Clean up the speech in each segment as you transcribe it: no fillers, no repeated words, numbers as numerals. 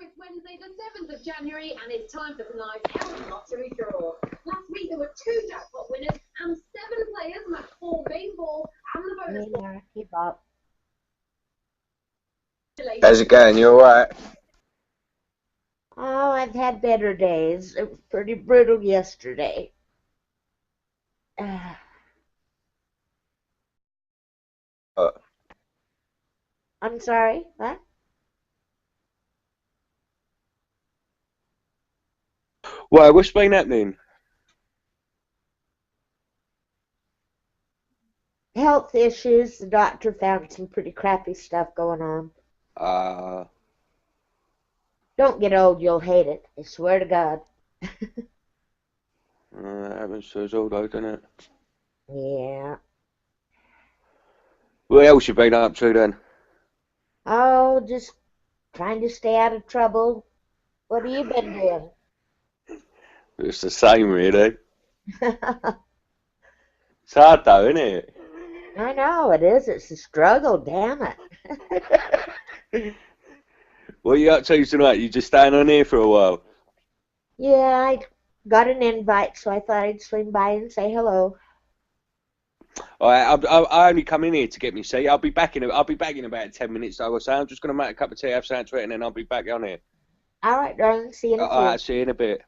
it's Wednesday the 7th of January and it's time for tonight's Elf Lottery draw. Last week there were 2 jackpot winners and 7 players matched 4 main ball and the bonus ball. Yeah, keep up. How's it going? You alright? Oh, I've had better days. It was pretty brutal yesterday. I'm sorry, what? Why, what's been happening? Health issues. The doctor found some pretty crappy stuff going on. Don't get old, you'll hate it. I swear to God. Happens to us all though, doesn't it? Yeah. What else you been up to then? Oh, just trying to stay out of trouble. What have you been doing? It's the same really. It's hard though, isn't it? I know, it is. It's a struggle, damn it. What are you up to tonight? You just staying on here for a while? Yeah, I got an invite, so I thought I'd swing by and say hello. Alright, I only come in here to get me seat. I'll be back in about 10 minutes though, so I'm just gonna make a cup of tea, have something to eat, and then I'll be back on here. All right, darling. See you in a few. Alright, see you in a bit.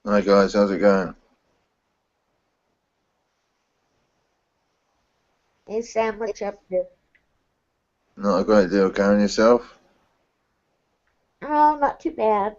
Hi guys, how's it going? Hey, Sam, what you up to? Not a great deal, Karen, yourself? Oh, not too bad.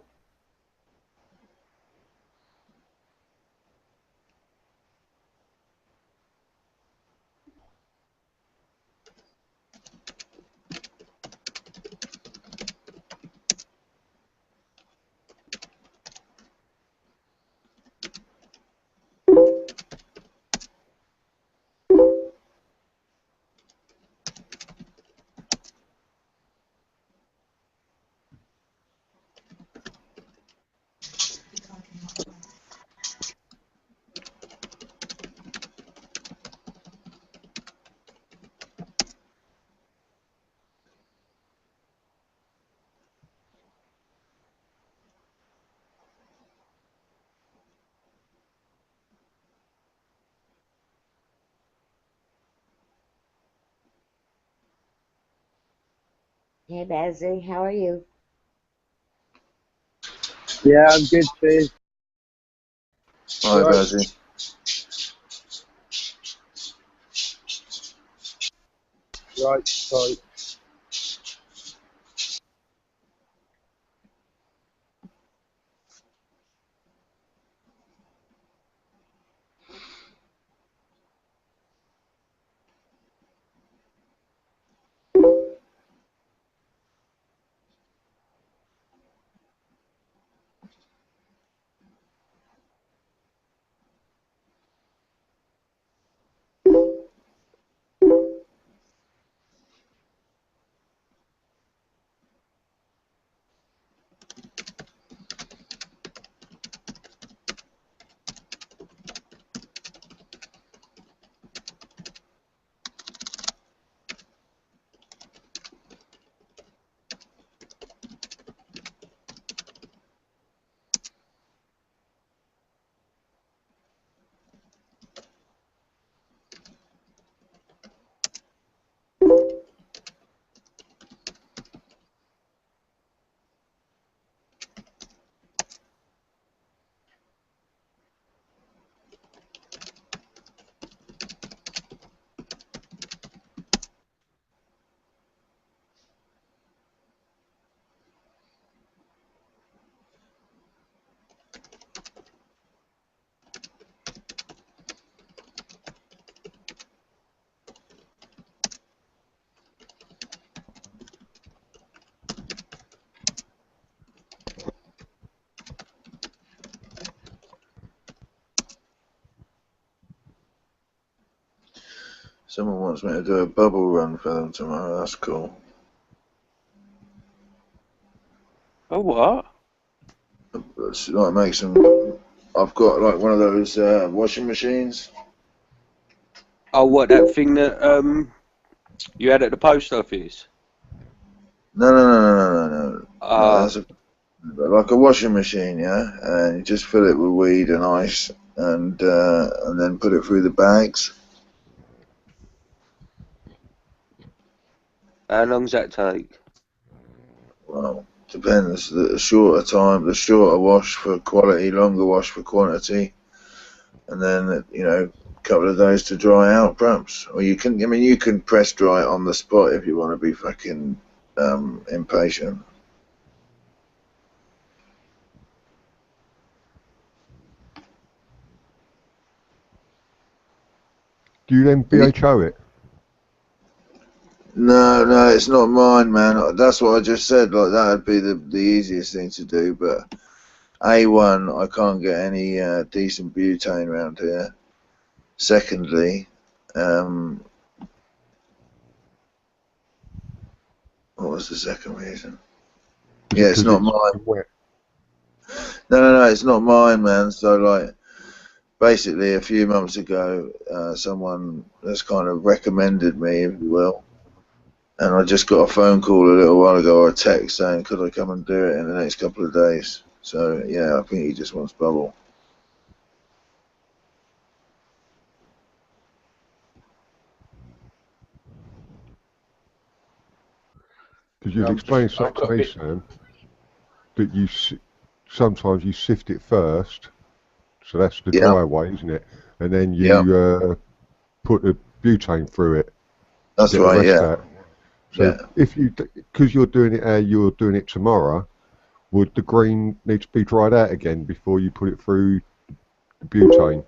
Hey, Bazzy, how are you? Yeah, I'm good, Steve. Hi, Right. Bazzy. Right, sorry. Someone wants me to do a bubble run for them tomorrow. That's cool. Oh, what? It's like make some. I've got like one of those washing machines. Oh, what, that thing that you had at the post office? No. No, Uh, that's like a washing machine, yeah. And you just fill it with weed and ice, and then put it through the bags. how long's that take? Well, depends. The shorter time, the shorter wash for quality, longer wash for quantity, and then a couple of days to dry out, perhaps. Or you can, I mean, you can press dry it on the spot if you want to be fucking impatient. Do you then BHO it? No, it's not mine, man. That's what I just said. Like that'd be the easiest thing to do, but A1, I can't get any decent butane around here. Secondly, what was the second reason? Yeah, it's not mine. Wet. No, it's not mine, man. So like, basically, a few months ago, someone has kind of recommended me, if you will. And I just got a phone call a little while ago, or a text saying, could I come and do it in the next couple of days? So, yeah, I think he just wants bubble. Because you've explained something to me, Sam, that sometimes you sift it first, so that's the dry way, isn't it? And then you put the butane through it. That's right, yeah. Out. So if because you're doing it how you're doing it tomorrow, would the green need to be dried out again before you put it through the butane?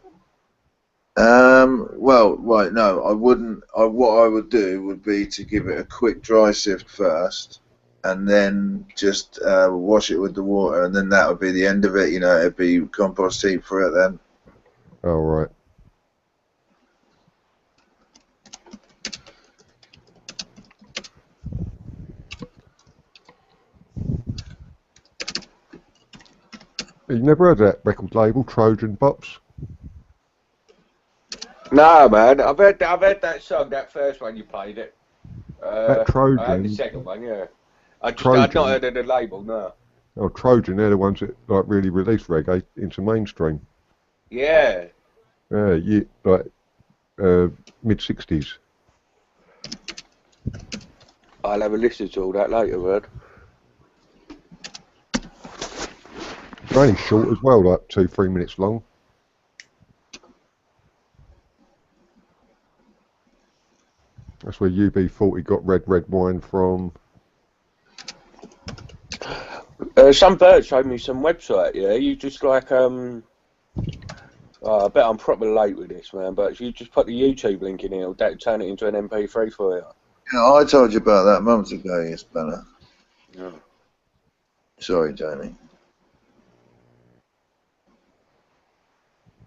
Well, right, no, I wouldn't. What I would do would be to give it a quick dry sift first, and then just wash it with the water, and then that would be the end of it. It'd be compost heap for it then. Oh, right. You never heard of that record label, Trojan Bops? No, man. I've heard that song, that first one you played it. That Trojan. I heard the second one, yeah. I'd not heard of the label, no. Oh, Trojan, they're the ones that like really released reggae into mainstream. Yeah. Yeah, like mid-60s. I'll have a listen to all that later, bud. It's only short as well, like 2-3 minutes long. That's where UB40 got red wine from. Some bird showed me some website, yeah. You just like I bet I'm proper late with this, man. But if you just put the YouTube link in here, it'll turn it into an MP3 for you. Yeah, I told you about that months ago, you spanner. Yeah. Sorry, Jamie.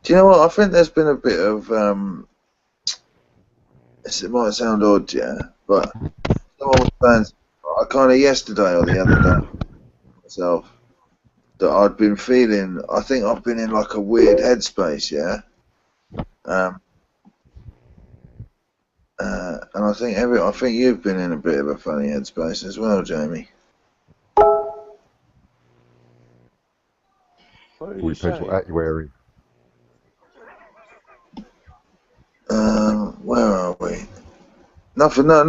Do you know what? I think there's been a bit of it might sound odd, yeah, but someone was saying, I kind of yesterday or the other day myself that I'd been feeling. I think I've been in like a weird headspace, yeah. And I think you've been in a bit of a funny headspace as well, Jamie. What All depends what hat you're wearing. Where are we? Nothing. I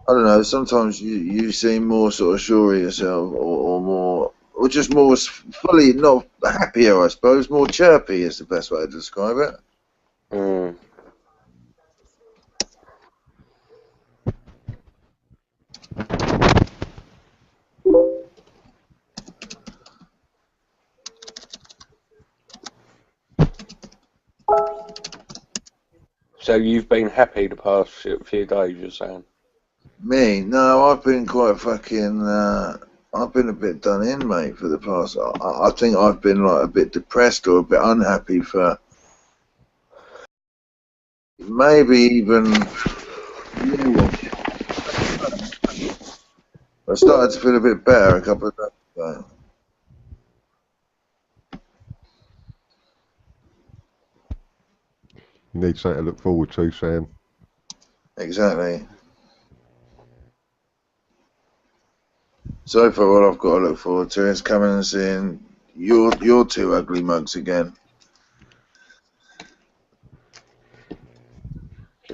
don't know. Sometimes you seem more sort of sure of yourself, or more, or just more fully not happier, I suppose. More chirpy is the best way to describe it. So you've been happy the past few days, you're saying? Me? No, I've been quite fucking. I've been a bit done in, mate, for the past. I think I've been like a bit depressed or a bit unhappy for maybe even. I started to feel a bit better a couple of days ago. You need something to look forward to, Sam. Exactly. So far, all I've got to look forward to is coming and seeing your two ugly mugs again.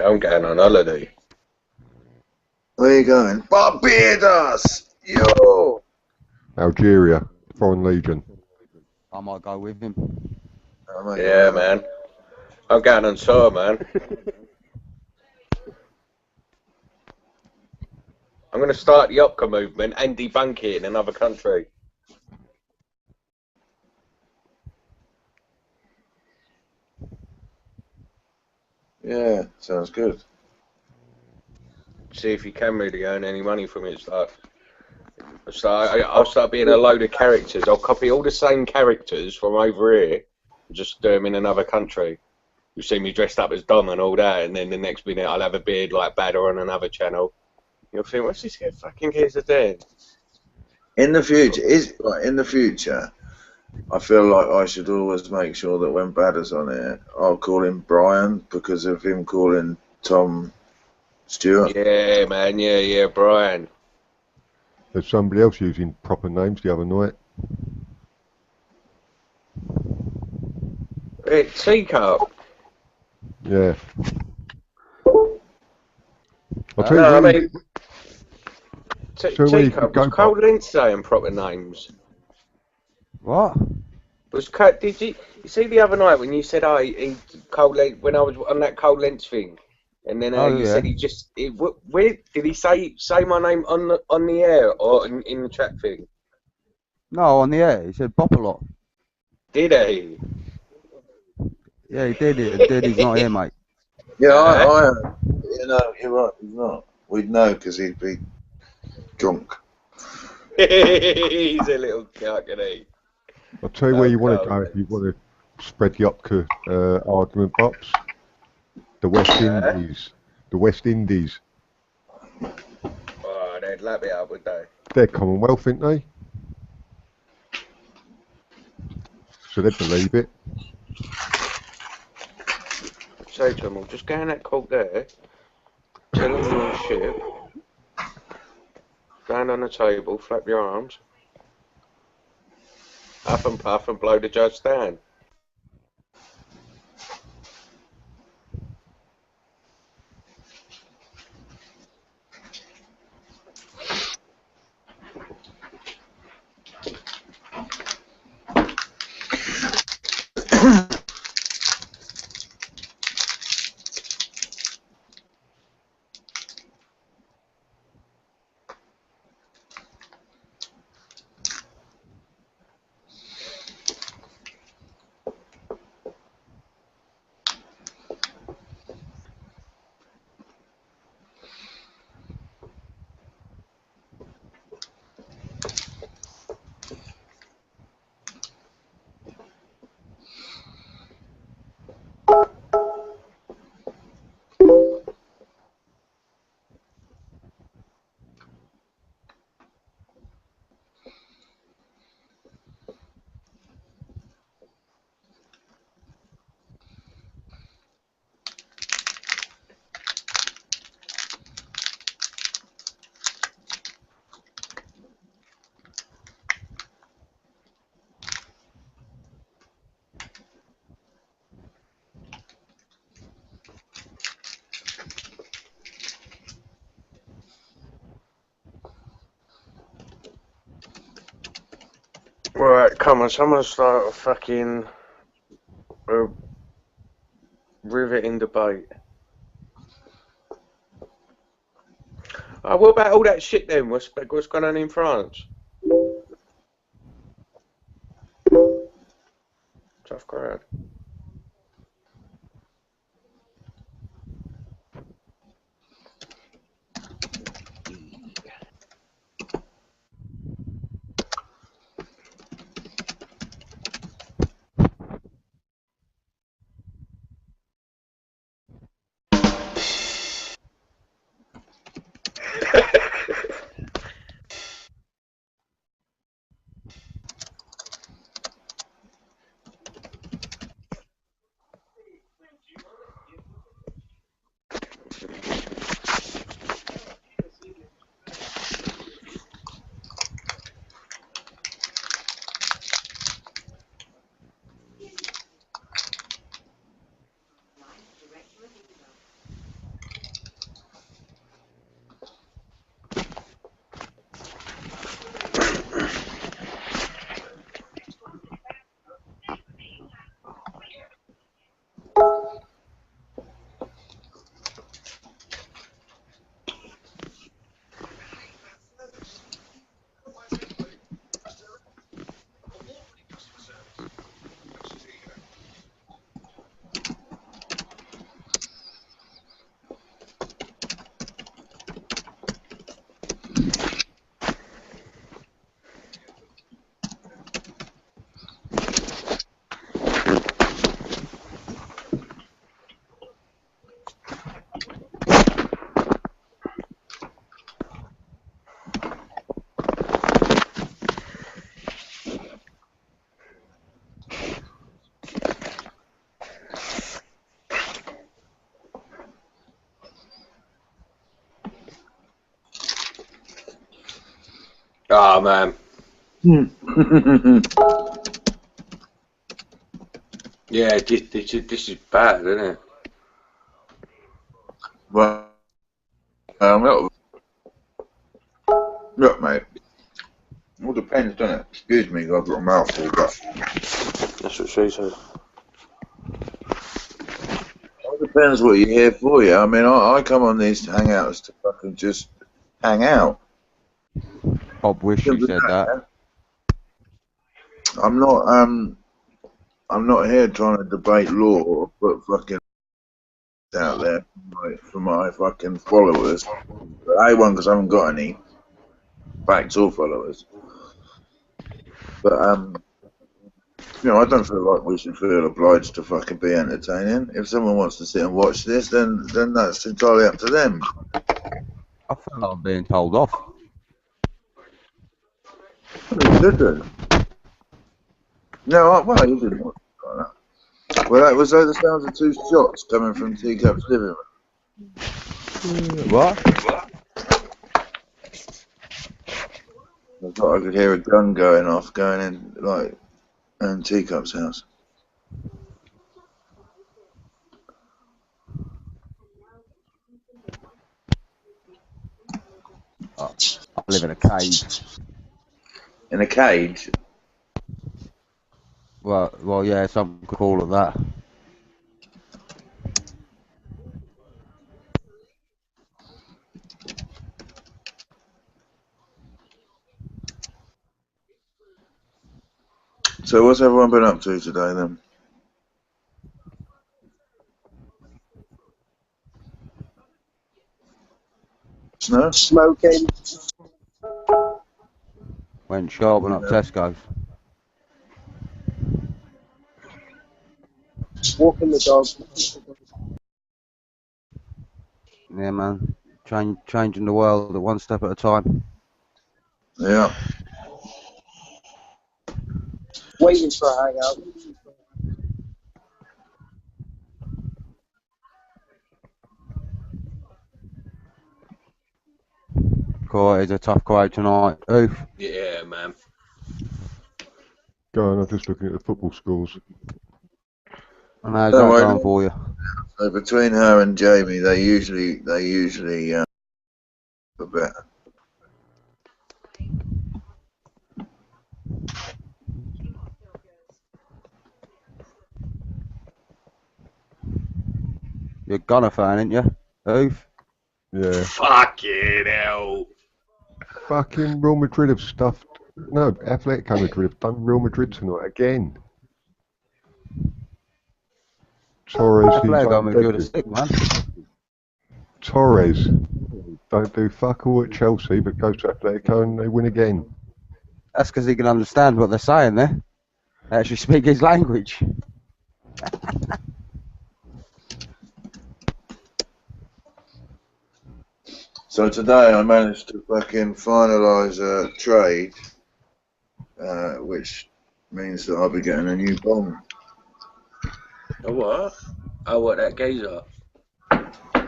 I'm going on holiday. Where are you going? Barbados! Yo! Algeria, Foreign Legion. I might go with him. Yeah, man. I'm going on tour, man. I'm going to start the Opca movement and debunk it in another country. Yeah, sounds good. See if you can really earn any money from it. I'll start being a load of characters. I'll copy all the same characters from over here and just do them in another country. You see me dressed up as Dom and all that, and then the next minute I'll have a beard like Badder on another channel. You'll think, what's this guy fucking kids are doing? In the future, I feel like I should always make sure that when Badder's on it, I'll call him Brian because of him calling Tom Stewart. Yeah, man, yeah, Brian. There's somebody else using proper names the other night. Hey, Teacup. Yeah. I'll tell No, I you where mean, where you could Teacup, go. was Cole Lynch saying proper names? What? Did you see the other night when you said, when I was on that Cole Lynch thing, and then you said where did he say my name on the air or in the chat thing? No, on the air. He said bop a lot. Did he? Yeah, he did it. Did he's not here, mate. Yeah, you're right, he's not. We'd know because he'd be drunk. He's a little cuck, isn't he? I'll tell you where you want to go if you want to spread the Opca argument box. The West Indies. The West Indies. Oh, they'd lap it up, would they? They're Commonwealth, aren't they? So they'd believe it. Say to them, well, just go in that court there, tell them you're on ship, stand on the table, flap your arms, huff and puff and blow the judge down. Right, come on, someone start a fucking riveting debate. Oh, what about all that shit then? What's going on in France? Tough crowd. Oh, man. Yeah, this is bad, isn't it? Well, look, mate. It all depends, doesn't it? Excuse me, I've got a mouthful, but That's what she said. it all depends what you're here for, yeah. I mean, I come on these hangouts to fucking just hang out. Bob wish he said that. Yeah? I'm not here trying to debate law or put fucking out there for my fucking followers. But A1, because I haven't got any facts or followers. But you know, I don't feel like we should feel obliged to fucking be entertaining. If someone wants to sit and watch this, then that's entirely up to them. I feel like I'm being told off. You should do. No, well, you didn't want to like that. Well, that was the sounds of two shots coming from Teacup's living room. What? I thought I could hear a gun going off, going in like in Teacup's house. Oh, I live in a cage. In a cage? Well, yeah, some could call it that. So what's everyone been up to today then? Snow? Smoking, Went shopping up Tesco's. walking the dog. Yeah, man. Changing the world one step at a time. Yeah. Waiting for a hangout. Quite, it's a tough quote tonight. Oof. Yeah, man. Going, I'm just looking at the football scores. And how's that going for you? So between her and Jamie, they usually a bit. You're a Gunner fan, ain't you? Oof. Yeah. Fucking hell. Fucking Real Madrid have stuffed. No, Atletico Madrid have done Real Madrid tonight again. Torres, Atletico Madrid he's are sick, man. Torres don't do fuck all at Chelsea, but goes to Atletico and they win again. That's because he can understand what they're saying there. They actually speak his language. So today I managed to fucking finalise a trade, which means that I'll be getting a new bong. A what? Oh, what, that geezer?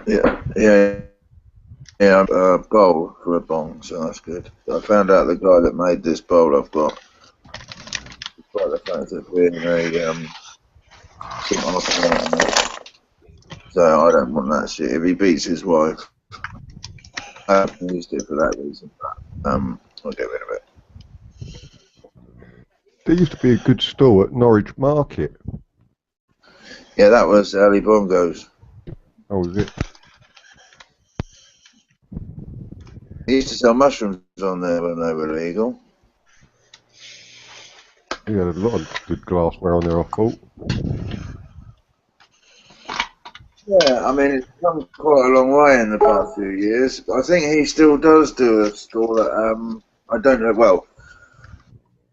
Yeah, a bowl for a bong, so that's good. I found out the guy that made this bowl I've got, despite the fact that being so I don't want that shit. If he beats his wife, I haven't used it for that reason, but I'll get rid of it. There used to be a good store at Norwich Market. Yeah, that was Ali Bongo's. Oh, was it? He used to sell mushrooms on there when they were legal. He had a lot of good glassware on there, I thought. Yeah, I mean, it's come quite a long way in the past few years. I think he still does do a store at, I don't know, well,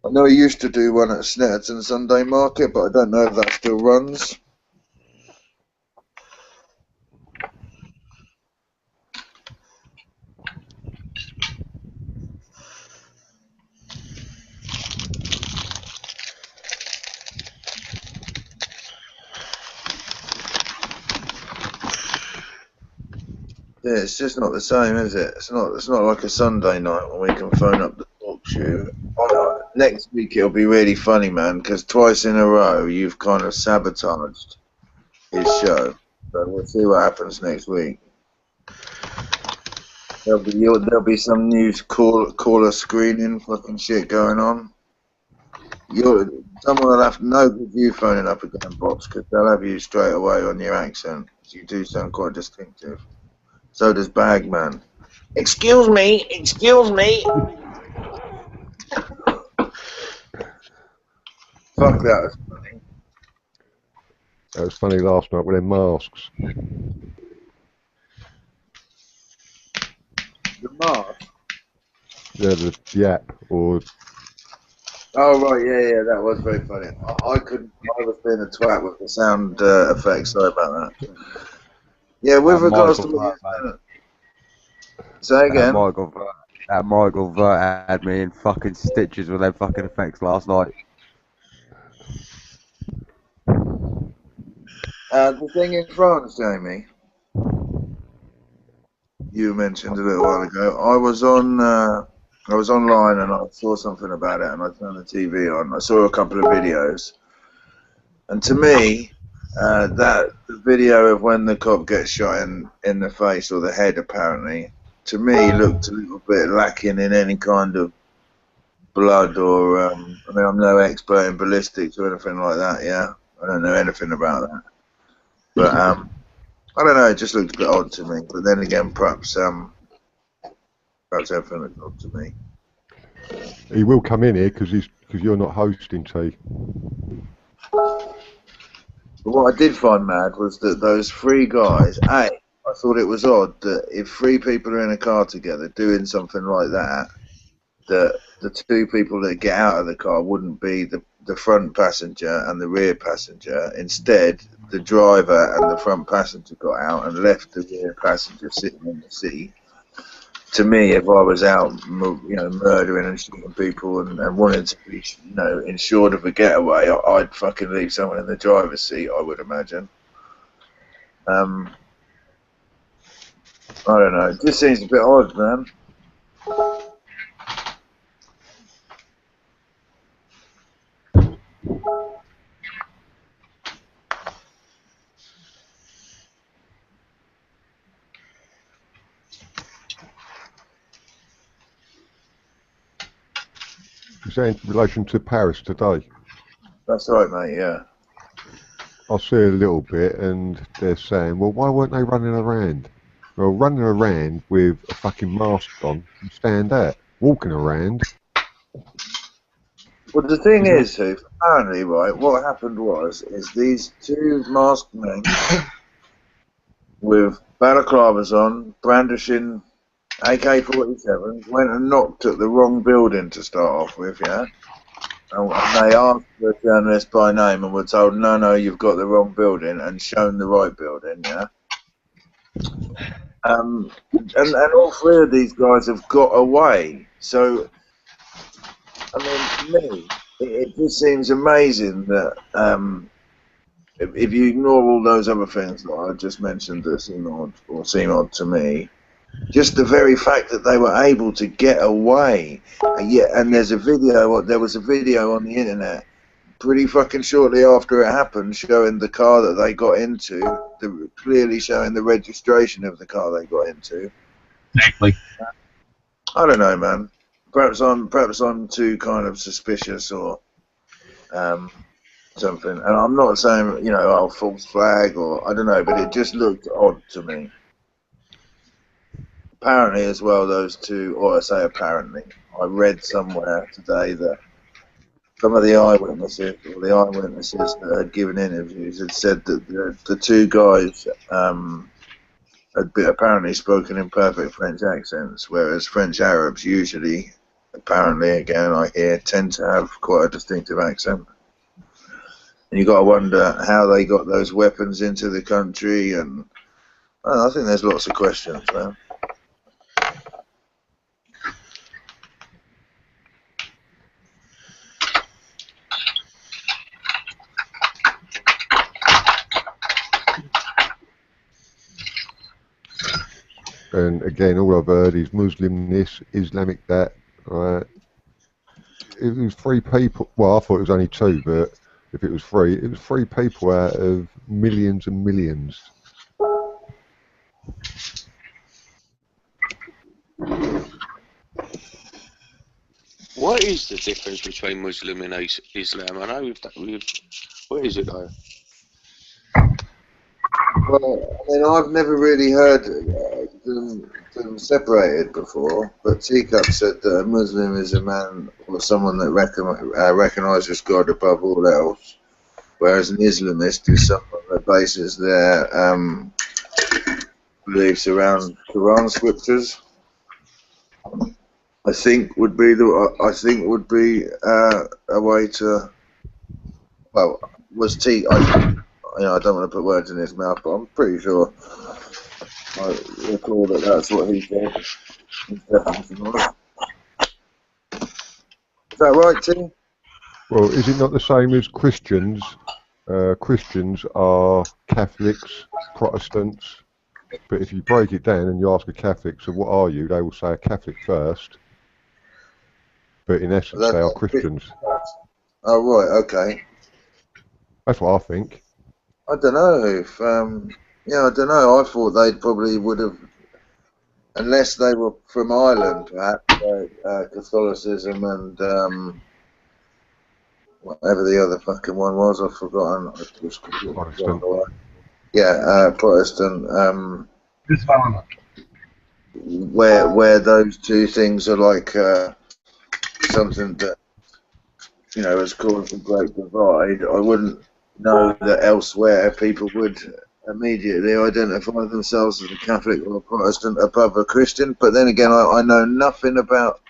I know he used to do one at Snetterton Sunday Market, but I don't know if that still runs. Yeah, it's just not the same, is it? It's not like a Sunday night when we can phone up the books you. Next week it'll be really funny, man, because twice in a row you've kind of sabotaged his show. So we'll see what happens next week. There'll be some news caller screening fucking shit going on. Someone will have to know with you phoning up again, Box, because they'll have you straight away on your accent. You do sound quite distinctive. So does Bagman. Excuse me. Fuck, that was funny. That was funny last night with their masks. The mask? Yeah, the yap or... Oh, right, yeah, that was very funny. I was being a twat with the sound effects, sorry about that. Yeah, with regards to what you say again. That Michael Vert had me in fucking stitches with them fucking effects last night. The thing in France, Jamie, you mentioned a little while ago. I was online and I saw something about it, and I turned the TV on. I saw a couple of videos, and to me, that the video of when the cop gets shot in the face or the head, apparently, to me looked a little bit lacking in any kind of blood or. I mean, I'm no expert in ballistics or anything like that. Yeah, I don't know anything about that, but I don't know. It just looked a bit odd to me. But then again, perhaps everything looks odd to me. He will come in here because you're not hosting, T. But what I did find mad was that those three guys. I thought it was odd that if three people are in a car together doing something like that, that the two people that get out of the car wouldn't be the front passenger and the rear passenger. Instead, the driver and the front passenger got out and left the rear passenger sitting in the seat. To me, if I was out, murdering and shooting people and wanting to be, insured of a getaway, I'd fucking leave someone in the driver's seat, I would imagine. I don't know. It just seems a bit odd, man. Is that in relation to Paris today? That's right, mate, yeah. I see a little bit and they're saying, well, why weren't they running around? Well, running around with a fucking mask on, you stand out. Walking around. Well, the thing is, apparently, right, what happened is these two masked men with balaclavas on, brandishing AK-47s, went and knocked at the wrong building to start off with, yeah? And they asked the journalist by name and were told, no, you've got the wrong building, and shown the right building, yeah? And all three of these guys have got away. So, I mean, to me, it just seems amazing that if you ignore all those other things that I just mentioned that seem odd to me, just the very fact that they were able to get away. And there was a video on the internet pretty fucking shortly after it happened showing the car that they got into, clearly showing the registration of the car they got into. Exactly. I don't know, man. Perhaps I'm too kind of suspicious or something. And I'm not saying, false flag or I don't know, but it just looked odd to me. Apparently as well, those two, or I say apparently, I read somewhere today that some of the eyewitnesses that had given interviews had said that the two guys had apparently spoken in perfect French accents, whereas French Arabs usually, apparently, again, I hear, tend to have quite a distinctive accent. And you got to wonder how they got those weapons into the country, and I think there's lots of questions, man. And again, all I've heard is Muslim this, Islamic that, right? it was 3 people. Well, I thought it was only 2, but if it was 3, it was 3 people out of millions and millions. What is the difference between Muslim and Islam? I know what is it though? Well, I mean, I've never really heard them separated before, but Teacup said that a Muslim is a man or someone that recognises God above all else, whereas an Islamist is someone that bases their beliefs around Quran scriptures. I think would be a way to. Well, was I don't want to put words in his mouth, but I'm pretty sure I recall that that's what he said. Is that right, Tim? Well, is it not the same as Christians? Christians are Catholics, Protestants, but if you break it down and you ask a Catholic, so what are you? They will say a Catholic first, but in essence they are Christians. Oh, right, okay. That's what I think. I don't know if, I don't know. I thought they probably would have, unless they were from Ireland, perhaps, Catholicism and whatever the other fucking one was, I've forgotten. Protestant. Yeah, Protestant. Where those two things are like something that has caused a great divide. I wouldn't know that elsewhere people would immediately identify themselves as a Catholic or a Protestant above a Christian. But then again, I know nothing about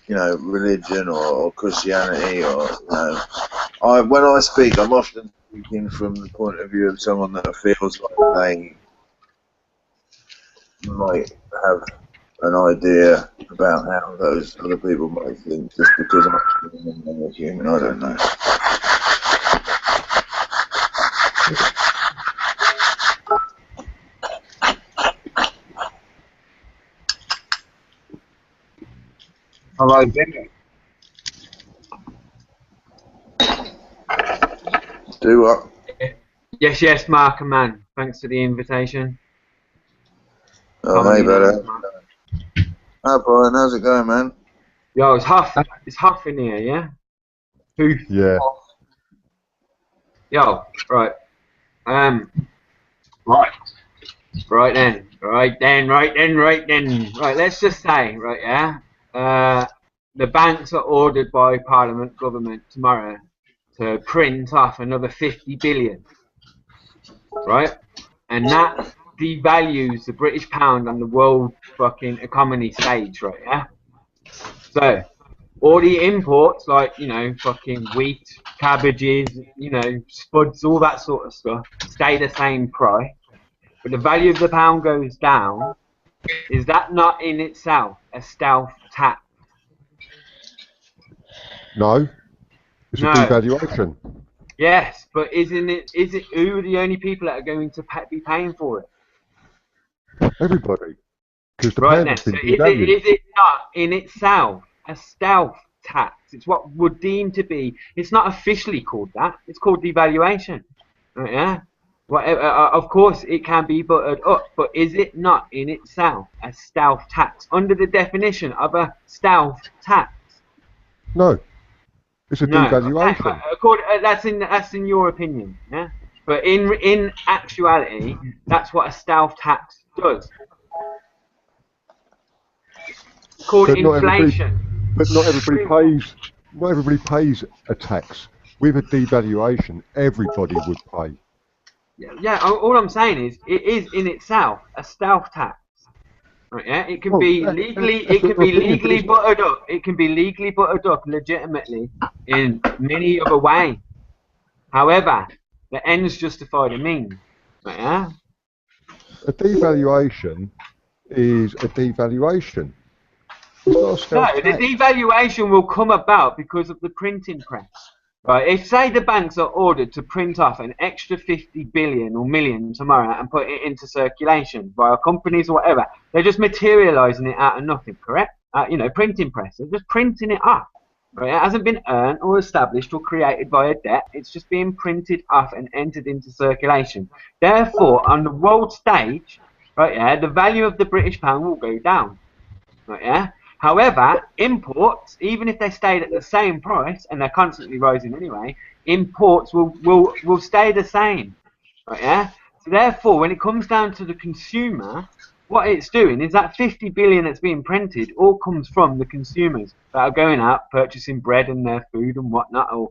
religion or Christianity or when I speak, I'm often speaking from the point of view of someone that feels like they might have an idea about how those other people might think just because I'm a human. I don't know. Hello, Jimmy. Do what? Yes, Mark and man. Thanks for the invitation. Oh, hey, brother. Hi, Brian. How's it going, man? Yo, it's Huff in here, yeah? Yeah. Yo, right. Right then. Right, let's just say, right, yeah? The banks are ordered by Parliament government tomorrow to print off another 50 billion, right? And that devalues the British pound on the world fucking economy stage, right, yeah? So, all the imports, like, fucking wheat, cabbages, spuds, all that sort of stuff, stay the same price. But the value of the pound goes down. Is that not in itself a stealth tax? No. It's a devaluation. Yes, but is it who are the only people that are going to be paying for it? Everybody. Because the right pound then, has been so devalued. is it not in itself a stealth tax? It's what would deem to be. It's not officially called that. It's called devaluation. Right, yeah. Of course, it can be buttered up, but is it not in itself a stealth tax under the definition of a stealth tax? No. It's a devaluation. Okay. That's in your opinion, yeah. But in actuality, that's what a stealth tax does. It's called inflation. But not everybody pays a tax. With a devaluation, everybody would pay. Yeah. All I'm saying is, it is in itself a stealth tax. Right, yeah. It can be legally buttered up. It can be legally buttered up legitimately in many other ways. However, the ends justify the means. Right, yeah. A devaluation is a devaluation. It's not a stealth tax. The devaluation will come about because of the printing press. Right, if say the banks are ordered to print off an extra 50 billion or million tomorrow and put it into circulation via companies or whatever, they're just materialising it out of nothing, correct? Printing press, they're just printing it off. Right? It hasn't been earned or established or created via debt. It's just being printed off and entered into circulation. Therefore, on the world stage, right, yeah, the value of the British pound will go down. Right, yeah. However, imports, even if they stayed at the same price, and they're constantly rising anyway, imports will stay the same. Right, yeah. So therefore, when it comes down to the consumer, what it's doing is that 50 billion that's being printed all comes from the consumers that are going out purchasing bread and their food and whatnot, or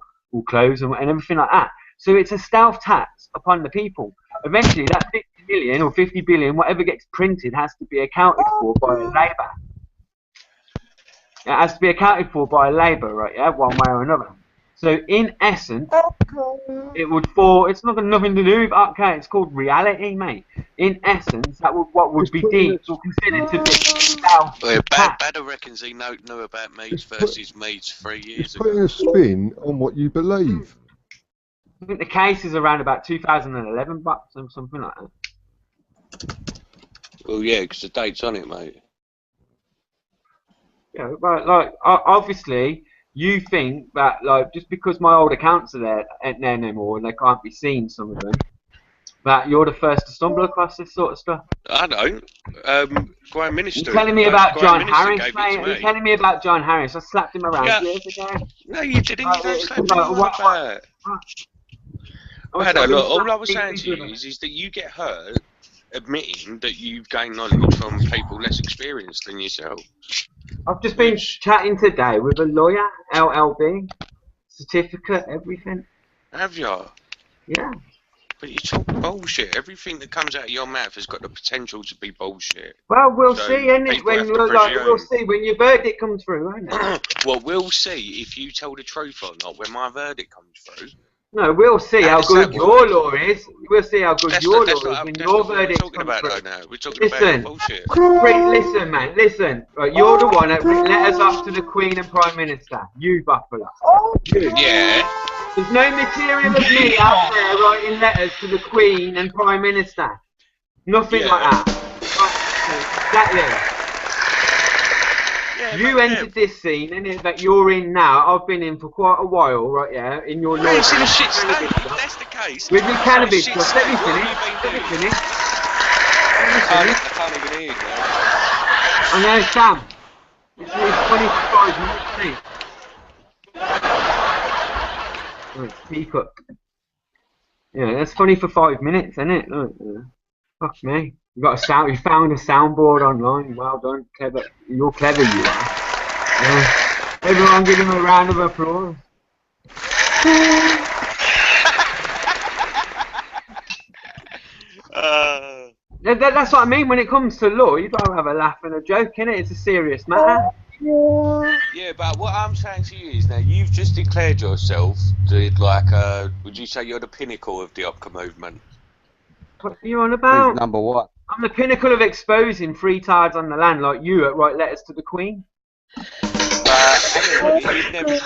clothes and everything like that. So it's a stealth tax upon the people. Eventually, that 50 million or 50 billion, whatever gets printed, has to be accounted for by Labour. It has to be accounted for by Labour, right? Yeah, one way or another. So in essence, it would fall. It's not got nothing to do with okay. It's called reality, mate. In essence, that would what would be deemed or considered to be stealth tax. Badder reckons he knew about Meads versus Meads 3 years ago. Putting a spin on what you believe. I think the case is around about 2011 bucks or something like that. Well, yeah, because the date's on it, mate. Yeah, but like obviously you think that like just because my old accounts are there ain't there no more and they can't be seen, some of them, that you're the first to stumble across this sort of stuff. I don't. Prime Minister. You're telling me about John Harris, mate. You're telling me about John Harris. I slapped him around years ago. No, you didn't. You don't slap him around. Look, all I was saying to you is that you get hurt admitting that you've gained knowledge from people less experienced than yourself. I've just been chatting today with a lawyer, LLB, certificate, everything. Have you? Yeah. But you talk bullshit. Everything that comes out of your mouth has got the potential to be bullshit. Well, we'll see, innit? We'll see when your verdict comes through, won't it? Well, we'll see if you tell the truth or not when my verdict comes through. No, we'll see how good your law is. We'll see how good your law is when your verdict comes through. We're talking about bullshit. Listen, man, listen. Right, you're the one that wrote letters up to the Queen and Prime Minister. You, Buffalo. You. Yeah. There's no material of me out there writing letters to the Queen and Prime Minister. Nothing like that. Exactly. Yeah, you entered this scene, innit, that you're in now. I've been in for quite a while, right? Yeah, in your life. It's in a shit state. That's the case. With your cannabis, let me finish. Let me finish. I can't even hear you. I know, Sam. It's 25 minutes, mate. Oh, it's teacup. Yeah, that's funny for 5 minutes, isn't it? Fuck me. You found a soundboard online. Well done, clever. You're clever, you are. Everyone, give him a round of applause. That's what I mean. When it comes to law, you gotta have a laugh and a joke, innit? It's a serious matter. Yeah, but what I'm saying to you is now you've just declared yourself would you say you're the pinnacle of the Opca movement? What are you on about? Who's number one? I'm the pinnacle of exposing free tards on the land like you that write letters to the Queen.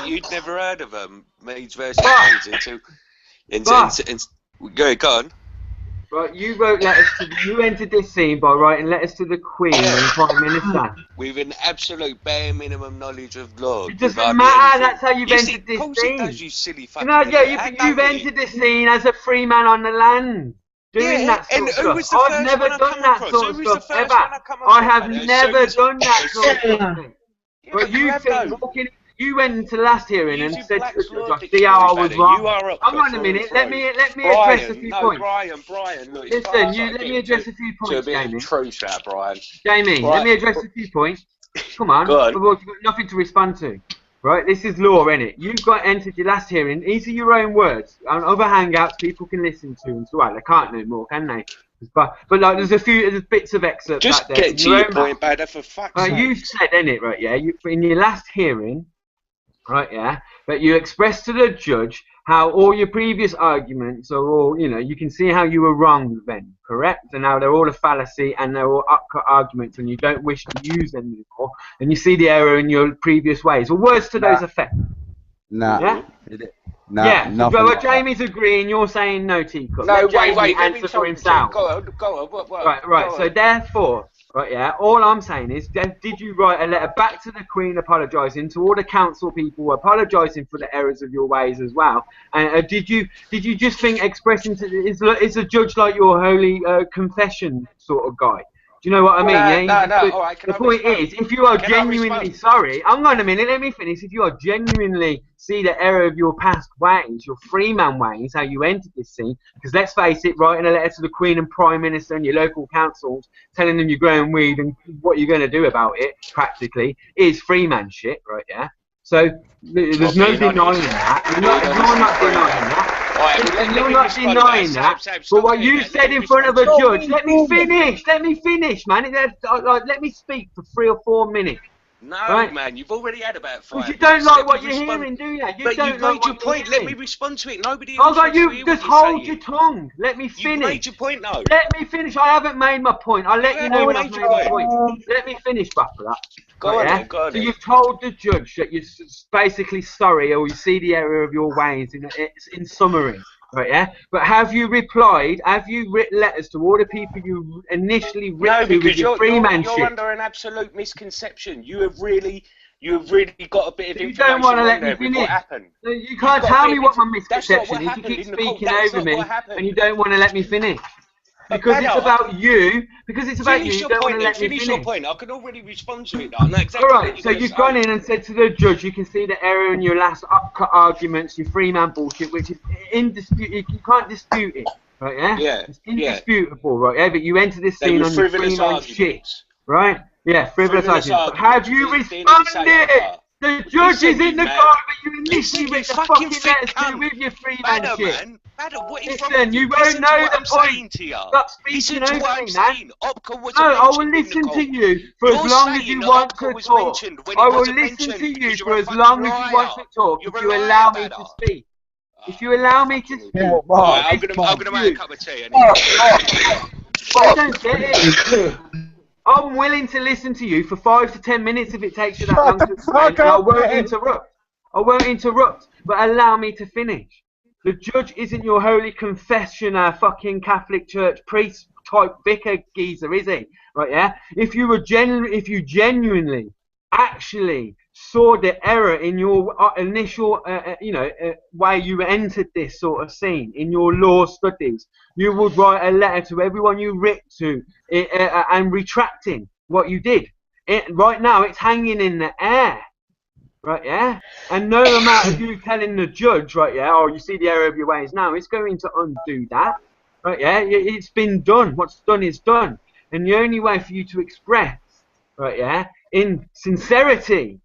You'd never heard of them, Meads versus Meads go on. Right, you wrote letters you entered this scene by writing letters to the Queen and Prime Minister. With an absolute bare minimum knowledge of law. It doesn't matter, that's how you've entered this scene. It does, you silly fucking you've entered this scene as a free man on the land. Doing that sort of stuff. I've never done that sort of stuff ever. I have never done that sort of stuff. But you went into the last hearing and said to the judge, I see how I was wrong. Hang on a minute, let me address a few points. Brian, look, listen, let me address a few points, Jamie. Brian. Jamie, let me address a few points. Come on, you've got nothing to respond to. Right, this is law, innit? You've got entered your last hearing. These are your own words. On other hangouts, people can listen to and so on. They can't no more, can they? But like, there's bits of excerpts. Just back there. Get to your point, Badder, for fuck's sake. You said, innit, right? Yeah, in your last hearing, right? Yeah, that you expressed to the judge how all your previous arguments are all, you can see how you were wrong then, correct? And now they're all a fallacy and they're all upcut arguments and you don't wish to use them anymore. And you see the error in your previous ways. Or words to those effects. Nah. Yeah? Nah, nothing. Well, Jamie's agreeing, you're saying no, Teacup. No, Let Jamie wait, answer for himself. Go on. Right. So therefore, Right, yeah. All I'm saying is, did you write a letter back to the Queen apologising to all the council people, apologising for the errors of your ways as well? And did you just think expressing to is a judge like your holy confession sort of guy? Do you know what I mean? No. All right, can the I point respond? is, if you are Can I genuinely respond? sorry, hang on a minute, let me finish. If you are genuinely see the error of your past ways, your freeman ways, how you entered this scene, because let's face it, writing a letter to the Queen and Prime Minister and your local councils, telling them you're growing weed and what you're going to do about it, practically, is freeman shit, right? Yeah. So there's no denying that. You're not denying that. You're not denying that. But what you said in front of a judge, let me finish, man. Let me speak for 3 or 4 minutes. No, right? Man, you've already had about 5 minutes. Because you don't like what you're hearing, do you? But you've made your point. Let me respond to it. Nobody else wants to hear just hold your tongue. Let me finish. You've made your point, though. Let me finish. I haven't made my point. I'll let you know when I've made my point. Let me finish, Buffalo. Go on then. So you've told the judge that you're basically sorry, or you see the error of your ways in summary. Right, yeah? But have you replied, have you written letters to all the people you initially written to with your freemanship? You're under an absolute misconception. You have really got a bit of information. You don't want to let me finish. What happened. You can't tell me what my misconception is. You keep speaking over me, and you don't want to let me finish. Because it's about you. Because it's about you. You don't want to let me finish. Finish your point. I can already respond to it. I know exactly. All right. So you've gone in and said to the judge, you can see the error in your last upcut arguments, your freeman bullshit, which is indisputable. You can't dispute it, right? Yeah. Yeah. It's indisputable, right? Yeah. But you enter this scene on your freeman shit, right? Yeah. Frivolous arguments. But have you responded? The judge is in the car, but you initially with the fucking letters to with your freeman shit. Listen, you won't know the point. Stop speaking over me, man. No, I will listen to you for as long as you want to talk. I will listen to you for as long as you want to talk if you allow me to speak. If you allow me to speak. I'm gonna make a cup of tea. I don't get it. I'm willing to listen to you for 5 to 10 minutes if it takes you that long to explain, and I won't interrupt. I won't interrupt, but allow me to finish. The judge isn't your holy confessioner, fucking Catholic Church priest type vicar geezer, is he? Right? Yeah. If you genuinely, actually saw the error in your initial, way you entered this sort of scene in your law studies, you would write a letter to everyone you writ to and retracting what you did. Right now, it's hanging in the air. Right, yeah? And no amount of you telling the judge, right, yeah, oh, you see the error of your ways now, it's going to undo that. Right, yeah? It's been done. What's done is done. And the only way for you to express, right, yeah, in sincerity,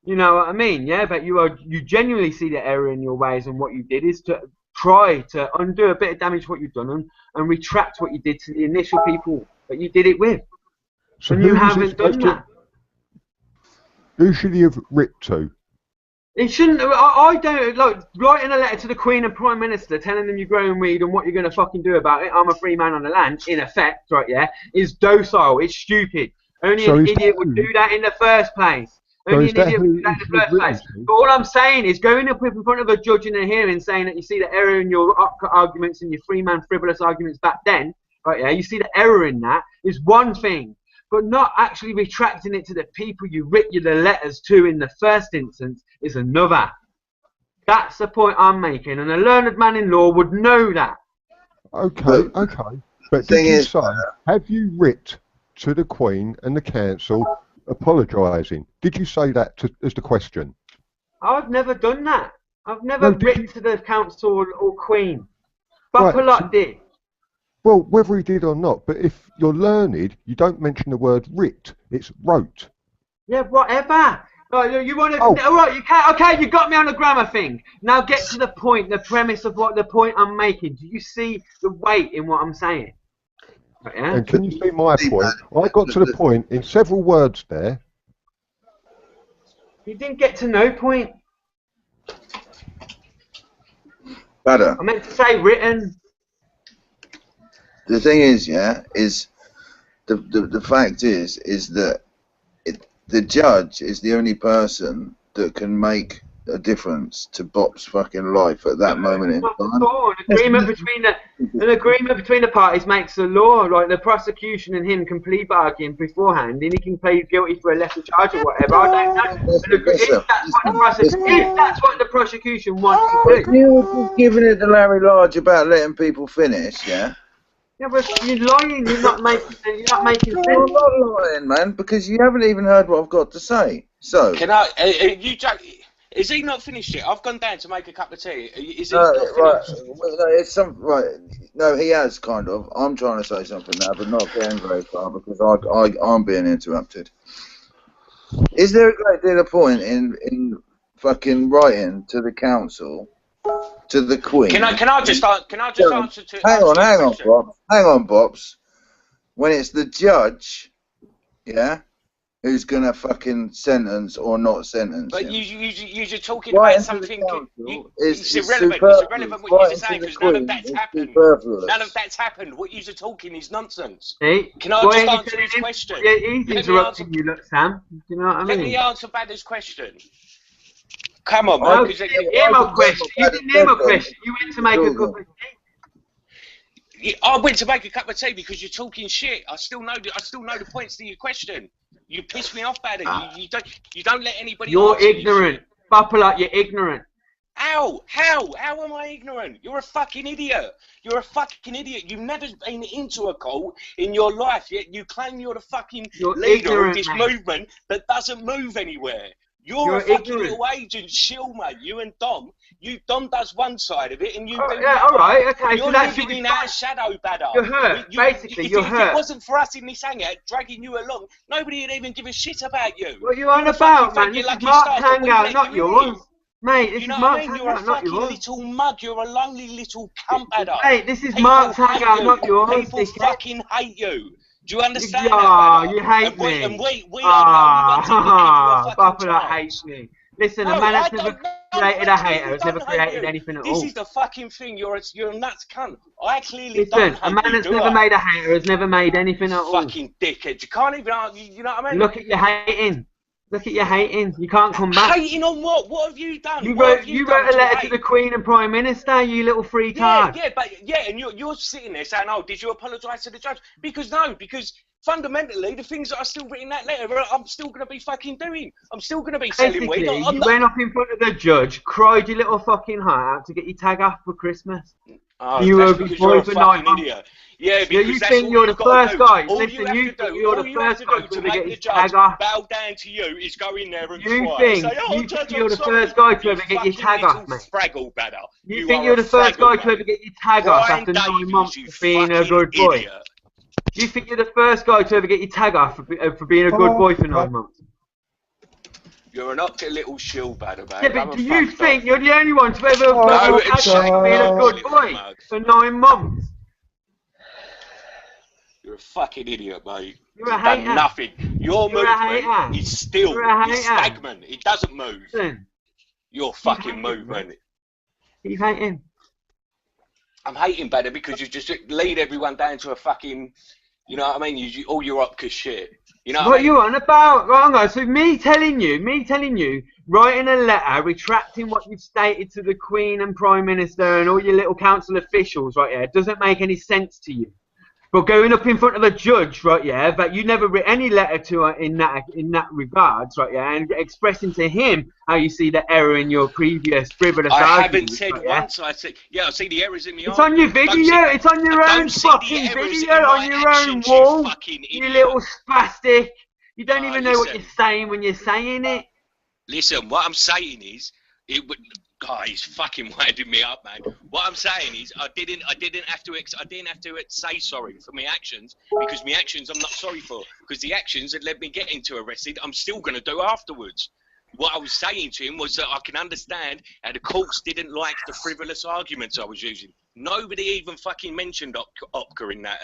you know what I mean, yeah, but you genuinely see the error in your ways, and what you did is to try to undo a bit of damage what you've done and retract what you did to the initial people that you did it with. So and you haven't done that. Who should he have writ to? It shouldn't. I don't like writing a letter to the Queen and Prime Minister telling them you're growing weed and what you're going to fucking do about it. I'm a free man on the land, in effect, right? Yeah, is docile. It's stupid. Only an idiot would do that in the first place. Only an idiot would do that in the first place. But all I'm saying is going up in front of a judge in a hearing saying that you see the error in your arguments and your free man frivolous arguments back then, right? Yeah, you see the error in that is one thing. But not actually retracting it to the people you writ the letters to in the first instance is another. That's the point I'm making, and a learned man in law would know that. Okay. But did you say, have you writ to the Queen and the Council apologising? Did you say that as the question? I've never done that. I've never written to the Council or Queen. Buffalo did. Well, whether he did or not, but if you're learned, you don't mention the word writ. It's wrote. Yeah, whatever. Like, you want to? Oh. All right, you can't. Okay, you got me on the grammar thing. Now get to the point, the premise of what the point I'm making. Do you see the weight in what I'm saying? Right, yeah? And can you see my point? I got to the point in several words there. You didn't get to no point. Better. I meant to say written. The thing is, the fact is that the judge is the only person that can make a difference to Bop's fucking life at that moment in Not time. at all. An agreement between the parties makes the law. Like the prosecution and him can plea bargain beforehand, and he can plead guilty for a lesser charge or whatever. I don't know. If that's what the prosecution wants to do. You're just giving it to Larry Large about letting people finish, yeah? Yeah, but you're lying. You're not making sense. I'm not lying, man, because you haven't even heard what I've got to say. So, Can I? Is he not finished yet? I've gone down to make a cup of tea. Is he not finished? right, no, he has kind of. I'm trying to say something now, but not getting very far because I'm being interrupted. Is there a great deal of point in fucking writing to the council, to the Queen? Can I just answer to? Hang on, Bops. When it's the judge, yeah, who's gonna fucking sentence or not sentence But him. you're talking about something. It's irrelevant. It's irrelevant what you're saying because none of that's happened. None of that's happened. What you're talking is nonsense. Hey, Can I just answer his question? Yeah, he's interrupting you, look, Sam. Do you know what I mean? Let me answer Badder's question. Come on, no, man. you didn't hear my question. You didn't hear my question. You went to make a cup of tea. I went to make a cup of tea because you're talking shit. I still know the points to your question. You piss me off, Badder. You don't let anybody. You're ignorant. Buffalo, you're ignorant. How am I ignorant? You're a fucking idiot. You're a fucking idiot. You've never been into a cult in your life, yet you claim you're the fucking leader of this movement that doesn't move anywhere. You're a fucking little agent shill, mate. You and Dom. Dom does one side of it, and you do. Yeah, all right, okay. You're so that's living in our shadow, Badder. You're hurt. Basically, you're hurt. If it wasn't for us in this hangout dragging you along, nobody would even give a shit about you. What are you on about, man? This is Mark's hangout, not yours. Mate, this is Mark's hangout, not yours. You're a fucking little mug. You're a lonely little cunt, Badder. Mate, this is Mark's hangout, not yours. People fucking hate you. Do you understand that? You hate me. And we are the only ones that Buffalo hates me. Listen, a man has never created a hater, has never created anything at all. This is the fucking thing. You're a nuts cunt. I clearly don't hate you. A man that's never made a hater has never made anything at all. Fucking dickhead. You can't even argue. You know what I mean? Look at your hating. Look at your hating. You can't come back. Hating on what? What have you done? You wrote a letter to the Queen and Prime Minister, you little freetard. And you're sitting there saying, "Oh, did you apologise to the judge?" Because fundamentally, the things that are still written in that letter, I'm still going to be fucking doing. I'm still going to be selling weed. You went up in front of the judge, cried your little fucking heart out to get your tag off for Christmas. Oh, you were you're a fucking idiot. Yeah, because you think you're the first guy. Listen, you think you're the first guy to make get the his tag off. Bow down to you is go in there and you think you're the first guy to ever get your tag off, mate. Fraggle Badder. You think you're the first guy to ever get your tag off after 9 months of being a good boy? You think you're the first guy to ever get your tag off for being a good boy for 9 months? You're an up little shill, Badder, man. Yeah, but do you think you're the only one to ever being a good boy for 9 months? You're a fucking idiot, mate. You're a hater. Done nothing. Your movement is still stagnant. It doesn't move. Listen, your fucking movement. Keep hating. I'm hating Badder because you just lead everyone down to a fucking, you know what I mean? All your opcus shit. You know what I mean? You on about? Wrong on. So me telling you, writing a letter, retracting what you've stated to the Queen and Prime Minister and all your little council officials, right? Yeah, doesn't make any sense to you. But going up in front of a judge, right, yeah, that you never wrote any letter to her in that regards, right, yeah, and expressing to him how you see the error in your previous frivolous arguments. I haven't said once. I said, I see the errors in the argument. It's on your video. It's on your own fucking video, on your own wall. You little spastic. You don't even know what you're saying when you're saying it. Listen, what I'm saying is, God, he's fucking winding me up, man. What I'm saying is, I didn't have to say sorry for my actions because my actions I'm not sorry for because the actions that led me getting arrested, I'm still gonna do afterwards. What I was saying to him was that I can understand how the courts didn't like the frivolous arguments I was using. Nobody even fucking mentioned Opka in that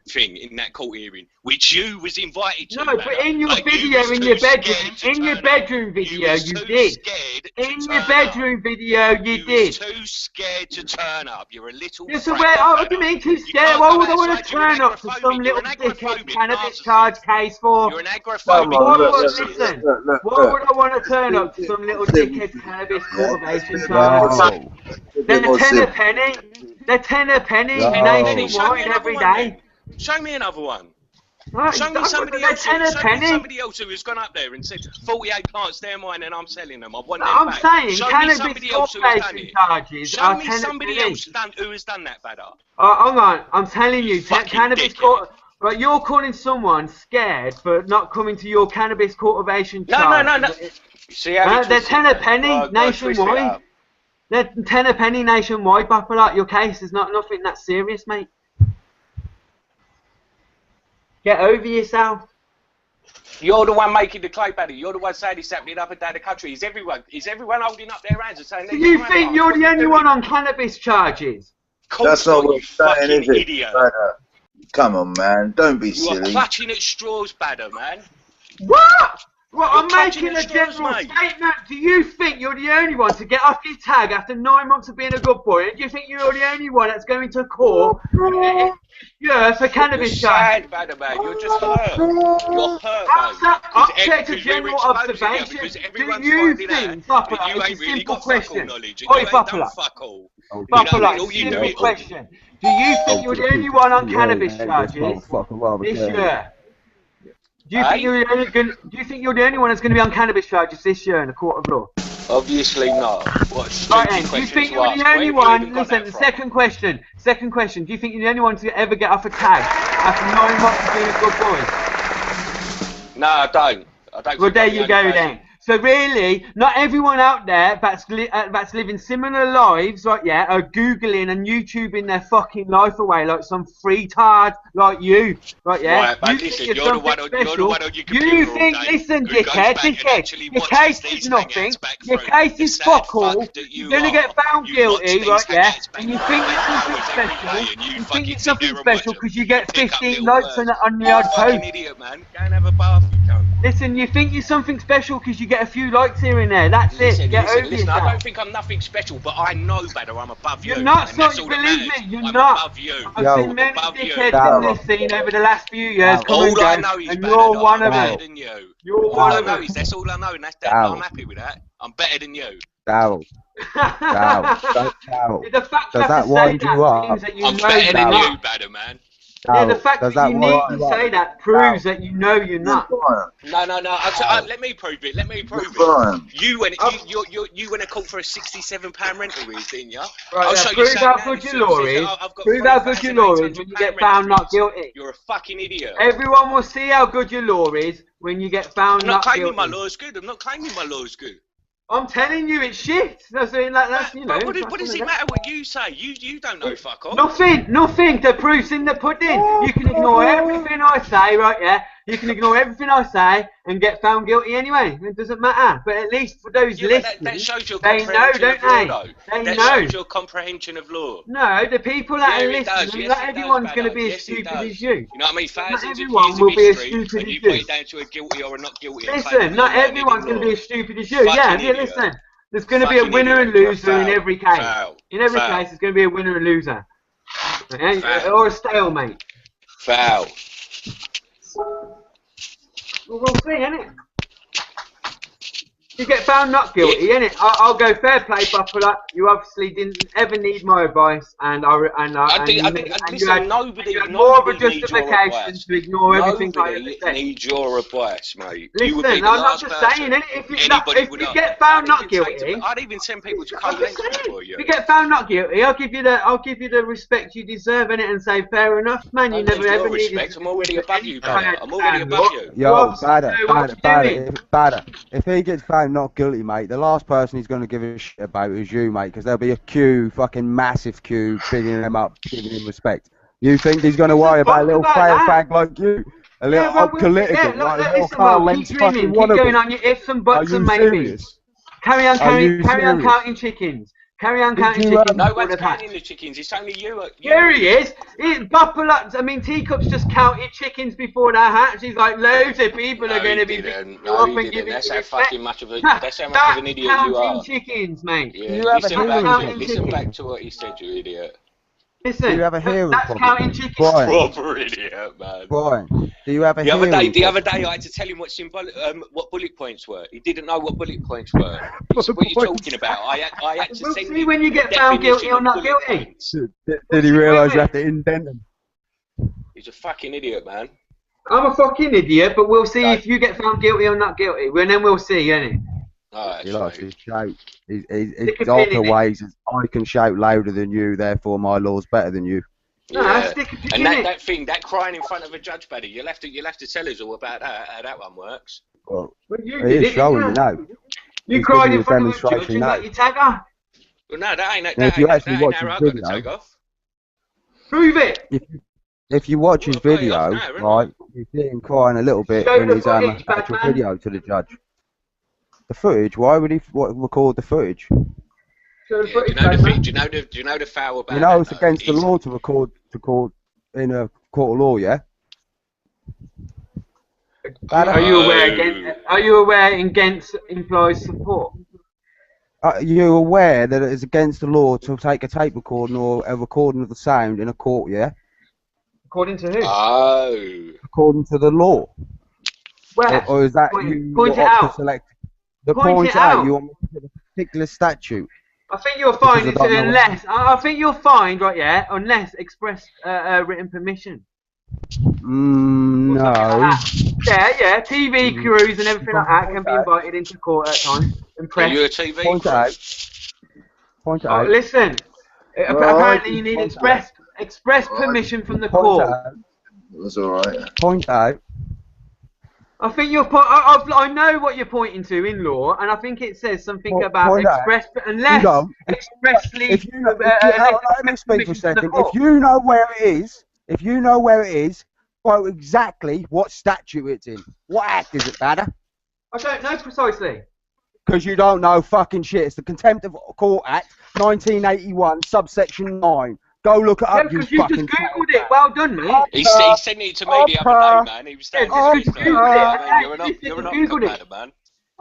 thing in that court hearing, which you was invited to. No, but in your video, in your bedroom video, you did. In your bedroom video, you did. You were too scared to turn up. You're a little. Yes, so what do you mean too scared? Why would I want to turn up to some little dickhead cannabis charge case for? You're an agoraphobic. Listen, why would I want to turn up to some little dickhead cannabis cultivation charge? They're 10 a penny. They're 10 a penny nationwide every day. Show me another one. Right, show me somebody else. Show me somebody else who has gone up there and said 48 plants, they're mine, and I'm selling them. I want them back. I'm saying show cannabis me somebody else who has done it. Charges show me somebody else who has done that better. Hang on, I'm telling you, cannabis. But you're calling someone scared for not coming to your cannabis cultivation charge. No. See how they're 10 a penny nationwide. They're 10 a penny nationwide, Bapalot. Your case is not nothing that serious, mate. Get over yourself. You're the one making the claim, buddy. You're the one saying it's happening up and down the country. Is everyone holding up their hands and saying... You think you're the only one on cannabis charges? That's not what you're saying, is it? Idiot. Come on, man. Don't be silly. You're clutching at straws, badder, man. What? Well, I'm making a general statement. Do you think you're the only one to get off your tag after 9 months of being a good boy? And do you think you're the only one that's going to court for cannabis charge? You're sad, man. You're just hurt. You're hurt, man. Object to general observation. Do you think, Bapalot, it's a simple question. Oi, Bapalot. Bapalot, simple question. Do you think you're the only one on cannabis charges this year? Do you think you're the only one that's going to be on cannabis charges this year in a court of law? Obviously not. Right then, do you think you're the only one? Listen, the second question. Do you think you're the only one to ever get off a tag after 9 months of being a good boy? No, I don't. Well, there you go then. So really, not everyone out there that's living similar lives, right? Yeah, are googling and YouTubing their fucking life away like some freetard like you, right? Yeah. Right, but listen, you're the one on your computer. You think, listen, dickhead, your case is nothing. Your case is fuck all. You're gonna get found guilty, right? Yeah. And you think it's something special. You think it's something special because you get 15 likes on the odd post. Idiot, man. Go and have a bath, you cunt. Listen, you think you're something special because you get a few likes here and there. That's it. Get over yourself. I don't think I'm nothing special, but I know better. I'm above you. You're not, so believe me, you're not. Above you. I've seen many dickheads in this scene over the last few years come and go, and you're one of them. You're one of them. That's all I know, and I'm happy with that. I'm better than you. Daryl. The fact does that wind you up? I'm better than you, better man. Yeah, the fact that you need to say that proves that you know you're not. No. Let me prove it. You went to court for a £67 rental raise, didn't you? Right, prove how good your law is. Prove how good your law is when you get found not guilty. You're a fucking idiot. Everyone will see how good your law is when you get found not guilty. I'm not claiming my law is good. I'm not claiming my law is good. I'm telling you, it's shit. That's you know. What does it matter what you say? You don't know, fuck off. Nothing. The proof's in the pudding. You can ignore everything I say, right? Yeah. You can ignore everything I say and get found guilty anyway. It doesn't matter. But at least for those listening, that shows your they know, don't they? That shows your comprehension of law. No, the people that are listening, not everyone's going to be as stupid as you. You know what I mean? Thousands of years will be as stupid as you. You put it down to a guilty or a not guilty. Listen, not everyone's going to be as stupid as you. Yeah, listen. There's going to be a winner and loser in every case. In every case, there's going to be a winner and loser. Or a stalemate. Foul. Well, we'll see, innit? You get found not guilty, innit? I'll go fair play, Buffalo. You obviously didn't ever need my advice, and you had more of a justification to ignore everything I said. Nobody needs your advice, mate. Listen, I'm not just saying, innit? If you get found not guilty, I'd even send people to court for you. If you get found not guilty, I'll give you the respect you deserve, innit? And say fair enough, man. You never ever needed. I'm already above you, brother. I'm already above you. Yo, Badder. If he gets found not guilty, mate, the last person he's going to give a shit about is you, mate, because there'll be a queue, fucking massive queue, bigging him up, giving him respect. You think he's going to worry about a little frail fag like you? A little political, like a little Carl Lentz fucking wannabe? Keep going on your ifs and buts and maybes. Carry on counting chickens. Carry on Did counting you, chickens. No before one's they've hatched. counting the chickens. It's only you. Here he is. I mean, Teacup's just counted chickens before they're hatched. He's like, loads of people are going to be picking you up and giving That's you how respect. fucking much of a that's how much of an idiot you Counting are. chickens, mate. Yeah, you have a listen hearing back. problem? Listen back to what he said, you idiot. Listen, Do you have a hearing that's problem? counting chickens. Brian, Proper idiot, man. Brian, do you have a The hearing other problem? day, I had to tell him what bullet points were. He didn't know what bullet points were. He said, "What are you talking about?" I had to We'll send see him when you the get found definition guilty or of not bullet guilty. points. Did he realise you have to indent them? He's a fucking idiot, man. I'm a fucking idiot, but we'll see if you get found guilty or not guilty. And then we'll see, innit? Alright, He likes to sweet. shout. Stick His a pin in it. ways is, I can shout louder than you, therefore my law's better than you. No, Yeah. stick a pin And in it. that thing, that crying in front of a judge, buddy, you'll have to tell us all about that, how that one works. Well, Well, you he did is it, showing you didn't now. you He's cried giving in you a front of a judge demonstration and now. got your tagger. Well, no, that ain't If you actually that watch ain't how his I got the video, tag off. Prove it. If you watch his Well, I'll play it video, off now, won't right, you see him crying a little bit Show in the his footage, actual Batman. video to the judge. The footage? Why would he record the footage? Show the Yeah, footage, do Batman. you know the foul about You know that, it's though? against the law to record in a court of law, yeah? Are you aware against implies support? Are you aware that it is against the law to take a tape recording or a recording of the sound in a court, yeah? According to who? Oh. According to the law. Where? Or is that Point you it opt to out. select? The Point point it out, out. you want me to put a particular statute. I think you'll find Because I it's don't know unless I think you'll find right, yeah, unless express written permission. Or something like No. that. Yeah. TV crews and everything like that can be invited into court at times and Are press. you a TV Point it crew? out. Point it out. Listen. Apparently you need express permission from the Point it court. out. That's alright. Point out. I think you're. I know what you're pointing to in law, and I think it says something about Point out. express, unless You don't. expressly. If you know, let me speak for a second. If you know where it is, quote exactly what statute it's in. What act is it, Badder? I don't know precisely. Because you don't know fucking shit. It's the Contempt of Court Act, 1981, subsection 9. Go look it up, Because you you fucking just googled it. Well done, mate. He sent it to me the other day, man. He was standing just next to me. Google it. Man, you're an Googled it. opcommander, man.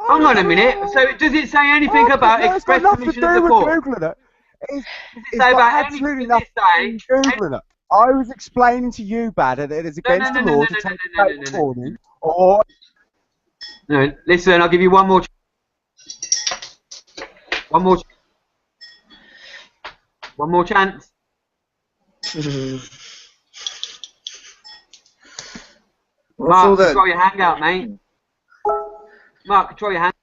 Hang on a minute. So does it say anything about express permission of the court? Googling it. It's Say got about absolutely anything nothing it say? Googling it. I was explaining to you, Badder, that it is against the law to take a recording or... No, listen, I'll give you one more. One more chance. Mark, control your hangout, mate. Mark, control your hangout.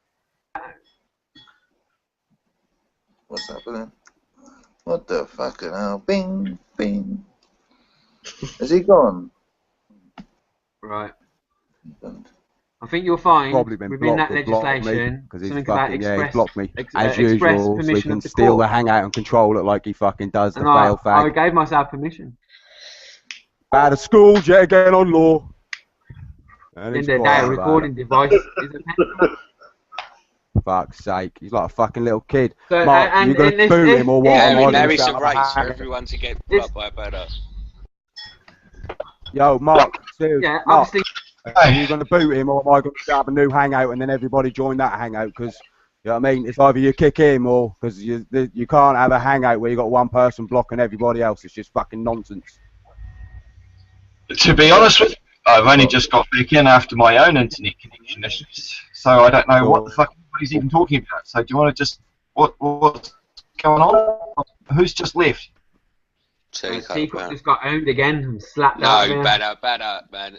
What's happening? What the fucking hell? Bing, bing. Is he gone? Right. I think you'll find within that blocked legislation because he's something about fucking, express, he's blocked me as express usual, so he permission can of the steal court. the hangout and control it like he fucking does the And fail I fag. gave myself permission. Out of school, yet again on law. And In he's the day, quiet a about recording device is a pencil. it. Fuck's sake, he's like a fucking little kid. So, Mark, and- you gonna and boot him or what? Now it's a race for everyone to get plugged by better. Yo, Mark, seriously, Yeah, Mark, obviously. are you going to boot him or am I going to set up a new hangout and then everybody join that hangout? Because, you know what I mean, it's either you kick him or, because you can't have a hangout where you got one person blocking everybody else. It's just fucking nonsense. To be honest with you, I've only just got back in after my own internet connection issues, so I don't know what the fuck he's even talking about. So do you want to just, what's going on? Who's just left? Teacup just got owned again and slapped out. No, better, man.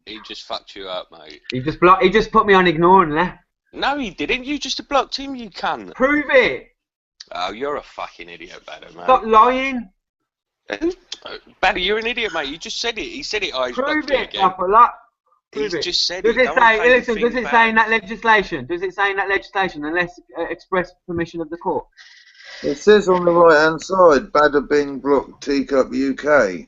He just fucked you up, mate. He just put me on ignore and left. No, he didn't. You just blocked him, you cunt. Prove it. Oh, you're a fucking idiot, Badder, man. Stop lying. Badder, you're an idiot, mate. You just said it. He said it. I Prove blocked you it, again. Prove it. Just said does it. it say? Listen, does it say in that legislation? Does it say in that legislation unless express permission of the court? It says on the right hand side, Badder Bing blocked Teacup UK.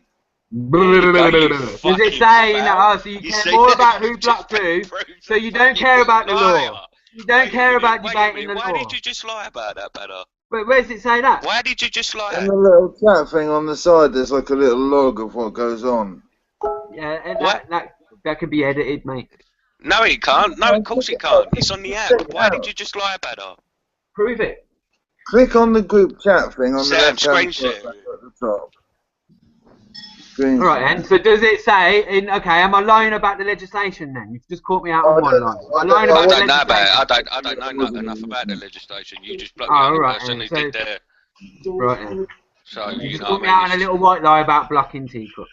Does it say in that? So you care more about who blocked who, so you don't care about the law. You don't care about debating the law. Why did you just lie about that, Badder? Where does it say that? Why did you just like? And the little chat thing on the side, there's like a little log of what goes on. Yeah, and that could be edited, mate. No, it can't. No, of course it can't. It's on the app. Why did you just lie about it? Prove it. Click on the group chat thing on the Set up left-hand screen side share. at the top. Screen All right, share. then. So does it say? Okay, am I lying about the legislation then? You've just caught me out on one line. I don't know about it. I don't know enough about the legislation. You just blocked the only person who did the. Right then. So You you just know caught what me I out mean. on a little white lie about blocking Teacup.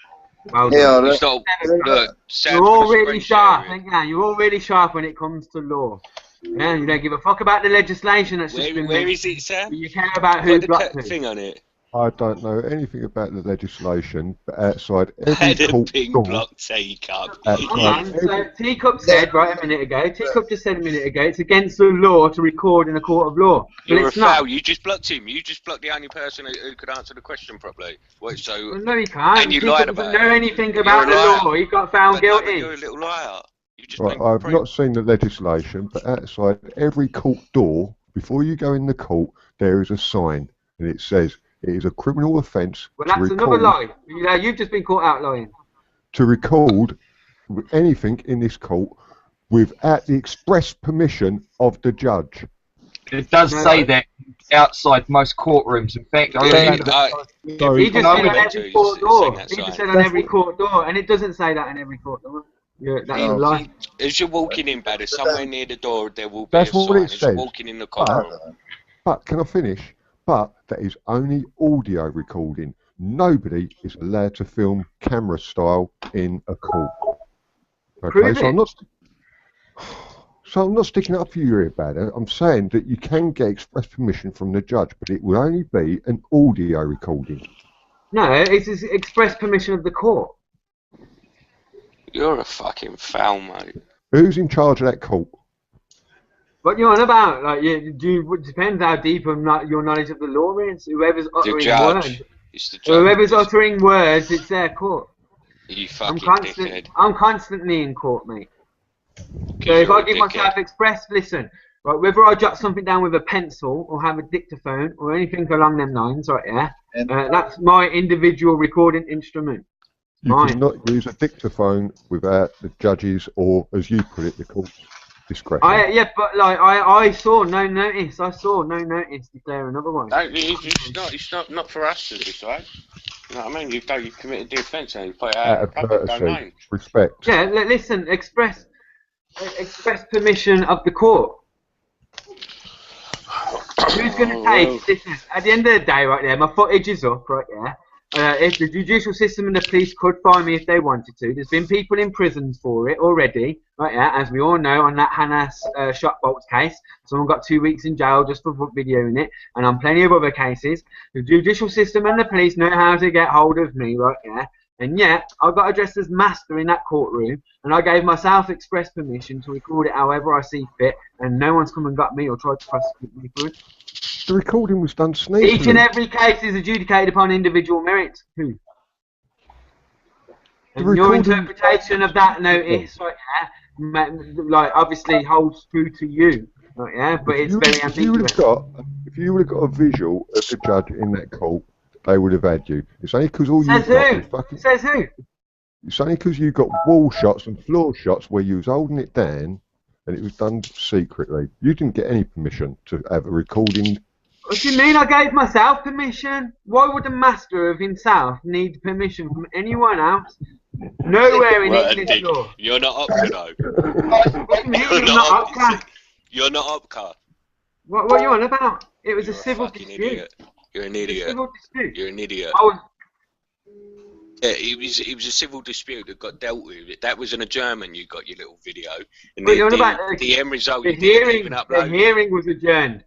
Well Yeah, done. It's not, look, You're all really sharp, ain't you? You're all really sharp when it comes to law. Yeah, you don't give a fuck about the legislation that's just been Where is it, Sam? You care about who blocked the who. thing on it. I don't know anything about the legislation, but outside every Had a court ping door, block Teacup. So Teacup said right a minute ago. Teacup just said a minute ago. It's against the law to record in a court of law. But You're it's a not. foul. You just blocked him. You just blocked the only person who could answer the question properly. What, so? Well, no, he can't. And you Teacup lied doesn't about know it. anything about the law. He got found No, guilty. you're a little liar. You just right, I've not seen the legislation, but outside every court door, before you go in the court, there is a sign, and it says it is a criminal offence Well, to that's another lie. You've just been caught out lying. to record anything in this court without the express permission of the judge. It does say that outside most courtrooms. In fact, I remember He just said on every court door. He just said on every court door, and it doesn't say that on every court door. That's a lie. As you're walking in, Badder, somewhere near the door, there will be That's a what sign. it As you're says. walking in the courtroom. But can I finish? But that is only audio recording. Nobody is allowed to film camera style in a court. Okay, so I'm not sticking up for you here, Badder. I'm saying that you can get express permission from the judge, but it will only be an audio recording. No, it's express permission of the court. You're a fucking foul, mate. Who's in charge of that court? What you on about? Like, it depends how deep your knowledge of the law is. Whoever's uttering words. It's the judge. Whoever's uttering words, it's their court. You fucking dickhead. I'm constantly in court, mate. So if I give myself express, listen, right, whether I jot something down with a pencil or have a dictaphone or anything along them lines, right, yeah, that's my individual recording instrument. You cannot use a dictaphone without the judge's, or as you put it, the court's discretion. Yeah, but like I saw no notice. I saw no notice declaring otherwise. No, it's not for us to decide. You know what I mean? You've committed the offence and you put it out of public domain. Respect. Yeah, listen, express permission of the court. Who's going to take? Listen, at the end of the day, right there, my footage is up, right there. If the judicial system and the police could find me if they wanted to, there's been people in prisons for it already, right? Yeah, as we all know, on that Hannah shot bolts case, someone got 2 weeks in jail just for videoing it, and on plenty of other cases. The judicial system and the police know how to get hold of me, right? Yeah, and yet I got addressed as master in that courtroom, and I gave myself express permission to record it however I see fit, and no one's come and got me or tried to prosecute me for it. The recording was done sneakily. Each and every case is adjudicated upon individual merit. And your interpretation of that notice, right, yeah, like obviously holds true to you, right, yeah, but it's very ambiguous. If you would have got a visual of the judge in that court, they would have had you. It's only because all Says you got who? is fucking. Says who? It's only because you got wall shots and floor shots where you was holding it down, and it was done secretly. You didn't get any permission to have a recording. What do you mean I gave myself permission? Why would the master of himself need permission from anyone else? Nowhere in English law. You're not up to though. What do you mean you're not up? You're not up. What are you on about? It was a civil dispute. Idiot. You're an idiot. Civil dispute. You're an idiot. Yeah, it was a civil dispute that got dealt with. That was in a German. You got your little video, and the end result. The hearing was adjourned.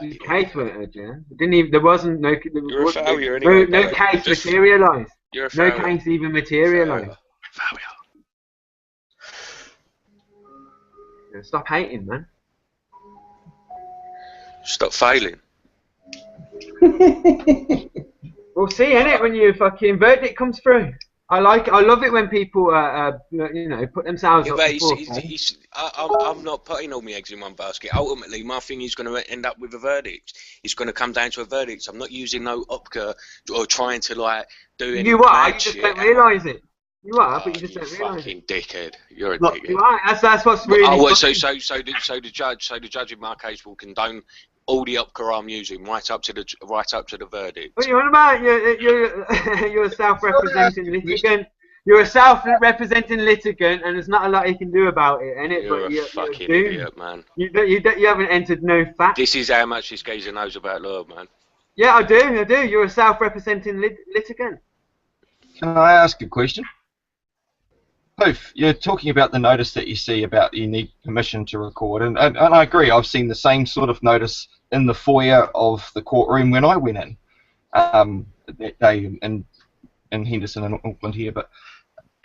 The case wasn't adjourned. There wasn't no. You're a failure anyway. No case materialised. You're a failure. No case even materialised. Failure. Stop hating, man. Stop failing. We'll see, innit, when your fucking verdict comes through. I love it when people, you know, put themselves Yeah, up but before. I'm not putting all my eggs in one basket. Ultimately, my thing is going to end up with a verdict. It's going to come down to a verdict. I'm not using no opca or trying to like do any You are. mad You just shit. don't realise it. You are, but you You just don't realise it. fucking dickhead. You're a Look, dickhead. you are. That's what's really. Oh, well, funny. so the judge in my case will condone all the opca I'm using right up to the verdict. What are you on about? You're a self-representing litigant. You're a self-representing litigant, and there's not a lot you can do about it, innit? You're But a you're fucking doomed. idiot, man. You haven't entered no facts. This is how much this geezer knows about law, man. Yeah, I do. You're a self-representing litigant. Can I ask a question? Poof, you're talking about the notice that you see about you need permission to record, and I agree. I've seen the same sort of notice in the foyer of the courtroom when I went in that day in Henderson and Auckland here.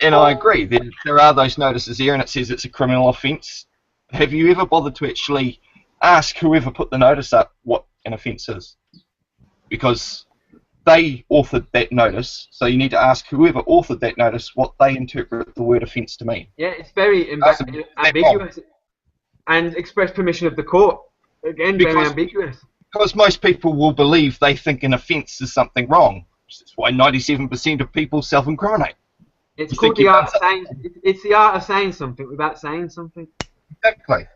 And I agree, there are those notices here, and it says it's a criminal offence. Have you ever bothered to actually ask whoever put the notice up what an offence is? Because they authored that notice, so you need to ask whoever authored that notice what they interpret the word offence to mean. Yeah, it's very ambiguous. And express permission of the court. Again, very ambiguous. Because most people will believe they think an offence is something wrong. That's why 97% of people self-incriminate. It's called the art of saying. It's the art of saying something without saying something. Exactly.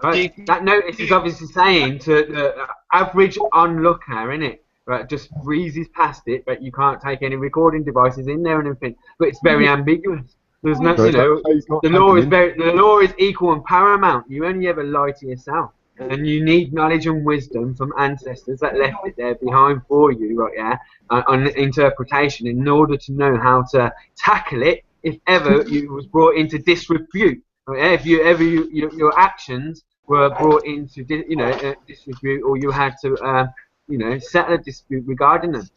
Right. That notice is obviously saying to the average onlooker, innit? Right, just breezes past it, but you can't take any recording devices in there and everything. But it's very ambiguous. There's no, you know, the law is equal and paramount. You only ever lie to yourself, and you need knowledge and wisdom from ancestors that left it there behind for you, right? Yeah, on interpretation in order to know how to tackle it if ever you was brought into disrepute. Right? If your actions were brought into disrepute, or you had to settle a dispute regarding them.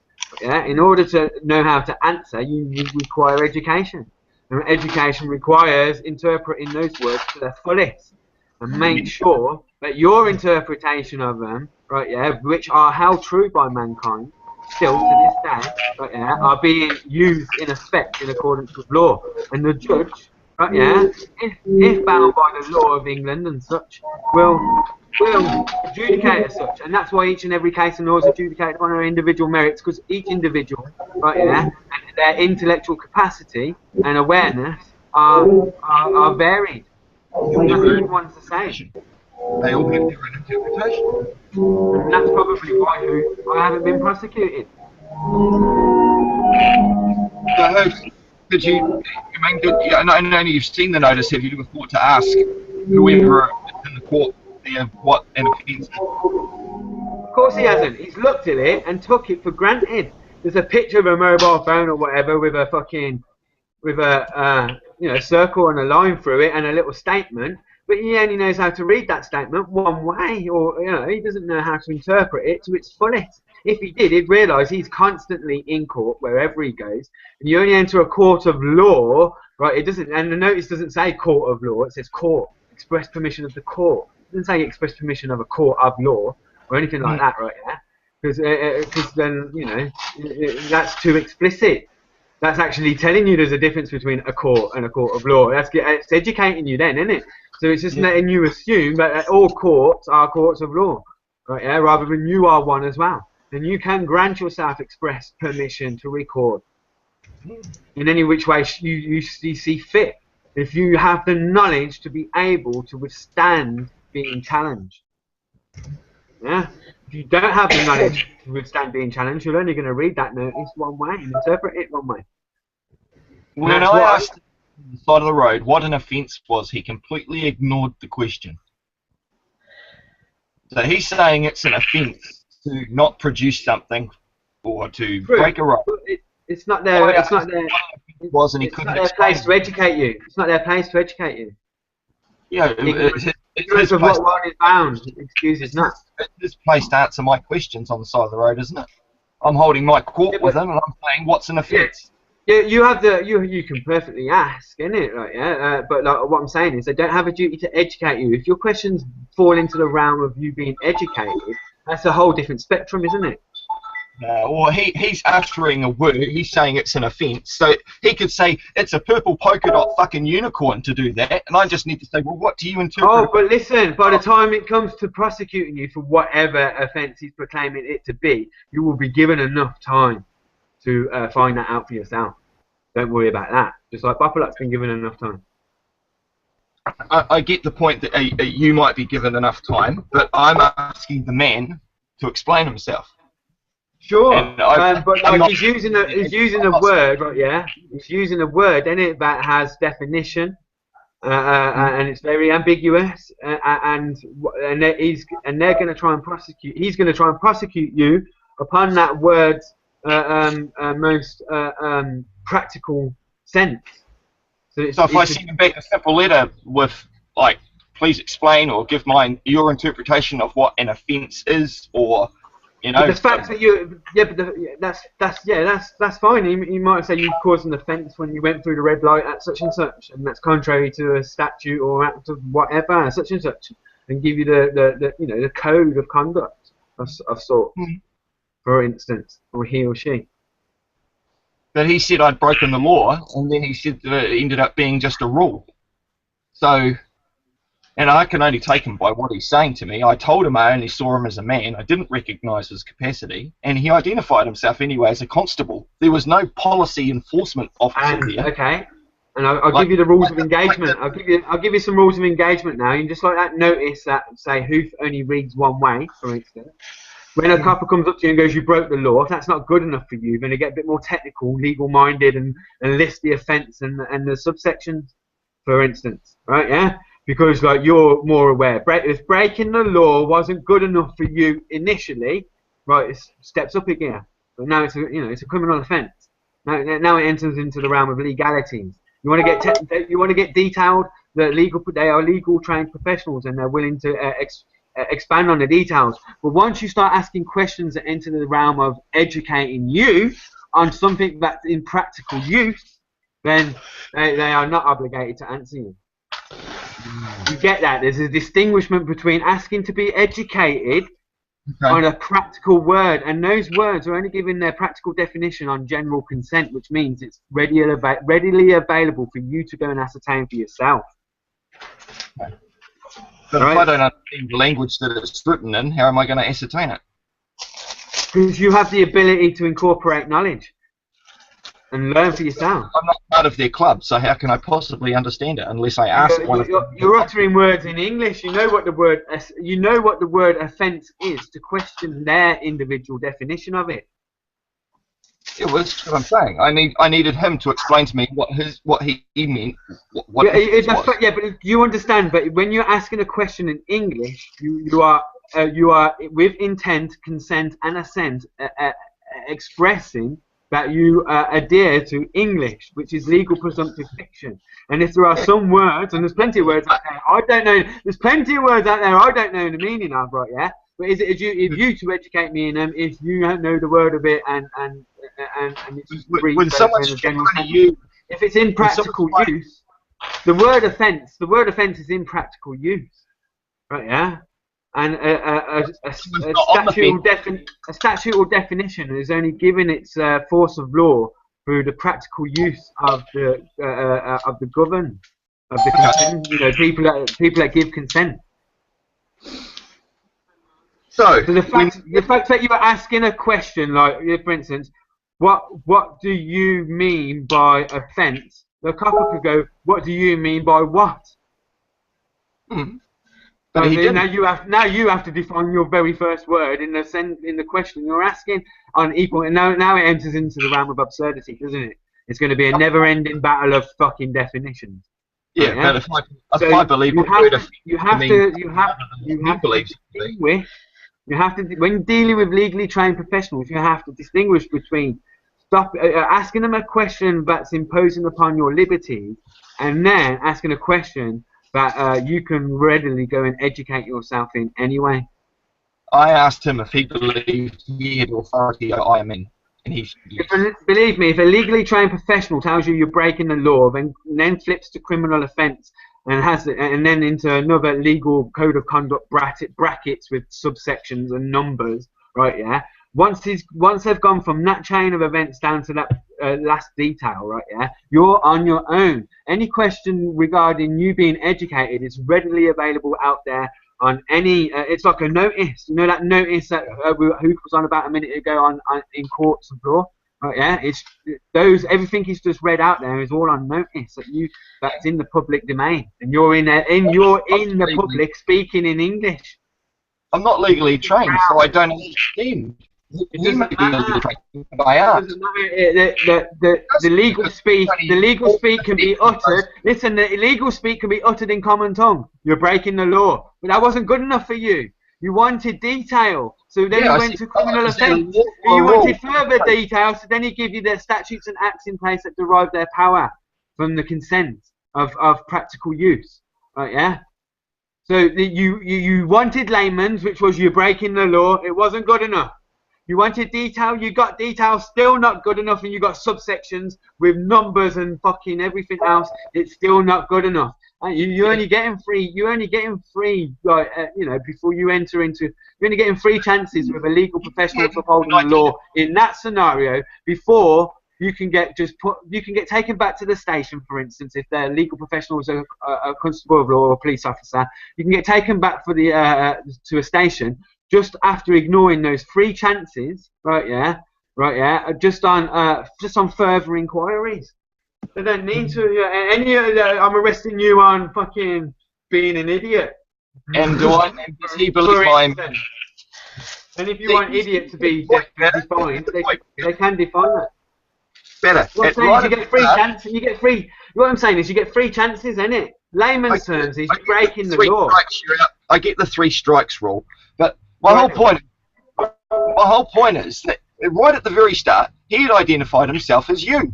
Yeah, in order to know how to answer, you require education. And education requires interpreting those words to their fullest and make sure that your interpretation of them, right, yeah, which are held true by mankind, still to this day, right, yeah, are being used in effect in accordance with law. And the judge, right, yeah, if bound by the law of England and such, will adjudicate as such, and that's why each and every case in law is adjudicated on their individual merits, because each individual, right, yeah, and their intellectual capacity and awareness are varied. Nothing one's the same. They all have their own interpretation. And that's probably why I haven't been prosecuted. So, could you? I know you've seen the notice. Have you ever thought to ask whoever in the court what an offence is? Of course he hasn't. He's looked at it and took it for granted. There's a picture of a mobile phone or whatever with a circle and a line through it and a little statement, but he only knows how to read that statement one way, or he doesn't know how to interpret it to its fullest. If he did, he'd realise he's constantly in court wherever he goes, and you only enter a court of law, right? It doesn't, and the notice doesn't say court of law. It says court, express permission of the court. It doesn't say express permission of a court of law or anything like that, right? Yeah, because then that's too explicit. That's actually telling you there's a difference between a court and a court of law. It's educating you then, isn't it? So it's just letting you assume that all courts are courts of law, right? Yeah, rather than you are one as well. And you can grant yourself express permission to record in any which way you see fit, if you have the knowledge to be able to withstand being challenged. Yeah. If you don't have the knowledge to withstand being challenged, you're only going to read that notice one way and interpret it one way. When I asked on the side of the road what an offence was, he completely ignored the question. So he's saying it's an offence to not produce something or to break a rule. It's not their. It's not their. It's not their place to educate you. It's not their place to educate you. Yeah, because of what one is bound. Excuse is not. It's his place to answer my questions on the side of the road, isn't it? I'm holding my court with him, and I'm saying, what's an offence? Yeah, you have the. You can perfectly ask, innit? Right? Yeah. But like what I'm saying is, they don't have a duty to educate you. If your questions fall into the realm of you being educated, that's a whole different spectrum, isn't it? or he's uttering a word, he's saying it's an offence, so he could say it's a purple polka dot fucking unicorn to do that, and I just need to say, well, what do you interpret? Oh, but listen, by the time it comes to prosecuting you for whatever offence he's proclaiming it to be, you will be given enough time to find that out for yourself. Don't worry about that. Just like Bapalak's been given enough time. I get the point that you might be given enough time, but I'm asking the man to explain himself. Sure, And but like he's using a word, right? Yeah, he's using a word in it that has definition, and it's very ambiguous, and they're going to try and prosecute. He's going to try and prosecute you upon that word's most practical sense. So if I send him back a simple letter with like, please explain or give your interpretation of what an offence is, or you know, but the fact that that's fine. He might say you caused an offence when you went through the red light at such and such, and that's contrary to a statute or act of whatever, such and such, and give you the code of conduct of sorts, for instance, or he or she. But he said I'd broken the law, and then he said that it ended up being just a rule. So, and I can only take him by what he's saying to me. I told him I only saw him as a man. I didn't recognise his capacity, and he identified himself anyway as a constable. There was no policy enforcement officer there. Okay, and I'll give you the rules of engagement. I'll give you some rules of engagement now. You can just like that notice that say Hoof only reads one way, for instance. When a couple comes up to you and goes, you broke the law, if that's not good enough for you, then you get a bit more technical, legal-minded, and list the offence and the subsections, for instance, right, yeah? Because, like, you're more aware. If breaking the law wasn't good enough for you initially, right, it steps up again. But now it's a criminal offence. Now it enters into the realm of legalities. You want to get detailed. They are legal trained professionals, and they're willing to expand on the details. But once you start asking questions that enter the realm of educating you on something that's in practical use, then they are not obligated to answer you. You get that? There's a distinguishment between asking to be educated on a practical word, and those words are only given their practical definition on general consent, which means it's readily available for you to go and ascertain for yourself. But if I don't understand the language that it's written in, how am I going to ascertain it? Because you have the ability to incorporate knowledge and learn for yourself. I'm not part of their club, so how can I possibly understand it unless I ask one of them? You're uttering words in English. You know what the word offence is to question their individual definition of it. It was what I'm saying. I needed him to explain to me what he meant. Yeah, but you understand. But when you're asking a question in English, you are with intent, consent, and assent, expressing that you adhere to English, which is legal presumptive fiction. And if there are some words, and there's plenty of words out there, I don't know. There's plenty of words out there I don't know the meaning of, right? Yeah. But is it you to educate me in them if you don't know the word of it and it's just when someone's in general you, if it's in practical use, the word offence is in practical use, right? Yeah, and a statutory definition is only given its force of law through the practical use of the governed, of the consent, people that give consent. So the fact that you are asking a question, like, for instance, what do you mean by offence? The couple could go, what do you mean by what? But now you have to define your very first word in the question you're asking on equal. And now it enters into the realm of absurdity, doesn't it? It's going to be a never-ending battle of fucking definitions. Yeah, right, but if I believe you have to, when dealing with legally trained professionals, you have to distinguish between asking them a question that's imposing upon your liberty, and then asking a question that you can readily go and educate yourself in anyway. I asked him if he believed he had authority I am in, and he said, believe me, if a legally trained professional tells you you're breaking the law, then flips to criminal offence and then into another legal code of conduct brackets with subsections and numbers, right? Yeah, once they've gone from that chain of events down to that last detail, right? Yeah, you're on your own. Any question regarding you being educated is readily available out there on any. It's like a notice. You know that notice that Hook was on about a minute ago on in courts of law. Right, yeah, it's those. Everything he's just read out there is all on notice that's in the public domain, and you're in the public speaking in English. I'm not legally trained, so I don't understand. It doesn't matter. The legal speak can be uttered. Listen, the illegal speak can be uttered in common tongue. You're breaking the law, but that wasn't good enough for you. You wanted detail, so then you went to criminal offence. You wanted further detail, so then he give you the statutes and acts in place that derive their power from the consent of practical use. Right? Yeah. So you wanted layman's, which was you're breaking the law. It wasn't good enough. You wanted detail, you got detail, still not good enough, and you got subsections with numbers and fucking everything else. It's still not good enough. You're only getting free. You're only getting free, like before you enter into. You're only getting 3 chances with a legal professional to uphold the law in that scenario before you can get you can get taken back to the station, for instance, if they're legal professionals, a constable of law or a police officer. You can get taken back for the to a station just after ignoring those 3 chances, right? Yeah, just on further inquiries. They don't need to. I'm arresting you on fucking being an idiot. And does he believe my? And if you want idiot to be defined, they can define that. Better. What I'm saying is you get 3 chances. You get 3. What I'm saying is you get 3 chances, innit? Layman's terms is breaking the law. I get the 3 strikes rule, but my whole point is that right at the very start, he had identified himself as you.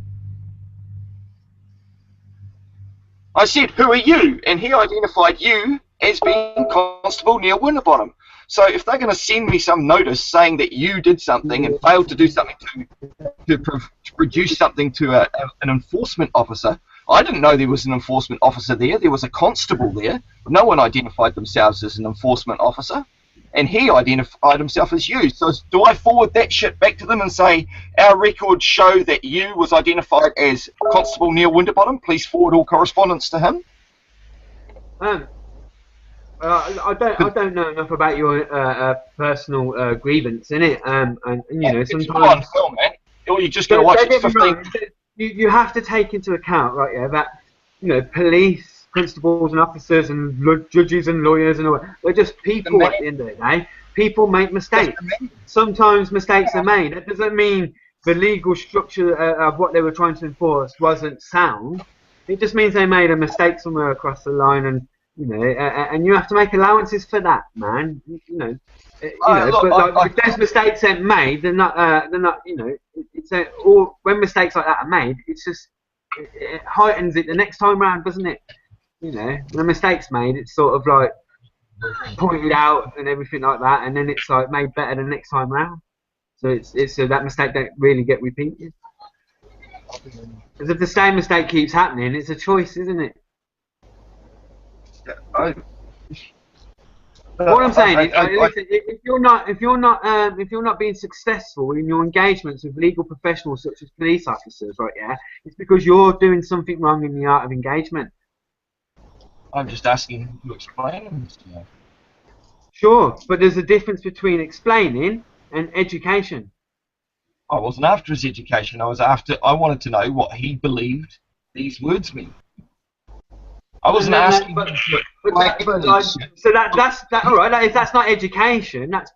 I said, "Who are you?" And he identified you as being Constable Neil Winterbottom. So if they're going to send me some notice saying that you did something and failed to do something to produce something to an enforcement officer, I didn't know there was an enforcement officer there. There was a constable there. No one identified themselves as an enforcement officer. And he identified himself as you. So do I forward that shit back to them and say, our records show that you was identified as Constable Neil Winterbottom? Please forward all correspondence to him. I don't know enough about your personal grievance, innit? And sometimes. Film, man. Or you just got to watch it 15. You have to take into account, right? Yeah, that police, constables and officers and judges and lawyers and all that, they're just people at the end of the day. People make mistakes. Sometimes mistakes are made. That doesn't mean the legal structure of what they were trying to enforce wasn't sound. It just means they made a mistake somewhere across the line, and and you have to make allowances for that, man. But if those mistakes aren't made, they're not. Or when mistakes like that are made, it heightens it the next time round, doesn't it? When a mistake's made, it's sort of like pointed out and everything like that, and then it's like made better the next time round. So it's so that mistake don't really get repeated. Because if the same mistake keeps happening, it's a choice, isn't it? What I'm saying is, listen, if you're not being successful in your engagements with legal professionals such as police officers, right? Yeah, it's because you're doing something wrong in the art of engagement. I'm just asking him to explain it. Sure, but there's a difference between explaining and education. I wasn't after his education. I wanted to know what he believed these words mean. I wasn't asking. So that's all right. That's not education. That's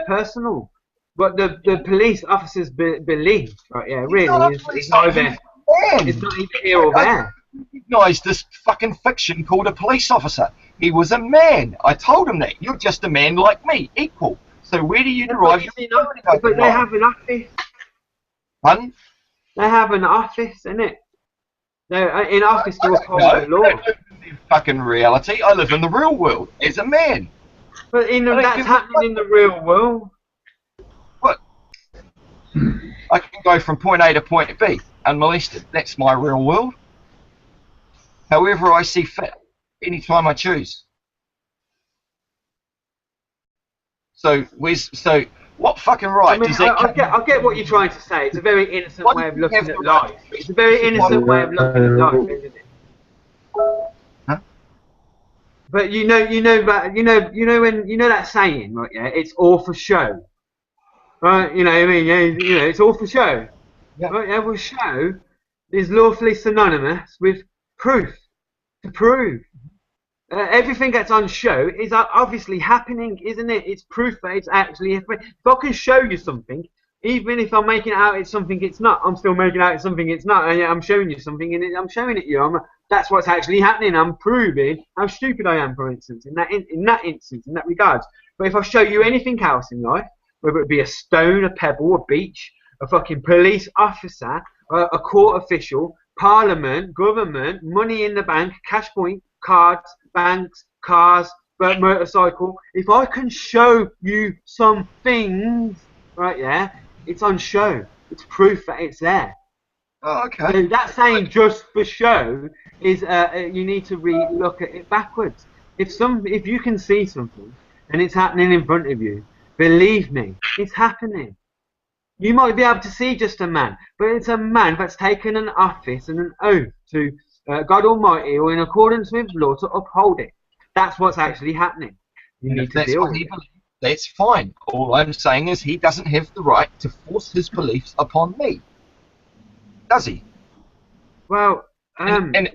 personal. But the police officers' belief, right? Yeah, really is neither. It's not either here or there. Recognise this fucking fiction called a police officer. He was a man. I told him that. You're just a man like me, equal. So where do you derive your... But they have an office. Pardon? They have an office, innit? They're in office to uphold the law. I don't live in fucking reality. I live in the real world as a man. But that's happening in the real world. What? I can go from point A to point B unmolested. That's my real world. However I see fit, anytime I choose. So What fucking right I mean, does that I get what you're trying to say. It's a very innocent Why way of do you have looking at the right life. It's a very innocent way of looking at life, isn't it? Huh? But you know that saying, right? Yeah, it's all for show, right? You know, what I mean, yeah, it's all for show, Yeah. right? Yeah, well, show is lawfully synonymous with proof, to prove. Everything that's on show is obviously happening, isn't it? It's proof that it's actually happening. If I can show you something, even if I'm making it out it's something it's not, I'm still making out it's something it's not, and yet I'm showing you something, and I'm showing it you. That's what's actually happening. I'm proving how stupid I am, for instance, in that instance, in that regard. But if I show you anything else in life, whether it be a stone, a pebble, a beach, a fucking police officer, a court official, parliament, government, money in the bank, cash point, cards, banks, cars, motorcycle. If I can show you some things, right? Yeah, it's on show. It's proof that it's there. Oh, okay. So that saying "just for show" is you need to look at it backwards. If you can see something and it's happening in front of you, believe me, it's happening. You might be able to see just a man, but it's a man that's taken an office and an oath to God Almighty, or in accordance with law, to uphold it. That's what's actually happening. You And need if to that's deal what with he it. believes, that's fine. All I'm saying is he doesn't have the right to force his beliefs upon me. Does he? Well, And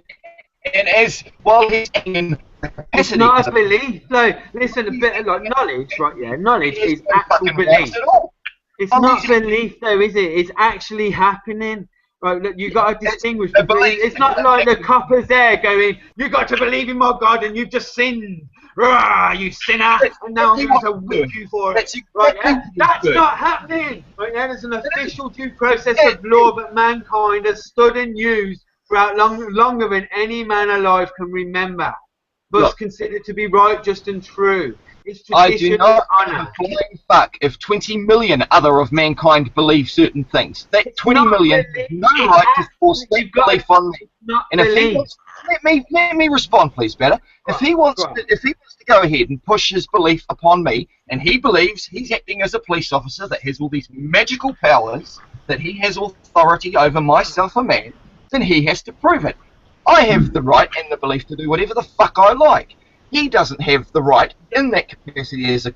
as while he's in it's capacity not as a belief. So listen, a bit like knowledge, right? Yeah, knowledge he has is no actual fucking belief. rights at all. It's I'm not using- belief though, is it? It's actually happening. Right, look, you got to distinguish a between. belief. It's not like the coppers there going, "You got to believe in my God, and you've just sinned, Rah, you sinner, and now I'm going to whip you for it." That's Right, exactly yeah? what he's That's doing. not happening. Right now, there's an official due process of law that mankind has stood and used throughout longer than any man alive can remember. But Look. considered to be right, just, and true. It's I do tradition not and give a honour. flying fuck if 20 million other of mankind believe certain things. That 20 not million belief, has no it's right to force that you've got belief on me. It's not And if he belief. wants, let me respond, please, better. If he wants to go ahead and push his belief upon me, and he believes he's acting as a police officer that has all these magical powers, that he has authority over myself, a man, then he has to prove it. I have the right and the belief to do whatever the fuck I like. He doesn't have the right in that capacity as a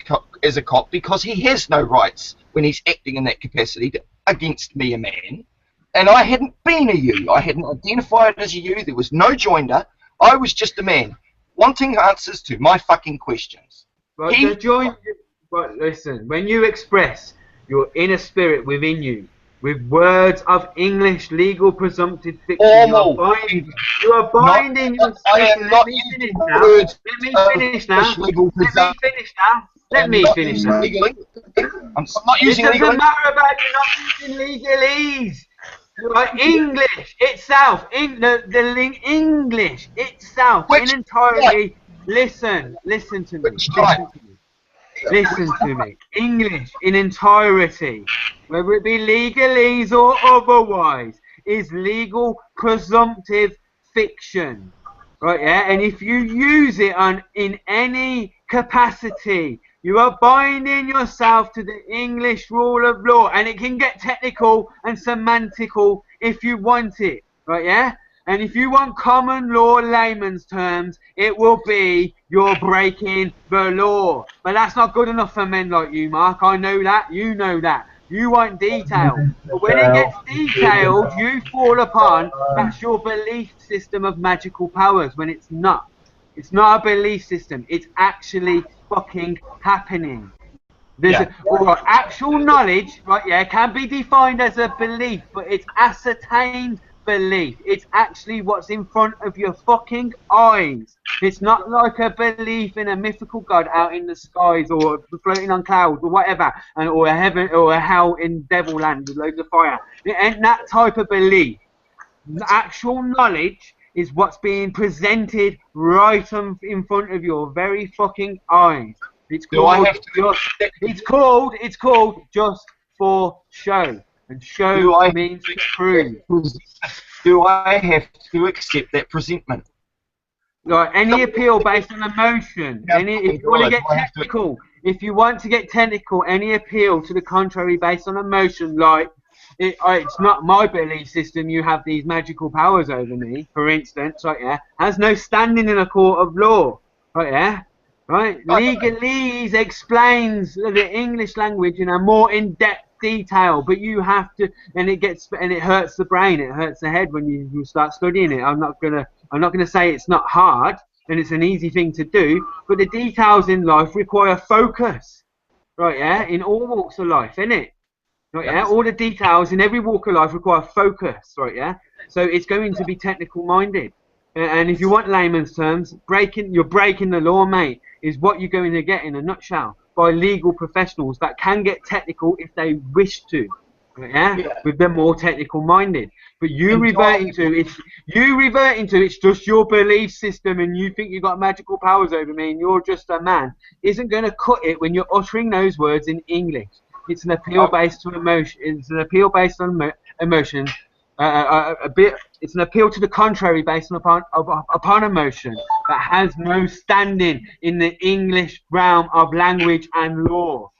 cop because he has no rights when he's acting in that capacity against me, a man. And I hadn't been a you. I hadn't identified as a you. There was no joinder. I was just a man wanting answers to my fucking questions. Right, right, listen, when you express your inner spirit within you with words of English legal presumptive fiction, you are binding yourself. Let me finish now. Let me finish now. I'm not using It legal. doesn't matter about you not using legalese. Right, English itself, English itself, in entirety. Listen to me. Listen to me. English in entirety, whether it be legalese or otherwise, is legal presumptive fiction. Right, yeah? And if you use it in any capacity, you are binding yourself to the English rule of law, and it can get technical and semantical if you want it, right, yeah? And if you want common law layman's terms, it will be you're breaking the law. But that's not good enough for men like you, Mark. I know that. You know that. You want detail. But when it gets detailed, you fall upon that's your belief system of magical powers when it's not. It's not a belief system. It's actually fucking happening. Alright, actual knowledge, right, yeah, can be defined as a belief, but it's ascertained belief. It's actually what's in front of your fucking eyes. It's not like a belief in a mythical god out in the skies or floating on clouds or whatever, or a heaven or a hell in devil land with loads of fire. It ain't that type of belief. Actual knowledge is what's being presented right in front of your very fucking eyes. It's called just for show, and show means to prove. Do I have to accept that presentment? Like any appeal based on emotion, if you want to get technical, if you want to get technical, any appeal to the contrary based on emotion, like it's not my belief system, you have these magical powers over me, for instance, right, yeah, has no standing in a court of law, right, yeah, right? Legalese explains the English language in a more in-depth detail, but you have to, and it hurts the brain, it hurts the head when you start studying it. I'm not gonna say it's not hard and it's an easy thing to do, but the details in life require focus, right, yeah, in all walks of life, innit? Right, yeah, all the details in every walk of life require focus, right, yeah, so it's going to be technical minded, and if you want layman's terms, you're breaking the law, mate, is what you're going to get in a nutshell by legal professionals that can get technical if they wish to, right, yeah, with them more technical minded. But you reverting to it's just your belief system and you think you've got magical powers over me and you're just a man, isn't going to cut it when you're uttering those words in English. It's an appeal based on emotion. It's an appeal based on emotion. It's an appeal to the contrary based upon emotion that has no standing in the English realm of language and law.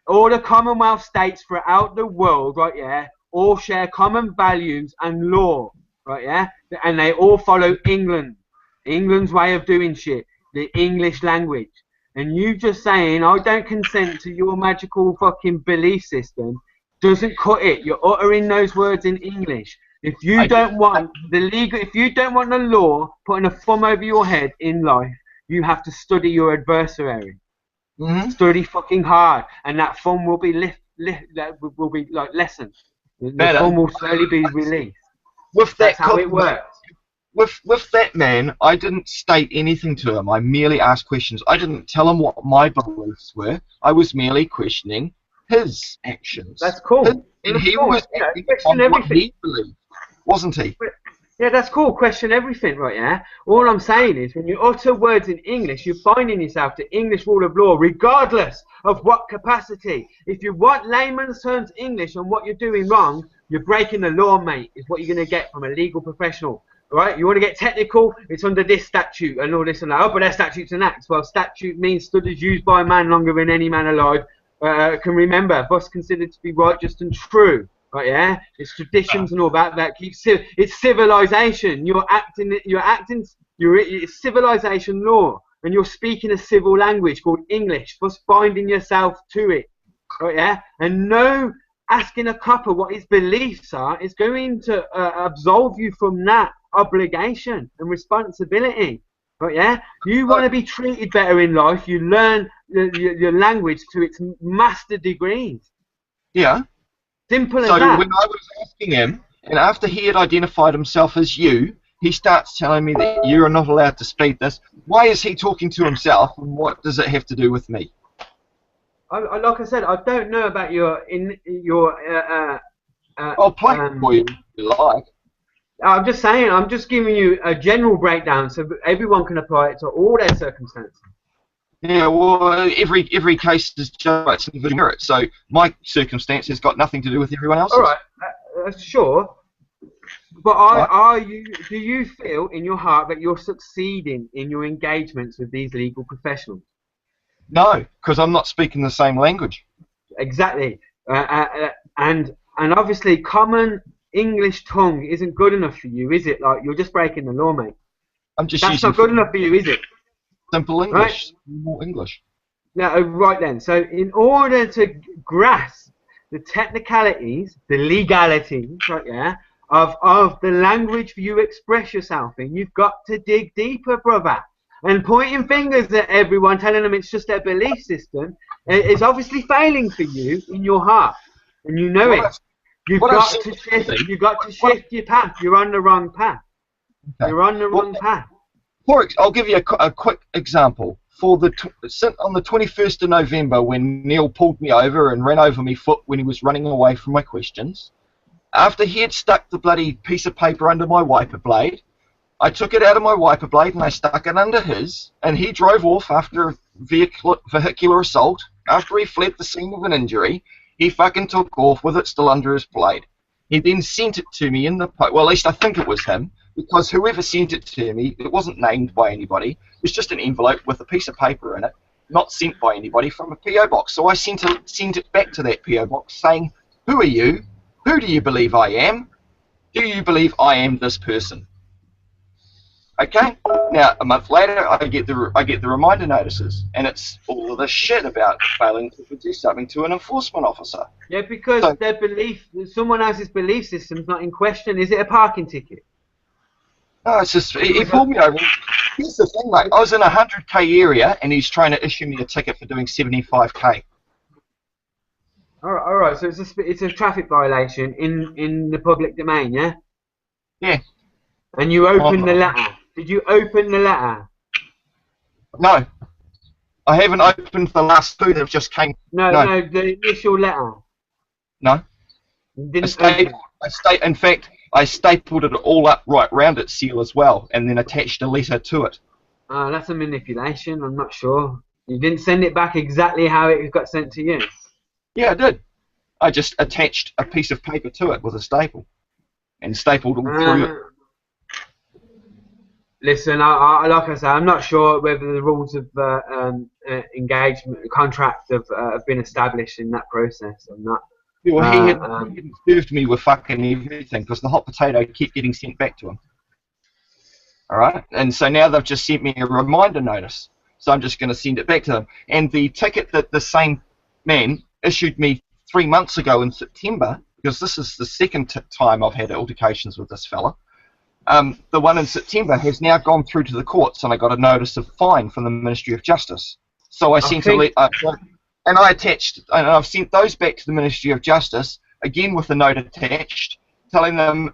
All the Commonwealth states throughout the world, right, yeah, all share common values and law, right, yeah, and they all follow England's way of doing shit, the English language. And you just saying, I don't consent to your magical fucking belief system, doesn't cut it. You're uttering those words in English. If you don't want the law putting a thumb over your head in life, you have to study your adversary. Study fucking hard, and that thumb will be will be like lessened. The thumb will slowly be released. That's how it works. With that man, I didn't state anything to him. I merely asked questions. I didn't tell him what my beliefs were. I was merely questioning his actions. That's cool. And he was acting on what he believed, wasn't he? Yeah, that's cool. Question everything, right, yeah? All I'm saying is, when you utter words in English, you're binding yourself to English rule of law, regardless of what capacity. If you want layman's terms English on what you're doing wrong, you're breaking the law, mate, is what you're going to get from a legal professional. Right? You want to get technical, it's under this statute and all this and that. Oh, but that statute's an act. Well, statute means studies used by a man longer than any man alive can remember, thus considered to be right, just and true. Right, yeah? It's traditions and all that keeps it's civilization. It's civilization law, and you're speaking a civil language called English, thus binding yourself to it. Right, yeah? And no asking a copper what his beliefs are is going to absolve you from that obligation and responsibility. But yeah, you want to be treated better in life, you learn your language to its master degrees. Yeah. Simple as that. So when I was asking him, and after he had identified himself as you, he starts telling me that you are not allowed to speak this. Why is he talking to himself, and what does it have to do with me? Like I said, I don't know about I'll play for you if you like. I'm just saying, I'm just giving you a general breakdown so everyone can apply it to all their circumstances. Yeah, well, every case is just individual merit, so my circumstance has got nothing to do with everyone else's. All right, sure. But do you feel in your heart that you're succeeding in your engagements with these legal professionals? No, because I'm not speaking the same language. Exactly, and obviously common English tongue isn't good enough for you, is it? Like, you're just breaking the law, mate. That's not good enough for you, is it? Simple English, right? More English. Now, right then. So, in order to grasp the technicalities, the legalities, right, yeah, of the language you express yourself in, you've got to dig deeper, brother. And pointing fingers at everyone, telling them it's just their belief system, is obviously failing for you in your heart, and you know it. You've got to shift your path. You're on the wrong path. Okay. You're on the wrong path. I'll give you a quick example. On the 21st of November, when Neil pulled me over and ran over my foot when he was running away from my questions, after he had stuck the bloody piece of paper under my wiper blade, I took it out of my wiper blade and I stuck it under his, and he drove off after a vehicular assault. After he fled the scene of an injury, he fucking took off with it still under his blade. He then sent it to me in the post. Well, at least I think it was him, because whoever sent it to me, it wasn't named by anybody. It was just an envelope with a piece of paper in it. not sent by anybody from a PO box. So I sent it back to that PO box saying, "Who are you? Who do you believe I am? Do you believe I am this person?" Okay. Now a month later, I get the reminder notices, and it's all of this shit about failing to produce something to an enforcement officer. Yeah, because So, their belief, someone else's belief system's not in question. Is it a parking ticket? no, it's just he pulled me over. Here's the thing, mate. I was in a 100k area, and he's trying to issue me a ticket for doing 75k. All right. So it's a traffic violation in the public domain, yeah. Yeah. And you open the letter. Did you open the letter? No. I haven't opened the last two that just came. No, the initial letter. No. You didn't open it. In fact, I stapled it all up right round its seal as well, and then attached a letter to it. Oh, that's a manipulation. I'm not sure. You didn't send it back exactly how it got sent to you. Yeah, I did. I just attached a piece of paper to it with a staple, and stapled all through it. Listen, like I say, I'm not sure whether the rules of engagement, contract have been established in that process or not. Well, he hadn't served me with fucking everything because the hot potato kept getting sent back to him. All right, and so now they've just sent me a reminder notice, so I'm just going to send it back to them. And the ticket that the same man issued me 3 months ago in September, because this is the second time I've had altercations with this fella. The one in September has now gone through to the courts, and I got a notice of fine from the Ministry of Justice. So I sent and I attached, and I've sent those back to the Ministry of Justice again with a note attached, telling them,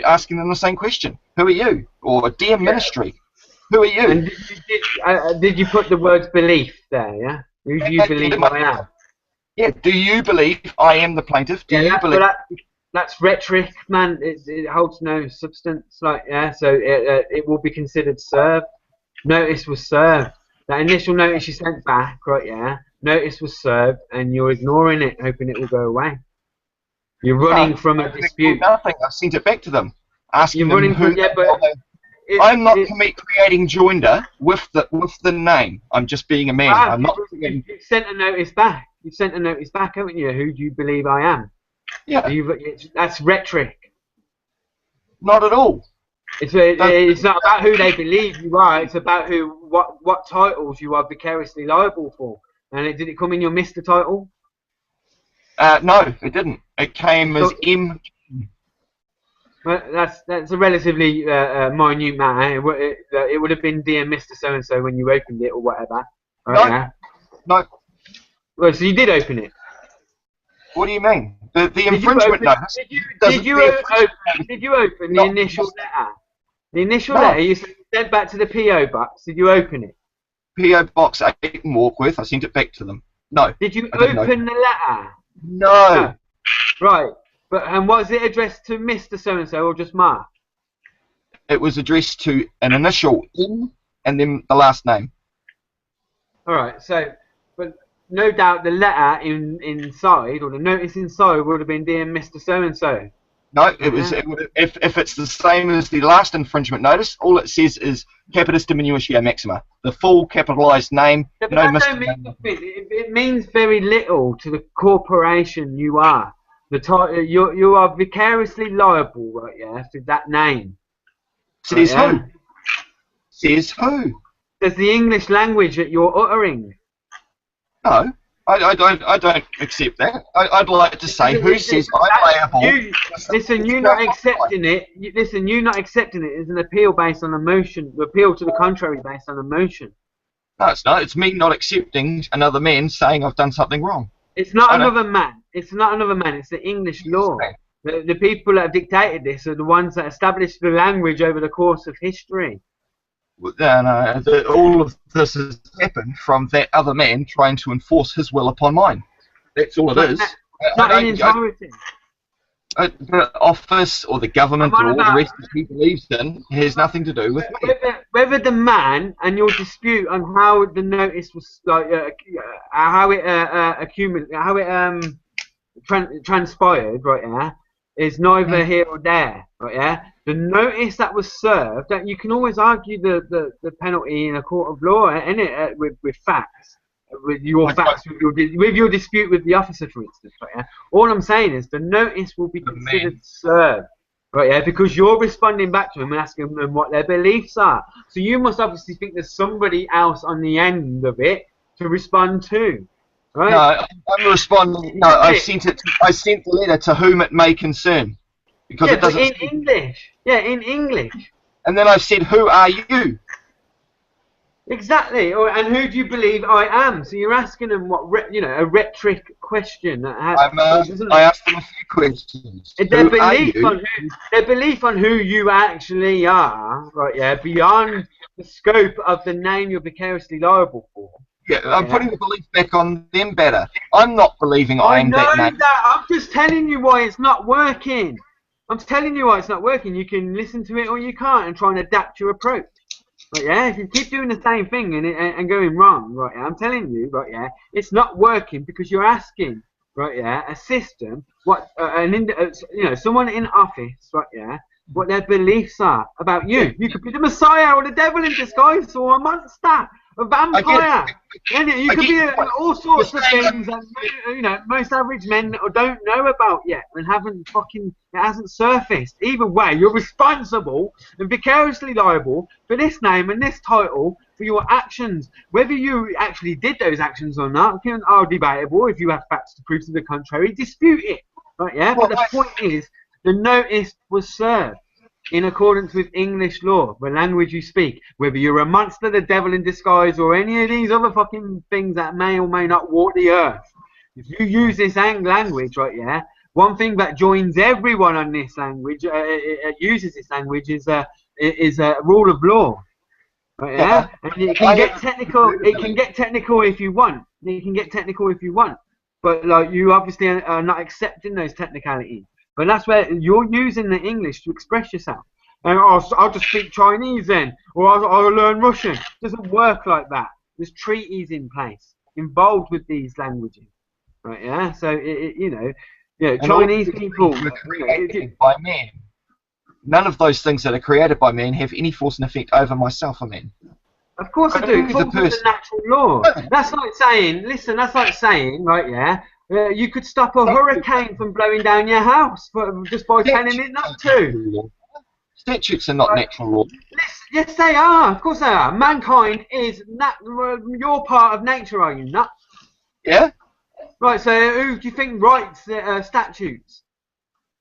asking them the same question: "Who are you?" Or "Dear Ministry, who are you?" And did you put the words belief there? Yeah. Who do you believe I am? Yeah. Do you believe I am the plaintiff? Do you believe? That's rhetoric, man. It holds no substance. So it will be considered served. Notice was served. That initial notice you sent back, right? Yeah. Notice was served, and you're ignoring it, hoping it will go away. You're running from a dispute. Nothing. I sent it back to them, asking them who. I'm not creating joinder with the name. I'm just being a man. I'm not. You sent a notice back. You sent a notice back, haven't you? Who do you believe I am? Yeah. That's rhetoric. Not at all. It's not about who they believe you are. It's about what titles you are vicariously liable for. And did it come in your Mr. title? No, it didn't. It came as M. Well, that's a relatively minute matter. It would have been Dear Mr. So and So when you opened it or whatever. Right? No. Well, so you did open it. What do you mean? The infringement notice. Did you open the initial letter? The initial letter you sent back to the PO box. Did you open it? PO box 8 in Warkworth. I sent it back to them. No. Did you open the letter? No. Right. And was it addressed to Mr. So and So or just Mark? It was addressed to an initial M and then the last name. All right. So, but no doubt the letter inside or the notice inside would have been Dear Mr. So and So. No, it was. If it's the same as the last infringement notice, all it says is Capitis Diminuitio Maxima, the full capitalised name. Yeah, but that don't mean nothing. It means very little to the corporation you are. You are vicariously liable, right? Yeah, to that name. Says who? Says who? There's the English language that you're uttering. No. I don't accept that. I'd like to say who says I'm liable. Listen, you're not accepting it. Listen, you're not accepting it as an appeal based on emotion. Appeal to the contrary based on emotion. No, it's not. It's me not accepting another man saying I've done something wrong. It's not another man. It's not another man. It's the English law. The people that have dictated this are the ones that established the language over the course of history. No, all of this has happened from that other man trying to enforce his will upon mine. That's all it is. Not in entirety. The office or the government or all the rest that he believes in has nothing to do with me. Whether the man and your dispute on how the notice was how it transpired, right? Yeah, is neither here or there, right? Yeah. The notice that was served, that you can always argue the penalty in a court of law, with facts. with your facts, with your dispute with the officer, for instance. Right, yeah? All I'm saying is the notice will be considered served. Right, yeah, because you're responding back to them and asking them what their beliefs are. So you must obviously think there's somebody else on the end of it to respond to, right? No, I'm responding. No, I sent it. I sent the letter to whom it may concern, because yeah, it doesn't. But in English. Yeah, in English. And then I said, "Who are you?" Exactly. And who do you believe I am? So you're asking them what a rhetoric question. I asked them a few questions. Their belief on who you actually are, right? Yeah, beyond the scope of the name you're vicariously liable for. Yeah, I'm putting the belief back on them better. I'm not believing I'm that name. I'm just telling you why it's not working. I'm telling you why it's not working. You can listen to it or you can't and try and adapt your approach. Right, yeah, if you keep doing the same thing and going wrong, right, yeah, I'm telling you, right, yeah, it's not working because you're asking, right, yeah, a system, what, someone in office, right, yeah, what their beliefs are about you. You could be the Messiah or the devil in disguise or a monster, a vampire. You could be all sorts of things that most average men don't know about yet and it hasn't surfaced. Either way, you're responsible and vicariously liable for this name and this title for your actions. Whether you actually did those actions or not are debatable. If you have facts to prove to the contrary, dispute it. Right? Yeah. But the point is, the notice was served in accordance with English law, the language you speak, whether you're a monster, the devil in disguise, or any of these other fucking things that may or may not walk the earth. If you use this language, right, yeah, one thing that joins everyone on this language, uses this language, is a rule of law. Right, yeah? And it can get technical. It can get technical if you want. It can get technical if you want. But like, you obviously are not accepting those technicalities. But that's where you're using the English to express yourself. And I'll just speak Chinese then, or I'll learn Russian. It doesn't work like that. There's treaties in place involved with these languages, right? Yeah. So Chinese people were created by men. None of those things that are created by men have any force and effect over myself or men. Of course I do. It's the natural law. That's like saying, listen, right, yeah, you could stop a hurricane from blowing down your house just by telling it not to. Statutes are not natural law. Yes, they are. Of course they are. Mankind is you're part of nature, are you not? Yeah. Right, so who do you think writes statutes?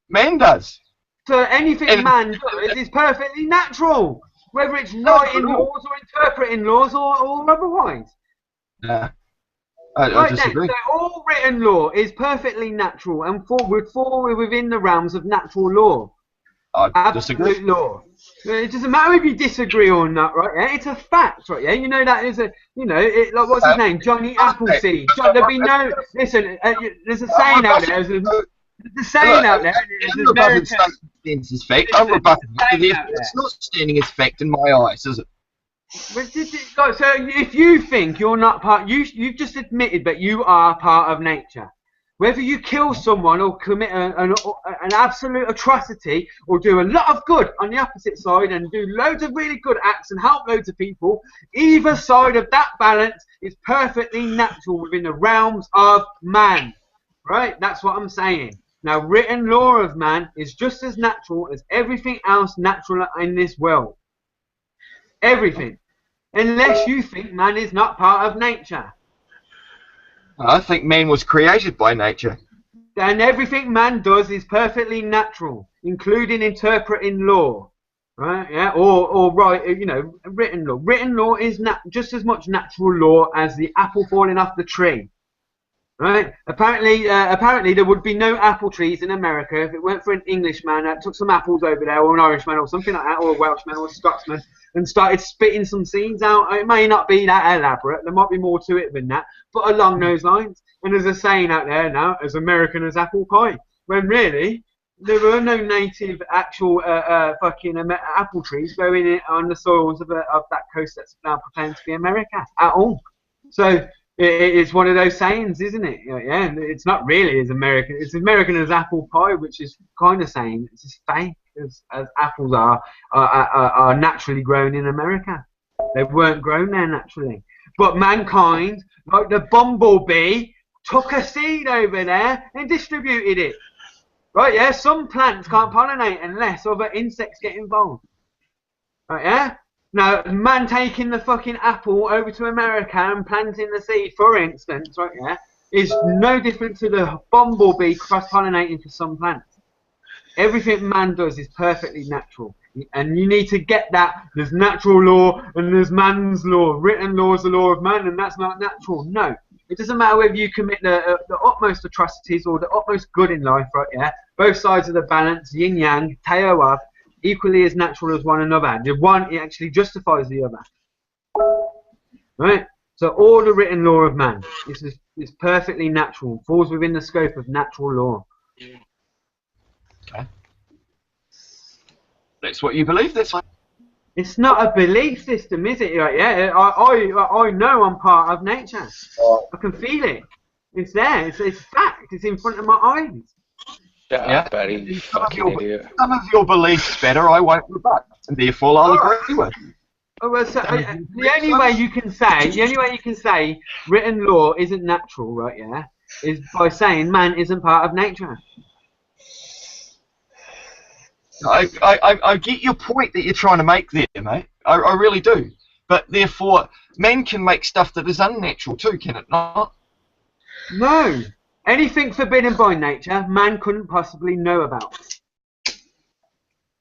Man does. So anything man does is perfectly natural. Whether it's writing laws or interpreting laws or otherwise. Yeah, I disagree. So all written law is perfectly natural and would fall within the realms of natural law. I disagree. Absolute law. It doesn't matter if you disagree or not, right? Yeah, it's a fact, right? Yeah, you know that is like what's his name, Johnny Appleseed. There'll be no. Listen, there's a saying out there. There's a saying out there. Is fact. I'm rebutting it. It's not standing as fact in my eyes, is it? So if you think you're not part, you've just admitted that you are part of nature. Whether you kill someone or commit an absolute atrocity or do a lot of good on the opposite side and do loads of really good acts and help loads of people, either side of that balance is perfectly natural within the realms of man. Right? That's what I'm saying. Now, written law of man is just as natural as everything else natural in this world. Everything. Unless you think man is not part of nature. I think man was created by nature. And everything man does is perfectly natural, including interpreting law. Right? Yeah? Or written law. Written law is just as much natural law as the apple falling off the tree. Right? Apparently there would be no apple trees in America if it weren't for an Englishman that took some apples over there, or an Irishman, or something like that, or a Welshman, or a Scotsman, and started spitting some seeds out. It may not be that elaborate. There might be more to it than that, but along those lines. And there's a saying out there now, as American as apple pie, when really there were no native actual fucking apple trees growing on the soils of that coast that's now proclaimed to be America at all. So it's one of those sayings, isn't it? Yeah, it's not really as American. It's American as apple pie, which is kind of saying it's as fake as apples are naturally grown in America. They weren't grown there naturally. but mankind, like the bumblebee, took a seed over there and distributed it. Right, yeah? Some plants can't pollinate unless other insects get involved. Right, yeah? Now, man taking the fucking apple over to America and planting the seed, for instance, right, yeah, is no different to the bumblebee cross-pollinating for some plants. Everything man does is perfectly natural. And you need to get that. There's natural law and there's man's law. Written law is the law of man, and that's not natural. No. It doesn't matter whether you commit the utmost atrocities or the utmost good in life, right, yeah? Both sides of the balance, yin-yang, taoab, equally as natural as one another. The one, it actually justifies the other. Right? So all the written law of man is perfectly natural, falls within the scope of natural law. Okay. That's what you believe, that's fine. It's not a belief system, is it? Right, yeah, I know I'm part of nature. I can feel it. It's there. It's fact. It's in front of my eyes. Yeah, Barry, fucking idiot. Some of your beliefs better, I won't rebut, and therefore I'll agree with you. Oh, well, so, the only way you can say written law isn't natural, right? Yeah, is by saying man isn't part of nature. I get your point that you're trying to make there, mate. I really do. But therefore, men can make stuff that is unnatural too, can it not? No. Anything forbidden by nature, man couldn't possibly know about.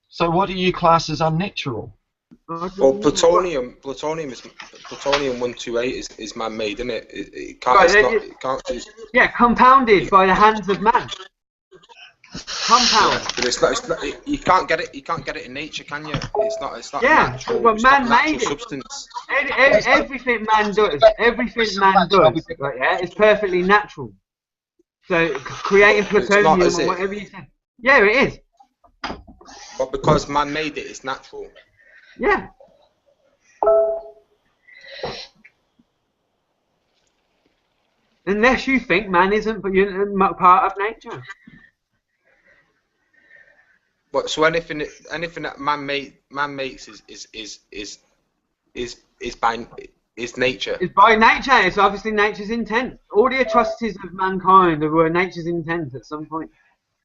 So what do you class as unnatural? Well, plutonium 128 is man-made, isn't it? It can't. Right, it can't. Yeah, compounded by the hands of man. Compound. Yeah, but it's not. You can't get it. You can't get it in nature, can you? It's not. Yeah, natural. but man made it. Substance. Everything man does, right, yeah, is perfectly natural. So creating plutonium or whatever you say. Yeah, it is. But because man made it, it's natural. Yeah. Unless you think man isn't part of nature. But so anything that man makes is nature. It's by nature. It's obviously nature's intent. All the atrocities of mankind were nature's intent at some point,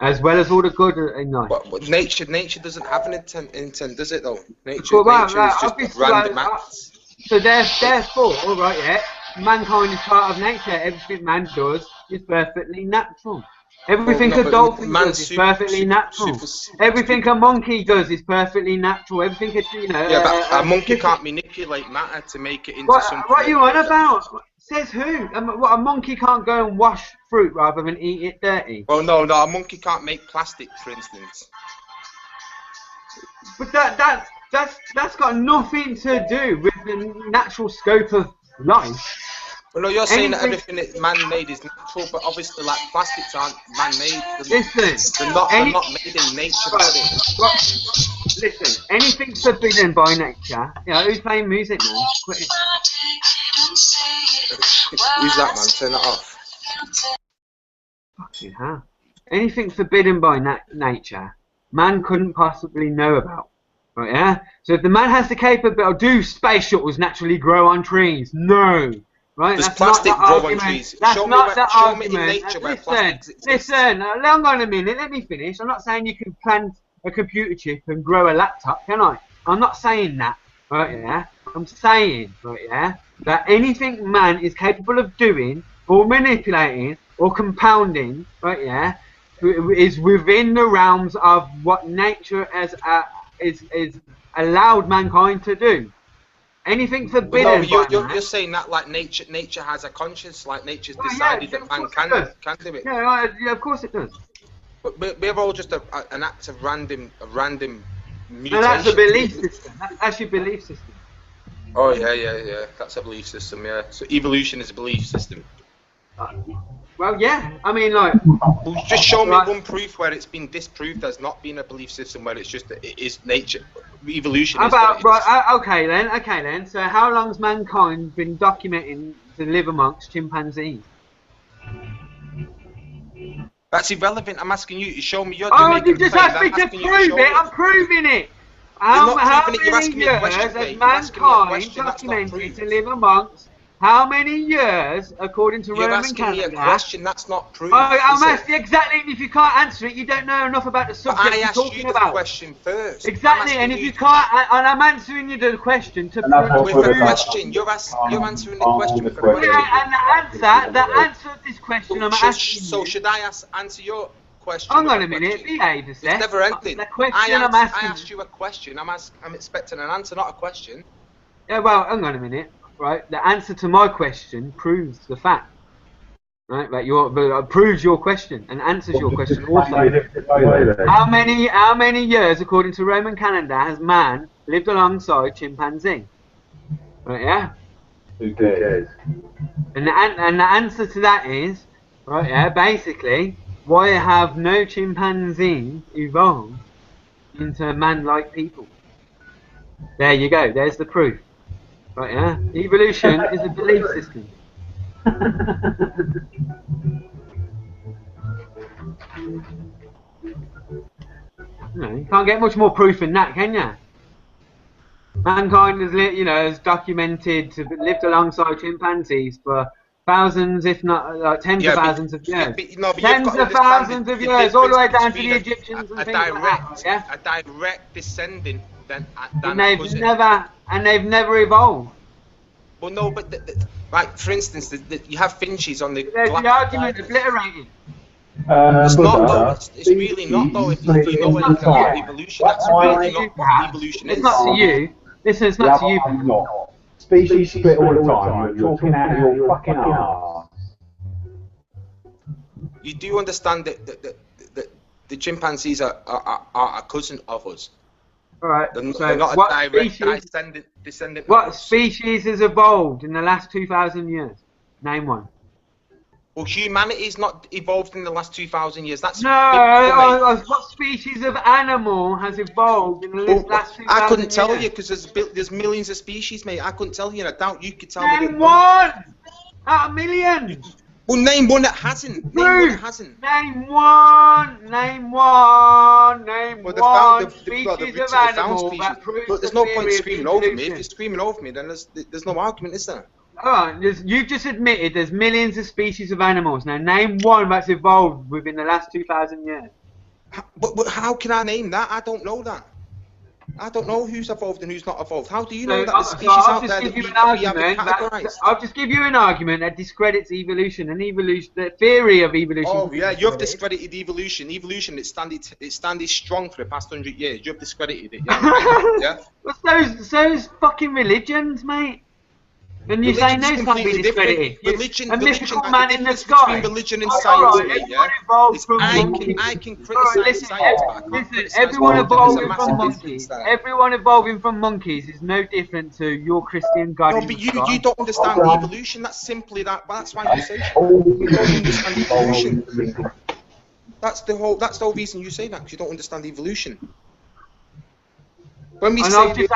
as well as all the good in life. But nature doesn't have an intent, does it though? Nature is just random acts. So therefore, right, yeah, mankind is part of nature. Everything man does is perfectly natural. Everything a dolphin does is perfectly natural. Everything a monkey does is perfectly natural. Everything Yeah, but a monkey can't manipulate matter to make it into something. What are you on about? Says who? What, a monkey can't go and wash fruit rather than eat it dirty? Well, no, a monkey can't make plastic, for instance. But that's got nothing to do with the natural scope of life. Well, no, you're saying that everything that's man-made is natural, but obviously, like, plastics aren't man-made. They're not made in nature. Listen, anything forbidden by nature. You know, who's playing music, man? Quit it. Who's that, man? Turn that off. Fucking hell. Anything forbidden by nature, man couldn't possibly know about. Right, yeah? So if the man has the capability, do space shuttles naturally grow on trees? No. Right, does that's plastic not the grow argument. on trees? That's not the argument. Me in nature where plastic exists. Listen, hang on a minute, let me finish. I'm not saying you can plant a computer chip and grow a laptop, can I? I'm not saying that, right, yeah? I'm saying, right, yeah, that anything man is capable of doing, or manipulating, or compounding, right, yeah, is within the realms of what nature has is allowed mankind to do. Anything forbidden. No, you're saying that like nature has a conscience, like nature's decided that man can do it. Yeah, of course it does. But we're all just an act of random mutation. No, that's a belief system. That's your belief system. Oh yeah. That's a belief system. Yeah. So evolution is a belief system. Well, yeah. I mean, like. Well, just show me one proof where it's been disproved as not being a belief system, where it's just it is nature. Evolution. Okay then. So how long's mankind been documenting to live amongst chimpanzees? That's irrelevant. I'm asking you to show me. You just asked me to prove it. I'm proving it. How many years has mankind documented to live amongst How many years, according to You're Roman asking me a calendar? question that's not proof. I'm asking exactly, and if you can't answer it, you don't know enough about the subject you're talking about. I asked you the question first. Exactly, and if you can't, and I'm answering you the question to prove. With a question, you're answering the question for a question. Yeah, and the answer to this question I'm asking you. So should I answer your question? Hang on a minute, behave a sec. It's never ending. The question I asked you a question. I'm expecting an answer, not a question. Yeah, well, hang on a minute. Right, the answer to my question proves the fact. Right, like proves your question and answers your question also. How many years, according to Roman calendar, has man lived alongside chimpanzee? Right, yeah. Who cares? And the answer to that is, right, yeah, basically, why have no chimpanzee evolved into man-like people? There you go. There's the proof. Right, yeah. Evolution is a belief system. You can't get much more proof than that, can you? Mankind has documented, lived alongside chimpanzees for thousands, if not like tens of thousands of years. Tens of thousands of years, all the way down to the Egyptians and things like that. Yeah? A direct descendant than they've never evolved. Well, no, but right. For instance, you have finches on the. There's the argument obliterated. It's not though. It's really not though. If you know anything about evolution, that's really not what evolution is. It's not to you. Listen, it's not to you. Not. Species split all the time. You're talking out of your fucking arse. You do understand that the chimpanzees are a cousin of us. All right. They're not a direct descendant. What species has evolved in the last 2,000 years? Name one. Well, humanity's not evolved in the last 2,000 years. That's what species of animal has evolved in the last 2,000 years? I couldn't tell you because there's millions of species, mate. I couldn't tell you, and I doubt you could tell me. Name one out of millions. Well, name one that hasn't. Name one that hasn't. Name one. Name one. Name one species of animal that proves. But there's no point screaming over me. If you're screaming over me, then there's no argument, is there? Alright, you've just admitted there's millions of species of animals. Now, name one that's evolved within the last 2,000 years. But how can I name that? I don't know that. I don't know who's evolved and who's not evolved. How do you know that there's species out there that we haven't categorized? I'll just give you an argument that discredits evolution and the theory of evolution. Oh yeah, you've discredited evolution. Evolution, it stands strong for the past 100 years. You've discredited it. Yeah. Yeah? So's fucking religions, mate. And you say no, can't be discredited. A mythical man in the sky. Between religion and science, I can criticize science, but everyone evolving from monkeys. Everyone evolving from monkeys is no different to your Christian God. No, but you don't understand evolution. That's simply that. That's why you say you don't understand evolution. That's the whole reason you say that, because you don't understand evolution. When we say you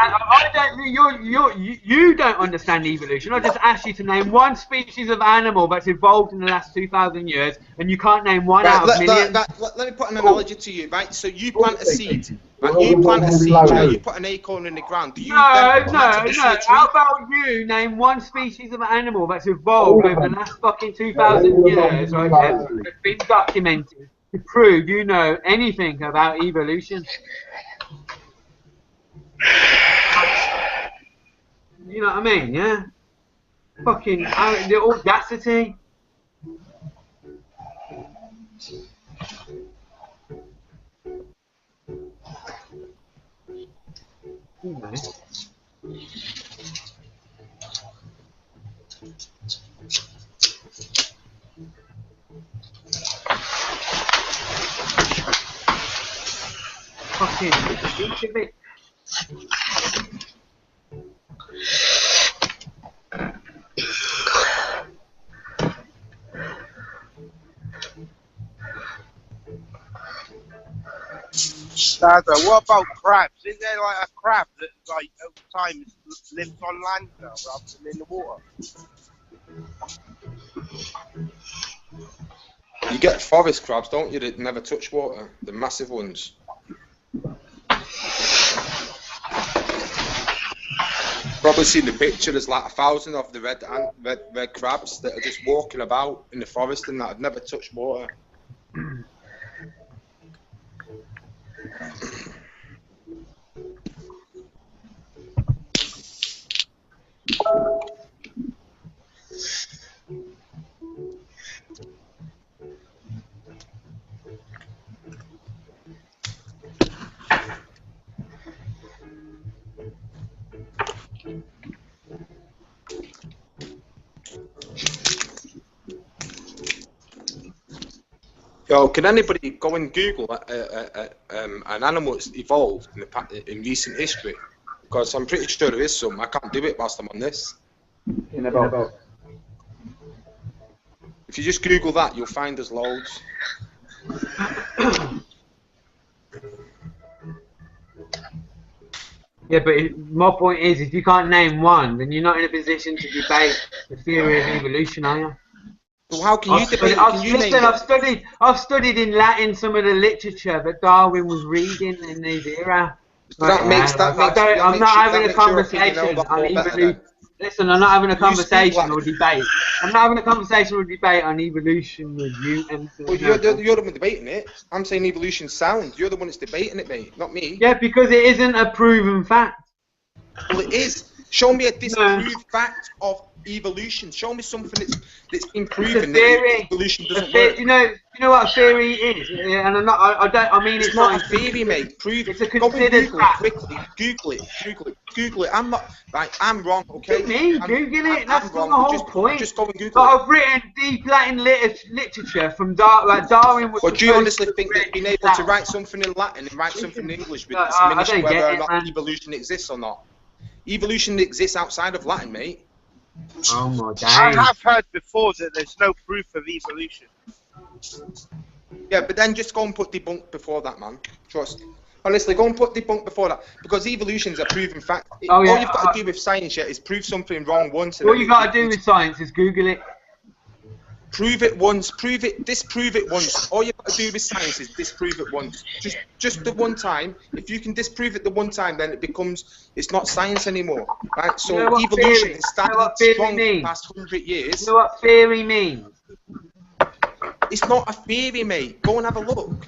don't understand evolution. I just asked you to name one species of animal that's evolved in the last 2,000 years, and you can't name one out of millions. Let me put an analogy to you, right? So you plant a seed, right? You plant a seed, yeah? You put an acorn in the ground. Do you no. How about you name one species of animal that's evolved over the last fucking 2,000 years, right? That's been documented to prove you know anything about evolution. You know what I mean, yeah? Fucking the audacity. You know. Fucking each of it. Dada, what about crabs? Is there like a crab that like over time lives on land now rather than in the water? You get forest crabs, don't you, that never touch water? The massive ones. Probably seen the picture. There's like 1,000 of the red crabs that are just walking about in the forest and that have never touched water. Yo, can anybody go and Google an animal that's evolved in recent history? Because I'm pretty sure there is some. I can't do it whilst I'm on this. In about. If you just Google that, you'll find there's loads. Yeah, but my point is, if you can't name one, then you're not in a position to debate the theory of evolution, are you? Well, how can you debate? I've studied in Latin some of the literature that Darwin was reading in his era. I'm not having a conversation on evolution. Listen, I'm not having a conversation or debate. I'm not having a conversation or debate on evolution with you. Well, you're the one debating it. I'm saying evolution's sound. You're the one that's debating it, mate, not me. Yeah, because it isn't a proven fact. Well, it is. Show me a disproved fact of evolution. Show me something that's been proven that evolution doesn't work. You know what a theory is, and I mean it's not a theory, mate. Prove it. It's a considered fact. Quickly. Google it. I'm not right. I'm wrong. Okay. Google it. That's not the whole point. Just go and Google it. I've written deep Latin literature from Darwin. Well, do you honestly think they've been able to write something in Latin and write something in English with diminishing whether or not evolution exists or not? Evolution exists outside of Latin, mate. Oh my God. I have heard before that there's no proof of evolution. Yeah, but then just go and put debunk before that, man. Trust. Honestly, go and put debunk before that. Because evolution's a proven fact. All you've got to do with science is prove something wrong once. All you've got to do with science is Google it. Prove it once, disprove it once. All you've got to do with science is disprove it once. Just the one time. If you can disprove it the one time, then it's not science anymore. Right? So you know evolution is standing strong for the past 100 years. You know what theory means? It's not a theory, mate. Go and have a look.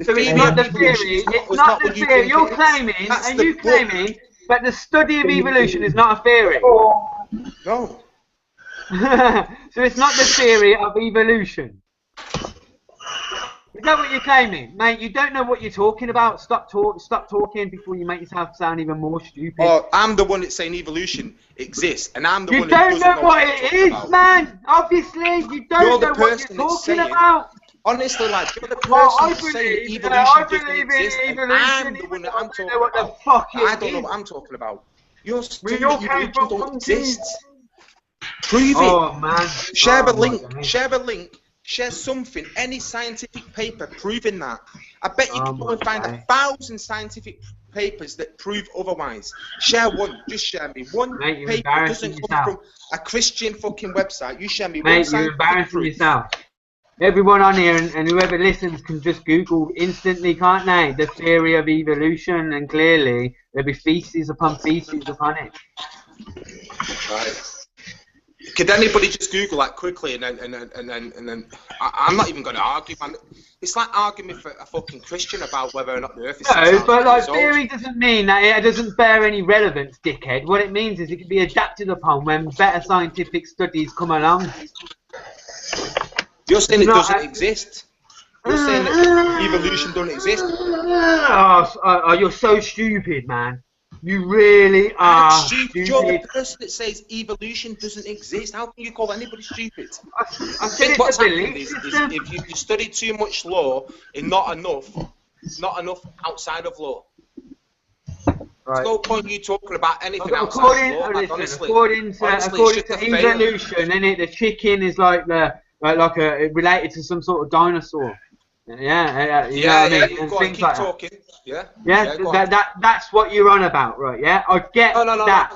So it's not the theory. It's not the theory. You're claiming, that the study of evolution is not a theory. No. So it's not the theory of evolution. Is that what you're claiming? Mate, you don't know what you're talking about. Stop talking before you make yourself sound even more stupid. Oh, I'm the one that's saying evolution exists, and I'm the one that doesn't know what it is, man. Obviously, you don't know what you're talking about. Honestly, like, you're the person saying evolution doesn't exist, and I'm the one that I'm talking about. I don't know what I'm talking about. You're saying evolution don't exist. Prove it. Oh, man. Share a link. Share something. Any scientific paper proving that. I bet you can go and find 1,000 scientific papers that prove otherwise. Share one. Just share me one paper that doesn't come from a Christian fucking website. You share me one scientific you're embarrassing yourself. Everyone on here and whoever listens can just Google instantly, can't they? The theory of evolution, and clearly there'll be feces upon it. Right. Could anybody just Google that quickly and then I'm not even going to argue, man. It's like arguing with a fucking Christian about whether or not the Earth is. No, but like theory doesn't mean that it doesn't bear any relevance, dickhead. What it means is it can be adapted upon when better scientific studies come along. You're saying it doesn't exist. You're saying that evolution doesn't exist. Oh, you're so stupid, man. You really are stupid. You're the person that says evolution doesn't exist. How can you call anybody stupid? I think what's happened is if you study too much law and not enough outside of law. Right. There's no point you talking about anything outside of law. According to evolution, the chicken is related to some sort of dinosaur. Yeah, you know what I mean? Go on, keep talking. That's what you're on about, right? Yeah, I get that.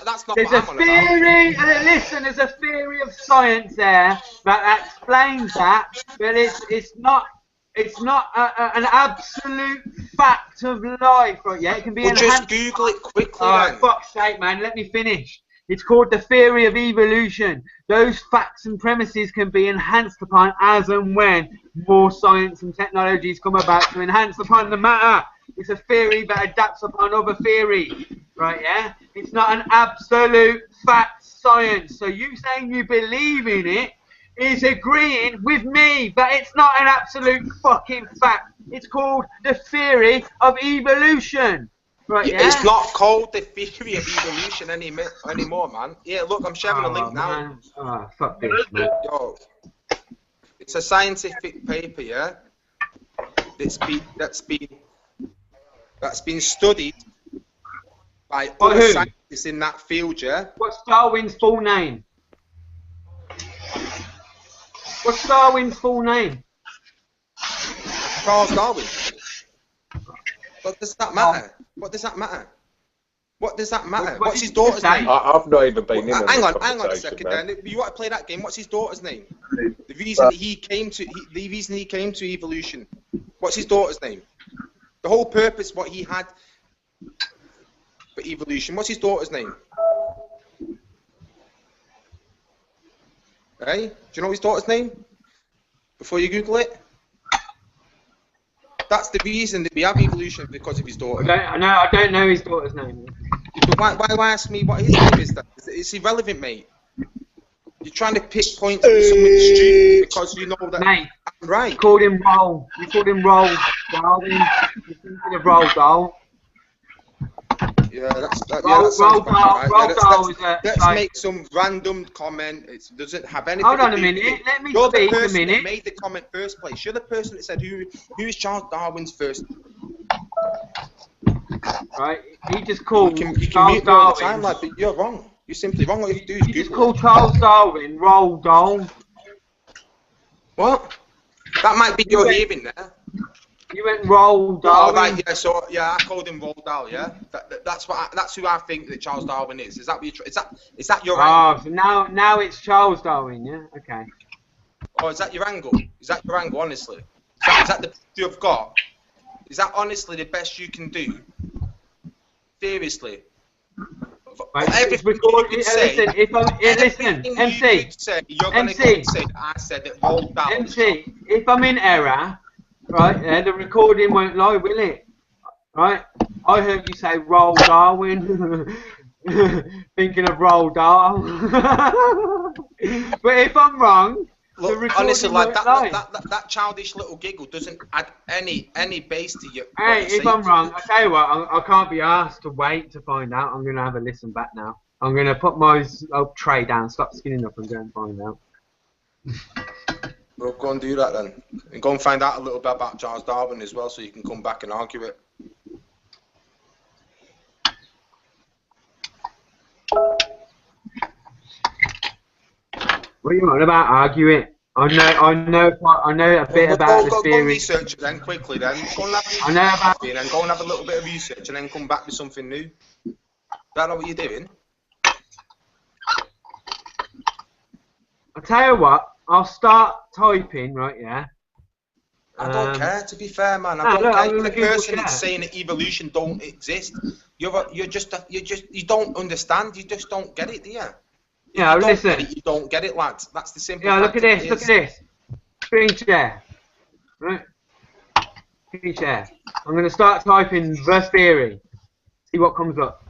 That's not there's what I'm on about. Listen, there's a theory of science there that explains that, but it's not It's not an absolute fact of life, right? Yeah, it can be Well, enhanced. just Google it quickly Oh, then. fuck's sake, man, let me finish. It's called the theory of evolution. Those facts and premises can be enhanced upon as and when more science and technologies come about to enhance upon the matter. It's a theory that adapts upon other theory, right? Yeah, it's not an absolute fact science. So you saying you believe in it is agreeing with me that it's not an absolute fucking fact. It's called the theory of evolution. Right, yeah? It's not called the theory of evolution anymore, man. Yeah, look, I'm sharing a link now. Oh, fuck this, man. Yo, it's a scientific paper, yeah. That's been studied by other scientists in that field, yeah. What's Darwin's full name? What's Darwin's full name? Charles Darwin. What does that matter? What does that matter? What does that matter? What's his daughter's name? I've not even been in. Hang on a second, man. Then. You want to play that game? What's his daughter's name? The reason he came to evolution. What's his daughter's name? The whole purpose, what he had for evolution. What's his daughter's name? Hey, do you know his daughter's name? Before you Google it. That's the reason that we have evolution, because of his daughter. I don't know his daughter's name. But why ask me what his name is? Then? It's irrelevant, mate. You're trying to pick points with someone stupid because you know that. Mate, I'm right. You called him Roald. You called him Roald Darwin. You're thinking of Roald Dahl. Yeah, that sounds about right. Let's make some random comment. It doesn't have anything. Hold on a minute. Let me speak a minute. That made the comment first place. You're the person that said who is Charles Darwin's first. Right. He just called you can Charles mute me all the Darwin. time, lad, but you're wrong. You're simply wrong. All you have to do is You just Google called Charles Darwin Roald Dahl. What? That might be your hearing there. You went Roald Dahl. Oh, right, yeah. So yeah, I called him Roald Dahl. Yeah, that's who I think that Charles Darwin is. Is that what is that your angle? So now it's Charles Darwin. Yeah. Okay. Oh, is that your angle? Is that your angle? Honestly, is that the best you've got? Is that honestly the best you can do? Seriously. Everything you could say. Listen, MC. You're going to say I said that Roald Dahl. MC, if I'm in error, right, the recording won't lie, will it? Right? I heard you say Roald Darwin, thinking of Roald Dahl. But if I'm wrong, the recording honestly, like won't lie. that childish little giggle doesn't add any base to you. Hey, if I'm wrong, I tell you what, I can't be asked to wait to find out. I'm going to have a listen back now. I'm going to put my tray down, stop skinning up, and go and find out. Well, go and do that then. And go and find out a little bit about Charles Darwin as well, so you can come back and argue it. What are you on about? Argue it. I know a bit about the theory. Go research it then quickly. Then go and have I know about. And then go and have a little bit of research, and then come back with something new. Is that not what you're doing? I'll tell you what. I'll start typing right. Yeah. I don't care. To be fair, man, I don't care. You're the person that's saying that evolution don't exist. You don't understand. You just don't get it, do you? Yeah, listen. You don't get it, lads. That's the simple. Yeah, look at this. Look at this. Screen share. Right. Screen share. I'm going to start typing the theory. See what comes up.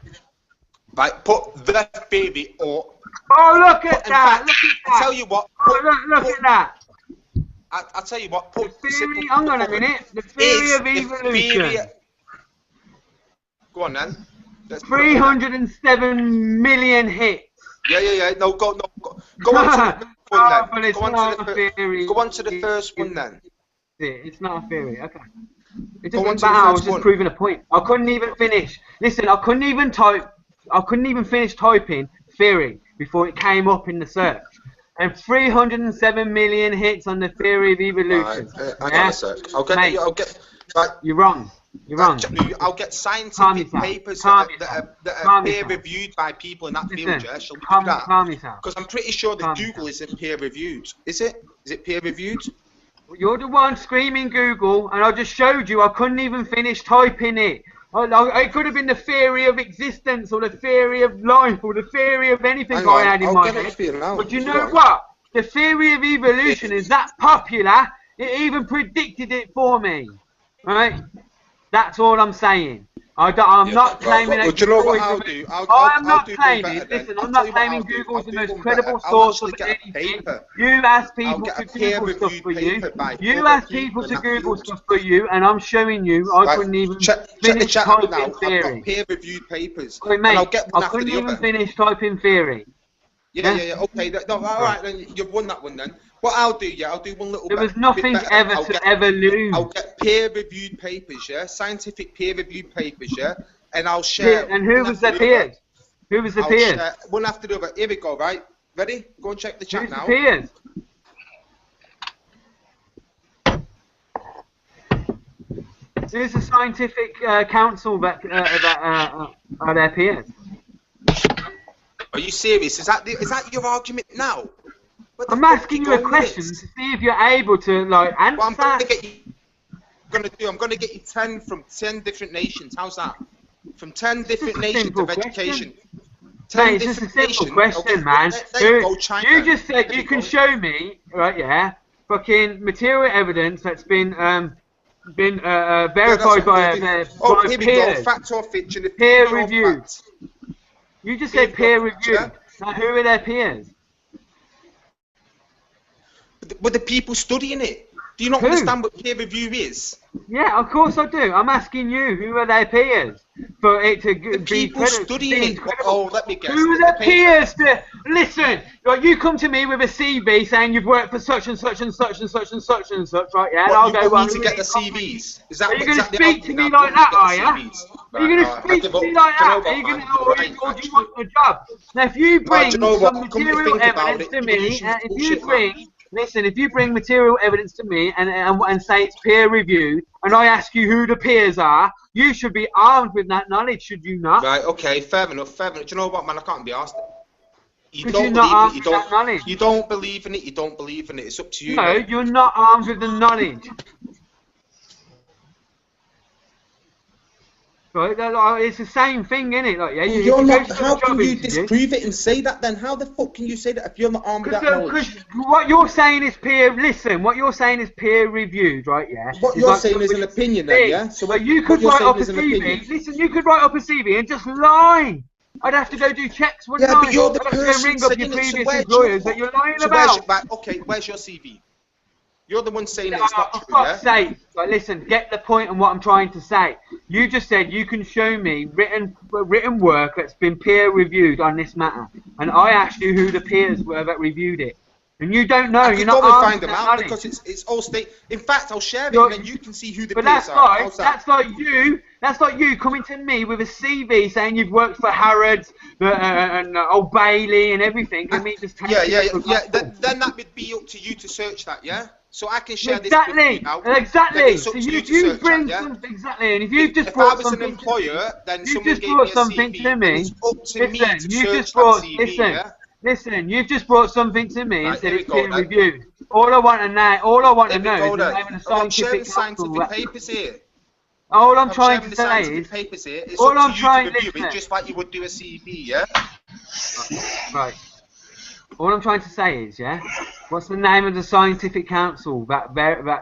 Right. Put the theory or. Oh, look at that! Look at that! I tell you what. Look at that! I'll tell you what. Put the theory. Hang on a minute. The theory of evolution. Go on then. 307 million hits. Yeah. No, go on to the Go on to the first one then. It's not a theory. Okay. It doesn't matter. I was just proving a point. I couldn't even finish. Listen, I couldn't even finish typing theory before it came up in the search. And 307 million hits on the theory of evolution. Hang on a sec. You're wrong. You're wrong. I'll get scientific papers that are peer-reviewed by people in that field. Yeah, shall we do that? Because I'm pretty sure that Google isn't peer-reviewed. Is it? Is it peer-reviewed? You're the one screaming Google, and I just showed you I couldn't even finish typing it. It could have been the theory of existence, or the theory of life, or the theory of anything Hang I on, had in I'll my get it head. for you now. But you Go know on. what? The theory of evolution is that popular, it even predicted it for me. Right? That's all I'm saying. I'm not claiming Well, that do you know what Google I'll is do? I'm not do one claiming, better then. listen, I'll I'm tell not you what claiming I'll do. Google's the most One credible better. I'll source of actually get a anything. paper. You ask I'll people get to a Google stuff peer-reviewed for you. paper by You other ask people people in to that Google field. stuff for you, and I'm showing you I Right, couldn't even check the finish chat typing now. I've theory. got peer-reviewed papers, Wait, and I'll mate, get one I after couldn't the even other. finish typing theory. Yeah. Okay, no, all right, then you've won that one then. What I'll do, I'll do one little There bit. was nothing better. ever to ever lose. I'll get peer-reviewed papers, scientific peer-reviewed papers, and I'll share. And who was the peers? Who was the peers? Share one after the other. Here we go, right? Ready? Go and check the chat Who's now. the peers? Who's the scientific council that are their peers? Are you serious? Is that your argument now? I'm asking you a question to see if you're able to answer. Well, I'm going to get you 10 from 10 different nations. How's that? From 10 different nations of education. Mate, it's just a simple question, man. You just said you can show me, right? Yeah, fucking material evidence that's been verified by here we peers. go. Fact or fiction? Peer reviewed. You just said peer reviewed. Now, who are their peers? But the people studying it. Do you not understand what peer review is? Yeah, of course I do. I'm asking you, who are their peers? For it to be people studying it. Oh, let me guess. Who are the peers to listen? Like, you come to me with a CV saying you've worked for such and such and such and such and such and such, right? Yeah, and I'll go. Well, you need to get the CVs. Is that are you going to speak to me like that? Are you? Are you going to speak to me like that? Are you going to, or do you want the job? Now, if you bring some material evidence to me, if you bring material evidence to me and say it's peer reviewed, and I ask you who the peers are, you should be armed with that knowledge, should you not? Right, okay, fair enough. Do you know what, man? I can't be asked. You don't believe in it, you don't believe in it. It's up to you. No, mate. You're not armed with the knowledge. Right, it's the same thing, isn't it? Like, yeah, you're not. How can you disprove it and say that? Then how the fuck can you say that if you're not armed with that knowledge? What you're saying is peer. Listen, what you're saying is peer reviewed, right? Yeah. What you're saying is an opinion, then, yeah. So what you could write up a CV. Listen, you could write up a CV and just lie. I'd have to go do checks. Yeah, but you're the person ring up your saying it. previous employers that you're lying about. Where's your CV? You're the one saying it's not true, yeah? For fuck's sake. Like, listen, get the point on what I'm trying to say. You just said you can show me written work that's been peer reviewed on this matter, and I asked you who the peers were that reviewed it, and you don't know. You're not find them out because it's all state. In fact, I'll share it, and then you can see who the peers are. That's like you coming to me with a CV saying you've worked for Harrods and Old Bailey and everything, and me just yeah. Then that would be up to you to search that, yeah. So I can share this with you now. Exactly. So you bring something, exactly, and if you've just brought something, if I was an employer, then someone gave me a CV, to me. It's up to me to search that CV, yeah? Listen, you've just brought something to me and said it's peer reviewed. All I want to know is the name of the scientific scientific papers here. All I'm trying to say is, all I'm trying to review it, just like you would do a CV, yeah? Right. All I'm trying to say is, yeah, what's the name of the scientific council that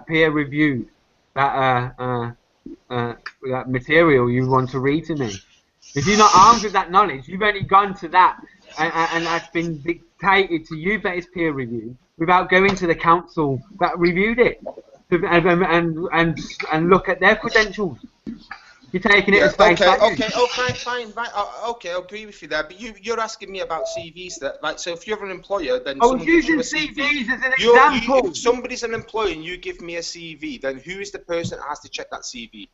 peer reviewed that material you want to read to me? If you're not armed with that knowledge, you've only gone to that, and that's been dictated to you that it's peer reviewed without going to the council that reviewed it and look at their credentials. You're taking it as face value. Fine, right. Okay, I'll agree with you there. But you're asking me about CVs. So if you're an employer, then I was using CVs as an example. If somebody's an employer and you give me a CV, then who is the person that has to check that CV?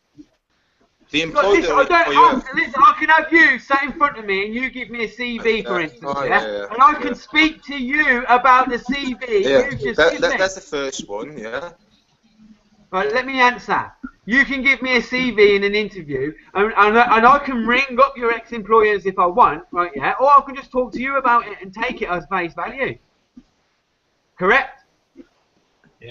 The employer. I can have you sat in front of me and you give me a CV, for instance, and I can speak to you about the CV. That's the first one, yeah. Right, let me answer. You can give me a CV in an interview, and I can ring up your ex-employers if I want, right, yeah? Or I can just talk to you about it and take it as face value. Correct?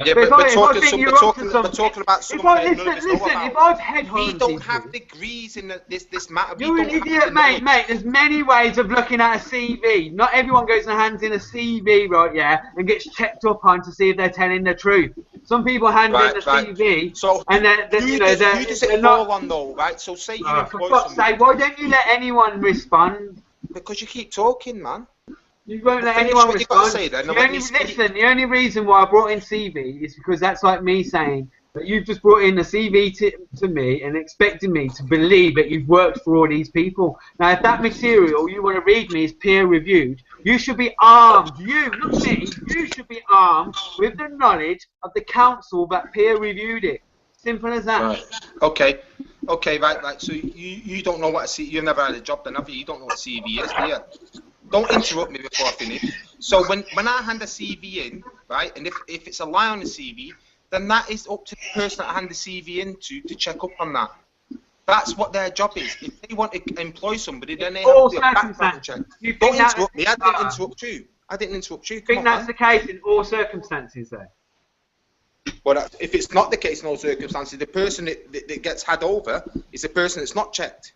Yeah, but we're talking about something If I've headhunted we don't have degrees in this matter. You're an idiot, mate. There's many ways of looking at a CV. Not everyone goes and hands in a CV, right? Yeah, and gets checked up on to see if they're telling the truth. Some people hand in a CV, so and then who does it fall on though, right? So say you employ someone. Why don't you let anyone respond? Because you keep talking, man. You won't let anyone respond. The only reason why I brought in CV is because that's like me saying that you've just brought in a CV to me and expecting me to believe that you've worked for all these people. Now, if that material you want to read me is peer reviewed, you should be armed. You, not me. You should be armed with the knowledge of the council that peer reviewed it. Simple as that. Right. Okay. Right. So you don't know what a CV. You've never had a job, then have you? You don't know what a CV is, do you? Don't interrupt me before I finish. So when I hand a CV in, right, and if it's a lie on the CV, then that is up to the person that I hand the CV in to check up on that. That's what their job is. If they want to employ somebody, then they have to do a background check. Don't interrupt me. I didn't interrupt you. I think that's the case in all circumstances, though. But if it's not the case in all circumstances, the person that gets had over is the person that's not checked.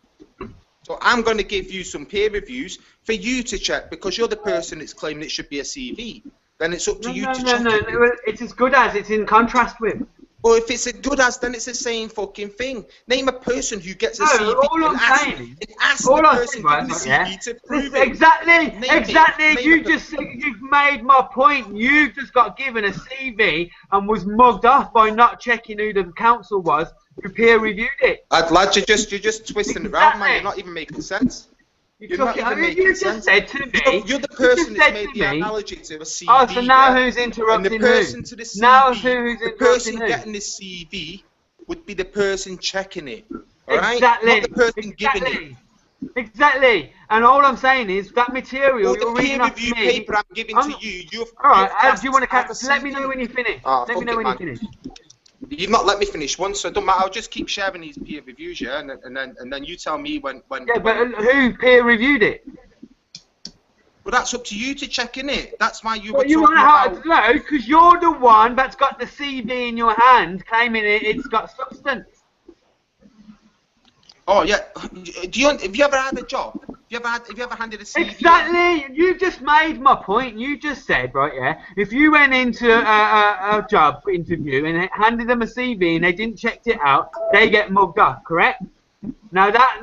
So I'm going to give you some peer reviews for you to check because you're the person that's claiming it should be a CV. Then it's up to you to check it. No, it's as good as, it's in contrast with. Well, if it's as good as, then it's the same fucking thing. Name a person who gets a CV all I'm saying, and ask the person giving the CV to prove it. Exactly. You've made my point. You just got given a CV and was mugged off by not checking who the council was who peer reviewed it. Lad, you're just twisting it around, man. You're not even making sense. You just said to me. You're the person that's made the analogy to a CV. Oh, so now who's interrupting and the person to the CV, now who's the person getting the CV would be the person checking it. Alright? Exactly. Not the person giving it. Exactly. And all I'm saying is that material you're reading off me. The paper I'm giving to you. Alright, do you want to let me know when you finish? Let me know when you finish. You've not let me finish once, so it don't matter. I'll just keep sharing these peer reviews, yeah, and then you tell me when. Yeah, but who peer reviewed it? Well, that's up to you to check, innit? That's why you. Well, you want to know because you're the one that's got the CV in your hand, claiming it's got substance. Oh yeah. Have you ever had a job? Have you ever handed a CV? Exactly. You just made my point. You just said, right, yeah, if you went into a job interview and handed them a CV and they didn't check it out, they get mugged off, correct? Now that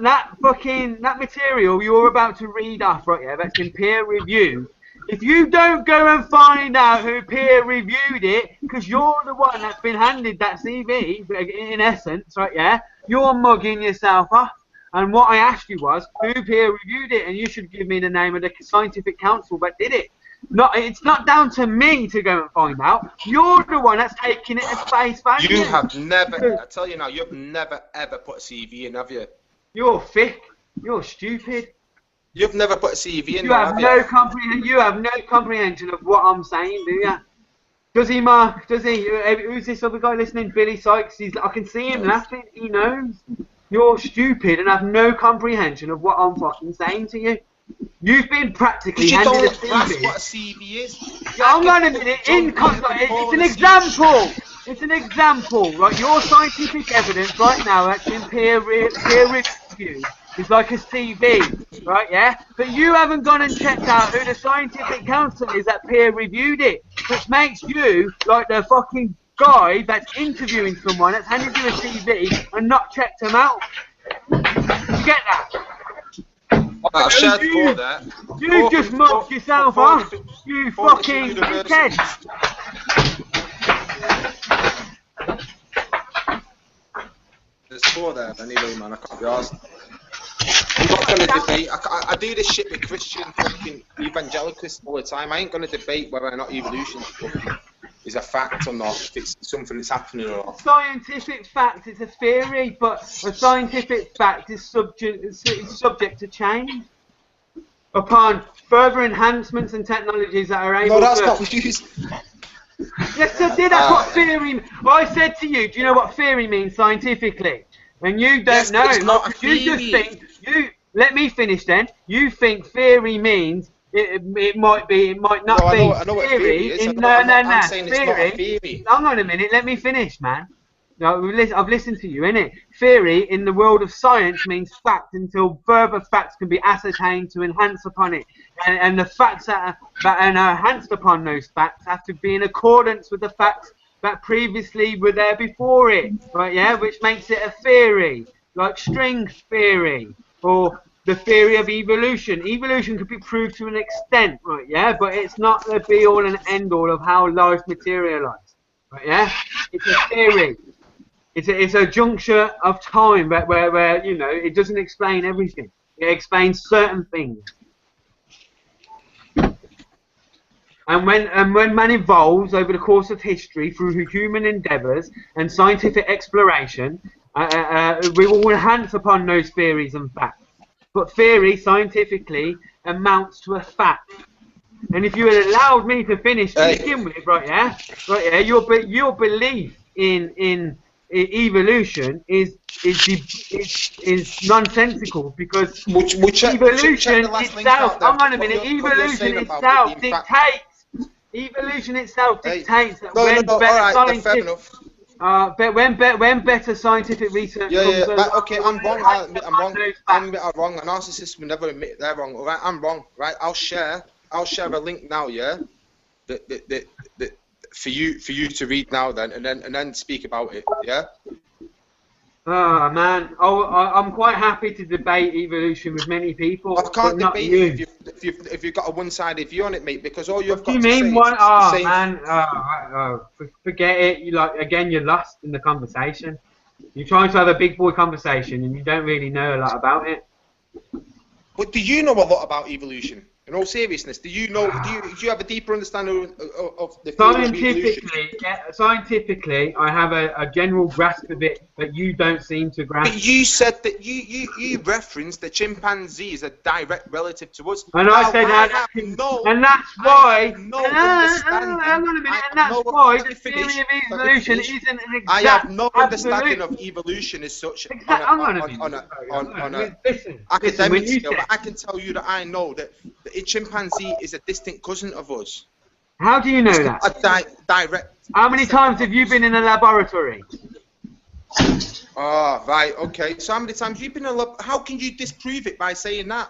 material you're about to read off, right, yeah, that's been peer reviewed. If you don't go and find out who peer reviewed it, because you're the one that's been handed that CV, in essence, right, yeah, you're mugging yourself off. And what I asked you was, who peer reviewed it? And you should give me the name of the scientific council that did it. It's not down to me to go and find out. You're the one that's taking it as face value. You have never, I tell you now, you've never ever put a CV in, have you? You're thick. You're stupid. You've never put a CV in, you have no comprehension of what I'm saying, do you? Does he, Mark? Does he? Who's this other guy listening? Billy Sykes. I can see him laughing. He knows. You're stupid and have no comprehension of what I'm fucking saying to you. You've been practically handed a CV. That's what a CV is. Yeah, hang on a minute. It's an example. It's an example, right? Your scientific evidence right now that's been peer reviewed is like a CV, right? Yeah. But you haven't gone and checked out who the scientific council is that peer reviewed it, which makes you like the fucking guy that's interviewing someone that's handed you a CV and not checked them out. You get that? I've shared before that. You just mocked yourself off. You fucking dickhead. There's four there anyway, man. I can't be arsed. I'm not going to debate. I do this shit with Christian fucking evangelicals all the time. I ain't going to debate whether or not evolution is a fact or not, if it's something that's happening or not. Scientific fact is a theory, but a scientific fact is subject to change upon further enhancements and technologies that are able to... No, that's not what you used. Yes, I did. That's what theory... I said to you, do you know what theory means scientifically? And you don't know. It's not a theory. You just think... Let me finish then. You think theory means it might be, it might not No, be. I know what theory is. I'm saying it's not a theory. Hang on a minute, let me finish, man. No, I've listened to you, innit? Theory in the world of science means fact until further facts can be ascertained to enhance upon it. And the facts that are enhanced upon those facts have to be in accordance with the facts that previously were there before it, right? Yeah, which makes it a theory, like string theory or the theory of evolution. Evolution could be proved to an extent, right? Yeah, but it's not the be all and end all of how life materialized, right? Yeah, it's a theory. It's a juncture of time where you know it doesn't explain everything. It explains certain things. And when man evolves over the course of history through human endeavours and scientific exploration, we will enhance upon those theories and facts. But theory, scientifically, amounts to a fact. And if you had allowed me to finish to begin with, right? Yeah, your belief in evolution is nonsensical because evolution itself. Hang on a minute. Evolution itself dictates. Evolution itself dictates that when better scientific research comes along. Okay, I'm wrong. I'm wrong. A narcissist will never admit they're wrong. All right, I'm wrong. Right, I'll share a link now. Yeah, that for you to read now then, and then speak about it. Yeah. Oh man, I'm quite happy to debate evolution with many people. I can't but debate not you. if you've got a one-sided view on it, mate. Because all you've got you to mean say one? is Oh say, man, forget it. You're lost in the conversation. You're trying to have a big boy conversation and you don't really know a lot about it. But do you know a lot about evolution? In all seriousness, do you have a deeper understanding of the theory of evolution? Scientifically, I have a general grasp of it, but you don't seem to grasp. But you said that you referenced that chimpanzees are direct relative to us. And I said that, and that's why. Hang on a minute, and that's why the theory of evolution isn't an exact. I have no understanding of evolution as such on a academic scale. But I can tell you that I know that a chimpanzee is a distant cousin of us. How do you know that? Direct. How many times have you been in a laboratory? Oh, right, okay. So how many times have you been in a lab? How can you disprove it by saying that?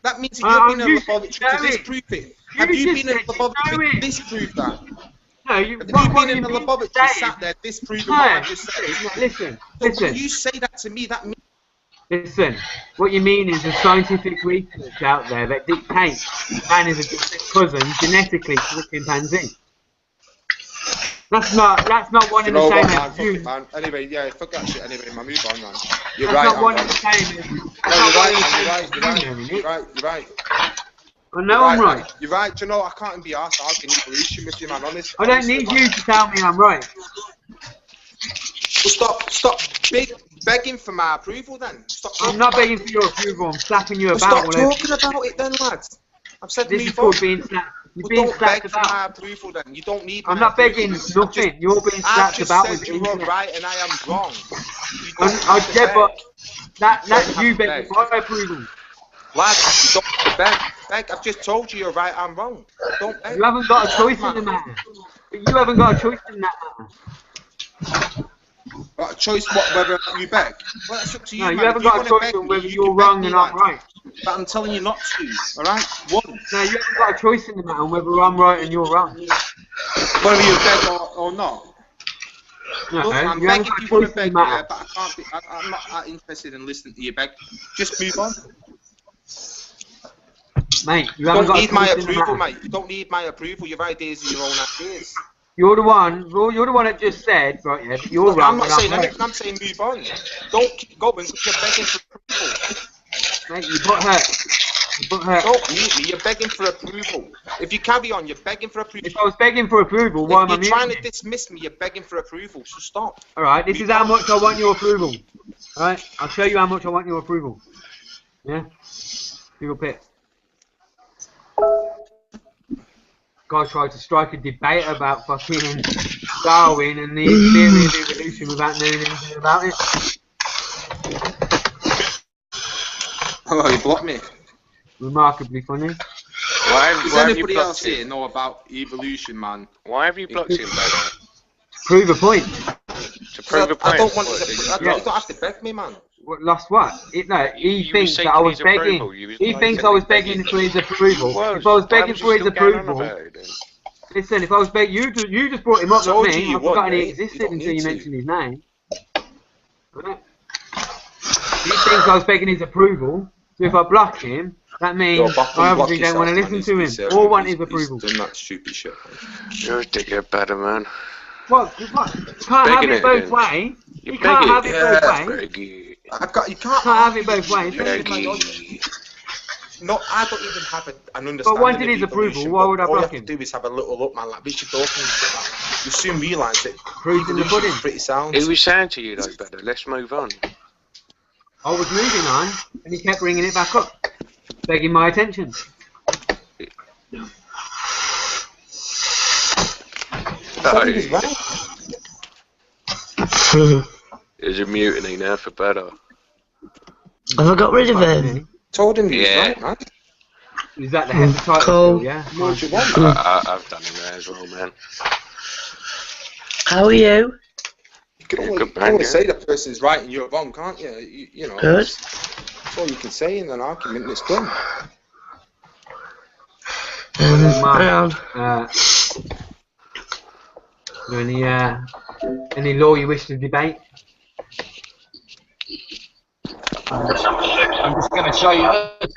That means that you've been in a laboratory to disprove it. Have you been in a laboratory to disprove that? No, have you been in a laboratory sat there disproving what I just said? Listen. When you say that to me, that means... Listen, what you mean is there's scientific research out there that dictates man is a distant cousin genetically to the chimpanzee. That's not one and the same as you. Man. Anyway, yeah, fuck that shit anyway, man. Move on, man. You're right. That's not one and the same as. You're right. I know I'm right. You're right. Do you know, I can't be arsed arguing evolution with you, man. Honest. I don't need you to tell me I'm right. Well, stop begging for my approval then. I'm not begging for your approval, I'm slapping you about. Stop talking about it then, lads. I've said this is called being slapped. You're being slapped about. Don't beg for my approval then. You don't need I'm not begging nothing. You're being slapped about with the internet. You're right and I am wrong. But that's you begging for my approval. Lads, you don't beg. I've just told you you're right, I'm wrong. Don't beg. You haven't got a choice in the matter. You haven't got a choice in that matter. A choice whether you beg? Well, that's up to you, no, man. You haven't got a choice on whether you're wrong and I'm right. But I'm telling you not to, alright? One. No, you haven't got a choice in the matter on whether I'm right and you're wrong. Whether you beg or not. No, look, I'm begging if you want to beg, yeah, but I can't be, I'm not that interested in listening to you beg. Just move on. Mate, you haven't got need my approval, mate. You don't need my approval. Your ideas are your own ideas. You're the one that just said, right, yeah, you're look, wrong. I'm not saying anything, I'm saying move on. Don't keep going because you're begging for approval. Mate, you butt hurt. Don't mute me, you're begging for approval. If you carry on, you're begging for approval. If I was begging for approval, why am I muting? You're trying to dismiss me, you're begging for approval, so stop. Alright, this is how much I want your approval. Alright, I'll show you how much I want your approval. Yeah? People pit. Guy tried to strike a debate about fucking Darwin and the theory of evolution without knowing anything about it. Oh, you blocked me. Remarkably funny. Does anybody else here know about evolution, man? Why have you blocked him, brother? Prove a point. To prove a point. I don't want to. You don't have to beg me, man. What, lost what? He thinks that I was begging. He thinks I was begging for his approval. If I was begging for his approval, listen. If I was begging, you just brought him up, not me. I forgot he existed until you mentioned his name. Right? He thinks I was begging his approval. So if I block him, that means I obviously don't want to listen to him or want his approval. He's done that stupid shit. You're a dickhead, better man. What? You can't have it both ways. You can't have it both ways. You can't have it both ways. No, I don't even have an understanding. But wanted his approval, why would I block him? All you have to do is have a little look, man, like Richard Dawkins. You soon realise that proof's in the pudding. Pretty sound. Who was saying to you though, better? Let's move on. I was moving on, and he kept bringing it back up, begging my attention. There's a mutiny now for better. Have I got rid of him? Told him he was right, man. Is that the hepatitis Cool. pill, yeah? What do you want? I've done him there as well, man. How are you? You can only say the person's right and you're wrong, can't you? You know. Good. That's all you can say in an argument that's done. Any law you wish to debate? I'm just going to show you this.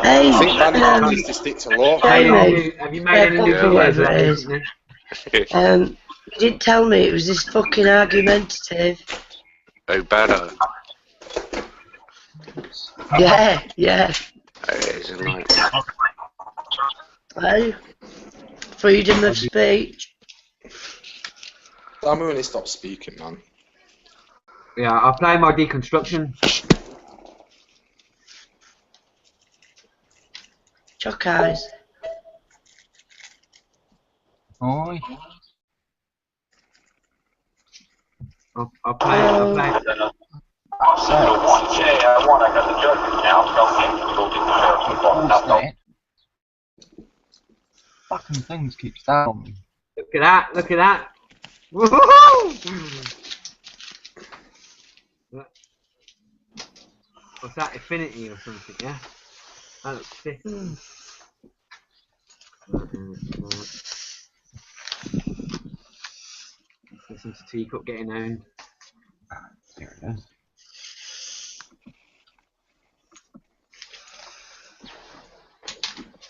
Hey, I think man needs to stick to law. Have you made any new videos? You didn't tell me it was this fucking argumentative. Oh, better. Yeah. It isn't like Hey, freedom of speech. I'm going to stop speaking, man. Yeah, I'll play my deconstruction. Chuck eyes. Oi. I'll play. Fucking things keep starting me. Look at that. Woohoo! What's that, Affinity or something, yeah? That looks sick. Listen to Teacup getting owned. There it is.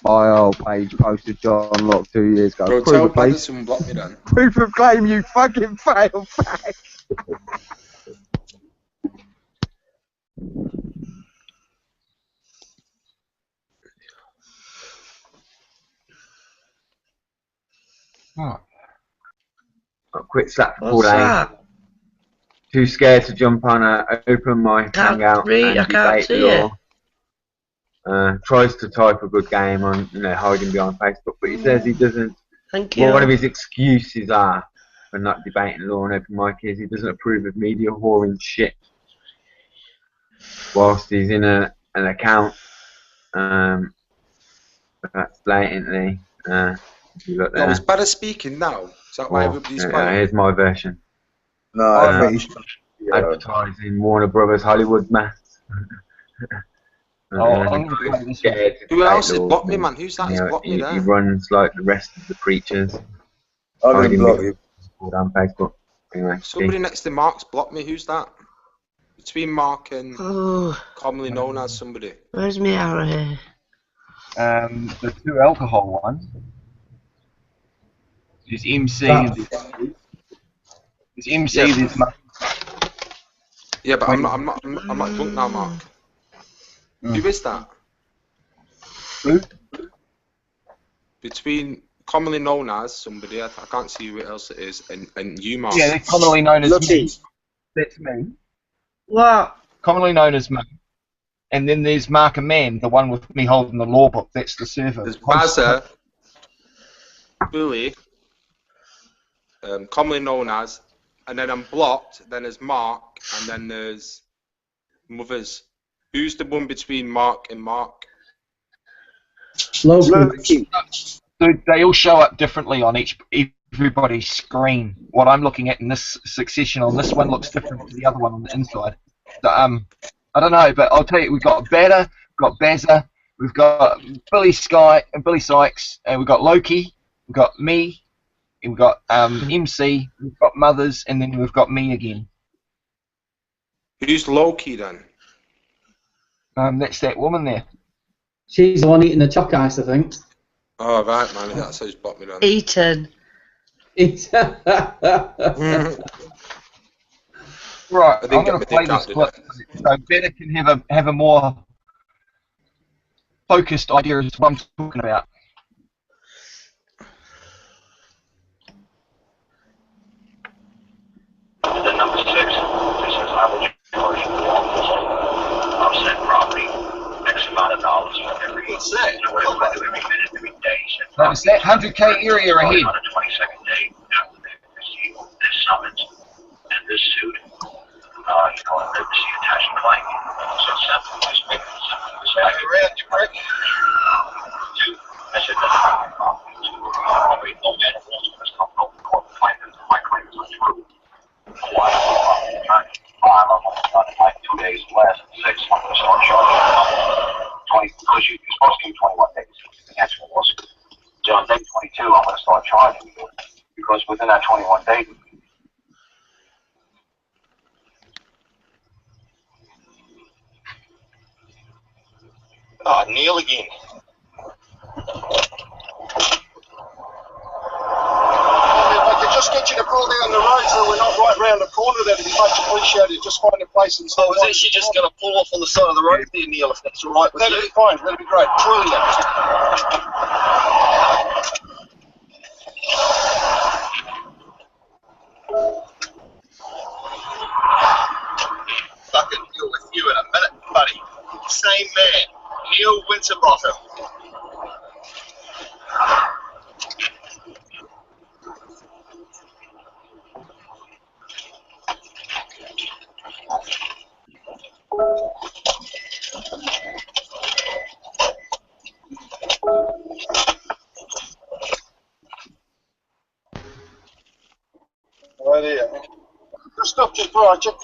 My old page posted John Locke 2 years ago. Bro, Proof tell of claim. Patterson block me then. Proof of claim, you fucking failed. Got a quick slap for What's Paul A. that? Too scared to jump on a open mic, Can't hangout, read, and I can't debate see law. Tries to type a good game on, hiding behind Facebook, but he says he doesn't. Thank you. One of his excuses are for not debating law and open mic is he doesn't approve of media whoring shit. Whilst he's in an account, that's blatantly. You look there. No, it's better speaking now. Is that why everybody's quiet? Here's my version. No, I think he's advertising Warner Brothers Hollywood maths. Who else has blocked me, man? Who's that has blocked me there? He runs like the rest of the preachers. I didn't block you. On Facebook. Anyway, Somebody next to Mark's blocked me. Who's that? Between Mark and commonly known as somebody. Where's my arrow here? The 2 alcohol one is MC. Is MC this month? Yeah, but I'm not drunk now, Mark. Who is that? Who? Between commonly known as somebody, I can't see who else it is, and you, Mark. Yeah, they're commonly known as me. That's me. What? Commonly known as me. And then there's Mark and Man, the one with me holding the law book. That's the server. There's Bazza, Bully, commonly known as, and then I'm blocked. Then there's Mark, and then there's Mothers. Who's the one between Mark and Mark? Loki. Dude, they all show up differently on everybody's screen. What I'm looking at in this succession on this one looks different to the other one on the inside. So, I don't know, but I'll tell you, we've got Bader, we've got Bazza, we've got Billy Sykes, and we've got Loki, we've got me, and we've got MC, we've got Mothers, and then we've got me again. Who's Loki then? That's that woman there. She's the one eating the choc ice, I think. Oh, right, man. That's who's bought me then. Eaten. Right, I I'm didn't going to get my play dick this out, clip so Better can have a more focused idea as to what I'm talking about. The number 6, this is I will charge you for offset property X amount of dollars for every What's that? every minute, every day. That was that 100k area ahead. On the 22nd day after they receive this summons and this suit, and this attachment claim. So simple, just make it simple. Correct. I said that's probably no matter what this company court claim is my claim is untrue. Why? I'm almost like 2 days less, 6. I'm going to start charging 20 because you're supposed to give 21 days. The answer was. So on day 22, I'm going to start charging you because within that 21 days. Neil again. If I could just get you to pull down the road so we're not right round the corner, that'd be much appreciated. Just find a place and I was actually just going to pull off on the side of the road there, Neil, if that's all right with you. That'd be fine. That'd be great. Brilliant. Fucking deal with you in a minute, buddy. Same man, Neil Winterbottom. Right there. Just stop just before I check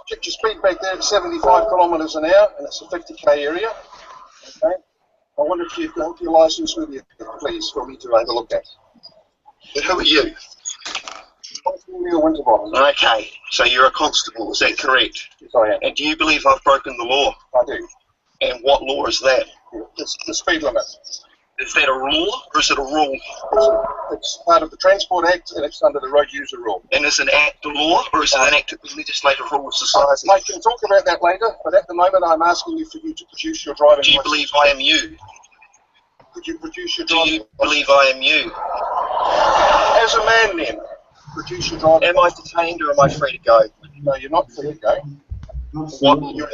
your speed back there at 75 kilometres an hour, and it's a 50k area. Okay. I wonder if you've got your licence with you, please, for me to have a look at. Who are you? Neil Winterbottom. Okay, so you're a constable, is that correct? Yes, I am. And do you believe I've broken the law? I do. And what law is that? It's the speed limit. Is that a law or is it a rule? It's part of the Transport Act and it's under the Road User Rule. And is an act a law or is it an act of the legislative rule of society? I can talk about that later, but at the moment I'm asking you for you to produce your driving license. Do you believe I am you? Could you produce your driving license? Do you believe I am you? As a man then, produce your driving license. Am I detained or am I free to go? No, you're not free to go. What are you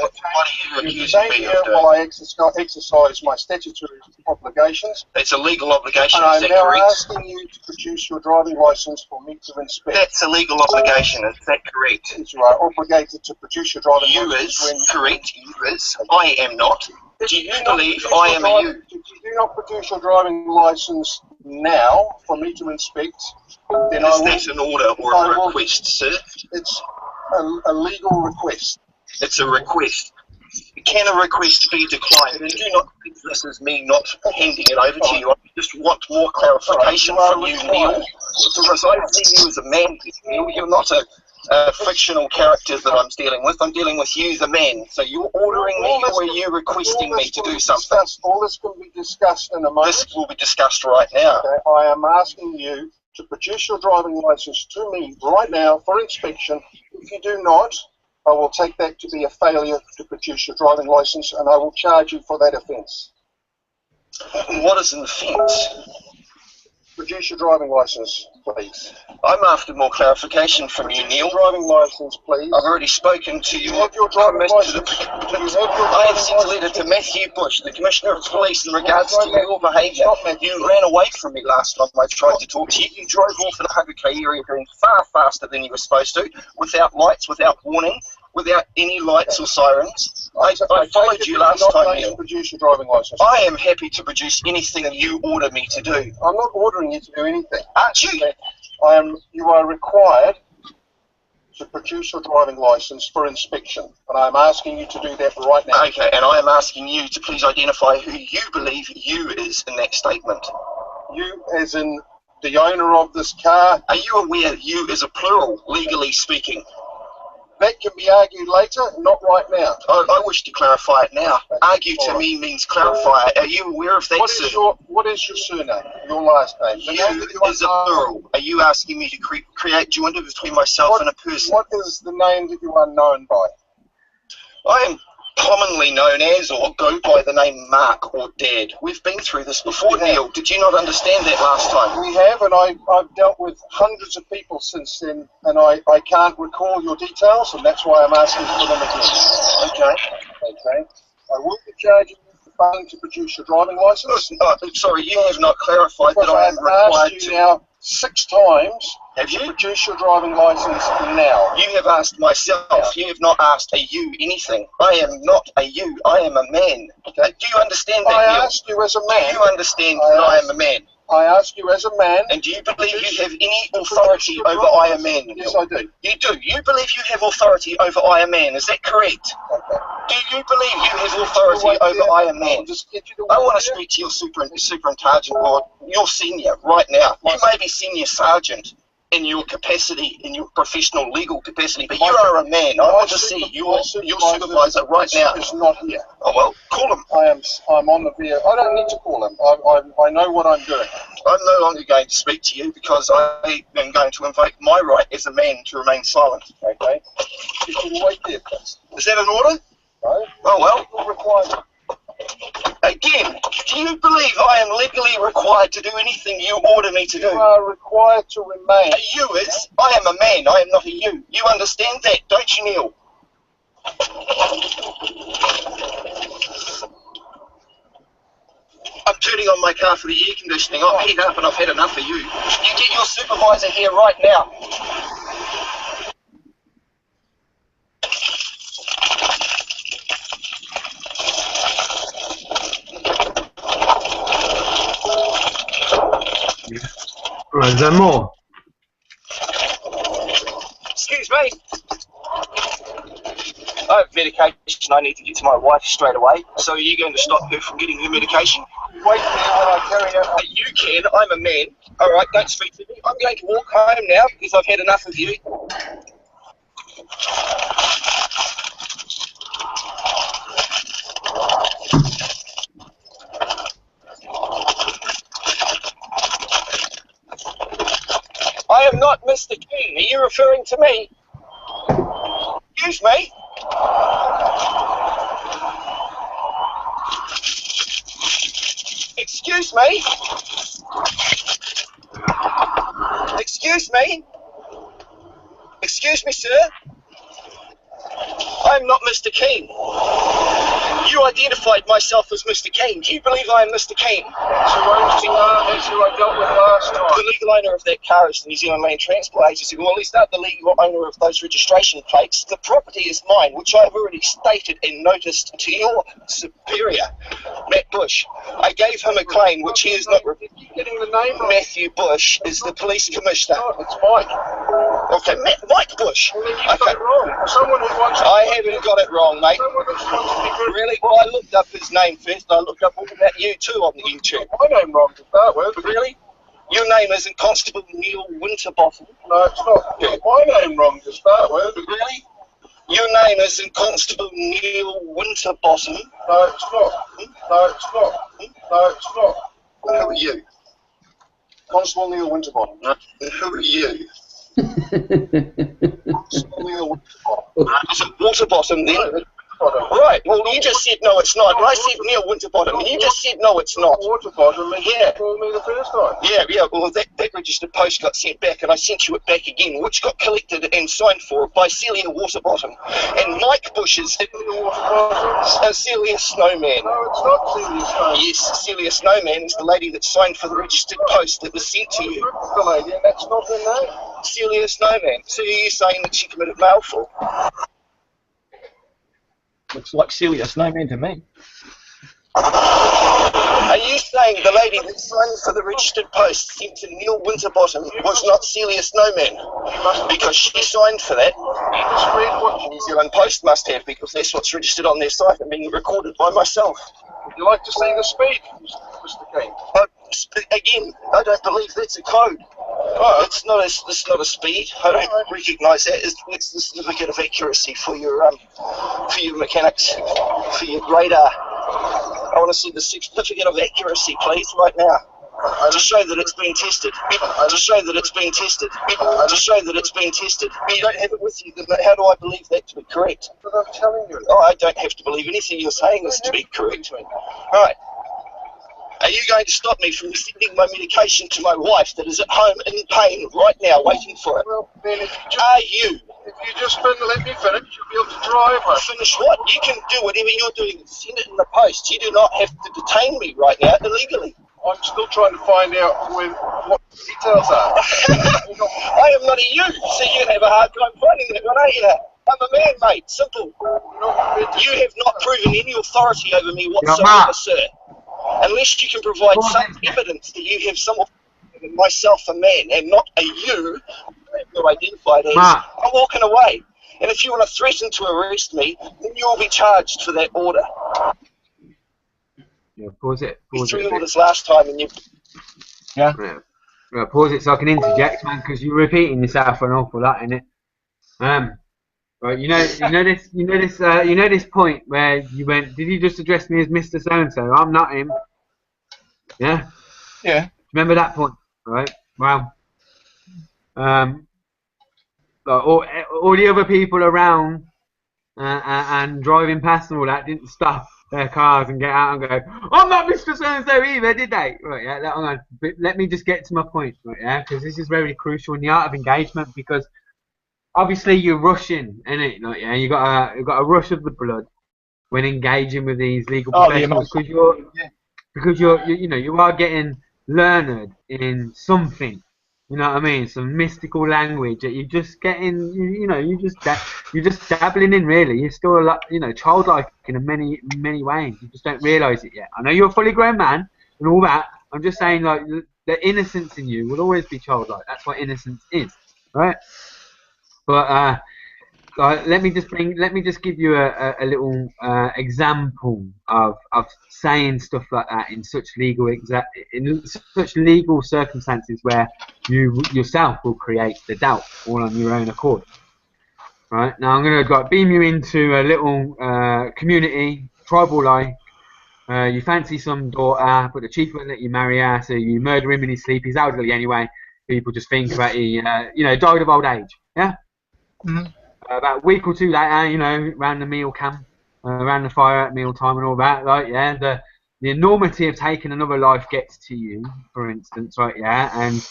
accusing me of doing? While I exercise my statutory obligations. It's a legal obligation, and is that I'm now correct? asking you to produce your driving licence for me to inspect. That's a legal obligation, is that correct? Yes, you are obligated to produce your driving licence. You is, correct, you is. I am not. Do you believe I am a you? If you do not produce your driving licence now for me to inspect, then is that an order or a request, sir? It's a legal request. It's a request. Can a request be declined? And do not think this is me not handing it over to you. I just want more clarification from you, Neil. Because I see you as a man, Neil. You're not a fictional character that I'm dealing with. I'm dealing with you, the man. So you're ordering me or are you requesting me to do something? All this can be discussed in a moment. This will be discussed right now. Okay, I am asking you to produce your driving licence to me right now for inspection. If you do not, I will take that to be a failure to produce your driving licence and I will charge you for that offence. What is an offence? Produce your driving licence, please. I'm after more clarification from you, Neil. Driving licence, please. I've already spoken to you. Do you have your driving licence? I have sent a letter to Matthew Bush, the Commissioner of Police, in regards to your behaviour. You ran away from me last time I tried to talk to you. You drove off in a 100k area going far faster than you were supposed to, without lights, without warning. without any lights or sirens. I followed you last time, Neil. Produce your driving license. I am happy to produce anything you order me to do. I'm not ordering you to do anything. Aren't you? You are required to produce your driving license for inspection, and I'm asking you to do that right now. Okay, and I am asking you to please identify who you believe you is in that statement. You, as in the owner of this car. Are you aware you is a plural, legally speaking? That can be argued later, not right now. I wish to clarify it now. Argue to me means clarify. Are you aware of that, sir? What is your surname, your last name? You is a plural. Are you asking me to create joinder between myself and a person? What is the name that you are known by? I am commonly known as, or go by the name Mark or Dad. We've been through this before, Neil. Did you not understand that last time? We have, and I've dealt with hundreds of people since then, and I can't recall your details, and that's why I'm asking for them again. Okay. I will be charging you for failing to produce your driving license. Sorry, you have not clarified that I am required to. Now 6 times. Have you? Produce your driving license now. You have asked myself. You have not asked a you anything. I am not a you. I am a man. Okay? Do you understand that, Neil? I asked you as a man. Do you understand that I am a man? I asked you as a man. And do you believe you have any authority over I am man? Yes, I do. You do. You believe you have authority over I am man. Is that correct? Okay. Do you believe you have authority over I am man? I want to speak to your superintendent or your senior right now. You may be senior sergeant in your capacity, in your professional legal capacity, but you are a man. I want to see your supervisor right now. Is not here. Oh well, call him. I'm on the vehicle. I don't need to call him. I know what I'm doing. I'm no longer going to speak to you because I am going to invoke my right as a man to remain silent. Okay. You can wait there, please. Is that an order? No. Oh well. You're required. Again, do you believe I am legally required to do anything you order me to do? You are required to remain. A you is? I am a man, I am not a you. You understand that, don't you, Neil? I'm turning on my car for the air conditioning. I'm heating up and I've had enough of you. You get your supervisor here right now. Right, is there more? Excuse me. I have medication I need to get to my wife straight away. So are you going to stop her from getting her medication? Wait there while I carry out. You can. I'm a man. All right, don't speak to me. I'm going to walk home now because I've had enough of you. I am not Mr. King. Are you referring to me? Excuse me? Excuse me? Excuse me? Excuse me, sir? I'm not Mr. King. You identified myself as Mr. King. Do you believe I am Mr. King? That's who I dealt with last time. The legal owner of that car is the New Zealand Land Transport Agency. Well, he's not the legal owner of those registration plates. The property is mine, which I've already stated and noticed to your superior, Matt Bush. I gave him a claim which he is not repeating. Getting the name wrong. Matthew Bush is the police commissioner. No, it's Mike. Okay, Mike Bush. Well, then you've got it wrong. Someone who wants to I haven't got it wrong, mate. Someone who wants to be good. Really? Well, I looked up his name first. I looked up all about you too on the YouTube. My name wrong to start with. Really? Your name isn't Constable Neil Winterbottom. No, it's not. Yeah. My name wrong to start with. Really? Your name isn't Constable Neil Winterbottom. No, it's not. No, it's not. No, it's not. Who are you? Constable Neil Winterbottom. Who are you? Constable Neil Winterbottom. Is it Waterbottom then? No, right, well you just said no it's not, and I said Neil Winterbottom, and you just said no it's not. Waterbottom, and yeah. You called me the first time. Yeah, well that registered post got sent back, and I sent you it back again, which got collected and signed for by Celia Waterbottom. And Mike Bush is Celia Snowman. No, it's not Celia Snowman. Yes, Celia Snowman is the lady that signed for the registered post that was sent to you. The lady, and that's not her name. Celia Snowman. So you're saying that she committed mail fraud? Looks like silly snowman to me. Are you saying the lady that signed for the registered post sent to Neil Winterbottom was not Celia Snowman? Because she signed for that. Just read what New Zealand Post must have, because that's what's registered on their site and being recorded by myself. Would you like to see the speed, Mr. King? Again, I don't believe that's a code. It's not a speed. I don't recognise that. It's the certificate of accuracy for your mechanics, for your radar. I want to see the certificate of accuracy, please, right now. To show that it's been tested. To show that it's been tested. To show that it's been tested. You don't have it with you, then how do I believe that to be correct? But I'm telling you. Oh, I don't have to believe anything you're saying is to be correct. Right. Are you going to stop me from sending my medication to my wife that is at home in pain right now, waiting for it? Well, Ben, if you just let me finish, you'll be able to drive. Finish what? You can do whatever you're doing and send it in the post. You do not have to detain me right now illegally. I'm still trying to find out what the details are. I am not a you, so you have a hard time finding that one, ain't you? I'm a man, mate. Simple. You have not proven any authority over me whatsoever, sir. Unless you can provide some evidence that you have some myself a man and not a you, you're identified as, I'm walking away. And if you want to threaten to arrest me, then you will be charged for that order. Yeah, pause it. Pause you it. threw orders last time and you... Yeah. Right, pause it so I can interject, man, because you're repeating yourself an awful lot, innit? Right, you know this point where you went, did you just address me as Mr. So-and-so? I'm not him. Yeah? Yeah. Remember that point, right? Well, all the other people around and driving past and all that didn't stop their cars and get out and go, I'm not Mr. So-and-so either, did they? Right, yeah, hang on. But let me just get to my point, right, yeah? Because this is very crucial in the art of engagement, because obviously you're rushing, innit? Like, yeah, you got a rush of the blood when engaging with these legal professionals, because you are getting learned in something. You know what I mean? Some mystical language that you're just getting. You're just dabbling in. Really, you're still a lot, childlike in many ways. You just don't realise it yet. I know you're a fully grown man and all that. I'm just saying, like, the innocence in you will always be childlike. That's what innocence is, right? But let me just give you a little example of saying stuff like that in such legal circumstances where you yourself will create the doubt all on your own accord. Right, now I'm going to beam you into a little community, tribal life. You fancy some daughter, but the chief won't let you marry her, so you murder him in his sleep. He's elderly anyway. People just think that he died of old age. Yeah. Mm-hmm. About a week or two later, around the meal camp, around the fire at meal time and all that, right? Yeah, the enormity of taking another life gets to you, for instance, right? Yeah, and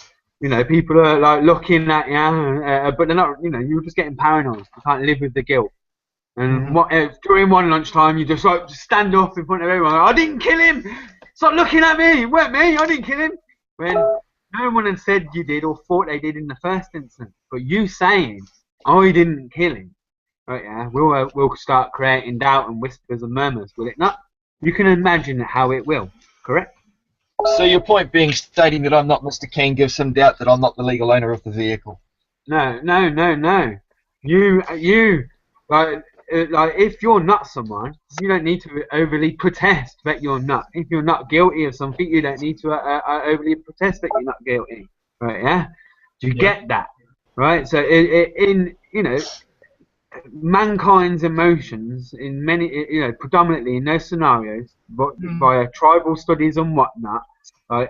people are like looking at you, but they're not. You're just getting paranoid. You can't live with the guilt. And during one lunchtime, you just stand up in front of everyone. I didn't kill him. Stop looking at me. It weren't me. I didn't kill him. When no one had said you did or thought they did in the first instance, but you saying I didn't kill him, right? Yeah, we'll start creating doubt and whispers and murmurs, will it not? You can imagine how it will, correct? So your point being stating that I'm not Mr. King gives some doubt that I'm not the legal owner of the vehicle. No. You like if you're not someone, you don't need to overly protest that you're not. If you're not guilty of something, you don't need to overly protest that you're not guilty, right? Yeah. Do you get that? Right, so mankind's emotions in many, predominantly in those scenarios, but via tribal studies and whatnot, when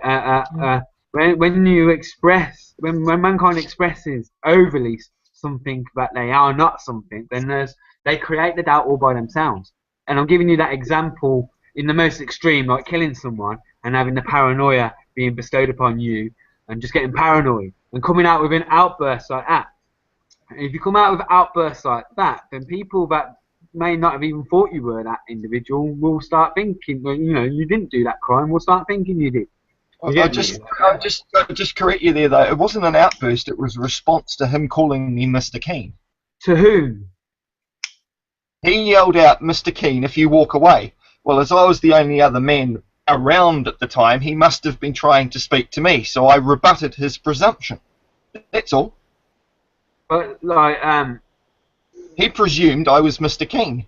mankind expresses overly something that they are not something, then they create the doubt all by themselves. And I'm giving you that example in the most extreme, like killing someone and having the paranoia being bestowed upon you and just getting paranoid and coming out with an outburst like that. And if you come out with outbursts like that, then people that may not have even thought you were that individual will start thinking, well, you didn't do that crime. Will start thinking you did. I'll just correct you there, though. It wasn't an outburst. It was a response to him calling me Mr. King. To whom? He yelled out, "Mr. Keane, if you walk away." Well, as I was the only other man around at the time, he must have been trying to speak to me, so I rebutted his presumption. That's all. But like, he presumed I was Mr. King.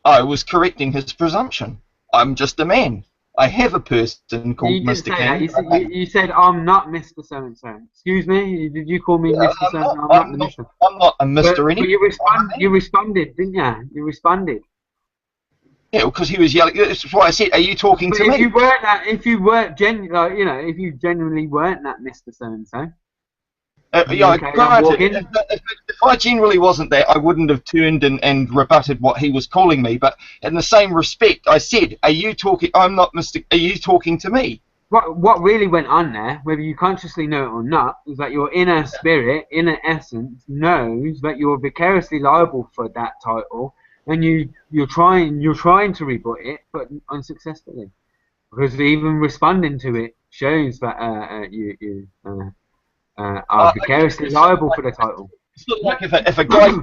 I was correcting his presumption. I'm just a man. I have a person called you didn't Mr. say King. that. You said I'm not Mr. So-and-so. Excuse me? Did you call me Mr. So-and-so? I'm not a Mr. But anything. you responded, didn't you? You responded. Yeah, because he was yelling. That's why I said, "Are you talking to if me?" You weren't that, if you weren't if you genuinely weren't that Mr. So-and-so. Yeah, granted, if I generally wasn't there, I wouldn't have turned and rebutted what he was calling me. But in the same respect, I said, "Are you talking? I'm not Mr. Are you talking to me?" What really went on there, whether you consciously know it or not, is that your inner spirit, inner essence, knows that you're vicariously liable for that title, and you're trying to rebut it, but unsuccessfully, because even responding to it shows that you are vicariously liable for the title. It's not like if a guy's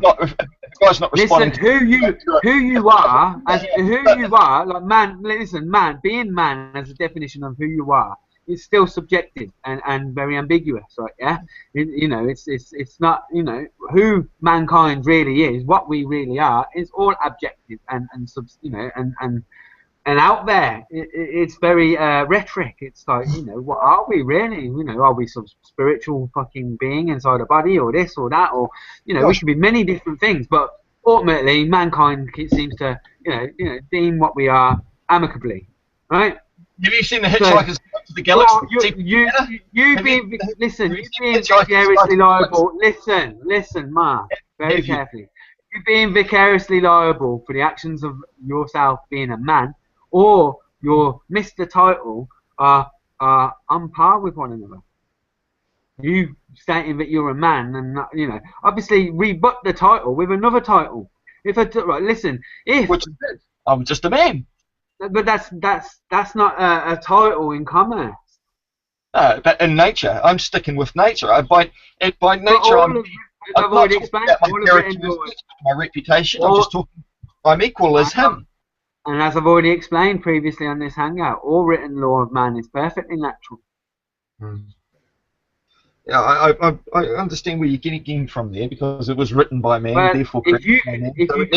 not responding. Listen, who you are, like man. Listen, man, being man as a definition of who you are is still subjective and very ambiguous, right? Yeah, it's not who mankind really is, what we really are, is all objective and out there. It's very rhetoric. It's like, what are we really? Are we some spiritual fucking being inside a body, or this or that, or we could be many different things. But ultimately, mankind seems to deem what we are amicably, right? Have you seen the Hitchhiker's Guide to the Galaxy? You've been vicariously liable. Listen, Mark, very carefully. You're being vicariously liable for the actions of yourself being a man, or your Mr. title are on par with one another. You stating that you're a man, and not, obviously rebut the title with another title. Listen, I'm just a man. But that's not a title in commerce. But in nature, I'm sticking with nature. By nature, I'm not talking about my characteristics, my reputation. I'm just talking. I'm equal as him. And as I've already explained previously on this hangout, all written law of man is perfectly natural. Yeah, I understand where you're getting from there, because it was written by man, therefore if you can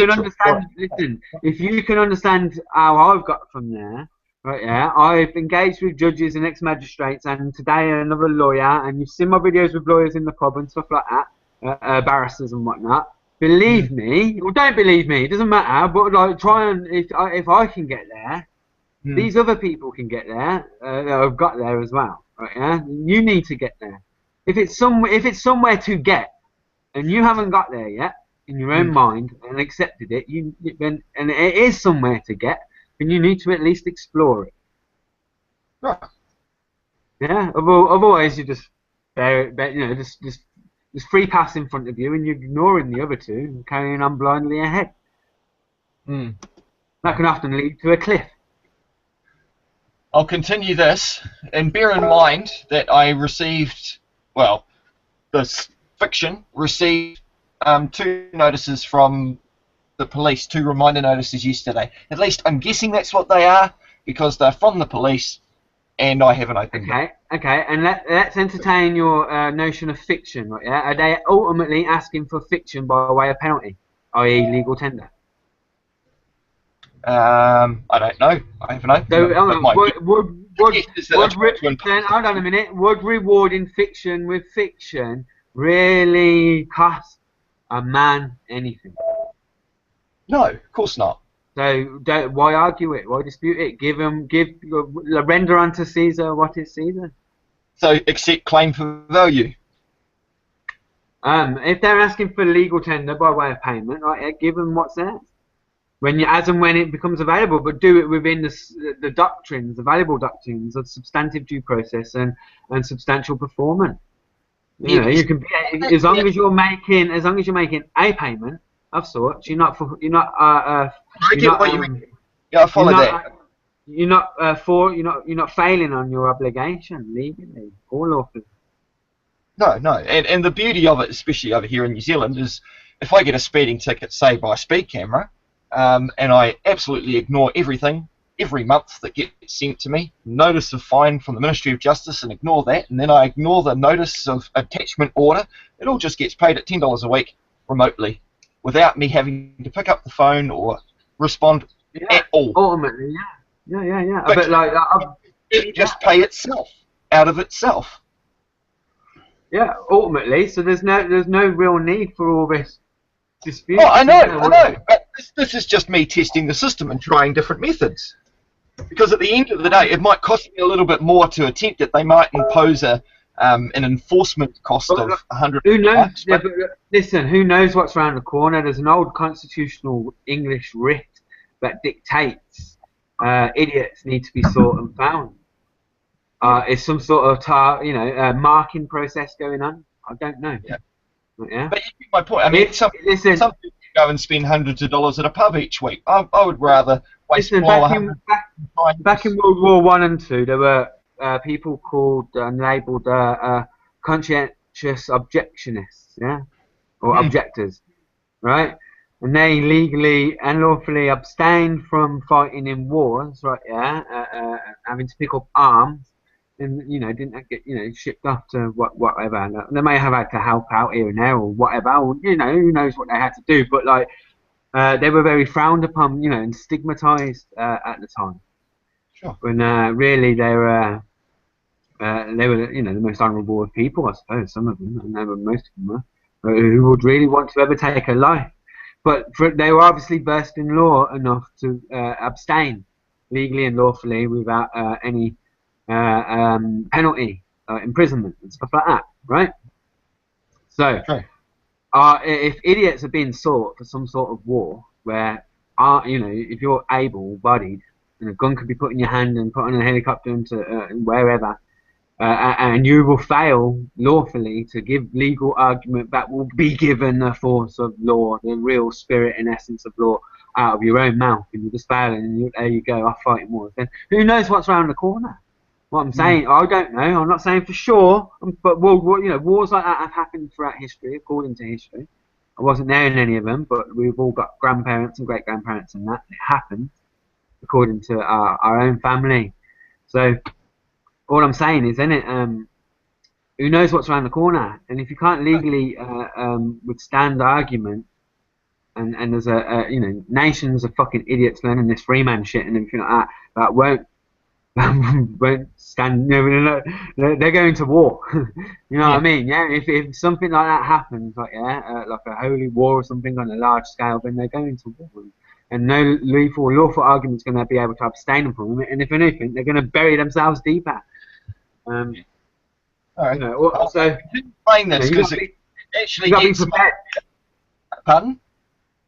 understand, listen, if you can understand how I've got from there, right? Yeah, I've engaged with judges and ex-magistrates, and today another lawyer, and you've seen my videos with lawyers in the pub and stuff like that, barristers and whatnot. Believe me, or don't believe me, it doesn't matter. But like, try and if I can get there, these other people can get there. I've got there as well, right? Yeah, you need to get there. If it's somewhere to get, and you haven't got there yet in your own mind and accepted it, and it is somewhere to get, then you need to at least explore it. Right. Yeah. Otherwise, you just there's free pass in front of you, and you're ignoring the other two and carrying on blindly ahead. That can often lead to a cliff. I'll continue this, and bear in mind that I received, this fiction received 2 notices from the police, 2 reminder notices yesterday. At least I'm guessing that's what they are, because they're from the police, and I haven't opened them. Okay, and let's entertain your notion of fiction, right? Yeah, are they ultimately asking for fiction by way of penalty, i.e., legal tender? I don't know. I haven't opened them. Hold on a minute. Would rewarding fiction with fiction really cost a man anything? No, of course not. So why argue it? Why dispute it? Render unto Caesar what is Caesar. So accept claim for value. If they're asking for legal tender by way of payment, right, give them what's theirs. As and when it becomes available, but do it within the doctrines, the valuable doctrines of substantive due process and substantial performance. You can be, as long as you're making a payment of sorts. You're not failing on your obligation legally or lawfully. No, and the beauty of it, especially over here in New Zealand, is if I get a speeding ticket, say by a speed camera, and I absolutely ignore everything every month that gets sent to me. Notice of fine from the Ministry of Justice, and ignore that, and then I ignore the notice of attachment order. It all just gets paid at $10 a week remotely, without me having to pick up the phone or respond at all. Ultimately, yeah. But like, it'll just pay itself out of itself. Yeah, ultimately. So there's no real need for all this dispute. Oh, I know. But this is just me testing the system and trying different methods. Because at the end of the day, it might cost me a little bit more to attempt it. They might impose an enforcement cost of $100. Who knows? Yeah, but listen, who knows what's around the corner? There's an old constitutional English writ that dictates idiots need to be sought and found. Is some sort of marking process going on? I don't know. Yeah. But you get my point. I mean, some people go and spend hundreds of dollars at a pub each week. I would rather waste back in World War I and II, there were people called and labelled conscientious objectionists, or objectors, right? And they legally and lawfully abstained from fighting in wars, right? Having to pick up arms, and didn't get shipped off to whatever. And they may have had to help out here and there or whatever. Or, who knows what they had to do? But like, they were very frowned upon, and stigmatized at the time. Sure. When really they were the most honourable of people, I suppose. Some of them, and most of them were, who would really want to ever take a life. But they were obviously versed in law enough to abstain legally and lawfully without any penalty, imprisonment and stuff like that, right? So, if idiots are being sought for some sort of war, where if you're able-bodied and a gun could be put in your hand and put on a helicopter into wherever, and you will fail lawfully to give legal argument that will be given the force of law, the real spirit and essence of law, out of your own mouth, and you just fail, and there you go, off fighting wars. Then who knows what's around the corner? What I'm saying, I don't know. I'm not saying for sure, but wars like that have happened throughout history, according to history. I wasn't there in any of them, but we've all got grandparents and great grandparents, and that it happened according to our own family. So all I'm saying is, who knows what's around the corner? And if you can't legally withstand argument, and there's nations of fucking idiots learning this free man shit and everything like that won't stand. They're going to war. You know what I mean? Yeah. If something like that happens, like a holy war or something on a large scale, then they're going to war. And no lawful argument's going to be able to abstain them from them. And if anything, they're going to bury themselves deeper. All right. So explain this because it actually gets prepared. Pardon?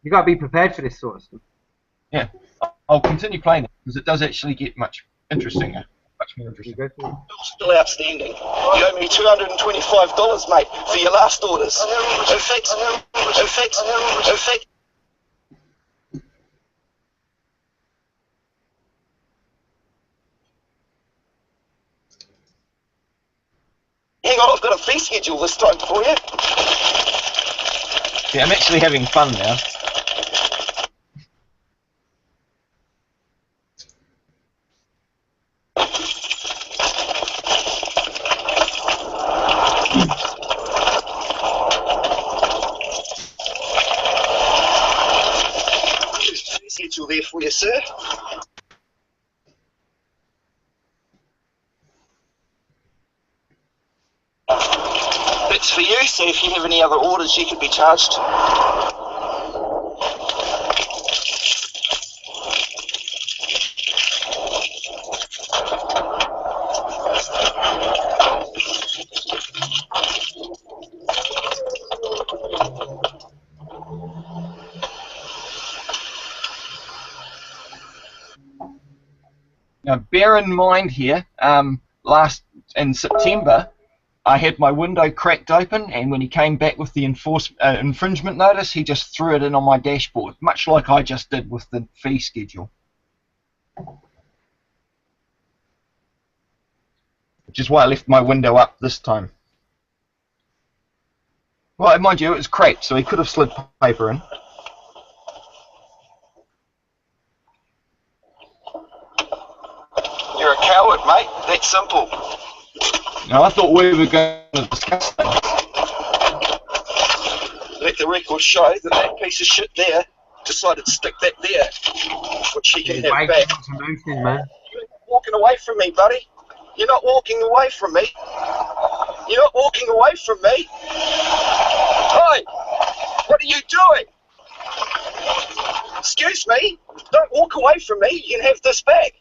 You got to be prepared for this sort of stuff. Yeah, I'll continue playing it because it does actually get much interesting. Much more interesting. Still outstanding. You owe me $225, mate, for your last orders. In fact. Hang on, I've got a fee schedule this time for you. Yeah, I'm actually having fun now. Fee schedule there for you, sir. That's for you, so if you have any other orders, you could be charged. Now, bear in mind here, in September, I had my window cracked open, and when he came back with the infringement notice, he just threw it in on my dashboard, much like I just did with the fee schedule. Which is why I left my window up this time. Well, mind you, it was cracked, so he could have slid paper in. do it, mate. That's simple. Now, I thought we were going to discuss that. Let the record show that that piece of shit there decided to stick that there, which he can have back. Emotion, man. You're not walking away from me, buddy. You're not walking away from me. You're not walking away from me. Hey, what are you doing? Excuse me. Don't walk away from me. You can have this back.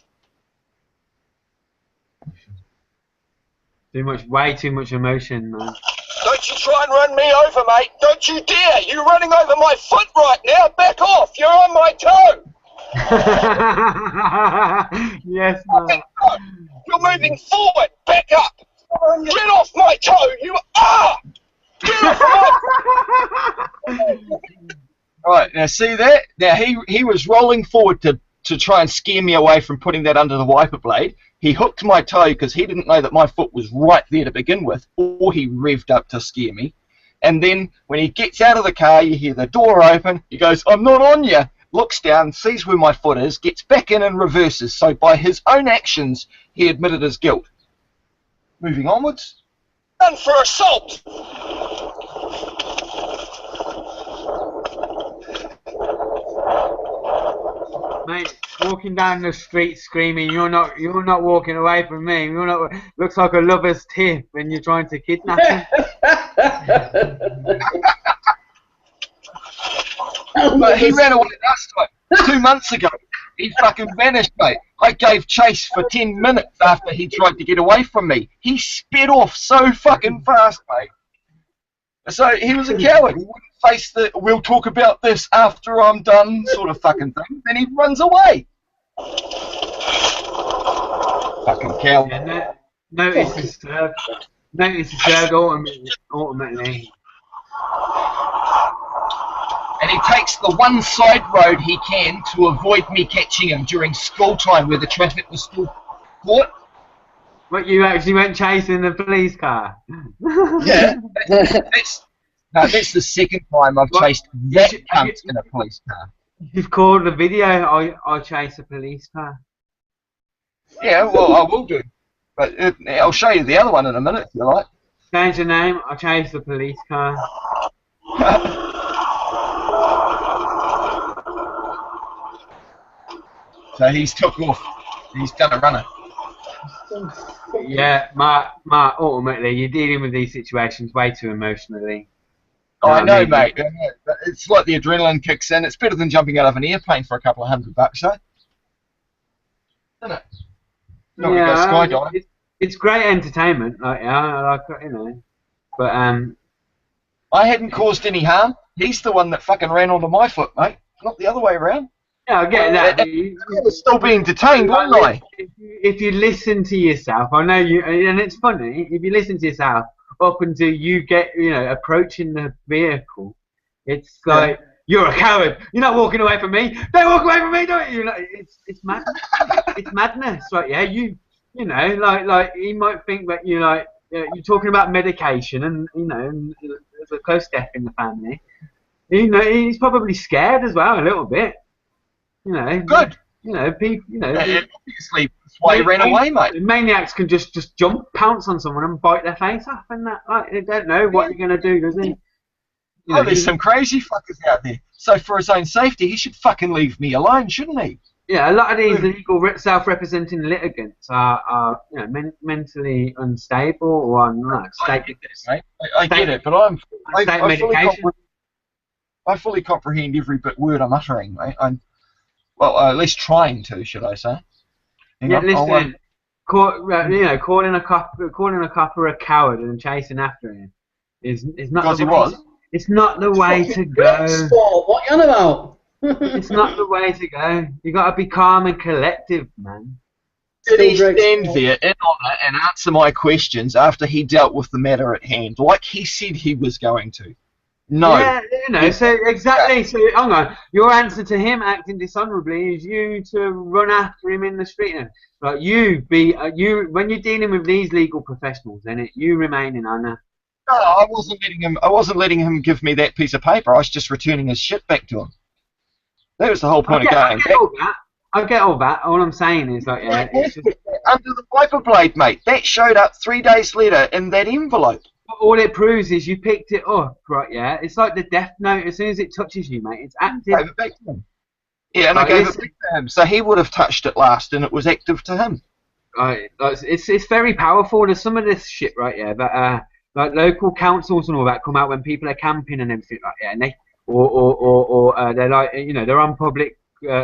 Way too much emotion, man. Don't you try and run me over, mate. Don't you dare. You're running over my foot right now. Back off. You're on my toe. Yes, man. You're moving forward. Back up. Get off my toe. You are. Get off my... Right, now see that? Now he was rolling forward to try and scare me away from putting that under the wiper blade. He hooked my toe because he didn't know that my foot was right there to begin with, or he revved up to scare me. And then when he gets out of the car, you hear the door open. He goes, "I'm not on you." Looks down, sees where my foot is, gets back in and reverses. So by his own actions, he admitted his guilt. Moving onwards. Done for assault. Mate, walking down the street screaming, "You're not walking away from me. You're not." Looks like a lover's tip when you're trying to kidnap him. But he ran away last time, 2 months ago. He fucking vanished, mate. I gave chase for 10 minutes after he tried to get away from me. He sped off so fucking fast, mate. So he was a coward. He wouldn't face the "we'll talk about this after I'm done" sort of fucking thing. Then he runs away. Fucking coward. Yeah, notice is served. Notice is served ultimately. And he takes the one side road he can to avoid me catching him during school time where the traffic was still caught. But you actually went chasing the police car? Yeah. That's the second time I've chased that cunt in a police car. You've called the video, I chase a police car. Yeah, well, I will do. But I'll show you the other one in a minute if you like. Change the name, I chase the police car. So he's took off. He's done a runner. Yeah, Mark, ultimately, you're dealing with these situations way too emotionally. Oh, I know, mate. It's like the adrenaline kicks in. It's better than jumping out of an airplane for a couple of $100, though. Isn't it? Not Yeah, skydiving. it's great entertainment, like you know. But I hadn't caused any harm. He's the one that fucking ran onto my foot, mate. Not the other way around. Yeah, I get that. I was still being detained, wasn't I? If you listen to yourself, I know you, and it's funny. If you listen to yourself up until you get, approaching the vehicle, it's like you're a coward. You're not walking away from me. Don't walk away from me, don't you? It's madness. It's madness, right? Yeah, like he might think that you're talking about medication, and and there's a close death in the family. He's probably scared as well a little bit. Good. People. Obviously, that's why he ran away, mate. Maniacs can just pounce on someone and bite their face off, and that they don't know what you're gonna do, does he? There's some crazy fuckers out there. So for his own safety, he should fucking leave me alone, shouldn't he? Yeah, a lot of these legal self-representing litigants are mentally unstable or on I get this, mate. I get it, but I fully comprehend every word I'm uttering, mate. Well, at least trying to, should I say? Listen, calling a cop a coward and chasing after him is not because the he way. was. It's not the way to go. What you on about? It's not the way to go. You got to be calm and collective, man. Did he stand there in honour and answer my questions after he dealt with the matter at hand, like he said he was going to? No. Yeah, so exactly. So hang on. Your answer to him acting dishonourably is you to run after him in the street. Like when you're dealing with these legal professionals, then you remain in honour. No, I wasn't letting him give me that piece of paper. I was just returning his shit back to him. That was the whole point of going back. I get all that. All I'm saying is like, yeah, it's just, under the wiper blade, mate. That showed up 3 days later in that envelope. all it proves is you picked it up, right? Yeah, it's like the death note. As soon as it touches you, mate, it's active. Gave it back to him. Yeah, and I gave it back to him, so he would have touched it last, and it was active to him. Right, it's very powerful. There's some of this shit, right? Yeah, that like local councils and all that come out when people are camping and everything, like yeah, and they or they're like, you know, they're on public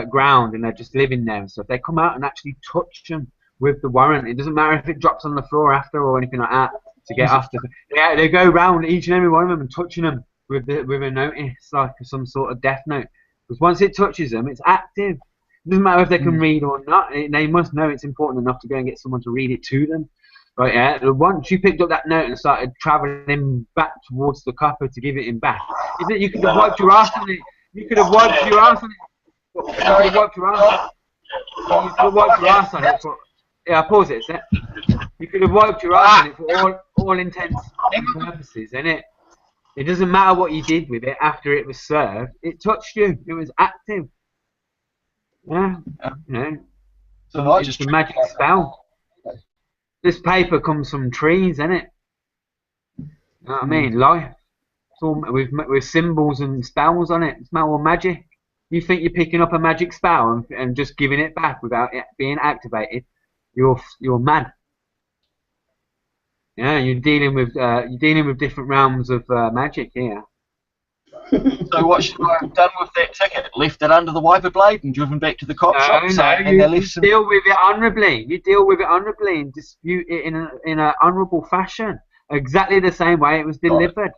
ground and they're just living there and stuff. They come out and actually touch them with the warrant. It doesn't matter if it drops on the floor after or anything like that to get after. Yeah, they go round each and every one of them and touching them with a notice, like some sort of death note. Because once it touches them, it's active. It doesn't matter if they can read or not. They must know it's important enough to go and get someone to read it to them. Right, yeah. Once you picked up that note and started travelling back towards the copper to give it him back, is it you could have wiped your ass on it? You could have wiped your ass on it. You could have wiped your ass. You could have wiped your ass on it for. Yeah, pause it a sec. You could have wiped your ass on it for all intents and purposes, innit? It doesn't matter what you did with it after it was served. It touched you. It was active. Yeah, you know. So it's a magic spell. This paper comes from trees, innit? You know what I mean? Life. It's all with symbols and spells on it. It's all magic. You think you're picking up a magic spell and just giving it back without it being activated? You're mad. Yeah, you're dealing with different realms of magic here. So what should I have done with that ticket? Left it under the wiper blade and driven back to the cop shop? You deal with it honourably. You deal with it honourably and dispute it in an honourable fashion, exactly the same way it was delivered.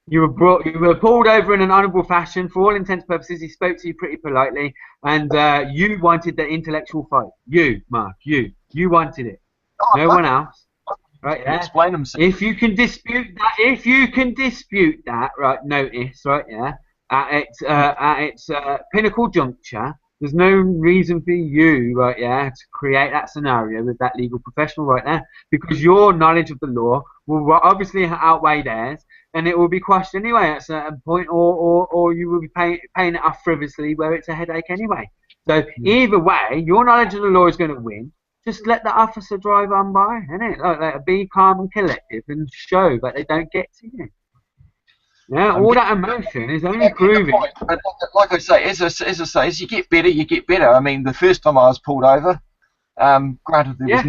You were pulled over in an honourable fashion. For all intents and purposes, he spoke to you pretty politely, and you wanted the intellectual fight. You, Mark, you wanted it. No one else. Right, yeah. Explain them. If you can dispute that, right, notice, right, yeah, at its pinnacle juncture, there's no reason for you, right, yeah, to create that scenario with that legal professional right there, because your knowledge of the law will obviously outweigh theirs, and it will be quashed anyway at a certain point, or you will be paying it off frivolously where it's a headache anyway. So either way, your knowledge of the law is going to win. Just let the officer drive on by, innit? Like, be calm and collective and show that they don't get to you. Yeah, all that emotion is only proving. Like I say, as you get better, you get better. I mean, the first time I was pulled over, granted there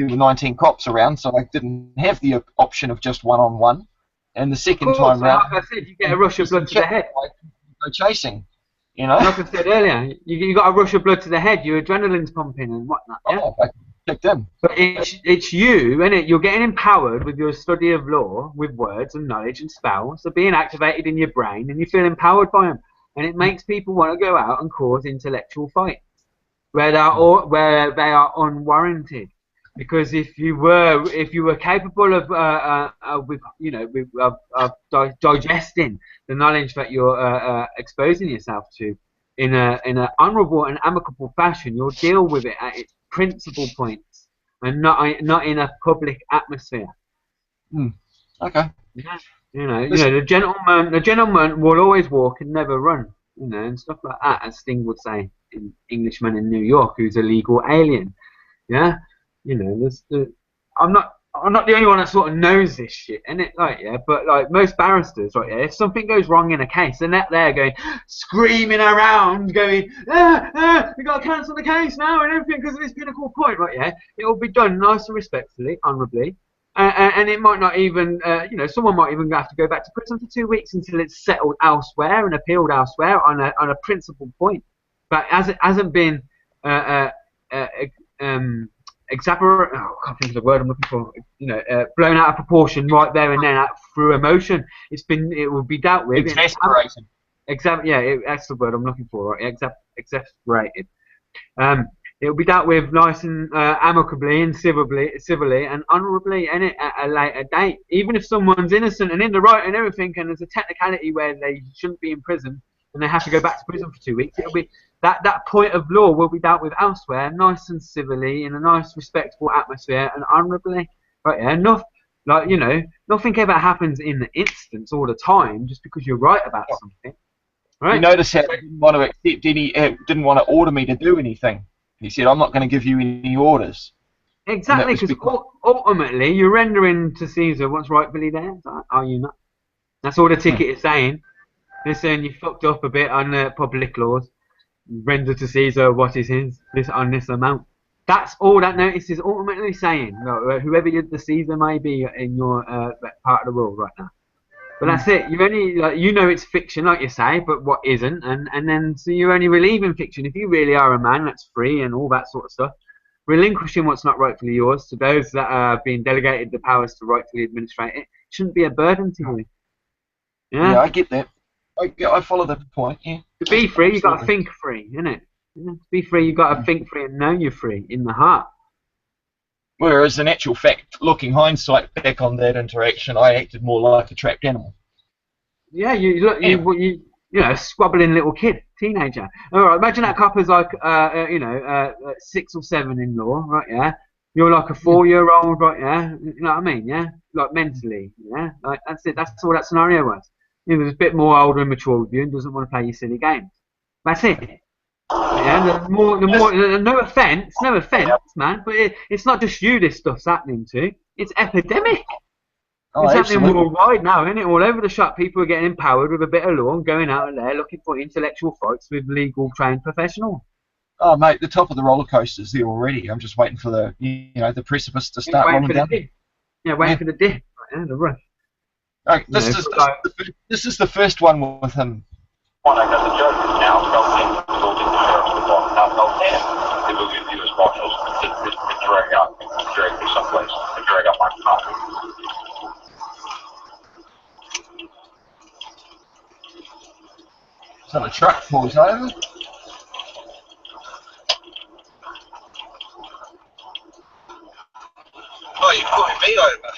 were 19 cops around, so I didn't have the option of just one-on-one. And the second time round, like I said, you get a rush of blood to the head. Go chasing. You know? Like I said earlier, you got a rush of blood to the head, your adrenaline's pumping and whatnot, yeah? Kicked in. But it's you, innit? You're getting empowered with your study of law, with words and knowledge and spells, they're being activated in your brain, and you feel empowered by them. And it makes people want to go out and cause intellectual fights, where they are unwarranted. Because if you were capable of digesting the knowledge that you're exposing yourself to in an honourable and amicable fashion, you'll deal with it at its principal points and not in a public atmosphere. Okay. Yeah. You know, the gentleman will always walk and never run. You know, and stuff like that, as Sting would say, in Englishman in New York, who's a legal alien. Yeah. You know, I'm not the only one that sort of knows this shit, and it but like most barristers, right, yeah, if something goes wrong in a case, they're not there going screaming around, going, we got to cancel the case now and everything because of this pinnacle point, right, yeah. It will be done nice and respectfully, honourably, and it might not even, someone might even have to go back to prison for 2 weeks until it's settled elsewhere and appealed elsewhere on a principled point, but as it hasn't been I can't think of the word I'm looking for. Blown out of proportion right there and then through emotion. It will be dealt with. Exasperated. That's the word I'm looking for. Right? Exasperated. It will be dealt with nice and amicably and civilly and honourably, and at a later date. Even if someone's innocent and in the right and everything, and there's a technicality where they shouldn't be in prison and they have to go back to prison for 2 weeks, it'll be. That point of law will be dealt with elsewhere, nice and civilly, in a nice, respectful atmosphere, and honourably. Right? Yeah, nothing ever happens in the instance all the time just because you're right about something. Right. You notice how he didn't want to accept any, didn't want to order me to do anything. He said, "I'm not going to give you any orders." Exactly, because ultimately you're rendering to Caesar what's rightfully theirs, are you not? That's all the ticket is saying. Listen, you fucked up a bit on public laws. Render to Caesar what is his, on this amount. That's all that notice is ultimately saying. Whoever the Caesar may be in your part of the world right now. But that's it. You only it's fiction, like you say, but what isn't, and then so you're only relieving fiction. If you really are a man that's free and all that sort of stuff, relinquishing what's not rightfully yours to those that are being delegated the powers to rightfully administrate it shouldn't be a burden to you. Yeah, I get that. I follow the point. Yeah. To be free, you got to think free, innit? To be free, you got to think free and know you're free in the heart. Whereas in actual fact, looking hindsight back on that interaction, I acted more like a trapped animal. Yeah, you squabbling little kid, teenager. All right, imagine that couple's like 6 or 7 in law, right? Yeah, you're like a 4-year-old, right? Yeah, you know what I mean? Yeah, like mentally, yeah, like that's it. That's all that scenario was. He was a bit more older and mature with you and doesn't want to play your silly games. That's it. Yeah, no offense, man, but it's not just you this stuff's happening to. It's epidemic. It's happening worldwide now, isn't it? All over the shop, people are getting empowered with a bit of law and going out there looking for intellectual fights with legal trained professionals. Oh, mate, the top of the roller coaster's there already. I'm just waiting for the precipice to start rolling down. Yeah, waiting for the dip. Yeah, the rush. Right, this is the first one with him. One, I got the judge now go in the sheriff's department. Now go in to move you as marshals to drag me someplace, to drag out my car. So the truck pulls over. Oh, you're pulling me over.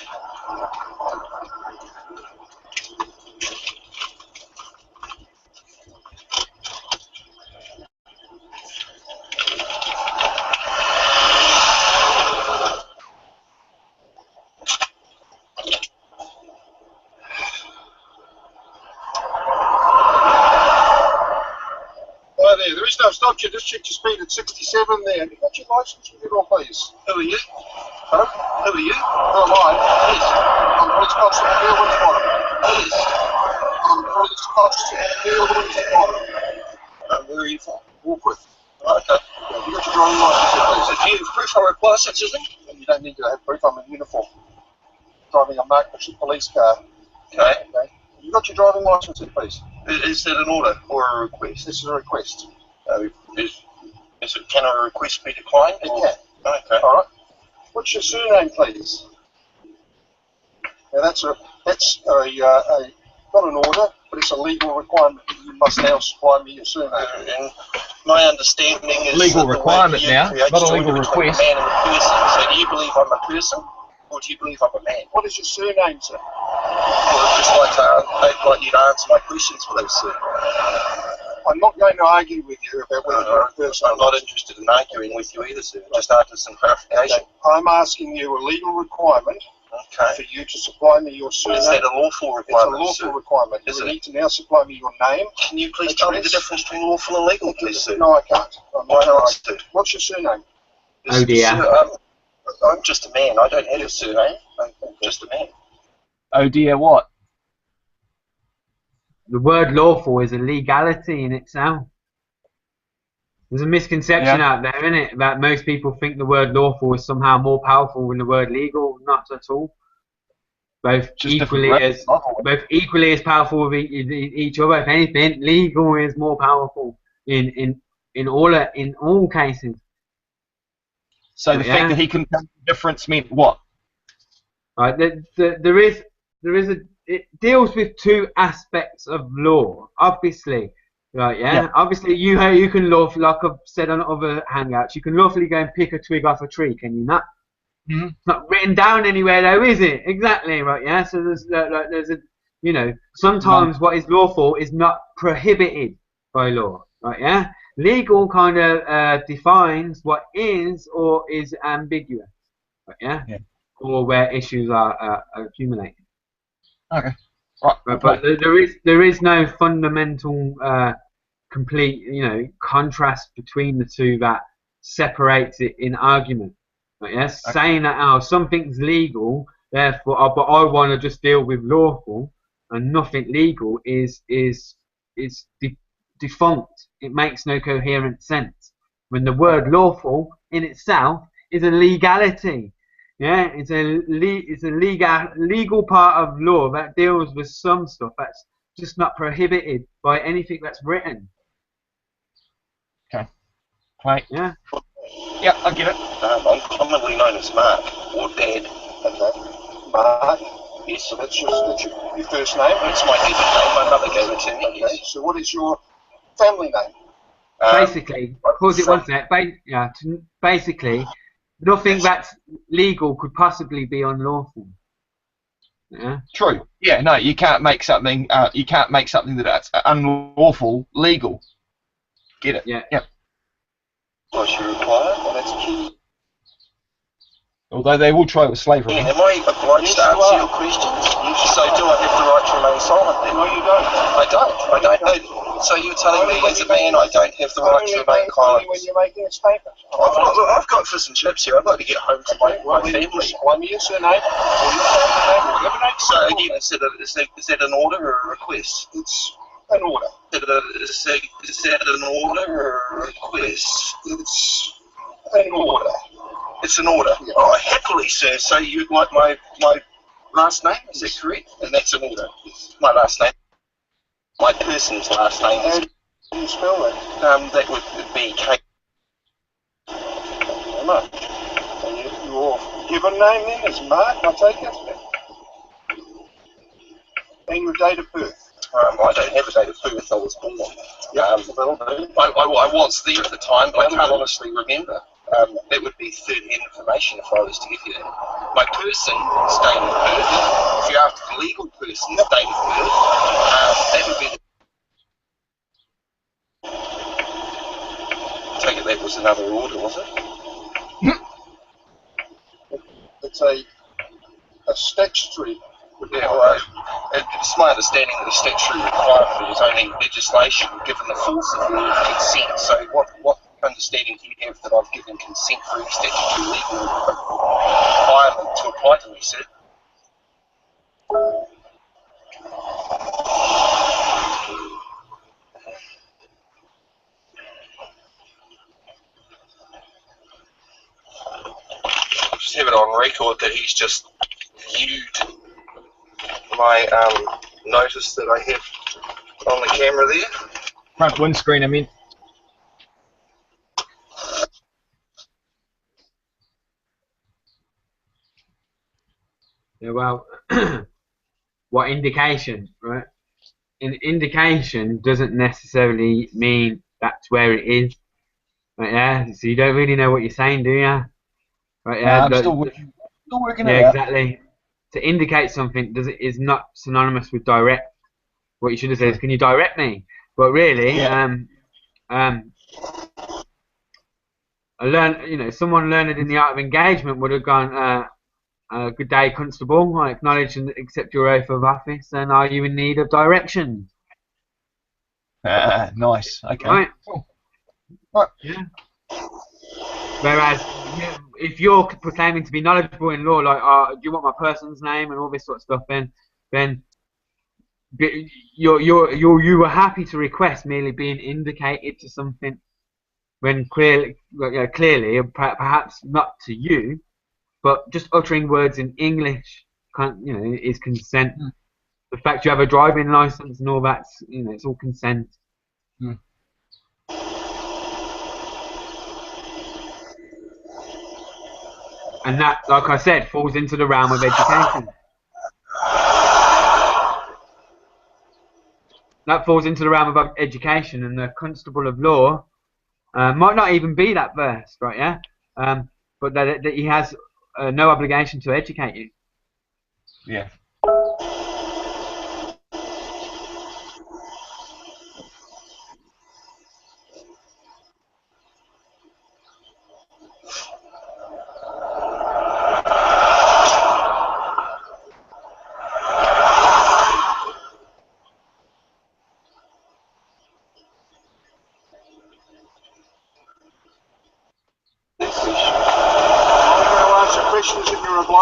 There is no stop. You just checked your speed at 67 there. Have you got your license with you, please? Who are you? Huh? Who are you? Who am I? Yes. I'm Police Constable Neil Winsbottom. Yes. I'm Police Constable Neil Winsbottom. Where are you from? Warkworth. Okay. Have you got your driving license here, please? Do you have proof I require such as thing? You don't need to have proof. I'm in uniform. Driving a markmanship police car. Okay. You got your driving license here, please? Is that an order or a request? This is a request. Can a request be declined? It can. Okay. All right. What's your surname, please? Now that's not an order, but it's a legal requirement. You must now supply me your surname. And my understanding is legal requirement now, not a legal request. Man and a person. So do you believe I'm a person, or do you believe I'm a man? What is your surname, sir? Well, I'd just like you to answer my questions, please, sir. I'm not going to argue with you about whether you're a person. I'm not interested in arguing with you either, sir. Just after some clarification. Okay. I'm asking you a legal requirement for you to supply me your surname. Is that a lawful requirement? It's a lawful requirement. You need to now supply me your name. Can you please tell me the difference between lawful and legal, please, sir? No, I can't. Why not, sir? What's your surname? Oh dear. I'm just a man. I don't have a surname. I'm just a man. Oh dear, what? The word lawful is a legality in itself. There's a misconception out there, isn't it, that most people think the word lawful is somehow more powerful than the word legal. Not at all. Both equally as powerful with each other. If anything, legal is more powerful in all cases. So the fact that he can tell the difference means what? Right, it deals with two aspects of law, obviously. Right, yeah? Obviously, you can lawfully, like I've said on other hangouts, you can lawfully go and pick a twig off a tree, can you not? Mm-hmm. It's not written down anywhere, though, is it? Exactly, right, yeah? So there's a, sometimes what is lawful is not prohibited by law, right, yeah? Legal kind of defines what is or is ambiguous, right, yeah? Or where issues are accumulated. Okay. Right, but there is no fundamental complete contrast between the two that separates it in argument. Right, yes, okay. Saying that something's legal, therefore, but I want to just deal with lawful and nothing legal is defunct. It makes no coherent sense. When the word lawful in itself is a legality. Yeah, it's a legal part of law that deals with some stuff that's just not prohibited by anything that's written. Okay. Right. Yeah. Yeah, I get it. I'm commonly known as Mark or Dad. Okay. Mark. Yes. So that's your first name. It's my given name. My mother gave it to me. Okay. Yes. So what is your family name? Basically, pause it one sec. Basically, nothing that's legal could possibly be unlawful. Yeah. True. Yeah. No, you can't make something. You can't make something that's unlawful legal. Get it? Yeah. Yep. What you require? Well, that's key. Although they will try it with slavery. Ian, am I obliged to answer your questions? So do I have the right to remain silent then? No, you don't. I don't. So you're telling me as a man I don't have the right to remain silent? When you're making a statement. I've got fish and chips here. I'd like to get home to my family. One your surname, or your family name, or whatever name. So again, is that an order or a request? It's an order. Is that an order or a request? It's an order. It's an order. Yeah. Oh, happily, sir. So you'd like my last name? Is that correct? And that's an order. My last name. My person's last name is. How do you spell that? That would be K. Mark. And your given name then is Mark, I take it? And your date of birth? I don't have a date of birth. I was born. I was there at the time, but I can't honestly remember. That would be third-hand information if I was to give you that. My person's date of birth, if you're after the legal person's date of birth, that would be I take it that was another order, was it? It's a statutory. Yeah, well, it's my understanding that a statutory requirement is only legislation given the force of law of consent. So what understanding do you have that I've given consent for a statutory legal requirement to apply to me, sir? I'll just have it on record that he's just viewed my notice that I have on the camera there. Front windscreen, I mean. Yeah, well, what indication, right? An indication doesn't necessarily mean that's where it is. Right, yeah, so you don't really know what you're saying, do you? Right, yeah, I'm still working it out. Yeah, exactly. To indicate something is not synonymous with direct. What you should have said is, can you direct me? But really, someone learned in the art of engagement would have gone, good day, constable. I acknowledge and accept your oath of office, and are you in need of direction? Nice. Okay. Right. Cool. Right. Yeah. Whereas, if you're proclaiming to be knowledgeable in law, like, do you want my person's name and all this sort of stuff, then you were happy to request merely being indicated to something, when clearly, perhaps not to you, but just uttering words in English, is consent. The fact you have a driving license and all that, it's all consent. And that, like I said, falls into the realm of education. That falls into the realm of education, and the constable of law might not even be that versed, right? Yeah, but that he has no obligation to educate you. Yeah.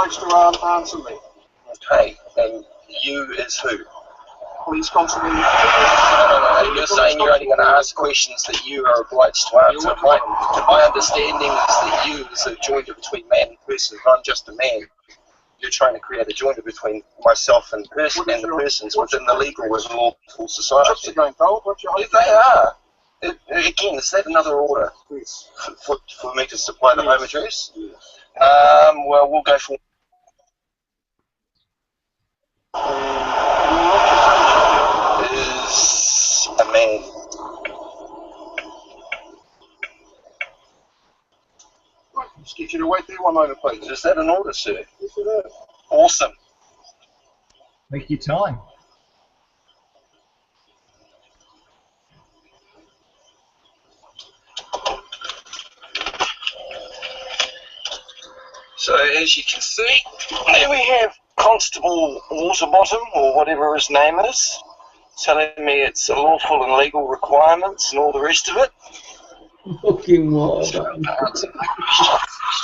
obliged to answer me. Okay, and you is who? Police constable. You're saying you're only going to ask questions that you are obliged to answer. My understanding is that you is a joiner between man and person. I'm just a man. You're trying to create a joiner between myself and the persons within the legal and lawful society. Yeah, they are. Again, is that another order for me to supply the home address? Well, we'll go for... Is a man. Just get you to wait there one moment, please. Is that an order, sir? Yes, it is. Awesome. Take your time. So, as you can see, there we have Constable Waterbottom, or whatever his name is, telling me it's a lawful and legal requirements and all the rest of it. Fucking what? It's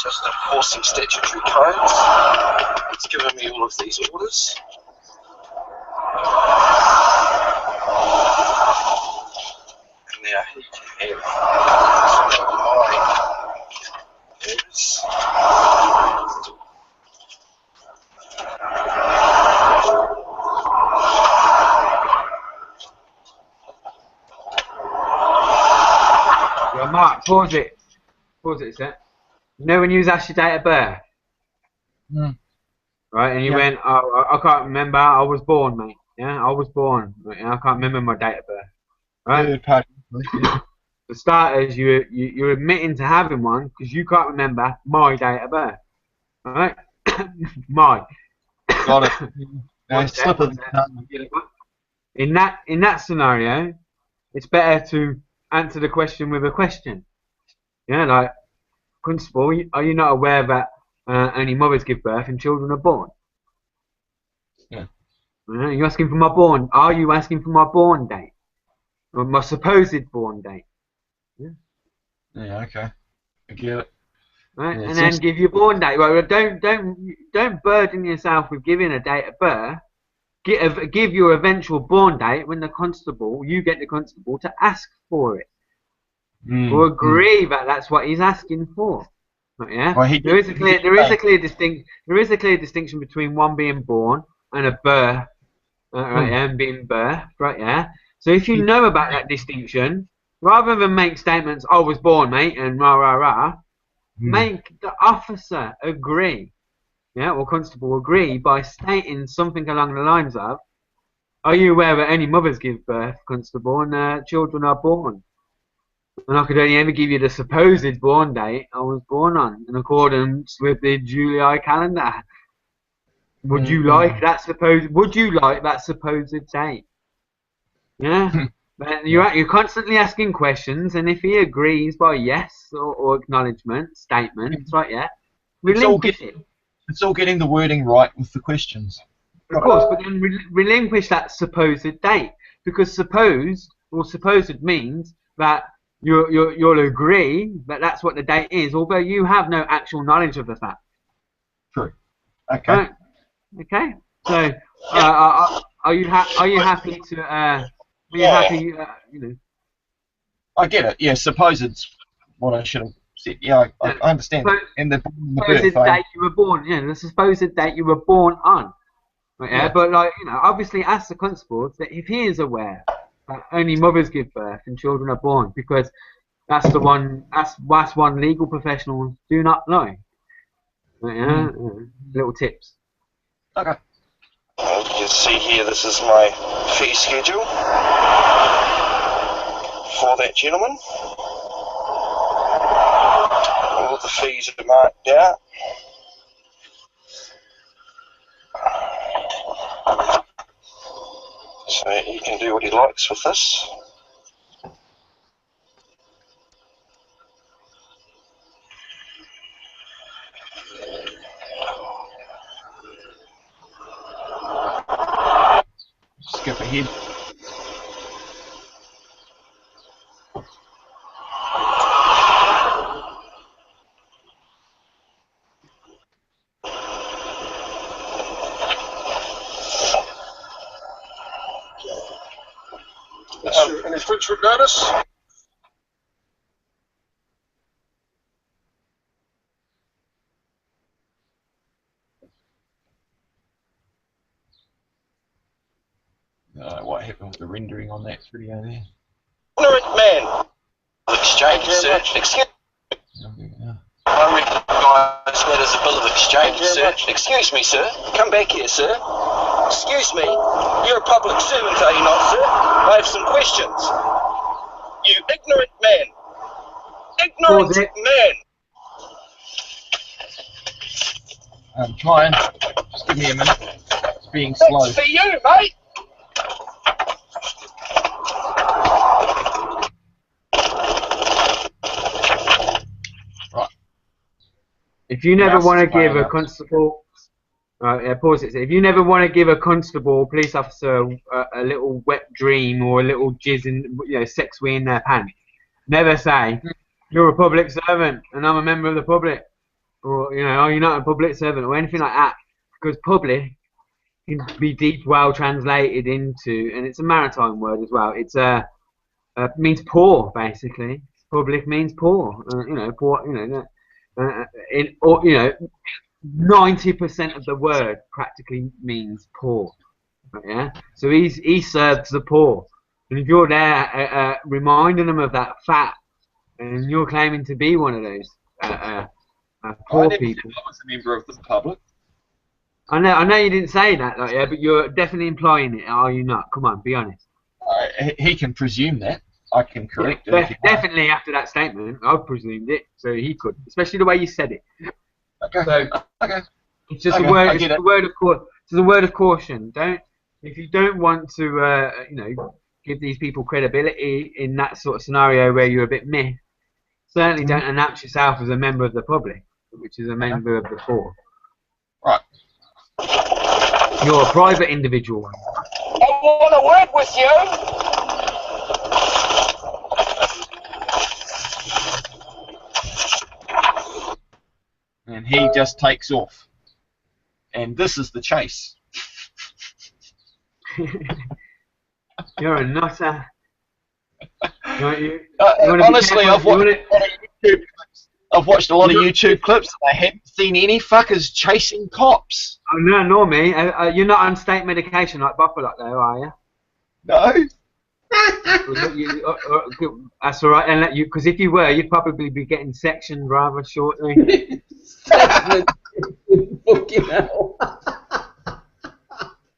just enforcing statutory codes. It's given me all of these orders. And now he can have orders. Yeah, Mark, pause it. Pause it a sec. You know when you was asked your date of birth? Right, and you went, oh, I can't remember, I was born, mate. Yeah, I was born. Right, I can't remember my date of birth. Right? For starters, you're admitting to having one because you can't remember my date of birth. Right? My. Got it. No, slip of the tongue. In that scenario, it's better to answer the question with a question. Yeah, like, Constable, are you not aware that only mothers give birth and children are born? Yeah. Are you asking for my born? Are you asking for my born date, or my supposed born date? Yeah. Yeah. Okay. I get it. Right, Yeah, and then give your born date. Well, don't burden yourself with giving a date of birth. Give your eventual born date when you get the constable to ask for it. Or agree that that's what he's asking for. Yeah, well, there is a clear distinction between one being born and a birth, right? Yeah, and being birthed, right? Yeah. So if you know about that distinction, rather than make statements, "I was born, mate," and rah rah rah, make the officer agree, yeah, or constable agree by stating something along the lines of, "Are you aware that only mothers give birth, constable, and children are born? And I could only ever give you the supposed born date I was born on, in accordance with the July calendar. Would you like that supposed? Would you like that supposed date? Yeah. You're constantly asking questions, and if he agrees by yes or acknowledgement statements, right? Yeah. Relinquish it. It's all getting the wording right with the questions. Of course, but then relinquish that supposed date, because supposed means that you'll agree that that's what the date is, although you have no actual knowledge of the fact. True. Okay. Right. Okay. So, are you happy to? Are you happy? You know. I get it. Yeah. Suppose it's what I should have said. Yeah, I understand. So, in the supposed birth, date you were born. Yeah, the supposed date you were born on. Right, yeah. But obviously, ask the constable that if he is aware that only mothers give birth and children are born, because that's one legal professionals do not know. Right, yeah. Little tips. Okay. You can see here, this is my fee schedule for that gentleman. All of the fees are marked out. So he can do what he likes with this. skip ahead. And his drinks regardless. What happened with the rendering on that video there? Ignorant man. Exchange, sir. Excuse I recognise that as a bill of exchange, sir. Excuse me, sir. Come back here, sir. Excuse me. You're a public servant, are you not, sir? I have some questions. You ignorant man. Ignorant man. I'm trying. Just give me a minute. It's being slow. That's for you, mate. If you never want to give a constable, pause it. If you never want to give a constable or police officer a little wet dream or a little jizz in, sex wee in their pants, never say you're a public servant and I'm a member of the public, or oh, you're not a public servant or anything like that, because public can be deep well translated into, and it's a maritime word as well. It's means poor basically. Public means poor. Poor. 90% of the word practically means poor. Yeah. So he serves the poor, and if you're there reminding them of that fact, and you're claiming to be one of those poor people. I was a member of the public. I know you didn't say that, but you're definitely implying it, are you not? Come on, be honest. He can presume that. I can correct it. Definitely after that statement, I presumed it, so he could, especially the way you said it. Okay. So, okay. It's just a word. It's a word of caution. It's a word of caution. If you don't want to, give these people credibility in that sort of scenario where you're a bit meh, certainly don't announce yourself as a member of the public, which is a member of the poor. Right. You're a private individual. I want a word with you. And he just takes off. And this is the chase. You're a nutter. Honestly, I've watched a lot of YouTube clips and I haven't seen any fuckers chasing cops. Oh, no, nor me. You're not on state medication like Buffalo, though, are you? No. That's all right, and because if you were, you'd probably be getting sectioned rather shortly. Fucking hell.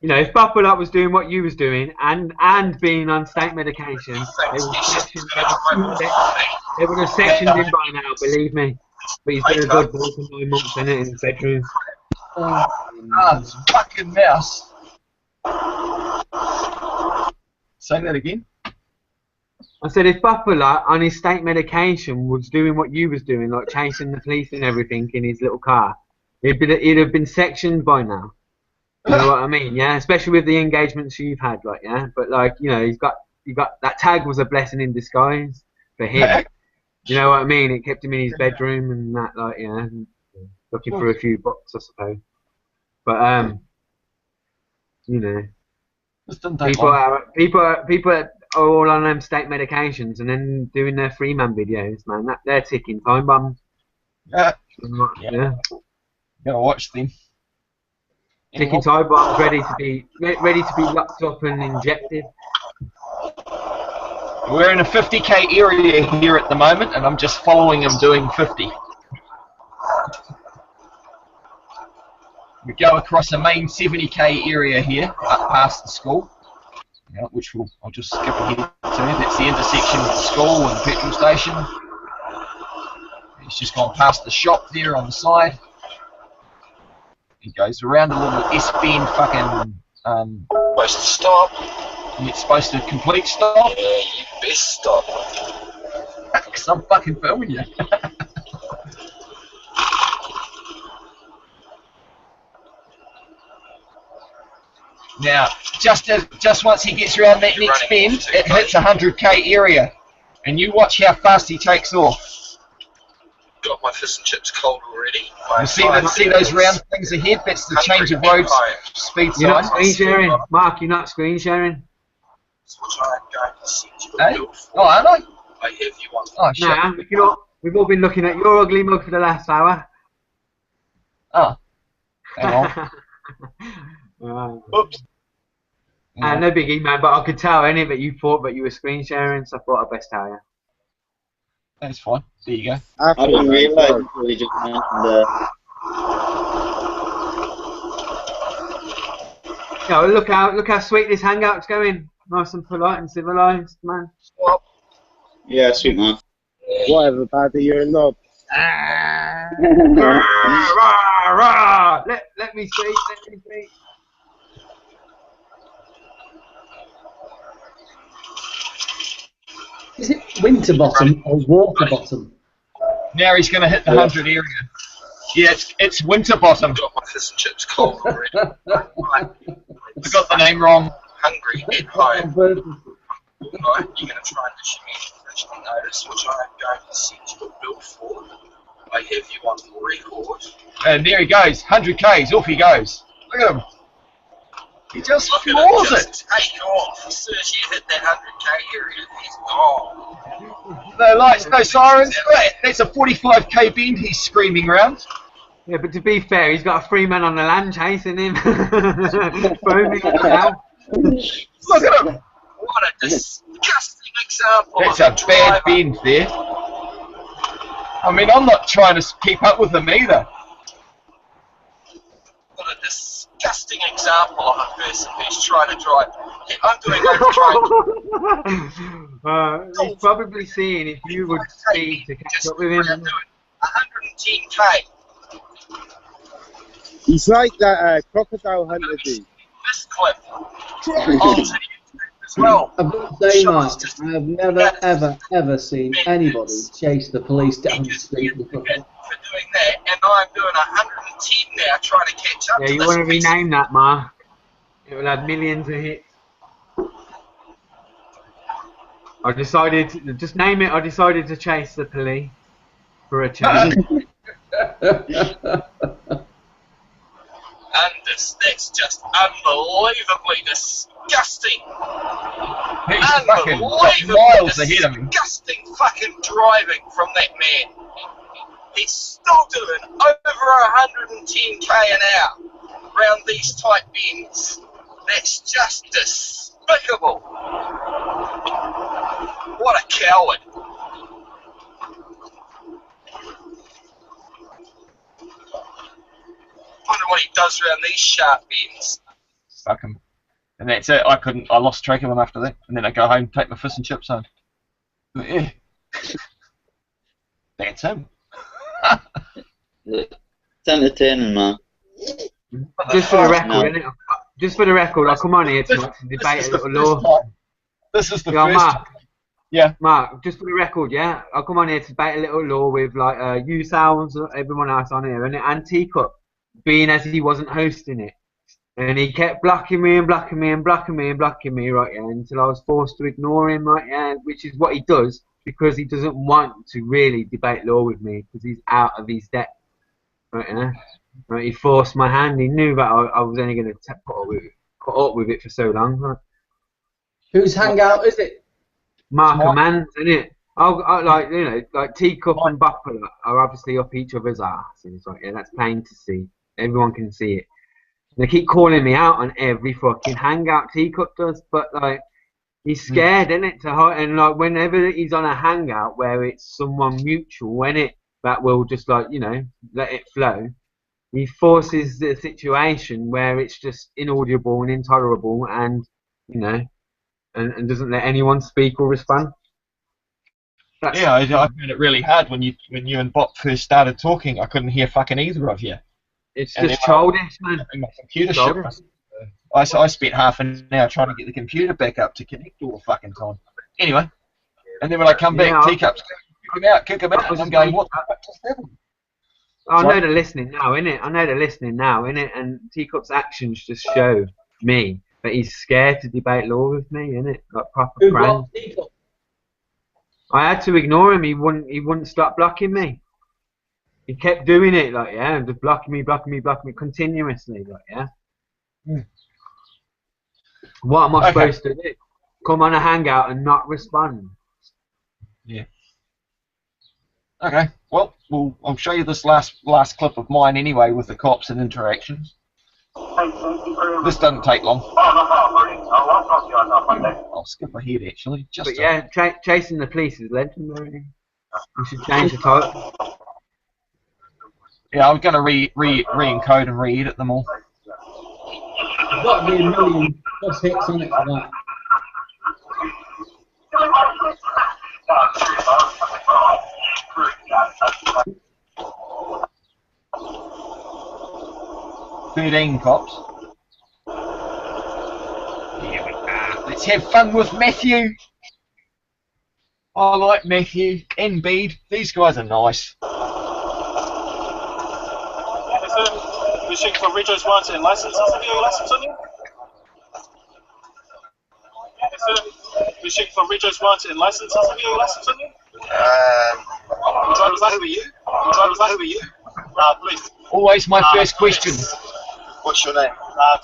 If Buffalo was doing what you was doing and being on state medication, they would have sectioned him by now, believe me. But he's been a good boy for 9 months in his bedroom. It's a fucking mouse. Say that again. I said if Buffalo on his state medication was doing what you was doing, like chasing the police and everything in his little car, he'd have been sectioned by now. You know what I mean? Yeah, especially with the engagements you've had, like, yeah. But like, he got that tag was a blessing in disguise for him. You know what I mean? It kept him in his bedroom and that, like, looking for a few bucks, I suppose. But people are all on them state medications and then doing their Freeman videos, man. They're ticking time bombs. Yeah. Gotta watch them. Ticking time bombs, ready to be locked up and injected. We're in a 50k area here at the moment, and I'm just following them doing 50. We go across a main 70k area here, up past the school. Which I'll just skip ahead to. That's the intersection of the school and the petrol station. It's just gone past the shop there on the side. It goes around a little S-bend fucking. Supposed to stop. And it's supposed to complete stop. Yeah, you best stop. Because I'm fucking filming you. Now, just once he gets around that next bend, it hits 100k area, and you watch how fast he takes off. Got my fish and chips cold already. You see those round things ahead? That's the change of road speed sign. You're not screen sharing, Mark. You're not screen sharing. Hey? Oh, am I? Oh, shit. Nah, we've all been looking at your ugly mug for the last hour. Oh. Hang on. Oops. No biggie, man, but I could tell, innit, that you thought that you were screen sharing, so I thought I'd best tell you. That's fine. There you go. I didn't realise until he just mentioned Look how sweet this hangout's going. Nice and polite and civilised, man. Yeah, sweet man. Whatever, Paddy, you're a knob. Let me see. Is it winter bottom or water bottom? Now he's going to hit the 100 area. Yeah, it's winter bottom. I got the name wrong. Hungry, at home. All night, you're going to try and issue me professional notice, which I am going to send you a bill for. I have you on record. And there he goes, 100Ks, off he goes. Look at him. He just floors it. Take off. As soon as you hit that 100K area, he's gone. No lights, no sirens. That's a 45K bend he's screaming around. Yeah, but to be fair, he's got a 3 men on the land chasing him. Foaming at the mouth. Look at him. What a disgusting example. That's a bad bend there. I mean, I'm not trying to keep up with him either. What a disgusting example of a person who's trying to drive. I'm doing overdrive. He's probably seeing if you would speed to catch up with him. 110K. He's like that crocodile hunter dude. This clip. As well. I've got to say, Mark, I have never, ever seen anybody chase the police down the street before. For doing that, and I'm doing 110 now, trying to catch up Yeah, to you this want to rename that, Ma. It will have millions of hits. I decided to chase the police for a change. And that's just unbelievably disgusting. Disgusting fucking driving from that man. He's still doing over 110K an hour around these tight bends. That's just despicable. What a coward. Wonder what he does around these sharp bends. Fuck him. And that's it. I lost track of him after that. And then I go home, take my fish and chips home. But yeah. That's him. It's entertaining, man. Just for the record, innit? Just for the record, I'll come on here tonight to debate a little law. This is the first Mark. time. Yeah. Mark, just for the record, yeah? I'll come on here to debate a little law with, like, you, Sal's, everyone else on here, and Teacup, being as he wasn't hosting it. And he kept blocking me, right, yeah, until I was forced to ignore him, right, yeah, which is what he does, because he doesn't want to really debate law with me, because he's out of his depth, right, yeah? Right, he forced my hand. He knew that I was only going to put up with it for so long. Right? Whose hangout is it? Mark and Man's, isn't it? Like Teacup and Bopper are obviously up each other's asses. Right? Yeah, that's plain to see. Everyone can see it. They keep calling me out on every fucking hangout Teacup does, but like he's scared, innit? And like whenever he's on a hangout where it's someone mutual, innit, that will just like let it flow. He forces the situation where it's just inaudible and intolerable, and and doesn't let anyone speak or respond. Yeah, I found it really hard when you and Bob first started talking. I couldn't hear fucking either of you. It's just childish, man. My computer shit. I spent half an hour trying to get the computer back up to connect all the fucking time. Anyway, and then when I come back, Teacups kick him out, and I'm going, what the fuck just happened? I know they're listening now, innit? And Teacup's actions just show me that he's scared to debate law with me, innit? Like proper friend. I had to ignore him. He wouldn't stop blocking me. He kept doing it, like, yeah, and just blocking me continuously, like, yeah. What am I supposed to do? come on a hangout and not respond. Yeah. Okay. Well, I'll show you this last clip of mine anyway with the cops and interactions. This doesn't take long. I'll skip ahead actually. But yeah, chasing the police is legendary. We should change the title. Yeah, I'm going to re-encode and re-edit them all. There's got to be a million plus hits on it for that. Cops. Here we are. Let's have fun with Matthew. I like Matthew and Bede. These guys are nice. We're checking for Rejo's warranty and license. Have you got your license on you? Yes, sir. We're checking for Rejo's warranty and license. Have you got your license on you? Driver's license? Who are you? Driver's license? Who are you? Please. Always my first question. What's your name?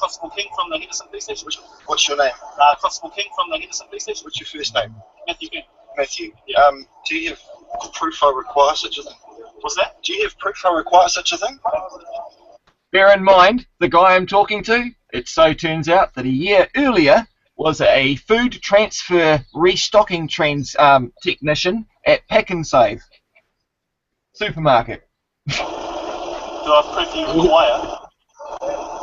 Constable King from the Henderson Police Station. What's your name? Constable King from the Henderson Police Station. What's your first name? Matthew King. Matthew. Yeah. Do you have proof I require such a thing? What's that? Do you have proof I require such a thing? Bear in mind, the guy I'm talking to, it so turns out that a year earlier was a food transfer restocking technician at Pack and Save supermarket. Do I have proof you require?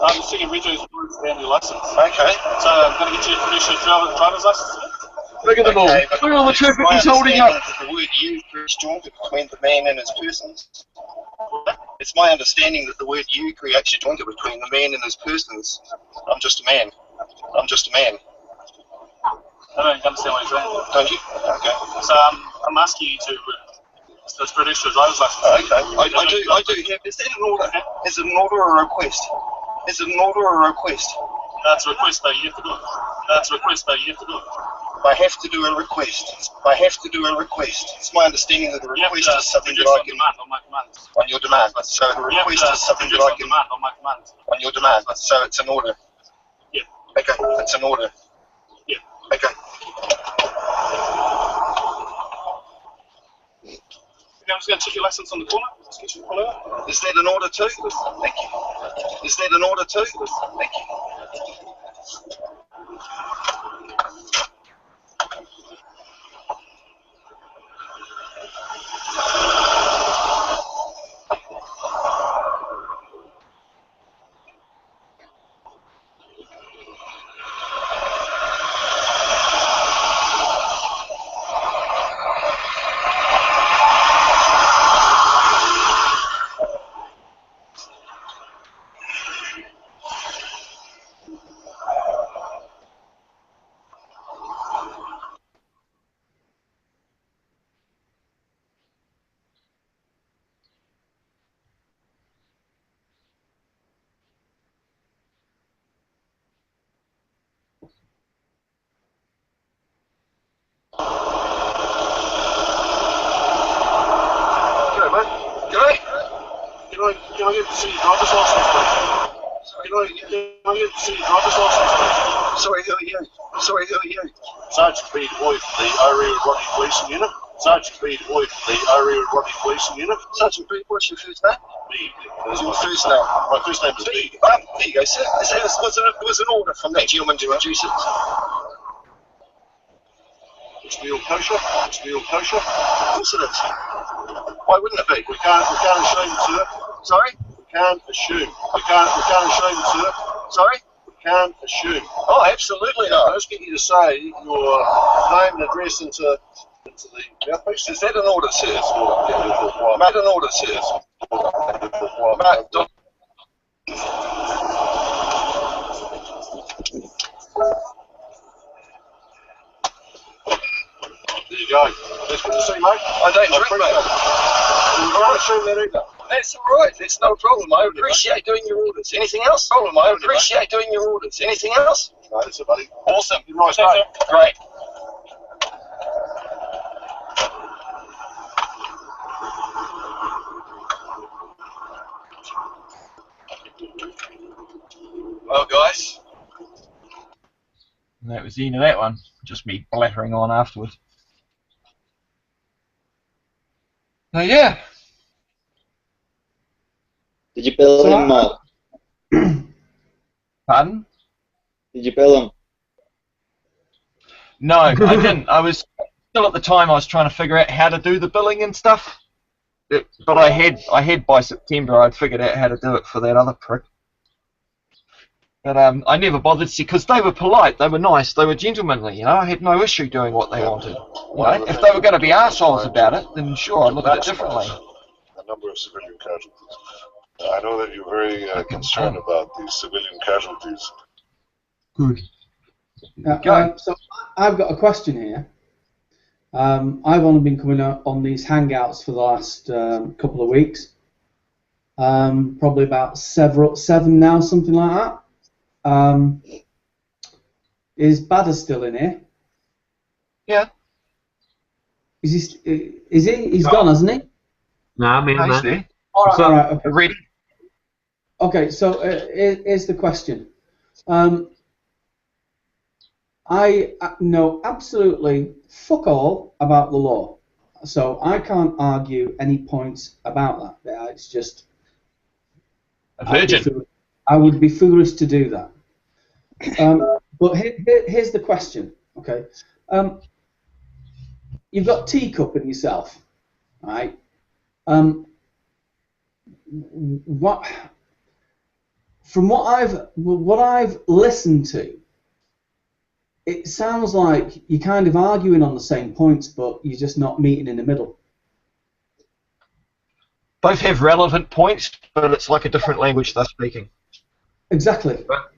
I'm just checking Rejo's family license. Okay. So I'm going to get you to produce your driver's license. Look at them all. Look at all the traffic he's holding up. The word "you" creates joint between the man and his persons. It's my understanding that the word "you" creates a joint between the man and his persons. I'm just a man. I'm just a man. I don't understand what you're saying. Don't you? Okay. So I'm asking you to produce your driver's license. Okay. I do have. Is that an order? Is it an order or a request? Is it an order or a request? That's a request, though. You have to do it. That's a request, though. You have to do it. I have to do a request. I have to do a request. It's my understanding that the request is something that I can... On my command. On your demand. So the request is something that I can... On my command. On your demand. So it's an order. Yeah. Okay. It's an order. Yeah. Okay. I'm just going to check your license on the corner. Is that an order too? Thank you. Is that an order too? Thank you. Can I get to see your driver's license, please? Can I get to see your driver's license, please? Sorry, who are you? Sorry, who are you? Sergeant Bede Boyd from the Area Rodney Policing Unit. Sergeant Bede Boyd from the Area Rodney Policing Unit. Sergeant Bede, what's your first name? Bede. What's your first name? My first name is Bede. There you go, sir. There was an order from that gentleman to reduce it. It's real kosher. It's real kosher. Of course it is. Why wouldn't it be? We can't assume, sir. Sorry? We can't assume. We can't assume, sir. Sorry? We can't assume. Oh, absolutely not. I just get you to say your name and address into the mouthpiece. Is that an order, sir? Made an order, sir. There you go. That's good to see, mate. I don't drink, mate. We can't assume that either. That's all right. That's no problem. I appreciate doing your orders. Anything else? Problem. I appreciate doing your orders. Anything else? No, that's it, buddy. Awesome. You're nice, mate. Great. Well, guys. And that was the end of that one. Just me blattering on afterwards. So yeah. Did you bill him, Mark? Pardon? Did you bill him? No, I didn't. I was still at the time. I was trying to figure out how to do the billing and stuff. But I had by September. I'd figured out how to do it for that other prick. But I never bothered to see, because they were polite, they were nice, they were gentlemanly. You know, I had no issue doing what they wanted. You know, if they were going to be arseholes about it, then sure, I'd look at it differently. A number of civilian casualties. I know that you're very concerned about these civilian casualties. Good. So I've got a question here. I've only been coming out on these hangouts for the last couple of weeks. Probably about seven now, something like that. Is Badder still in here? Yeah. Is he? He's gone, hasn't he? No, I mean, He's there. All right. Okay. Ready? Okay. So here's the question. I know absolutely fuck all about the law, so I can't argue any points about that. It's just a virgin. I would be foolish to do that. But here's the question. Okay, you've got teacup in yourself, right? What from what I've listened to, it sounds like you're kind of arguing on the same points, but you're just not meeting in the middle. Both have relevant points, but it's like a different language they're speaking. Exactly. But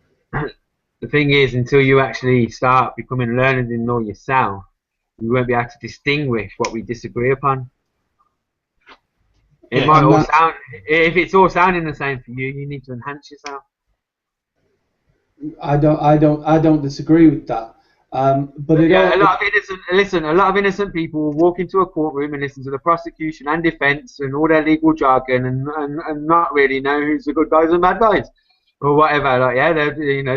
the thing is, until you actually start becoming learned in law yourself, you won't be able to distinguish what we disagree upon. It might all sound, if it's all sounding the same for you, you need to enhance yourself. I don't disagree with that. But a lot of innocent people will walk into a courtroom and listen to the prosecution and defence and all their legal jargon and not really know who's the good guys and bad guys or whatever. Like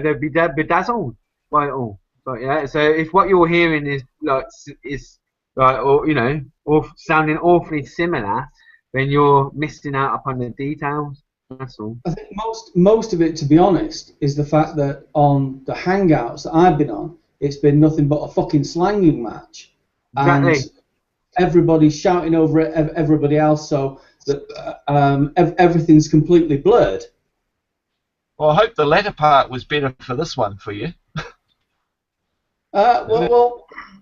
they'll be bedazzled by it all. But yeah, so if what you're hearing is or sounding awfully similar, then you're missing out upon the details. That's all. I think most of it, to be honest, is the fact that on the hangouts that I've been on, it's been nothing but a fucking slanging match. Exactly. And everybody's shouting over everybody else, so that everything's completely blurred. Well, I hope the latter part was better for this one for you.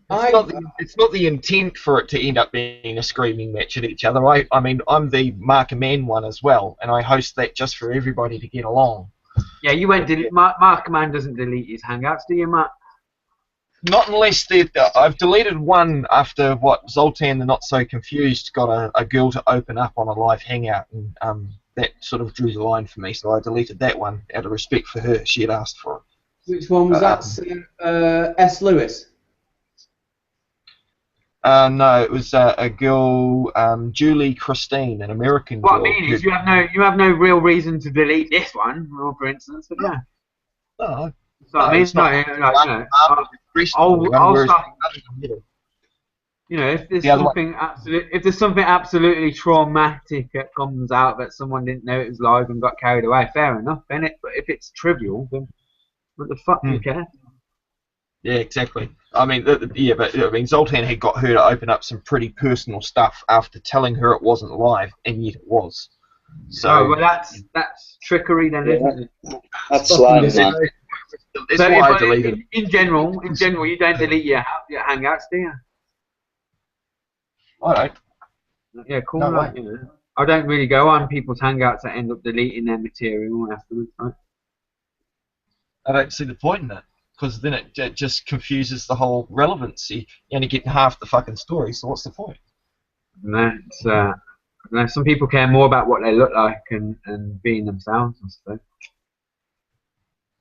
It's not the intent for it to end up being a screaming match at each other. I mean, I'm the Mark a Man one as well, and I host that just for everybody to get along. Yeah, you won't delete. Mark a Man doesn't delete his hangouts, do you, Mark? Not unless I've deleted one after what Zoltan the Not So Confused got a girl to open up on a live hangout, and that sort of drew the line for me. So I deleted that one out of respect for her. She had asked for it. Which one was that? S. Lewis. No, it was a girl, Julie Christine, an American girl. What I mean is, you have no real reason to delete this one, for instance. But yeah. No. So I mean, I'll start. You know, if there's something absolutely traumatic that comes out that someone didn't know it was live and got carried away, fair enough, innit? But if it's trivial, then what the fuck do you care? Yeah, exactly. I mean, Zoltan had got her to open up some pretty personal stuff after telling her it wasn't live, and yet it was. So, well, that's trickery, then, isn't it? That's slime, man. That's why I deleted. In general, you don't delete your hangouts, do you? I don't. Yeah, cool. No, right, you know. I don't really go on people's hangouts that end up deleting their material afterwards. Right? I don't see the point in that, because then it just confuses the whole relevancy. You only get half the fucking story, so what's the point? No, it's some people care more about what they look like and being themselves and stuff.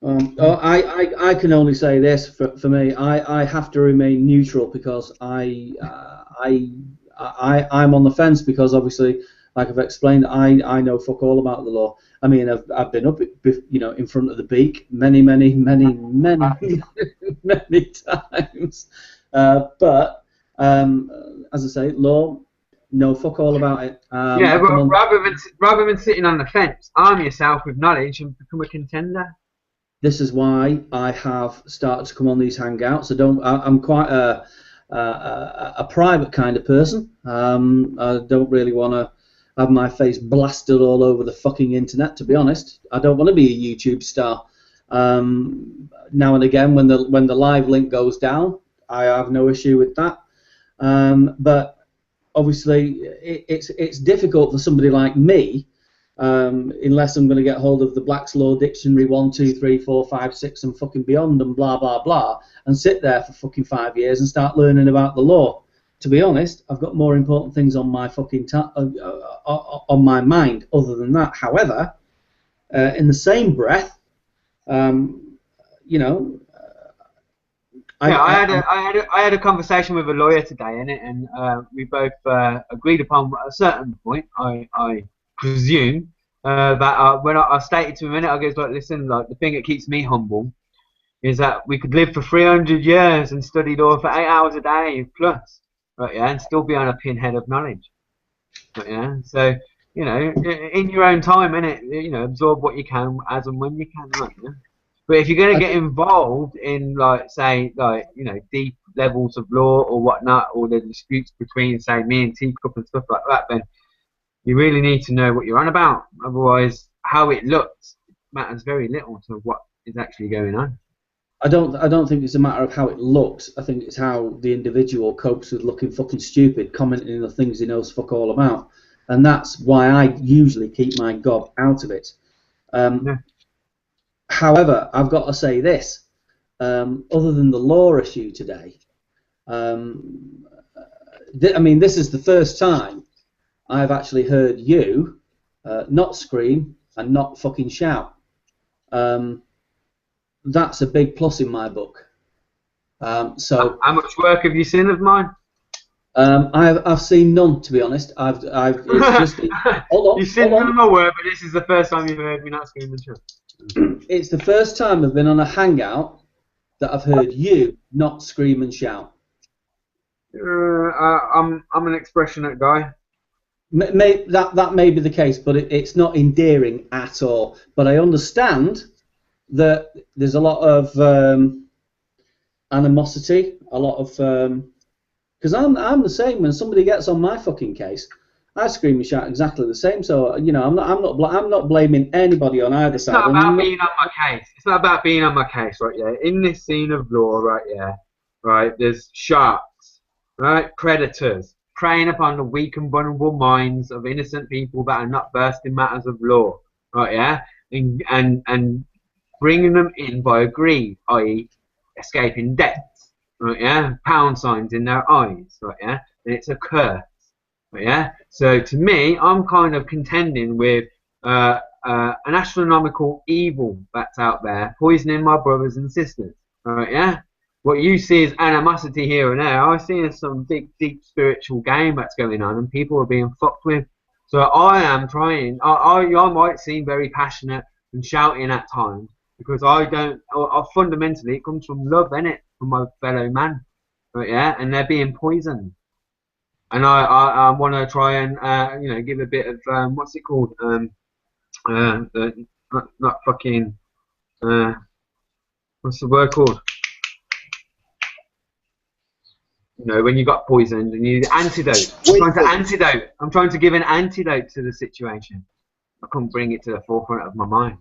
I can only say this for me. I have to remain neutral because I'm on the fence because obviously, like I've explained, I know fuck all about the law. I mean, I've been up, you know, in front of the beak many times. But as I say, law, no fuck all about it. Yeah, but rather than sitting on the fence, arm yourself with knowledge and become a contender. This is why I have started to come on these hangouts. I'm quite a private kind of person. I don't really want to have my face blasted all over the fucking internet, to be honest. I don't want to be a YouTube star. Now and again, when the live link goes down, I have no issue with that. But obviously, it's difficult for somebody like me, unless I'm going to get hold of the Black's Law Dictionary 1, 2, 3, 4, 5, 6 and fucking beyond and blah blah blah, and sit there for fucking 5 years and start learning about the law. To be honest, I've got more important things on my fucking on my mind other than that. However, in the same breath, you know. I had a conversation with a lawyer today, and we both agreed upon a certain point. I presume that when I stated to him a minute, I goes like, listen, like the thing that keeps me humble is that we could live for 300 years and study law for 8 hours a day plus, right? Yeah, and still be on a pinhead of knowledge, right? Yeah, so you know, in your own time, innit? You know, absorb what you can as and when you can, right? Yeah? But if you're going to get involved in, like, say, like, you know, deep levels of law or whatnot, or the disputes between, say, me and Teacup and stuff like that, then you really need to know what you're on about. Otherwise, how it looks matters very little to what is actually going on. I don't think it's a matter of how it looks. I think it's how the individual copes with looking fucking stupid, commenting on the things he knows fuck all about, and that's why I usually keep my gob out of it. However, I've got to say this, other than the law issue today, I mean, this is the first time I've actually heard you not scream and not fucking shout. That's a big plus in my book. So how much work have you seen of mine? I've seen none, to be honest. It's just been, hold on, you've seen none of my work, but this is the first time you've heard me not scream and shout. It's the first time I've been on a hangout that I've heard you not scream and shout. I'm an expressionate guy. That may be the case, but it's not endearing at all. But I understand that there's a lot of animosity, a lot of because I'm the same. When somebody gets on my fucking case, I scream and shout exactly the same. So you know, I'm not blaming anybody on either side. It's not about being on my case. It's not about being on my case, right? Yeah. In this scene of law, right? Yeah. Right. There's sharks, right? Predators preying upon the weak and vulnerable minds of innocent people that are not versed in matters of law, right? Yeah. And bringing them in by greed, i.e., escaping debts, right? Yeah. Pound signs in their eyes, right? Yeah. And it's a curse. Yeah, so to me, I'm kind of contending with an astronomical evil that's out there, poisoning my brothers and sisters. Right? Yeah, what you see is animosity here and there. I see some big, deep spiritual game that's going on, and people are being fucked with. So I am trying. I might seem very passionate and shouting at times because I don't. Fundamentally, it comes from love, innit, from my fellow man. Right? Yeah, and they're being poisoned. And I want to try and you know, give a bit of what's it called, not fucking what's the word called? You know, when you got poisoned and you need antidote. I'm trying to give an antidote to the situation. I couldn't bring it to the forefront of my mind.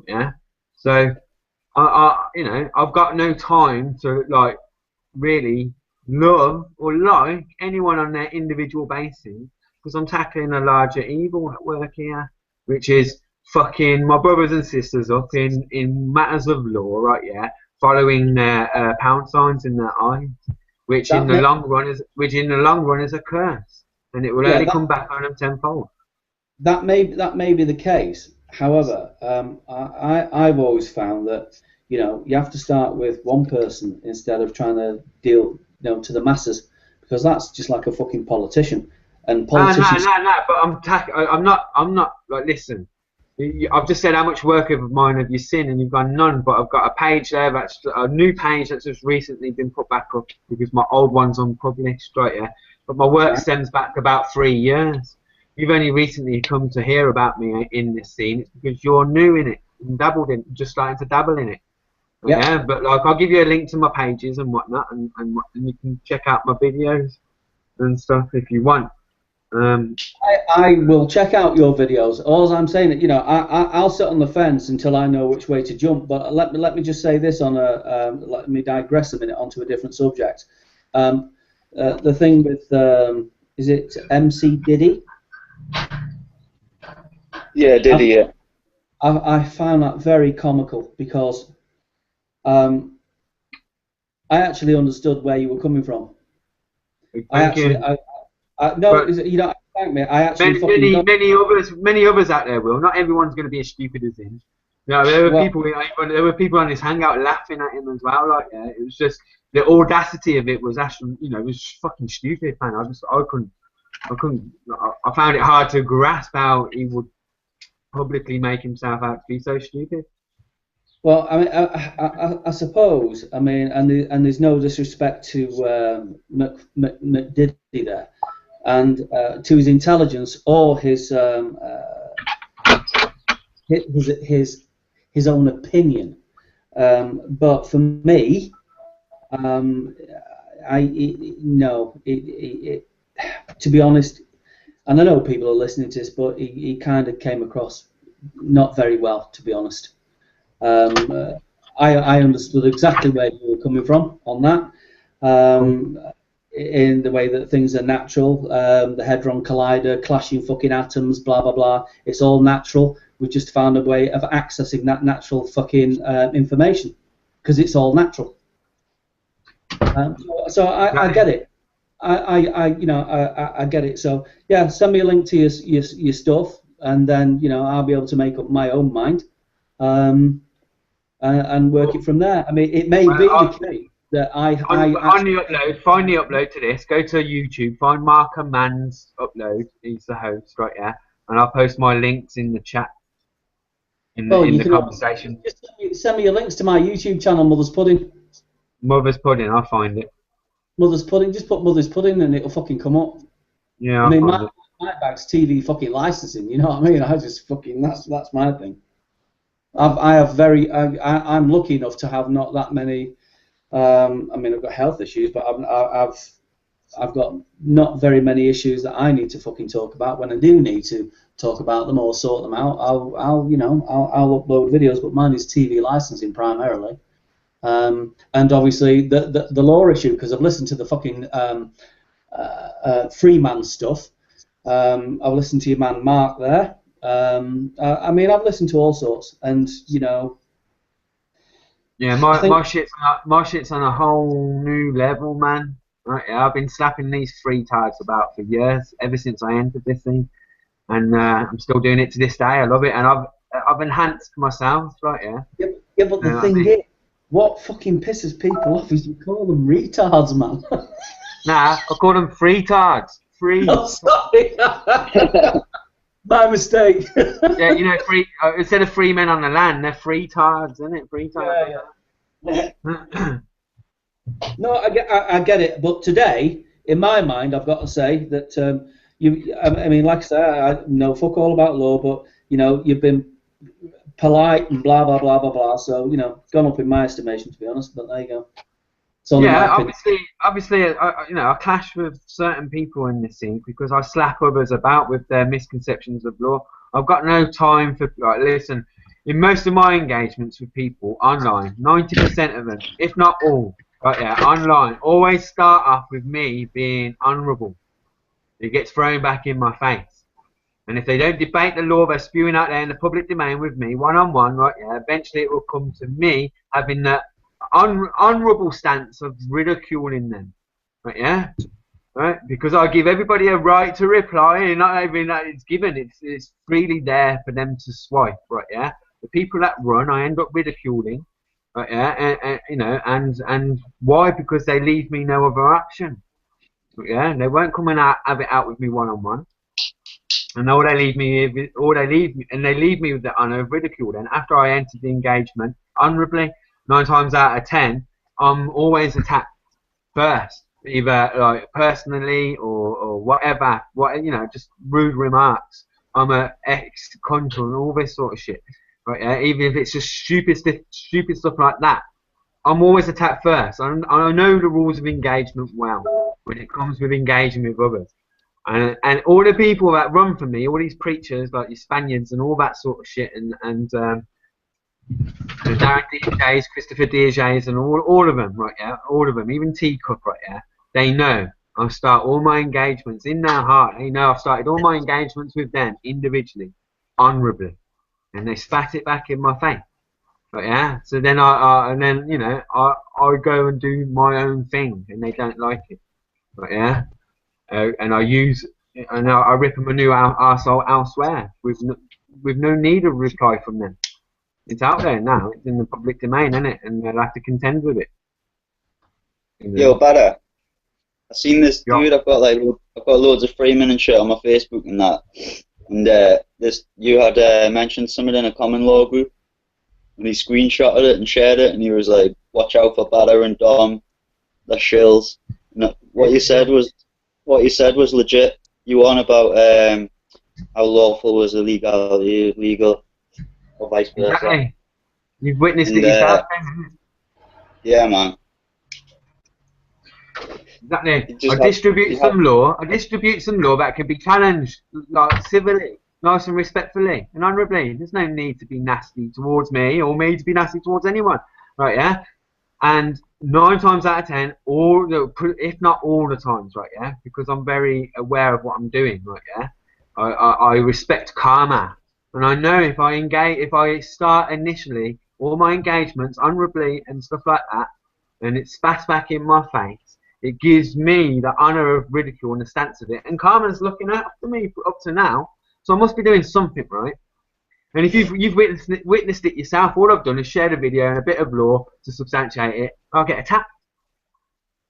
Yeah. So you know, I've got no time to like really love or like anyone on their individual basis because I'm tackling a larger evil at work here, which is fucking my brothers and sisters up in matters of law, right? Yeah, following their pound signs in their eyes, which in the long run is a curse, and it will only come back on them tenfold. That may be the case. However, I've always found that, you know, you have to start with one person instead of trying to deal, you know, to the masses, because that's just like a fucking politician. And politicians. No. But I'm not like, listen. I've just said how much work of mine have you seen, and you've gone none. But I've got a page there that's a new page that's just recently been put back up because my old one's unpublished, right? Yeah. But my work stems back about 3 years. You've only recently come to hear about me in this scene. It's because you're new in it and dabbled in, just starting to dabble in it. Yeah. But like, I'll give you a link to my pages and whatnot, and you can check out my videos and stuff if you want. I will check out your videos. All I'm saying, that I'll sit on the fence until I know which way to jump. But let me just say this on a let me digress a minute onto a different subject. The thing with is it MC Diddy? Yeah, Diddy. Yeah. I found that very comical because I actually understood where you were coming from. Thank you. No, you don't thank me. I actually many others out there will. Not everyone's going to be as stupid as him. There were people on his hangout laughing at him as well. Like, it was just the audacity of it was actually, it was fucking stupid, man. I found it hard to grasp how he would publicly make himself out to be so stupid. Well, I mean, I suppose, I mean, and there's no disrespect to McDiddy there, and to his intelligence or his own opinion. But for me, to be honest, and I know people are listening to this, but he kind of came across not very well, to be honest. I understood exactly where you were coming from on that. In the way that things are natural, the Hadron Collider, clashing fucking atoms, blah blah blah. It's all natural. We've just found a way of accessing that natural fucking information because it's all natural. So I get it. I get it. So yeah, send me a link to your stuff, and then I'll be able to make up my own mind. And work it from there. I mean, it may be the case that find the upload to this. Go to YouTube, find Marker Man's upload. He's the host, right? Yeah, and I'll post my links in the chat in the conversation. Just send me your links to my YouTube channel, Mother's Pudding. Mother's Pudding, I'll find it. Mother's Pudding, just put Mother's Pudding and it'll fucking come up. Yeah, I mean, my bag's TV fucking licensing. You know what I mean? I just fucking that's my thing. I'm lucky enough to have not that many. I mean, I've got health issues, but I've got not very many issues that I need to fucking talk about. When I do need to talk about them or sort them out, I'll upload videos. But mine is TV licensing primarily, and obviously the law issue, because I've listened to the fucking Freeman stuff. I've listened to your man Mark there. I mean, I've listened to all sorts, and yeah, my shit's on a whole new level, man. Right, yeah, I've been slapping these free tags about for years, ever since I entered this thing, and I'm still doing it to this day. I love it, and I've enhanced myself, right? Yeah. Yeah, but the thing is, what fucking pisses people off is you call them retards, man. Nah, I call them free tags. Free. Oh, sorry. My mistake. Yeah, free. Instead of free men on the land, they're free tards, isn't it? Free tards. Yeah. No, I get it. But today, in my mind, I've got to say that I mean, like I say, I know fuck all about law, but you've been polite and blah blah blah blah blah. So gone up in my estimation, to be honest. But there you go. Yeah, obviously, I clash with certain people in this scene because I slap others about with their misconceptions of law. I've got no time for listen. In most of my engagements with people online, 90% of them, if not all, online, always start off with me being honourable. It gets thrown back in my face, and if they don't debate the law they're spewing out there in the public domain with me one-on-one, eventually it will come to me having that honourable stance of ridiculing them, right? Because I give everybody a right to reply, and not even that it's given; it's freely there for them to swipe, right? Yeah, the people that run, I end up ridiculing, right? Yeah, and why? Because they leave me no other option, yeah. They won't come and have it out with me one-on-one. And they leave me with the honour of ridicule. Then after I entered the engagement honourably, 9 times out of 10, I'm always attacked first, either like personally or whatever, just rude remarks. I'm a ex-cunt and all this sort of shit. Right? Yeah? Even if it's just stupid stuff like that, I'm always attacked first. I know the rules of engagement well when it comes with engaging with others. And all the people that run from me, all these preachers like your Spaniards and all that sort of shit, and Darren DJs, Christopher DJs, and all of them, right? Yeah, all of them, even Teacup, right? Yeah, they know I start all my engagements in their heart. They know I've started all my engagements with them individually, honourably, and they spat it back in my face. Right, yeah. So then I go and do my own thing, and they don't like it. Right, yeah. And I rip them a new arsehole elsewhere with no need of reply from them. It's out there now. It's in the public domain, isn't it? And they'll have to contend with it. Yo, Badder, I seen this dude. I've got loads of Freeman and shit on my Facebook and that. And you had mentioned something in a common law group, and he screenshotted it and shared it, and he was like, "Watch out for Badder and Dom, they're shills." And what you said was legit. You on about how lawful was illegal, or vice versa. Exactly. You've witnessed it yourself, yeah, man. Exactly. I distribute some law that can be challenged, like civilly, nice and respectfully and honourably. There's no need to be nasty towards me or me to be nasty towards anyone, right? Yeah. And 9 times out of 10, if not all the times, right? Yeah, because I'm very aware of what I'm doing, right? Yeah. I respect karma, and I know if I start initially all my engagements honourably and stuff like that, and it spats back in my face, it gives me the honour of ridicule and the stance of it. And karma's looking after me up to now, so I must be doing something right. And if you've witnessed it yourself, all I've done is share the video and a bit of law to substantiate it. I'll get attacked.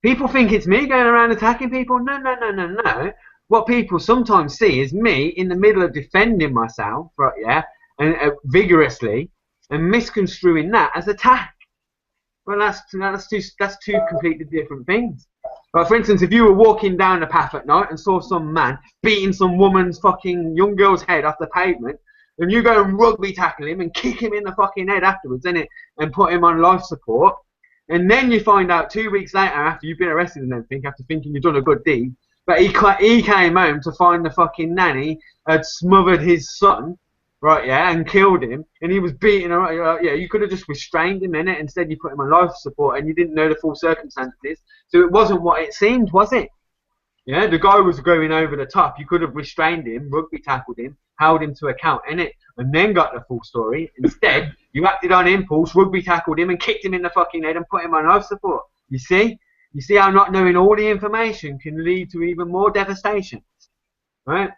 People think it's me going around attacking people. No. What people sometimes see is me in the middle of defending myself, right? Yeah, and vigorously, and misconstruing that as attack. Well, that's two completely different things. Like, for instance, if you were walking down the path at night and saw some man beating some woman's fucking young girl's head off the pavement, and you go and rugby tackle him and kick him in the fucking head afterwards, innit, and put him on life support, and then you find out 2 weeks later, after you've been arrested and everything, after thinking you've done a good deed, but he came home to find the fucking nanny had smothered his son, right, yeah, and killed him, and he was beating her. Yeah, you could have just restrained him, innit? Instead, you put him on life support, and you didn't know the full circumstances, so it wasn't what it seemed, was it? Yeah, the guy was going over the top. You could have restrained him, rugby tackled him, held him to account, innit? And then got the full story. Instead, you acted on impulse, rugby tackled him, and kicked him in the fucking head and put him on life support. You see? You see how not knowing all the information can lead to even more devastation, right?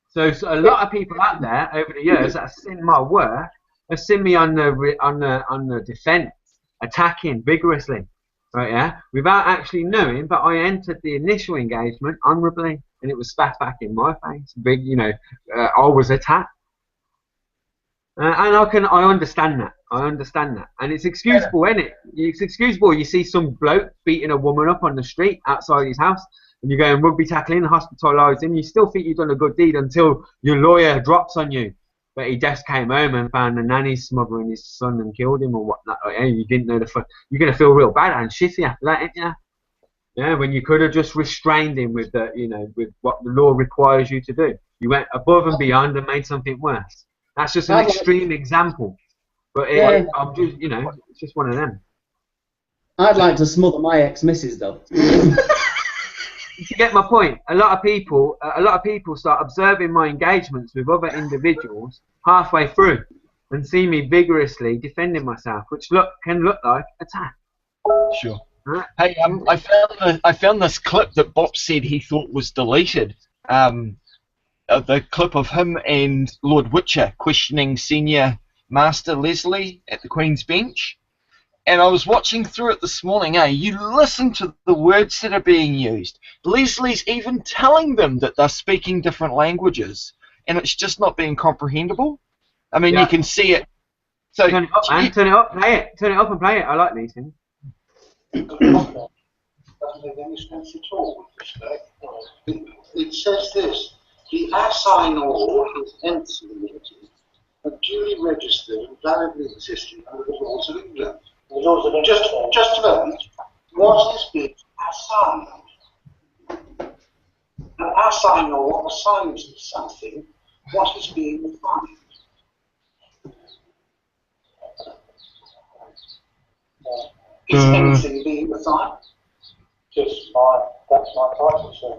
So a lot of people out there over the years that have seen my work have seen me on the defence, attacking vigorously, right? Yeah, without actually knowing. But I entered the initial engagement honourably, and it was spat back in my face. I was attacked, and I understand that. And it's excusable, isn't it? It's excusable. You see some bloke beating a woman up on the street outside his house, and you go and rugby tackle him, hospitalise him. You still think you've done a good deed until your lawyer drops on you. But he just came home and found the nanny smothering his son and killed him or whatnot. And you didn't know you're going to feel real bad and shitty after that, ain't you? Yeah, when you could have just restrained him with with what the law requires you to do. You went above and beyond and made something worse. That's just an extreme example. But I'm just, it's just one of them. I'd like to smother my ex-missus though. You get my point. A lot of people start observing my engagements with other individuals halfway through and see me vigorously defending myself, which can look like attack. Sure. Right? Hey, I found this clip that Bob said he thought was deleted. The clip of him and Lord Witcher questioning Senior Master Leslie at the Queen's Bench. And I was watching through it this morning, you listen to the words that are being used. Leslie's even telling them that they're speaking different languages, and it's just not being comprehensible. I mean, you can see it. So turn it up, man. Turn it up, play it. Turn it up and play it. I like these things. Doesn't make any sense at all with respect. It says this: the assigned law is insulated and duly registered and validly existing under the laws of England. The laws of England. Just a moment. What is being assigned? An assigned law assigns something. What is being assigned? Is anything being assigned? That's my title, sir.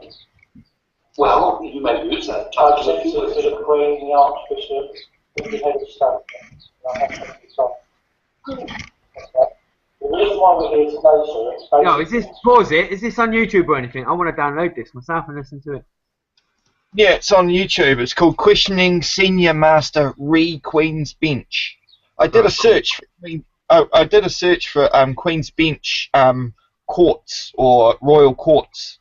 Well, you may use that title. I use it to the Queen, the Archbishop, the head of state. I have to decide. The reason why we're here today, sir, is Yo, is this, pause it, is this on YouTube or anything? I want to download this myself and listen to it. Yeah, it's on YouTube. It's called Questioning Senior Master Re Queen's Bench. I did a search for Queen's Bench courts or royal courts,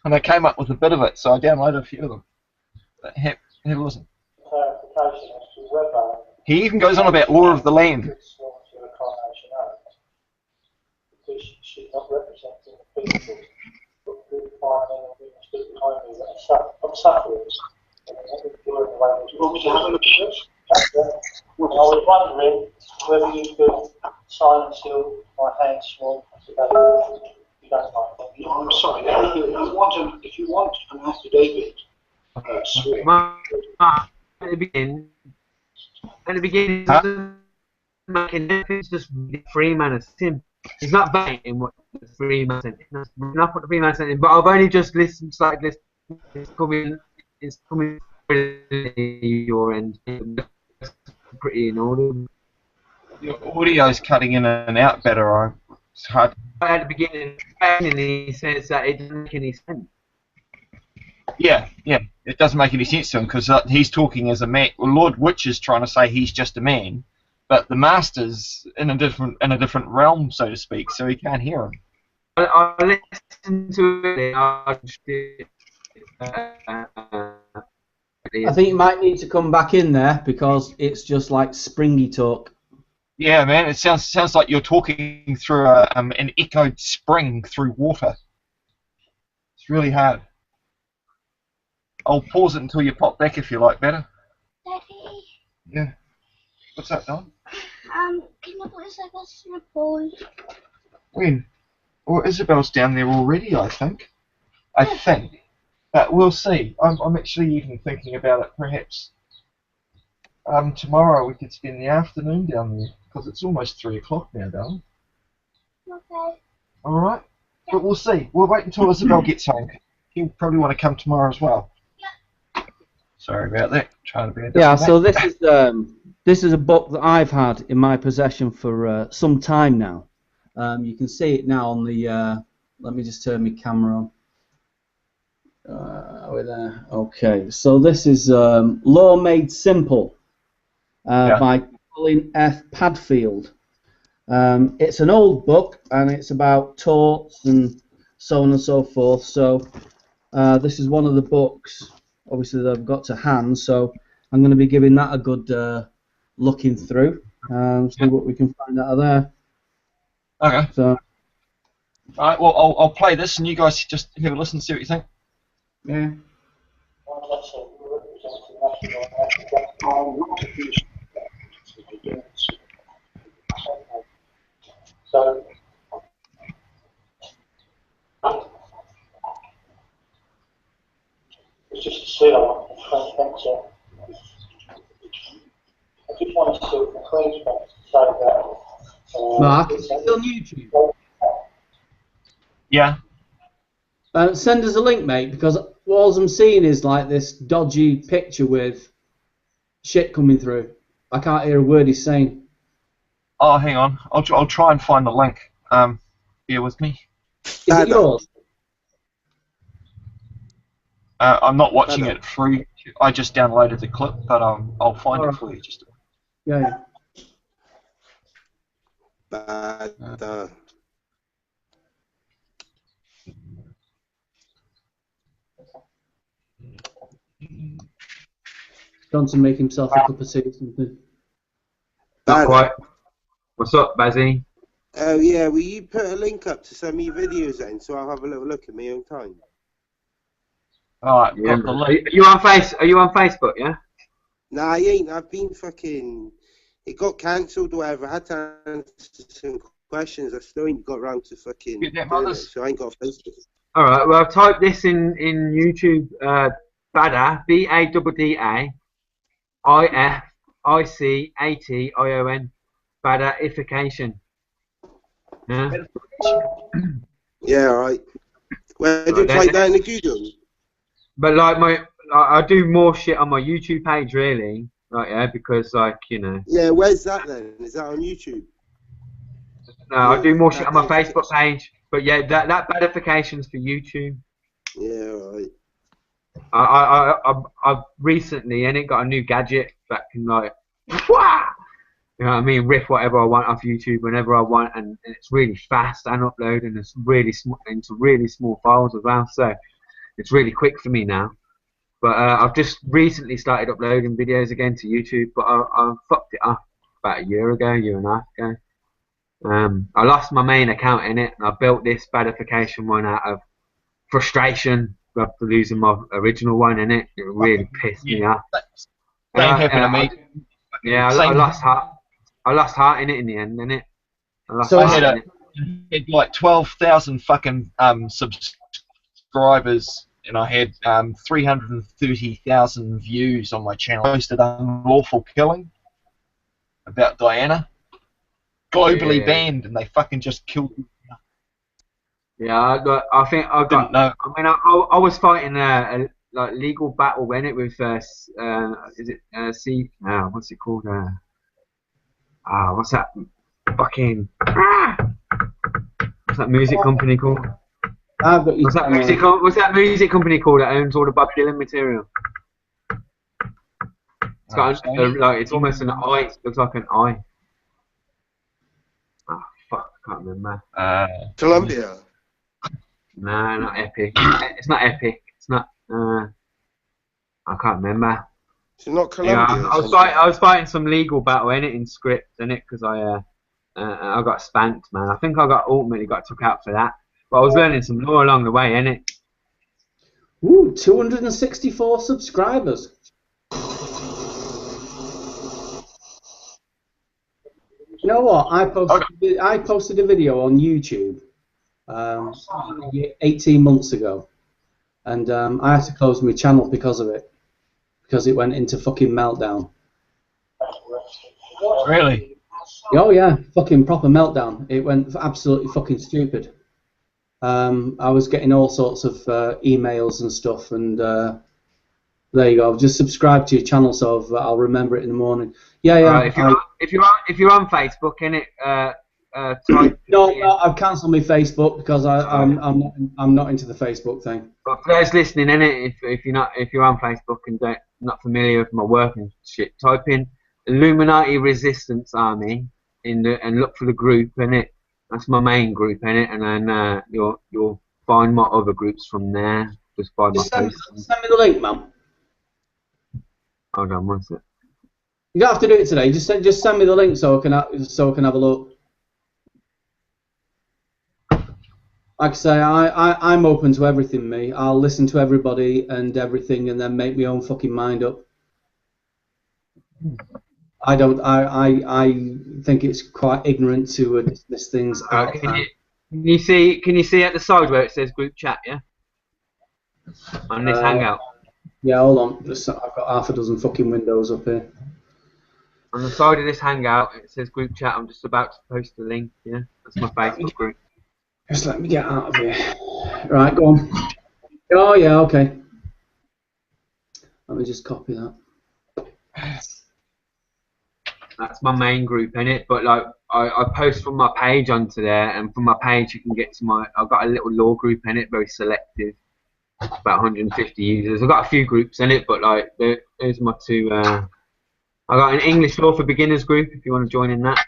and I came up with a bit of it, so I downloaded a few of them. But have a listen. clarification as to whether He even goes on about law of the land. it's sworn to the Coronation Oath, because she's not representing the people who are fighting and being stood behind me that are sufferers. And they're not enjoying the way that you want me to have a look at this? I was wondering whether you could sign and seal my hand sworn today. You don't mind. No, I'm sorry. If you want an affidavit sworn. At the beginning, it's just Freeman as Tim. He's not baiting what the Freeman said. Not what the Freeman said, but I've only just listened like this. It's coming your end. Pretty in order. Your audio's cutting in and out better. It's hard. At the beginning, he says that it doesn't make any sense. Yeah, it doesn't make any sense to him because he's talking as a man. Well, Lord Witch is trying to say he's just a man, but the Master's in a different realm, so to speak, so he can't hear him. I listened to it. I think you might need to come back in there because it's just like springy talk. Yeah, man, it sounds like you're talking through an echoed spring through water. It's really hard. I'll pause it until you pop back if you like better. Daddy. Yeah. What's that, Don? Can you please take us to the pool? When? Well, Isabel's down there already, I think. But we'll see. I'm actually even thinking about it. Perhaps tomorrow we could spend the afternoon down there because it's almost 3 o'clock now, darling. Okay. All right. Yeah. But we'll see. We'll wait until Isabel gets home. He'll probably want to come tomorrow as well. Yeah. Sorry about that. Trying to be a Yeah. So this is a book that I've had in my possession for some time now. You can see it now on the. Let me just turn my camera on. We're there. Okay, so this is Law Made Simple by Colin F. Padfield. It's an old book and it's about torts and so on and so forth. So this is one of the books, obviously, that I've got to hand. So I'm going to be giving that a good looking through. See what we can find out of there. Okay. So. All right. Well, I'll play this and you guys just have a listen and see what you think. Yeah. So, it's just a seal on the French venture. I just wanted to see the Queen's bench to say that. Mark, is it on YouTube? Yeah. Send us a link, mate, because all I'm seeing is like this dodgy picture with shit coming through. I can't hear a word he's saying. Oh, hang on. I'll try and find the link. Bear with me. Is it yours? I'm not watching it through. I just downloaded the clip, but I'll find it for you. Just. Yeah. bad. Gone to make himself a cup of tea or something. Not quite. What's up, Bazzy? Oh yeah, will you put a link up to some of your videos then, so I'll have a little look at my own time. Alright, Yeah, are you on Facebook, yeah? Nah, I ain't. I've been fucking. It got cancelled or whatever. I had to answer some questions. I still ain't got round to fucking doing it, so I ain't got Facebook. Alright, well, I've typed this in YouTube, Bada, B-A-D-D-A, I-F-I-C-A-T-I-O-N, Bada-ification. Yeah? Yeah, alright. Where do you type that in the Google? But like I do more shit on my YouTube page, really. Like, yeah, because like, you know. Yeah, where's that then? Is that on YouTube? No, I do more shit on my Facebook page. But yeah, that badification's for YouTube. Yeah, right. I've recently got a new gadget that can like, wah! You know what I mean? Riff whatever I want off YouTube whenever I want, and it's really fast and upload, and it's really into really small files as well. So it's really quick for me now. But I've just recently started uploading videos again to YouTube, but I fucked it up about a year and a half ago. I lost my main account in it, and I built this badification one out of frustration after losing my original one in it. It really pissed me off. Same happened to me. Yeah, I lost heart. I lost heart in it in the end, innit? I had like 12,000 fucking subscribers, and I had 330,000 views on my channel. I posted Unlawful Killing about Diana. Globally banned, and they fucking just killed me. Yeah, I think I got. I mean, I was fighting a like legal battle in it with is it what's it called? What's that fucking what's that music company called? What's that music company called that owns all the Bob Dylan material? It's got like it's almost an eye. It looks like an eye. Oh fuck, I can't remember. Columbia. No, not Epic. It's not Epic. It's not. I can't remember. It's not Columbia. Yeah, I was fighting some legal battle in it in script in it because I got spanked, man. I think I ultimately got took out for that. But I was learning some law along the way, in it. Ooh, 264 subscribers. You know what? I posted a video on YouTube 18 months ago, and I had to close my channel because of it, because it went into fucking meltdown. Really? Oh yeah, fucking proper meltdown. It went absolutely fucking stupid. I was getting all sorts of emails and stuff, and there you go. I've just subscribed to your channel, so I'll remember it in the morning. Yeah, yeah. Right, if you're on Facebook, innit? No, I've cancelled my Facebook because I'm not into the Facebook thing. But for those listening, innit? If you're on Facebook and not familiar with my work and shit, type in Illuminati Resistance Army and look for the group, innit? That's my main group, innit? And then you'll find my other groups from there. Just by my send me the link, man. Hold on, one sec. You don't have to do it today. Just send me the link so I can have a look. Like I say, I'm open to everything, me. I'll listen to everybody and everything, and then make my own fucking mind up. I think it's quite ignorant to dismiss things. Can you see at the side where it says group chat? Yeah. On this hangout. Yeah, hold on. I've got half a dozen fucking windows up here. On the side of this hangout, it says group chat. I'm just about to post the link. Yeah, that's my Facebook group. Just let me get out of here. Right, go on. Oh yeah, okay. Let me just copy that. That's my main group in it, but like I post from my page onto there, and from my page you can get to I've got a little law group in it, very selective, about 150 users. I've got a few groups in it, but like those are my two. I got an English law for beginners group if you want to join in that.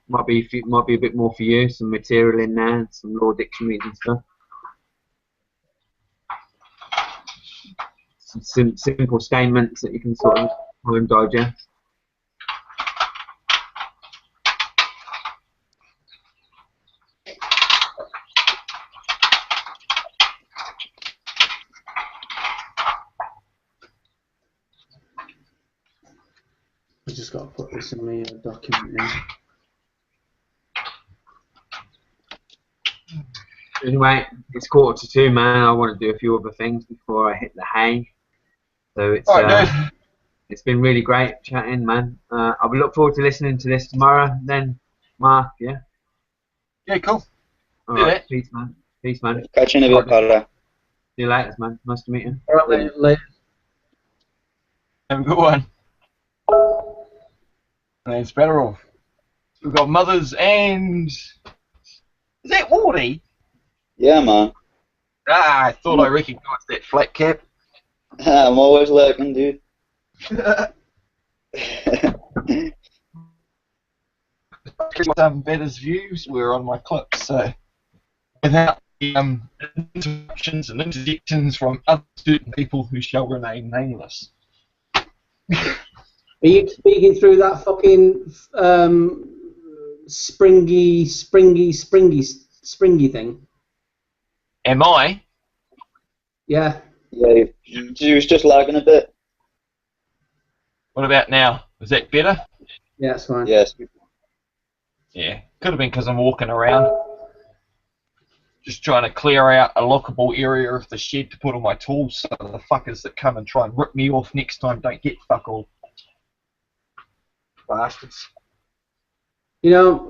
Might be a bit more for you. Some material in there, some law dictionaries and stuff. Some simple statements that you can sort of try and digest. I just got to put this in my document now. Anyway, it's 1:45, man. I want to do a few other things before I hit the hay. So it's been really great chatting, man. I will look forward to listening to this tomorrow. Then, Mark, yeah. Yeah, cool. All right, peace, man. Peace, man. Catch you in a bit, brother. See you later, man. Nice to meet you. All right, mate. Later. Have a good one. My name's Better. We've got Mothers and... Is that Wardy? Yeah, man. Ah, I thought I recognised that flat cap. I'm always lurking, dude. Some Better's views were on my clips, so without the interruptions and interjections from other certain people who shall remain nameless. Are you speaking through that fucking springy thing? Am I? Yeah. Yeah, he was just lagging a bit. What about now? Is that better? Yeah, it's fine. Yes. Yeah, could have been because I'm walking around. Just trying to clear out a lockable area of the shed to put all my tools so the fuckers that come and try and rip me off next time don't get fuck all. Bastards. You know,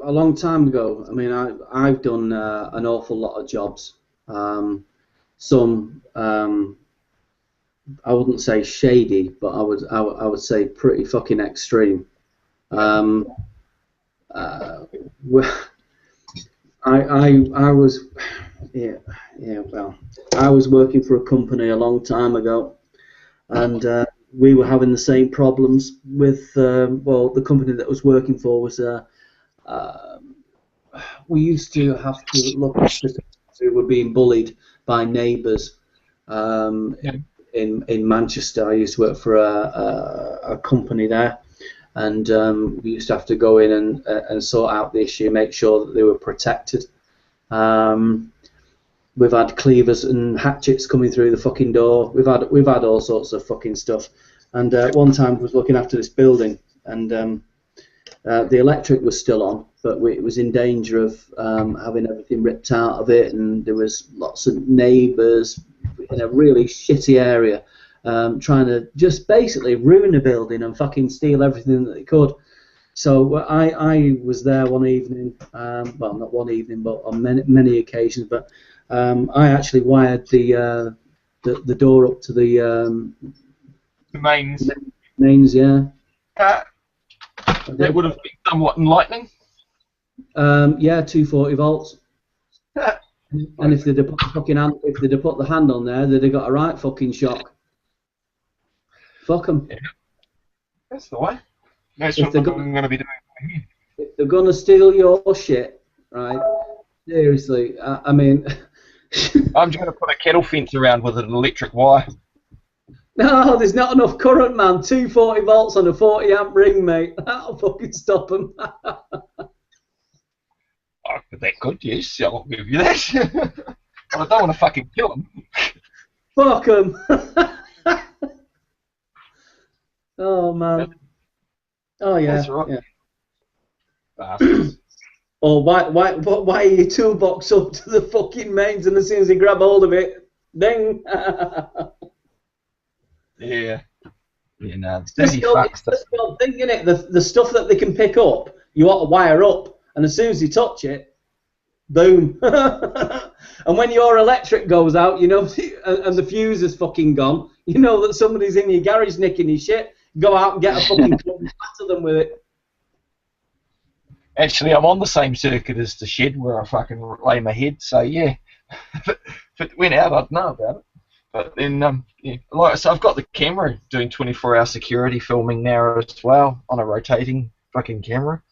a long time ago, I mean, I've done an awful lot of jobs. Some, I wouldn't say shady, but I would say pretty fucking extreme. I was, well, I was working for a company a long time ago, and we were having the same problems with, well, the company that I was working for was, we used to have to look after who were being bullied by neighbours in Manchester. I used to work for a company there, and we used to have to go in and sort out the issue, make sure that they were protected. We've had cleavers and hatchets coming through the fucking door. We've had all sorts of fucking stuff. And one time I was looking after this building, and the electric was still on, but it was in danger of having everything ripped out of it, and there was lots of neighbours in a really shitty area trying to just basically ruin the building and fucking steal everything that they could. So I was there one evening, well, not one evening, but on many occasions, but I actually wired the door up to the mains. Mains, yeah. That would have been somewhat enlightening. Yeah, 240 volts. And if they'd have put the fucking hand, if they'd have put the hand on there, they'd have got a right fucking shock. Fuck them. Yeah. That's the way. That's what I'm going to be doing. If they're going to steal your shit, right? Seriously, I mean. I'm just going to put a kettle fence around with an electric wire. No, there's not enough current, man. 240 volts on a 40 amp ring, mate. That'll fucking stop them. That could, yes. I'll give you that. But I don't want to fucking kill them. Fuck them. Oh, man. Oh, yeah. That's right. Yeah. Bastards. Or why are you toolbox up to the fucking mains, and as soon as they grab hold of it, ding. Yeah. Yeah, no, it's It's the old thing, isn't it? The stuff that they can pick up, you ought to wire up, and as soon as you touch it, boom. And when your electric goes out, you know, and the fuse is fucking gone, you know that somebody's in your garage nicking his shit. Go out and get a fucking club and batter them with it. Actually, I'm on the same circuit as the shed where I fucking lay my head, so yeah. If it went out, I'd know about it. But then, yeah, like so I've got the camera doing 24-hour security filming now as well on a rotating fucking camera.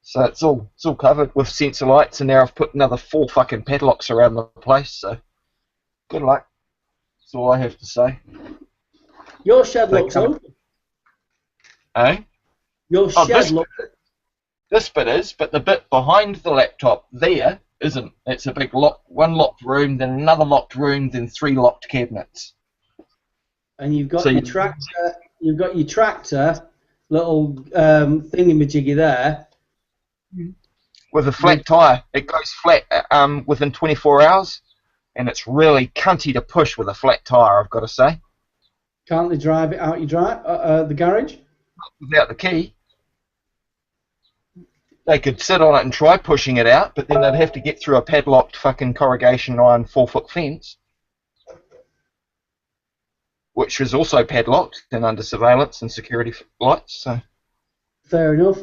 So it's all covered with sensor lights, and now I've put another 4 fucking padlocks around the place. So good luck. That's all I have to say. Your shed looks open. Eh? Your shed looks. This bit is, but the bit behind the laptop there isn't. It's a big one locked room, then another locked room, then 3 locked cabinets. And you've got your tractor. You've got your tractor, little thingamajiggy there. With a flat tyre. It goes flat within 24 hours, and it's really cunty to push with a flat tyre, I've got to say. Can't they drive it out the garage? Without the key. They could sit on it and try pushing it out, but then they'd have to get through a padlocked fucking corrugation iron 4-foot fence, which was also padlocked and under surveillance and security lights. So fair enough.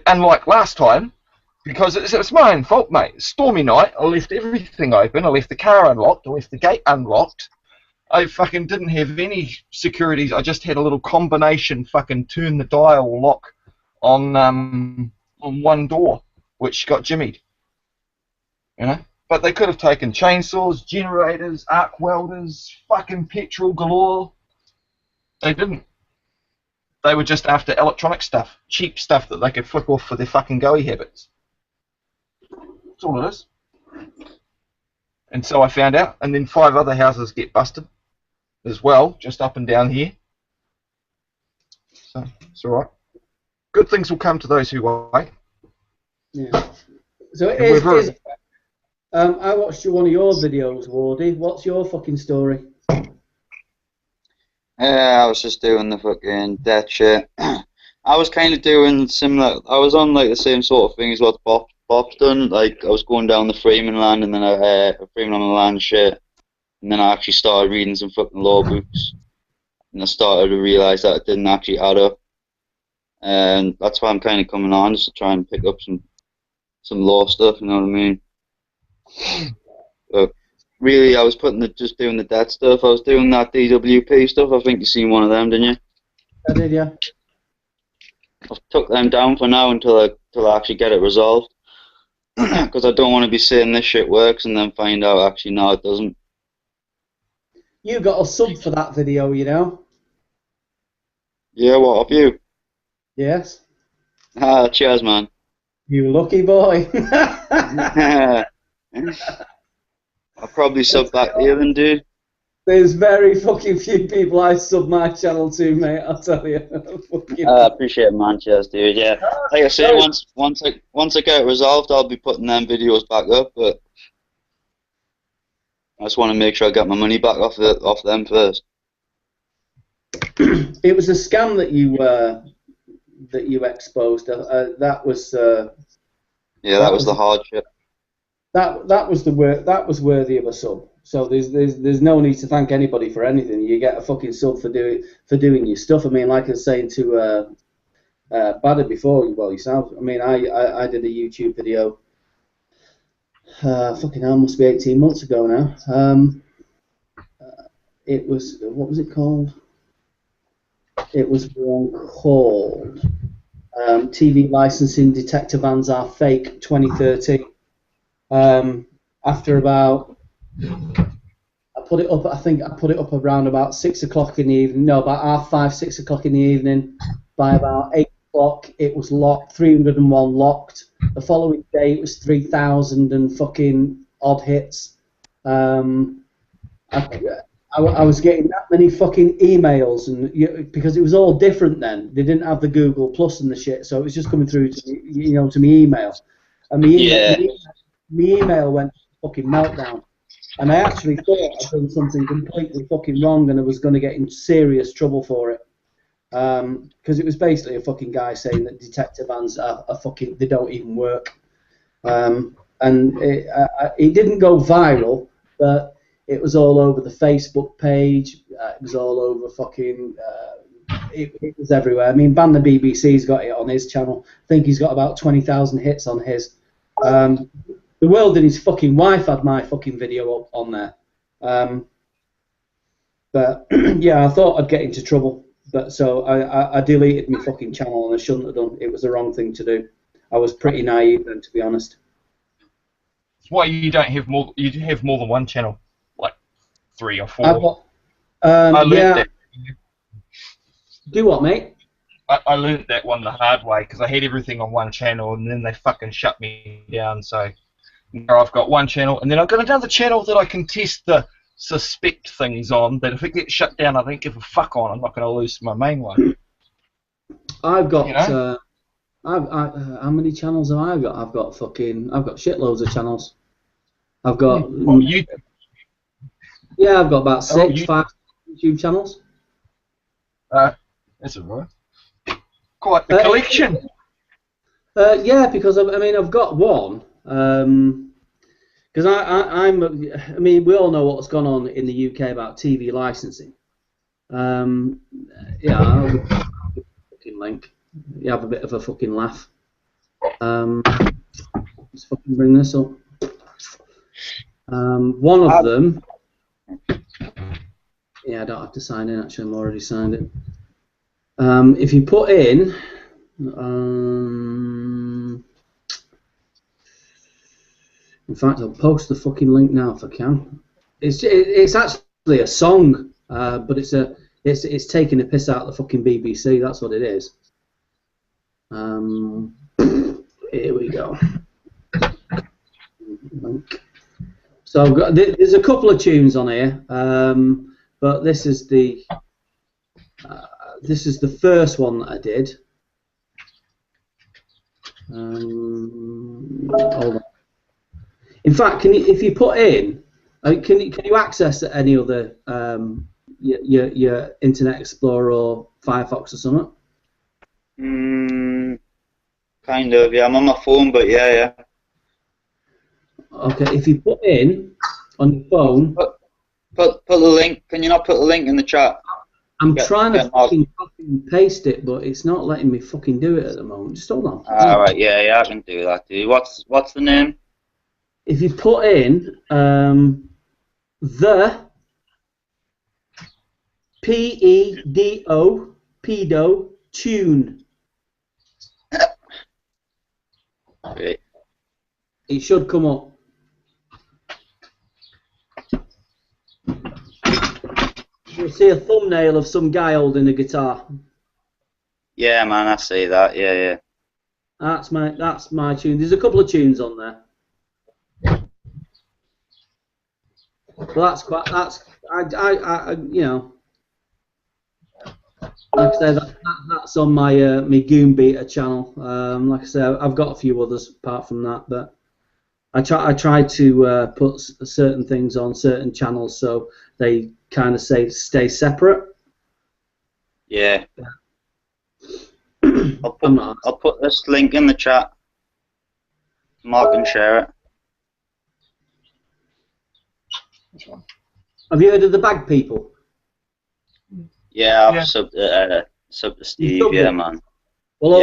Unlike last time, because it's my own fault, mate. Stormy night, I left everything open. I left the car unlocked. I left the gate unlocked. I fucking didn't have any securities. I just had a little combination fucking turn the dial lock on one door, which got jimmied. You know? But they could have taken chainsaws, generators, arc welders, fucking petrol galore. They didn't. They were just after electronic stuff, cheap stuff that they could flick off for their fucking goey habits. That's all it is. And so I found out, and then 5 other houses get busted as well, just up and down here. So it's alright. Good things will come to those who wait. Yeah. So I watched one of your videos, Wardy. What's your fucking story? I was just doing the fucking death shit. I was kind of doing similar. I was on like the same sort of thing as what Bob's done. Like I was going down the Freeman land and then Freeman on the land shit, and then I actually started reading some fucking law books, and I started to realise that it didn't actually add up. And that's why I'm kind of coming on, just to try and pick up some law stuff, you know what I mean? But really, I was just doing the debt stuff. I was doing that DWP stuff. I think you seen one of them, didn't you? I did, yeah. I've took them down for now until I actually get it resolved. Because I don't want to be saying this shit works and then find out actually no, it doesn't. You got a sub for that video, you know? Yeah, what, have you? Yes. Ah, cheers, man. You lucky boy. I'll probably sub back to you then, dude. There's very fucking few people I sub my channel to, mate, I'll tell you. I appreciate it, man. Cheers, dude. Yeah. Like I say, once I get it resolved, I'll be putting them videos back up, but I just want to make sure I get my money back off them first. It was a scam that you exposed. That was yeah, that was the hard shit. That was worthy of a sub. So there's no need to thank anybody for anything. You get a fucking sub for doing your stuff. I mean, like I was saying to Badder before, well, yourself. I mean, I did a YouTube video. Fucking hell, must be 18 months ago now. It was, what was it called? It was one called TV Licensing Detector Vans Are Fake 2013. After about, I put it up around about 6 o'clock in the evening, no, about 5:30, 6 o'clock in the evening. By about 8 o'clock, it was locked, 301 locked. The following day, it was 3,000 and fucking odd hits. I was getting that many fucking emails, and because it was all different then. They didn't have the Google Plus and the shit, so it was just coming through to me email. And my email went fucking meltdown. And I actually thought I'd done something completely fucking wrong, and I was going to get in serious trouble for it. Because it was basically a fucking guy saying that detector vans are fucking, they don't even work. And it didn't go viral, but it was all over the Facebook page. It was all over fucking. It was everywhere. I mean, Ban the BBC's got it on his channel. I think he's got about 20,000 hits on his. The world and his fucking wife had my fucking video up on there. But yeah, I thought I'd get into trouble. But so I deleted my fucking channel, and I shouldn't have done. It was the wrong thing to do. I was pretty naive then, to be honest. Why you don't have more? You have more than one channel, like 3 or 4. I've got, I learned yeah. that. Do what, mate? I learned that one the hard way because I had everything on one channel, and then they fucking shut me down. So now I've got one channel, and then I've got another channel that I can test the suspect things on. That if it gets shut down, I don't give a fuck on. I'm not going to lose my main one. I've got. You know? How many channels have I got? I've got shitloads of channels. I've got. Yeah, I've got about 5 YouTube channels. That's alright. Quite the collection. Yeah, because I mean I've got one. Because I mean we all know what's gone on in the UK about TV licensing. Yeah, I'll give you a fucking link. You have a bit of a fucking laugh. Let's fucking bring this up. One of them. Yeah, I don't have to sign in. Actually, I'm already signed in. If you put in, in fact, I'll post the fucking link now if I can. It's actually a song, but it's taking a piss out of the fucking BBC. That's what it is. Here we go. So I've got, there's a couple of tunes on here, but this is the first one that I did. Hold on. In fact, if you put in, can you access any other your Internet Explorer or Firefox or something? Kind of, yeah. I'm on my phone, but yeah. Okay, if you put in on your phone, put the link. Can you not put the link in the chat? I'm trying to fucking copy and paste it, but it's not letting me fucking do it at the moment. Just hold on. Alright, yeah, I can do that, dude. What's the name? If you put in the PEDO pedo tune, okay. It should come up. You'll see a thumbnail of some guy holding a guitar. Yeah, man, I see that. Yeah. That's my tune. There's a couple of tunes on there. But I you know, like I said, that's on my my Goon Beater channel. Like I said, I've got a few others apart from that, but I try to put certain things on certain channels so they kind of stay separate. Yeah. I'll put this link in the chat. Mark and share it. Have you heard of the Bag People? Yeah, I've subbed to Steve. Yeah, man. Well,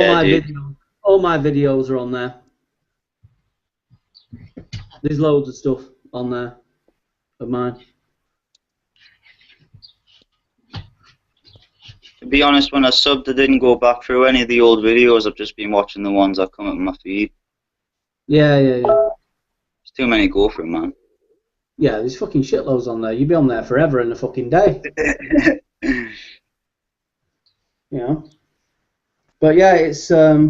all my videos are on there. There's loads of stuff on there of mine. To be honest, when I subbed, I didn't go back through any of the old videos. I've just been watching the ones that come up on my feed. Yeah. There's too many to go through, man. Yeah, there's fucking shitloads on there. You'd be on there forever in a fucking day. You know. But yeah, it's that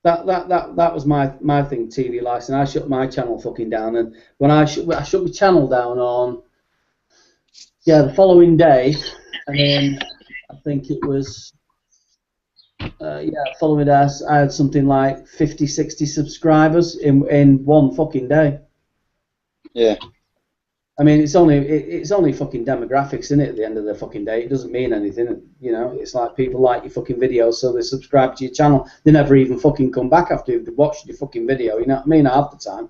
was my thing. TV license. I shut my channel fucking down, and when I shut my channel down on the following day, and then I think it was following day I had something like 50, 60 subscribers in one fucking day. Yeah. I mean, it's only fucking demographics, isn't it? At the end of the fucking day, it doesn't mean anything. You know, it's like people like your fucking videos, so they subscribe to your channel. They never even fucking come back after they've watched your fucking video. You know what I mean? Half the time.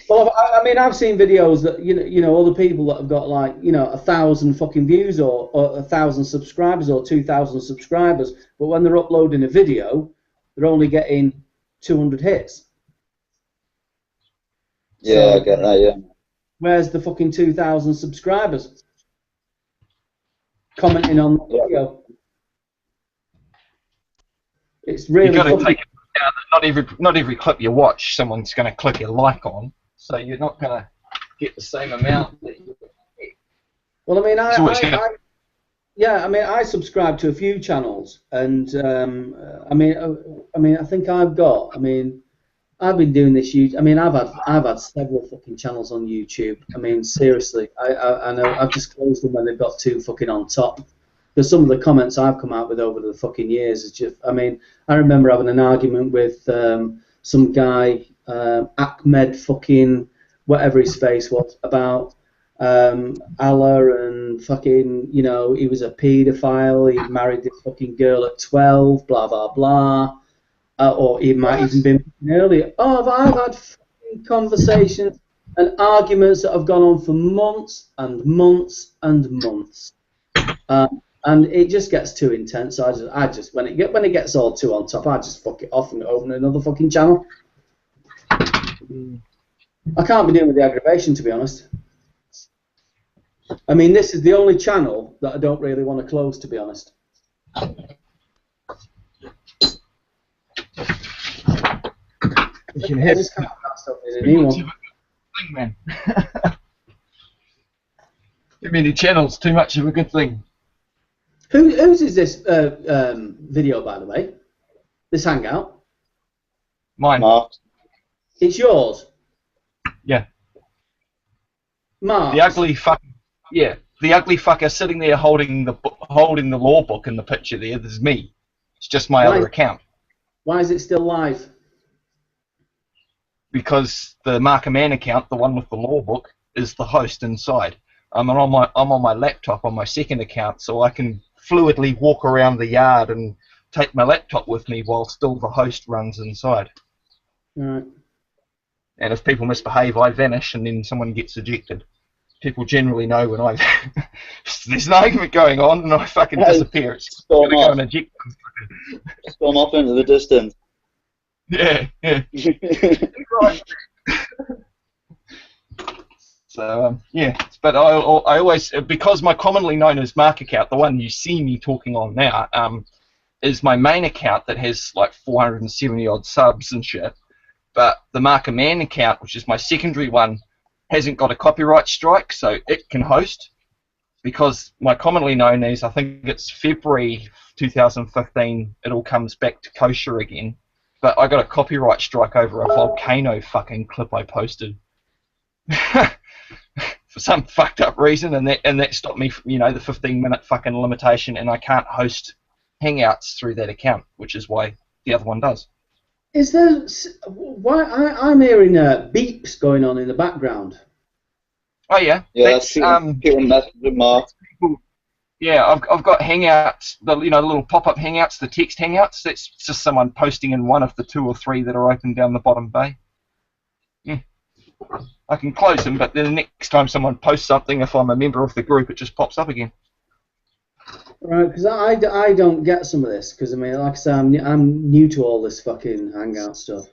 Well, I mean, I've seen videos that you know other people that have got like 1,000 fucking views or 1,000 subscribers or 2,000 subscribers, but when they're uploading a video, they're only getting 200 hits. Yeah, I get that, yeah. Where's the fucking 2,000 subscribers? commenting on the video. It's really. You've got to take it down that not every clip you watch, someone's going to click a like on, so you're not going to get the same amount that you. Well, I mean, I subscribe to a few channels, and I think I've been doing this. I've had several fucking channels on YouTube. I mean, seriously, I know I've just closed them when they've got too fucking on top. Because some of the comments I've come out with over the fucking years is just, I mean, I remember having an argument with some guy, Ahmed fucking whatever his face was, about Allah and fucking, you know, he was a paedophile, he married this fucking girl at 12, blah, blah, blah. Or he might even been earlier. Oh, I've had fucking conversations and arguments that have gone on for months and months and months. And it just gets too intense. So I just when it gets all too on top, I just fuck it off and open another fucking channel. I can't be dealing with the aggravation, to be honest. I mean, this is the only channel that I don't really want to close, to be honest. You can have a new one. Man. Too many channels, too much of a good thing. Whose is this video, by the way? This hangout? Mine. Mark. It's yours? Yeah. Mark. The ugly fucker sitting there holding the law book in the picture there. There's me. It's just my other account. Why is it still live? Because the Mark a Man account, the one with the law book, is the host inside. I'm on my laptop on my second account, so I can fluidly walk around the yard and take my laptop with me while still the host runs inside. Right. And if people misbehave, I vanish, and then someone gets ejected. People generally know when there's an argument going on, and I fucking disappear. It's Storm off. go and eject them. Storm off into the distance. Yeah. Right. So yeah, but I always, because my commonly known as Mark account, the one you see me talking on now, is my main account that has like 470 odd subs and shit. But the Mark a Man account, which is my secondary one, hasn't got a copyright strike, so it can host. Because my commonly known is, I think it's February 2015, it all comes back to kosher again. But I got a copyright strike over a volcano fucking clip I posted. For some fucked up reason, and that stopped me, you know, the 15-minute fucking limitation, and I can't host Hangouts through that account, which is why the other one does. Is there? Why I'm hearing beeps going on in the background. Oh yeah. Yeah, that's Mark. Yeah, I've got Hangouts, the little pop-up Hangouts, the text Hangouts. That's just someone posting in one of the 2 or 3 that are open down the bottom bay. Yeah. I can close them, but then the next time someone posts something, if I'm a member of the group, it just pops up again. Right, because I don't get some of this, because I mean, like I say, I'm new to all this fucking Hangout stuff.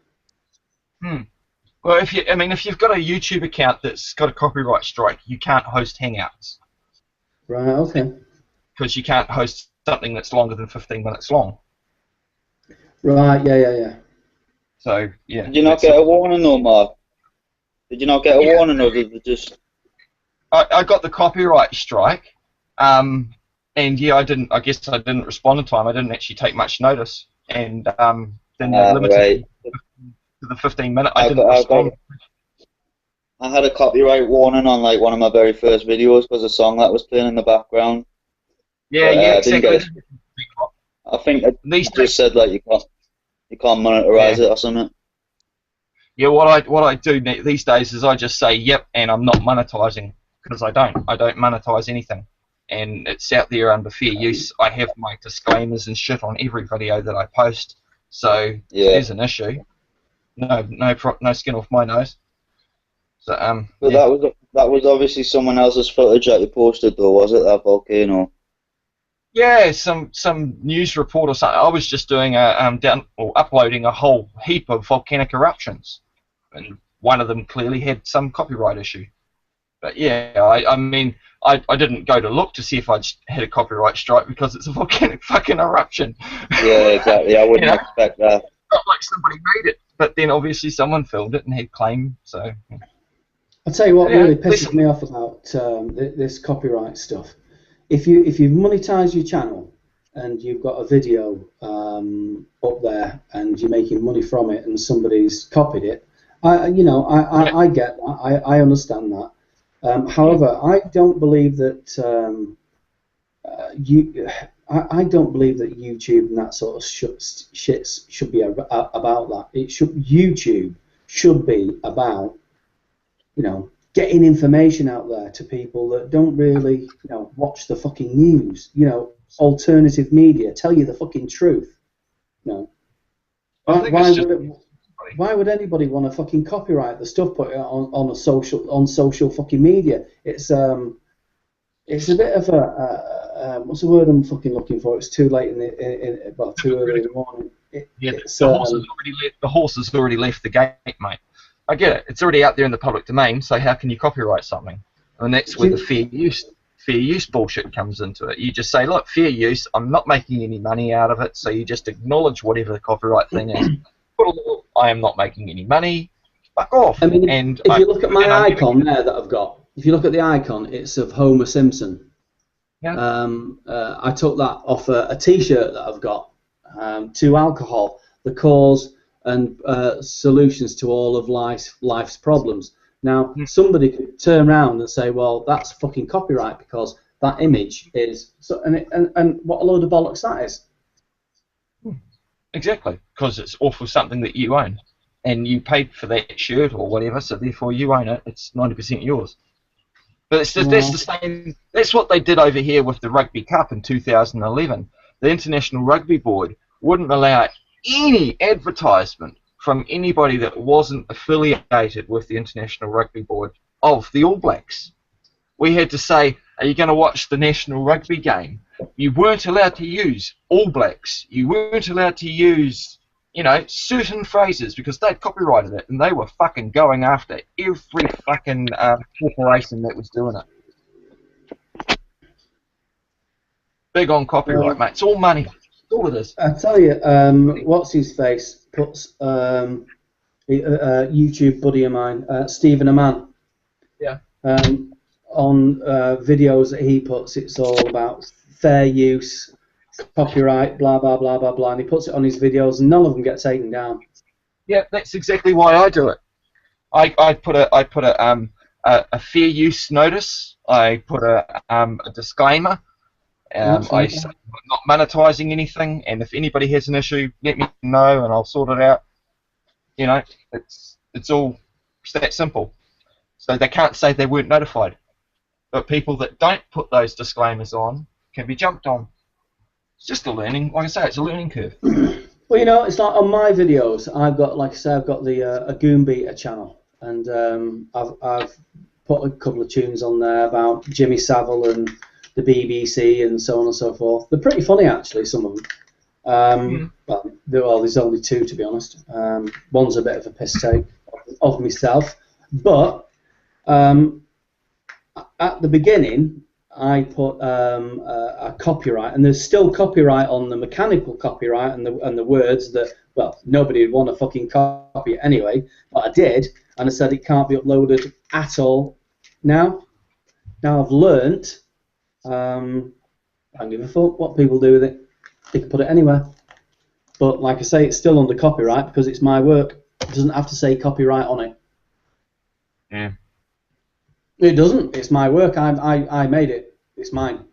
Well, if you've got a YouTube account that's got a copyright strike, you can't host Hangouts. Right. Okay. Because you can't host something that's longer than 15 minutes long. Right. Yeah. So yeah. Did you not get a warning though, Mark? Did you not get a warning, or did it just? I got the copyright strike, and yeah, I guess I didn't respond in time. I didn't actually take much notice, and then they limited to the 15-minute. I didn't respond. I had a copyright warning on like one of my very first videos because a song that was playing in the background. Yeah, exactly. I think it just said like you can't monetize it or something. Yeah, what I do these days is I just say yep, and I'm not monetizing, because I don't monetize anything, and it's out there under fair use. I have my disclaimers and shit on every video that I post, so if there's an issue, no skin off my nose. So But that was obviously someone else's footage that you posted though, was it, that volcano? Yeah, some news report or something. I was just doing uploading a whole heap of volcanic eruptions, and one of them clearly had some copyright issue. But yeah, I mean, I didn't go to look to see if I'd had a copyright strike because it's a fucking eruption. Yeah, exactly. I wouldn't expect that. Not like somebody made it, but then obviously someone filmed it and had claim. So I'll tell you what really pisses me off about this copyright stuff. If you monetize your channel and you've got a video up there and you're making money from it and somebody's copied it, I get that. I understand that. However, I don't believe that I don't believe that YouTube and that sort of shit should be about that. YouTube should be about, getting information out there to people that don't really, watch the fucking news. Alternative media, tell you the fucking truth. Why would anybody want to fucking copyright the stuff put on social fucking media? It's a bit of a what's the word I'm fucking looking for? It's too late too early in the morning. The horse has already left the gate, mate. I get it. It's already out there in the public domain. So how can you copyright something? And that's where the fair use bullshit comes into it. You just say, look, fair use. I'm not making any money out of it. So you just acknowledge whatever the copyright thing is. I am not making any money. Fuck off. I mean, if you look at my icon there that I've got, if you look at the icon, it's of Homer Simpson. Yeah. I took that off a T-shirt that I've got. To alcohol, the cause and solutions to all of life's problems. Now, somebody could turn around and say, well, that's fucking copyright because that image is... And what a load of bollocks that is. Exactly, because it's off of something that you own. And you paid for that shirt or whatever, so therefore you own it. It's 90% yours. But that's the same. That's what they did over here with the Rugby Cup in 2011. The International Rugby Board wouldn't allow any advertisement from anybody that wasn't affiliated with the International Rugby Board of the All Blacks. We had to say, are you going to watch the national rugby game? You weren't allowed to use All Blacks. You weren't allowed to use, certain phrases because they'd copyrighted it, and they were fucking going after every fucking corporation that was doing it. Big on copyright, mate. It's all money. It's all it is. I tell you, what's his face puts YouTube buddy of mine, Stephen Aman. Yeah. On videos that he puts, it's all about fair use, copyright, blah blah blah blah blah, and he puts it on his videos, and none of them get taken down. Yeah, that's exactly why I do it. I put a fair use notice. I put a disclaimer. I say I'm not monetizing anything, and if anybody has an issue, let me know, and I'll sort it out. It's all that simple. So they can't say they weren't notified. But people that don't put those disclaimers on can be jumped on. It's just a learning, like I say, it's a learning curve. Well, it's like on my videos, I've got the a Goon Beater channel, and I've put a couple of tunes on there about Jimmy Savile and the BBC and so on and so forth. They're pretty funny, actually, some of them. Well, there's only two, to be honest. One's a bit of a piss take of myself, but at the beginning, I put a copyright, and there's still copyright on the mechanical copyright and the words that, well, nobody would want to fucking copy it anyway, but I did, and I said it can't be uploaded at all. Now I've learnt, I don't give a fuck what people do with it. They can put it anywhere. But like I say, it's still under copyright because it's my work. It doesn't have to say copyright on it. Yeah. It doesn't. It's my work. I made it. It's mine.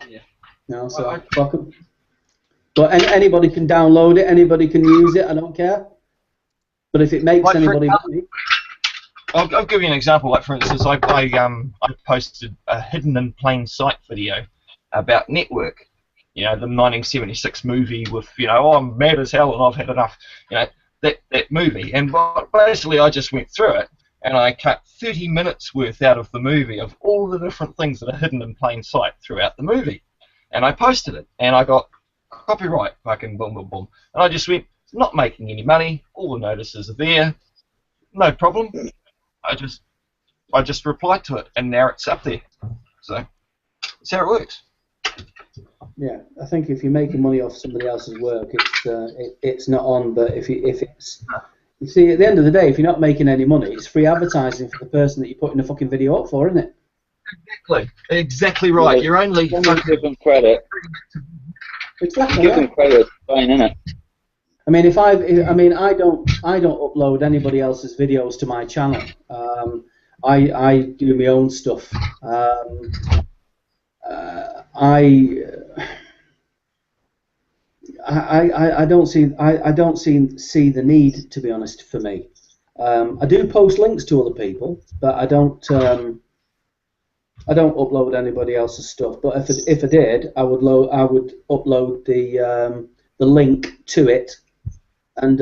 Yeah. So fuck 'em. But anybody can download it. Anybody can use it. I don't care. But if it makes anybody money. I'll give you an example. Like for instance, I posted a hidden in plain sight video about Network. The 1976 movie with I'm mad as hell and I've had enough. That movie, and basically I just went through it and I cut 30 minutes worth out of the movie of all the different things that are hidden in plain sight throughout the movie, and I posted it, and I got copyright, fucking boom boom boom, and I just went, not making any money, all the notices are there, no problem, I just replied to it, and now it's up there. So that's how it works. Yeah, I think if you're making money off somebody else's work, it's not on. But if it's, you see, at the end of the day, if you're not making any money, it's free advertising for the person that you're putting the fucking video up for, isn't it? Exactly right. You're only give them credit. Exactly. Give them credit, fine, innit? I mean, I don't upload anybody else's videos to my channel. I do my own stuff. I don't see the need, to be honest, for me. I do post links to other people, but I don't upload anybody else's stuff. But if I did, I would upload the link to it, and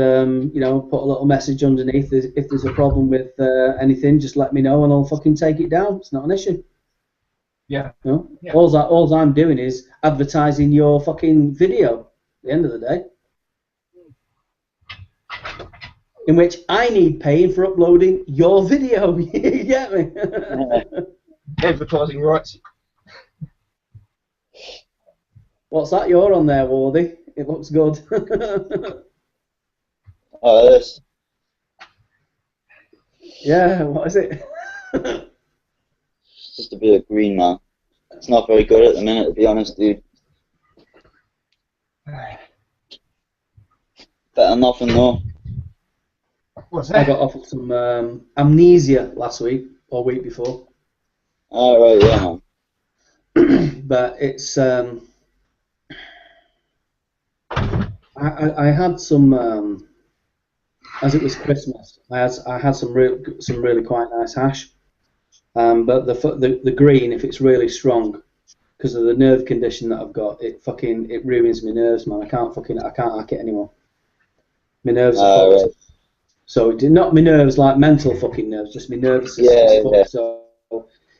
you know, put a little message underneath. If there's a problem with anything, just let me know, and I'll fucking take it down. It's not an issue. Yeah. You know? Yeah. All I'm doing is advertising your fucking video. At the end of the day, in which I need paying for uploading your video. You get me? Advertising rights. What's that you're on there, Wardy? It looks good. Oh, this. Yeah, what is it? It's just a bit of green, man. It's not very good at the minute, to be honest, dude. Better nothing, though. What's that? I got offered some amnesia last week or week before. Oh, right, yeah, man. But it's I had some as it was Christmas. I had some really quite nice hash. But the green, if it's really strong, because of the nerve condition that I've got, it ruins my nerves, man. I can't hack it anymore. My nerves are fucked. Right. So not my nerves like mental fucking nerves, just my nervous system's fucked. So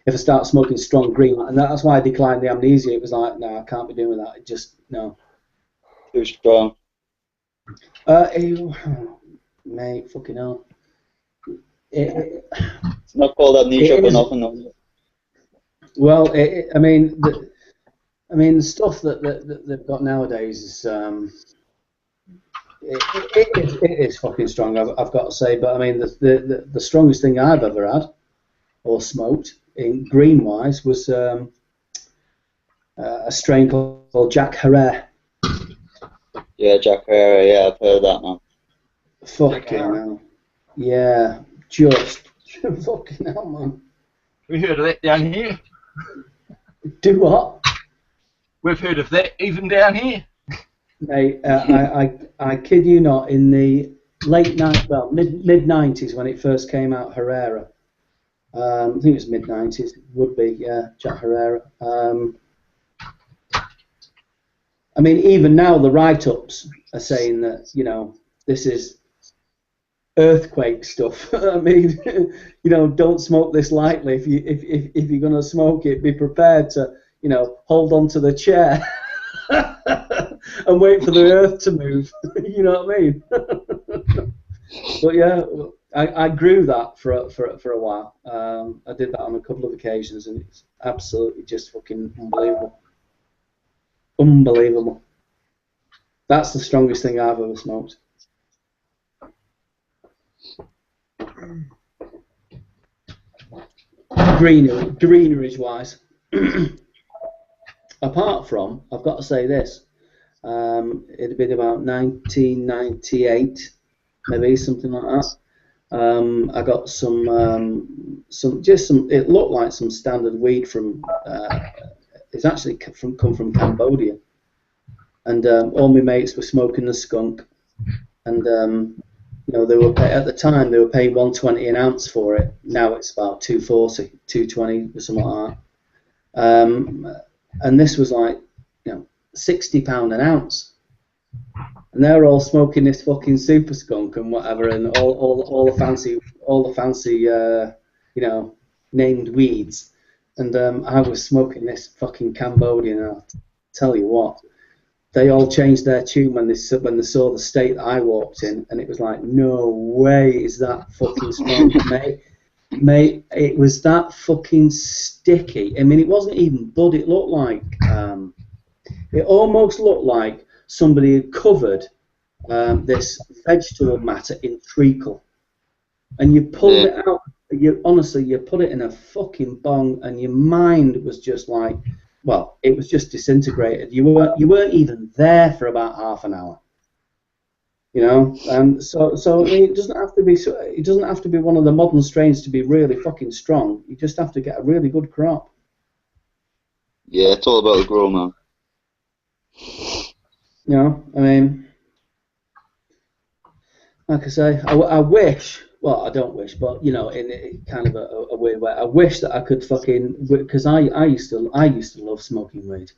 if I start smoking strong green, and that's why I declined the amnesia. It was like, no, I can't be doing that. It just no. Too strong. Mate, fucking hell. It's not called amnesia for nothing, though. Well, I mean, the stuff that they've got nowadays is it is fucking strong. I've got to say, but I mean, the strongest thing I've ever had or smoked in green wise was a strain called Jack Herrera. Yeah, Jack Herrera. Yeah, I've heard that, man. Fucking hell. Yeah, just fucking hell, man. We heard of that down here. Do what? We've heard of that even down here. Mate, I kid you not, in the mid 90s when it first came out, Herrera. I think it was mid 90s. Would be, yeah, Jack Herrera. I mean, even now the write-ups are saying that, you know, this is earthquake stuff. I mean, you know, don't smoke this lightly. If you're gonna smoke it, be prepared to, you know, hold on to the chair and wait for the earth to move. You know what I mean? But yeah, I grew that for a while. I did that on a couple of occasions, and it's absolutely just fucking unbelievable. Unbelievable. That's the strongest thing I've ever smoked. Greenery wise. Apart from, I've got to say this, it had been about 1998, maybe something like that. I got some, it looked like some standard weed from, it's actually come from Cambodia. And all my mates were smoking the skunk. And, you know, they were at the time they were paying $1.20 an ounce for it. Now it's about $2.40, $2.20 or something like that. And this was like, you know, £60 an ounce. And they're all smoking this fucking super skunk and whatever, and all the fancy, you know, named weeds. And I was smoking this fucking Cambodian. And I'll tell you what, they all changed their tune when they saw the state that I walked in, and it was like, no way is that fucking strong, mate. Mate, it was that fucking sticky. I mean, it wasn't even bud. It looked like, it almost looked like somebody had covered this vegetable matter in treacle, and you pulled it out. Honestly, you put it in a fucking bong, and your mind was just like, well, it was just disintegrated. You weren't even there for about half an hour. You know, and so I mean, it doesn't have to be one of the modern strains to be really fucking strong. You just have to get a really good crop. Yeah, it's all about the grow, man. You know, I mean, like I say, I wish. Well, I don't wish, but you know, in kind of a weird way, I wish that I could fucking, because I used to love smoking weed.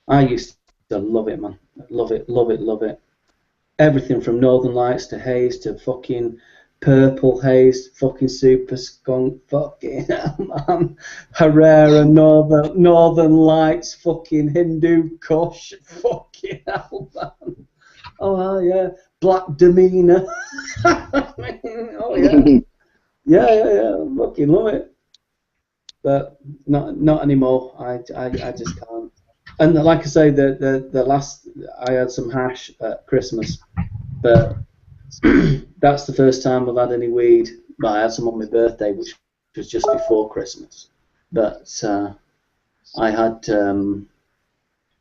I used to love it, man. Love it, love it, love it. Everything from Northern Lights to haze to fucking purple haze, fucking super skunk, fucking Herrera, Northern Lights, fucking Hindu Kush, fucking hell, man. Oh yeah, Black Demeanor. Oh yeah, yeah, fucking love it. But not anymore. I just can't. And like I say, the last I had some hash at Christmas, but that's the first time I've had any weed. Well, I had some on my birthday, which was just before Christmas. But I had some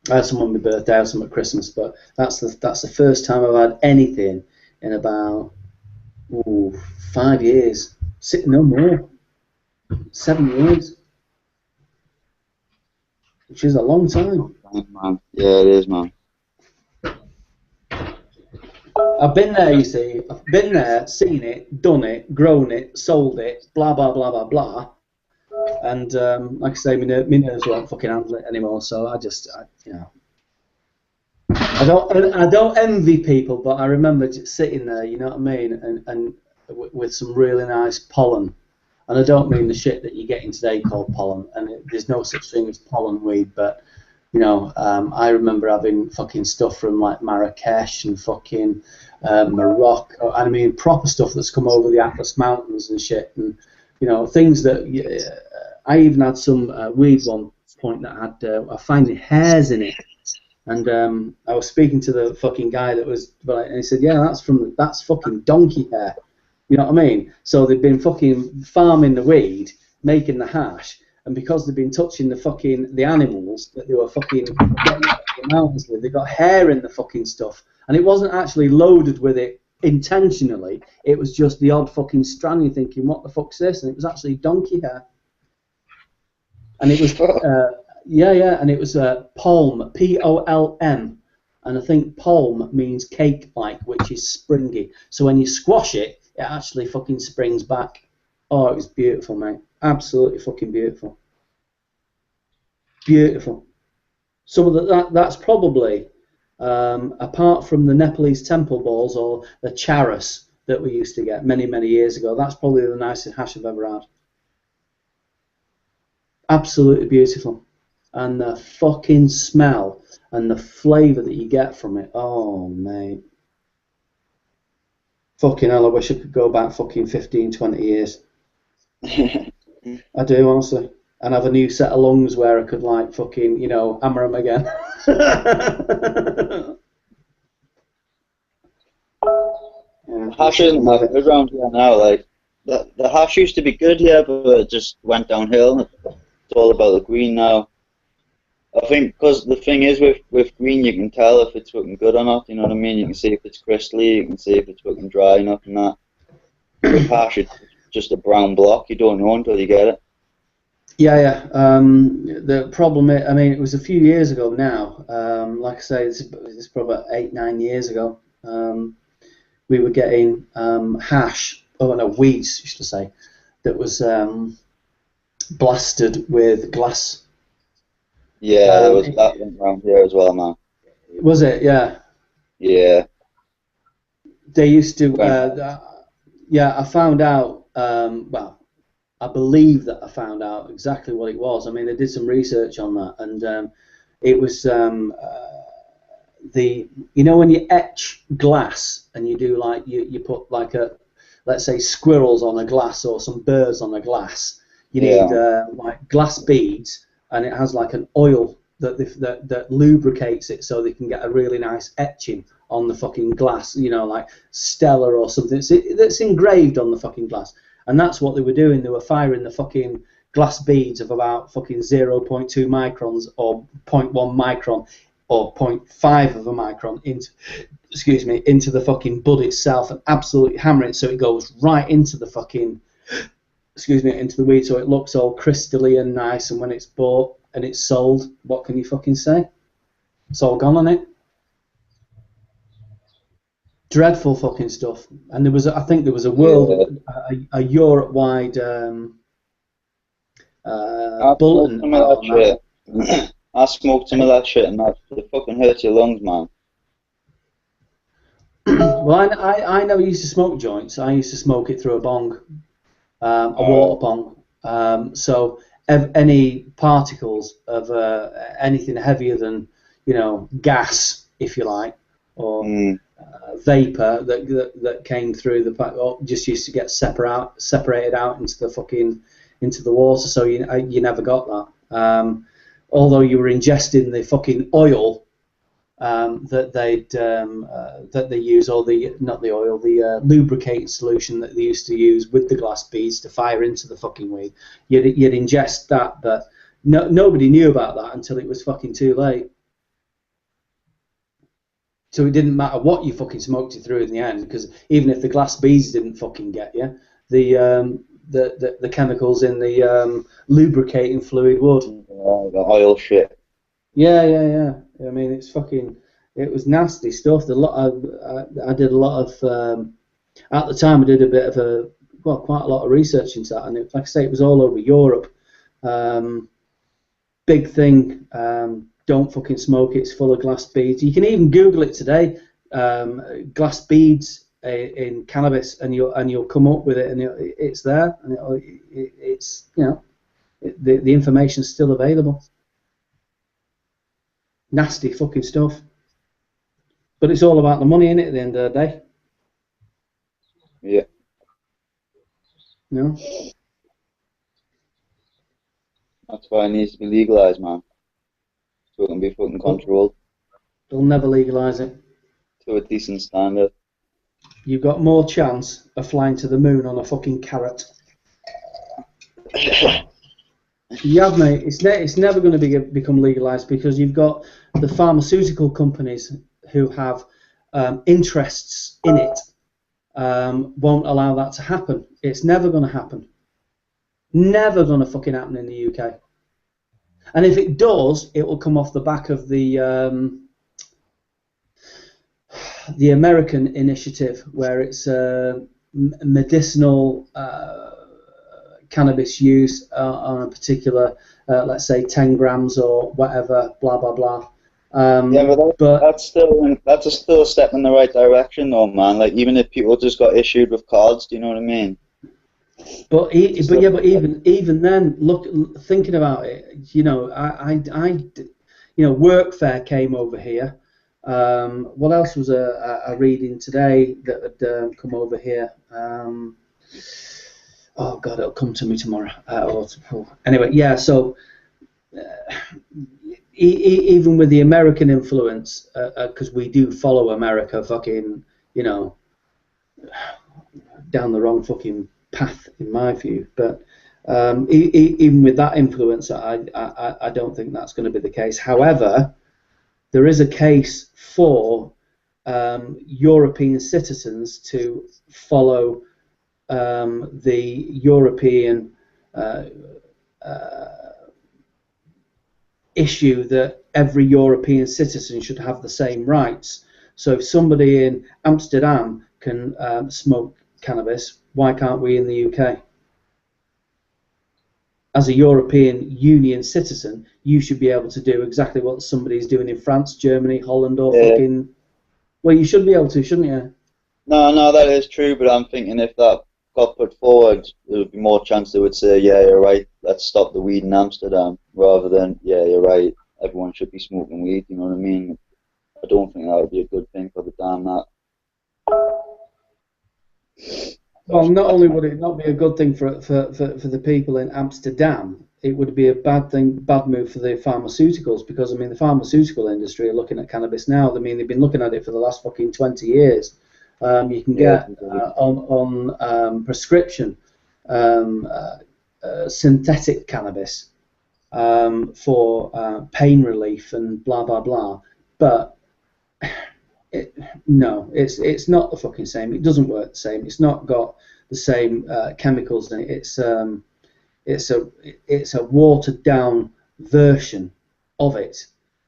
on my birthday, I had some at Christmas. But that's the first time I've had anything in about 5 years. No more. 7 years. Which is a long time. Man. Yeah, it is, man. I've been there, you see. I've been there, seen it, done it, grown it, sold it, blah, blah, blah, blah, blah. And like I say, my nerves won't fucking handle it anymore. So I don't envy people, but I remember just sitting there, you know what I mean, and with some really nice pollen. And I don't mean the shit that you're getting today called pollen. And there's no such thing as pollen weed, but you know, I remember having fucking stuff from like Marrakesh and fucking Morocco. I mean, proper stuff that's come over the Atlas Mountains and shit. And you know, things that I even had some weed one point that had I finding hairs in it. And I was speaking to the fucking guy that was, and he said, "Yeah, that's fucking donkey hair." You know what I mean? So they've been fucking farming the weed, making the hash, and because they've been touching the animals that they were fucking getting out of the mountains with, they got hair in the fucking stuff, and it wasn't actually loaded with it intentionally. It was just the odd fucking strand. You're thinking, what the fuck's this? And it was actually donkey hair, and it was and it was palm, Polm, and I think palm means cake-like, which is springy. So when you squash it, it actually fucking springs back. Oh, it was beautiful, mate. Absolutely fucking beautiful. Beautiful. Some of that's probably, apart from the Nepalese temple balls or the charas that we used to get many, many years ago, that's probably the nicest hash I've ever had. Absolutely beautiful. And the fucking smell and the flavour that you get from it, oh, mate. Fucking hell, I wish I could go back fucking 15, 20 years. I do, honestly. And have a new set of lungs where I could, like, fucking, you know, hammer them again. Hash isn't that good around here now. Like, the hash used to be good here, but it just went downhill. It's all about the green now. I think because the thing is with green, you can tell if it's looking good or not. You know what I mean? You can see if it's crystally, you can see if it's looking dry enough and that. With hash, it's just a brown block. You don't know until you get it. Yeah. The problem is, I mean, it was a few years ago now. Like I say, it's probably 8, 9 years ago. We were getting hash, weeds, you should say, that was blasted with glass. Yeah, there was that one around here as well, man. Was it? Yeah. Yeah. They used to. I found out. Well, I believe that I found out exactly what it was. I mean, I did some research on that, and it was when you etch glass and you do like you put like let's say, squirrels on a glass or some birds on a glass. You need like glass beads, and it has like an oil that lubricates it so they can get a really nice etching on the fucking glass, you know, like Stella or something that's engraved on the fucking glass. And that's what they were doing. They were firing the fucking glass beads of about fucking 0.2 microns or 0.1 micron or 0.5 of a micron into the fucking bud itself and absolutely hammering it so it goes right into the fucking into the weed, so it looks all crystally and nice, and when it's bought and it's sold, what can you fucking say? It's all gone on it. Dreadful fucking stuff. And there was, I think there was a world, a Europe-wide bulletin on that. I smoked some of that shit, and it fucking hurts your lungs, man. Well, I never used to smoke joints. I used to smoke it through a bong, a water bong. So any particles of anything heavier than, you know, gas, if you like, or vapor that came through the pipe, just used to get separated out into the water. So you never got that. Although you were ingesting the fucking oil that they use, or the lubricating solution that they used to use with the glass beads to fire into the fucking weed. You'd ingest that, but nobody knew about that until it was fucking too late. So it didn't matter what you fucking smoked it through in the end, because even if the glass beads didn't fucking get you, the chemicals in the lubricating fluid would. The oil shit. Yeah. I mean, it was nasty stuff. I did a lot of, at the time I did a bit of quite a lot of research into that, and like I say, it was all over Europe. Big thing, don't fucking smoke it, it's full of glass beads. You can even Google it today, glass beads in cannabis, and you'll come up with it, and it's there, and it's, you know, the information's still available. Nasty fucking stuff. But it's all about the money, innit, at the end of the day? Yeah. No? That's why it needs to be legalised, man. So it can be fucking controlled. They'll never legalise it. To a decent standard. You've got more chance of flying to the moon on a fucking carrot. You have, mate. It's never going to become legalised, because you've got the pharmaceutical companies who have interests in it. Won't allow that to happen. It's never going to happen. Never going to fucking happen in the UK. And if it does, it will come off the back of the American initiative, where it's medicinal cannabis use on a particular, let's say 10 grams or whatever, blah blah blah. That's still a step in the right direction, though, man. Like, even if people just got issued with cards, do you know what I mean? But even then, thinking about it, you know, Workfare came over here. What else was I reading today that had come over here? Oh God, it'll come to me tomorrow. Anyway, yeah. So even with the American influence, because we do follow America, fucking, you know, down the wrong fucking path in my view. But even with that influence, I don't think that's going to be the case. However, there is a case for European citizens to follow the European issue that every European citizen should have the same rights. So if somebody in Amsterdam can smoke cannabis, why can't we in the UK? As a European Union citizen, you should be able to do exactly what somebody's doing in France, Germany, Holland, or fucking... Well, you should be able to, shouldn't you? No, that is true, but I'm thinking if that got put forward, there would be more chance they would say, yeah, you're right, let's stop the weed in Amsterdam, rather than, yeah, you're right, everyone should be smoking weed, you know what I mean? I don't think that would be a good thing for the damn that. Well, not only would it not be a good thing for the people in Amsterdam, it would be a bad move for the pharmaceuticals, because I mean the pharmaceutical industry are looking at cannabis now. I mean they've been looking at it for the last fucking 20 years. You can get on prescription synthetic cannabis for pain relief and blah blah blah, but no, it's not the fucking same. It doesn't work the same. It's not got the same chemicals in it. It's a watered down version of it.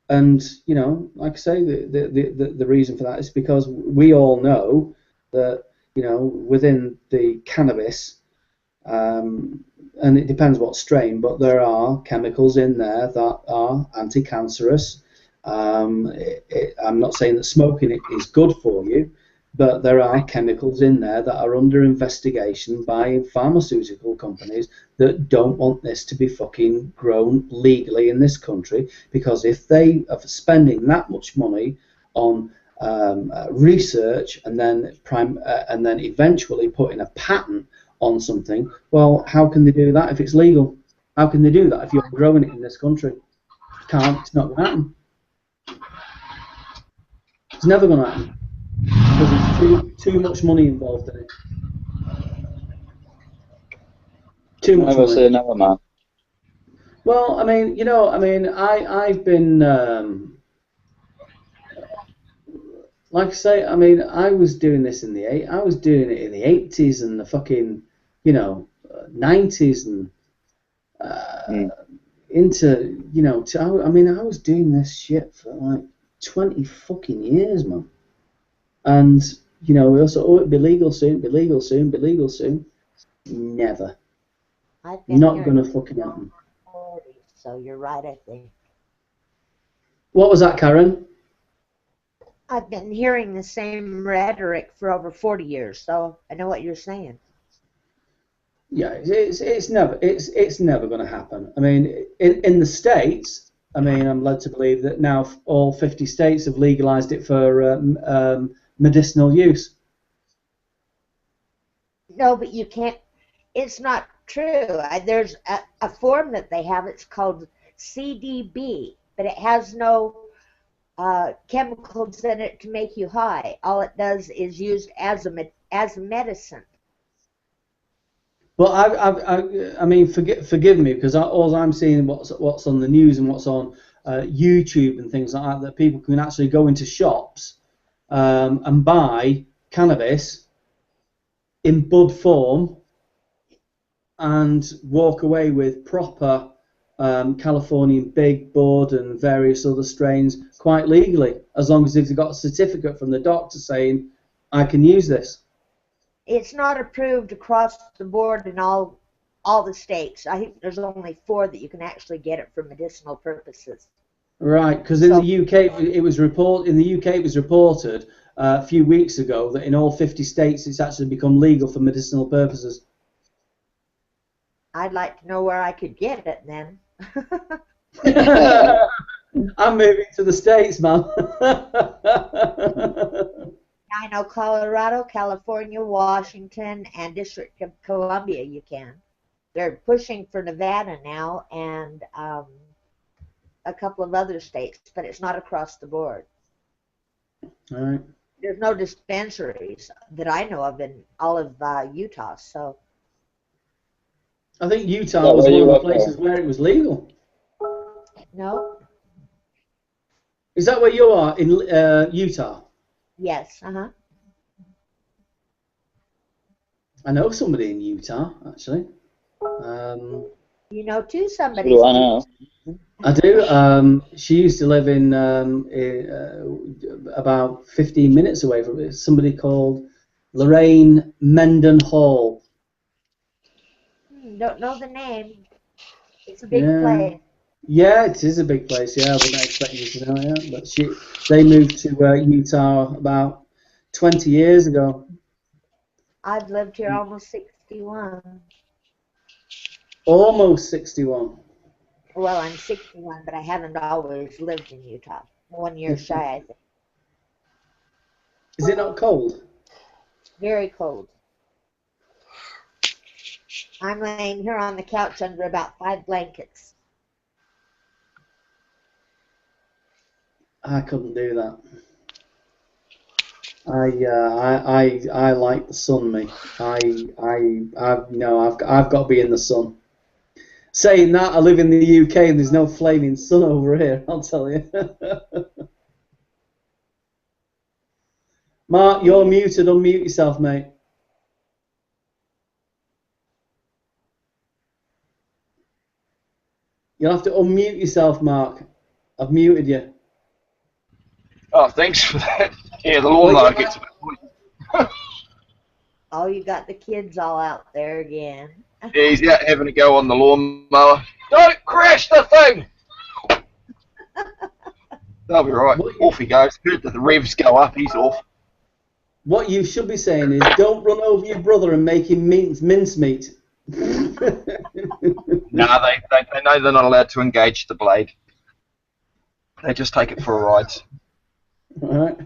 And you know, like I say, the reason for that is because we all know that, you know, within the cannabis, and it depends what strain, but there are chemicals in there that are anti-cancerous. I'm not saying that smoking it is good for you, but there are chemicals in there that are under investigation by pharmaceutical companies that don't want this to be fucking grown legally in this country, because if they are spending that much money on research and then eventually putting a patent on something, well, how can they do that if it's legal? How can they do that if you're growing it in this country? Can't. It's not going to happen. It's never going to happen, because there's too much money involved in it. Too much Never money. say never, man. Well, I mean, you know, I mean, I've been, like I say, I mean, I was doing this in the 80s and the fucking, you know, 90s and into, you know, I mean, I was doing this shit for like 20 fucking years, man. And, you know, we also, it'd be legal soon, be legal soon, be legal soon. Never. Not gonna fucking happen. So you're right, I think. What was that, Karen? I've been hearing the same rhetoric for over 40 years, so I know what you're saying. Yeah, it's never going to happen. I mean, in the States, I mean, I'm led to believe that now all 50 states have legalized it for medicinal use. No, but you can't. It's not true. There's a form that they have. It's called CDB, but it has no chemicals in it to make you high. All it does is used as a medicine. Well, I mean, forgive me, because all I'm seeing what's on the news and what's on YouTube and things like that people can actually go into shops and buy cannabis in bud form and walk away with proper Californian big bud and various other strains quite legally, as long as they've got a certificate from the doctor saying, I can use this. It's not approved across the board in all the states. I think there's only 4 that you can actually get it for medicinal purposes. Right, because in the UK it was reported a few weeks ago that in all 50 states it's actually become legal for medicinal purposes. I'd like to know where I could get it then. I'm moving to the States, man. I know Colorado, California, Washington, and District of Columbia you can. They're pushing for Nevada now and a couple of other states, but it's not across the board. All right. There's no dispensaries that I know of in all of Utah, so. I think Utah was one of the places where it was legal. No. Is that where you are, in Utah? Yes, uh-huh. I know somebody in Utah, actually. You know, too, somebody. Who do I know? I do. She used to live in about 15 minutes away from it. Somebody called Lorraine Mendenhall. Don't know the name. It's a big place. Yeah, it is a big place. Yeah, I wouldn't expect you to know. Yeah, but they moved to Utah about 20 years ago. I've lived here almost 61. Almost 61. Well, I'm 61, but I haven't always lived in Utah. 1 year shy, I think. Is it not cold? Very cold. I'm laying here on the couch under about 5 blankets. I couldn't do that. I like the sun, me. I've got to be in the sun. Saying that, I live in the UK and there's no flaming sun over here, I'll tell you. Mark, you're muted. Unmute yourself, mate. You'll have to unmute yourself, Mark. I've muted you. Oh, thanks for that. Yeah, the lawnmower gets a bit noisy. Oh, you got the kids all out there again. Yeah, he's out having a go on the lawnmower. Don't crash the thing! That'll be right. Off he goes. Heard that the revs go up, he's off. What you should be saying is, don't run over your brother and make him mincemeat. No, they know they're not allowed to engage the blade. They just take it for a ride. Right.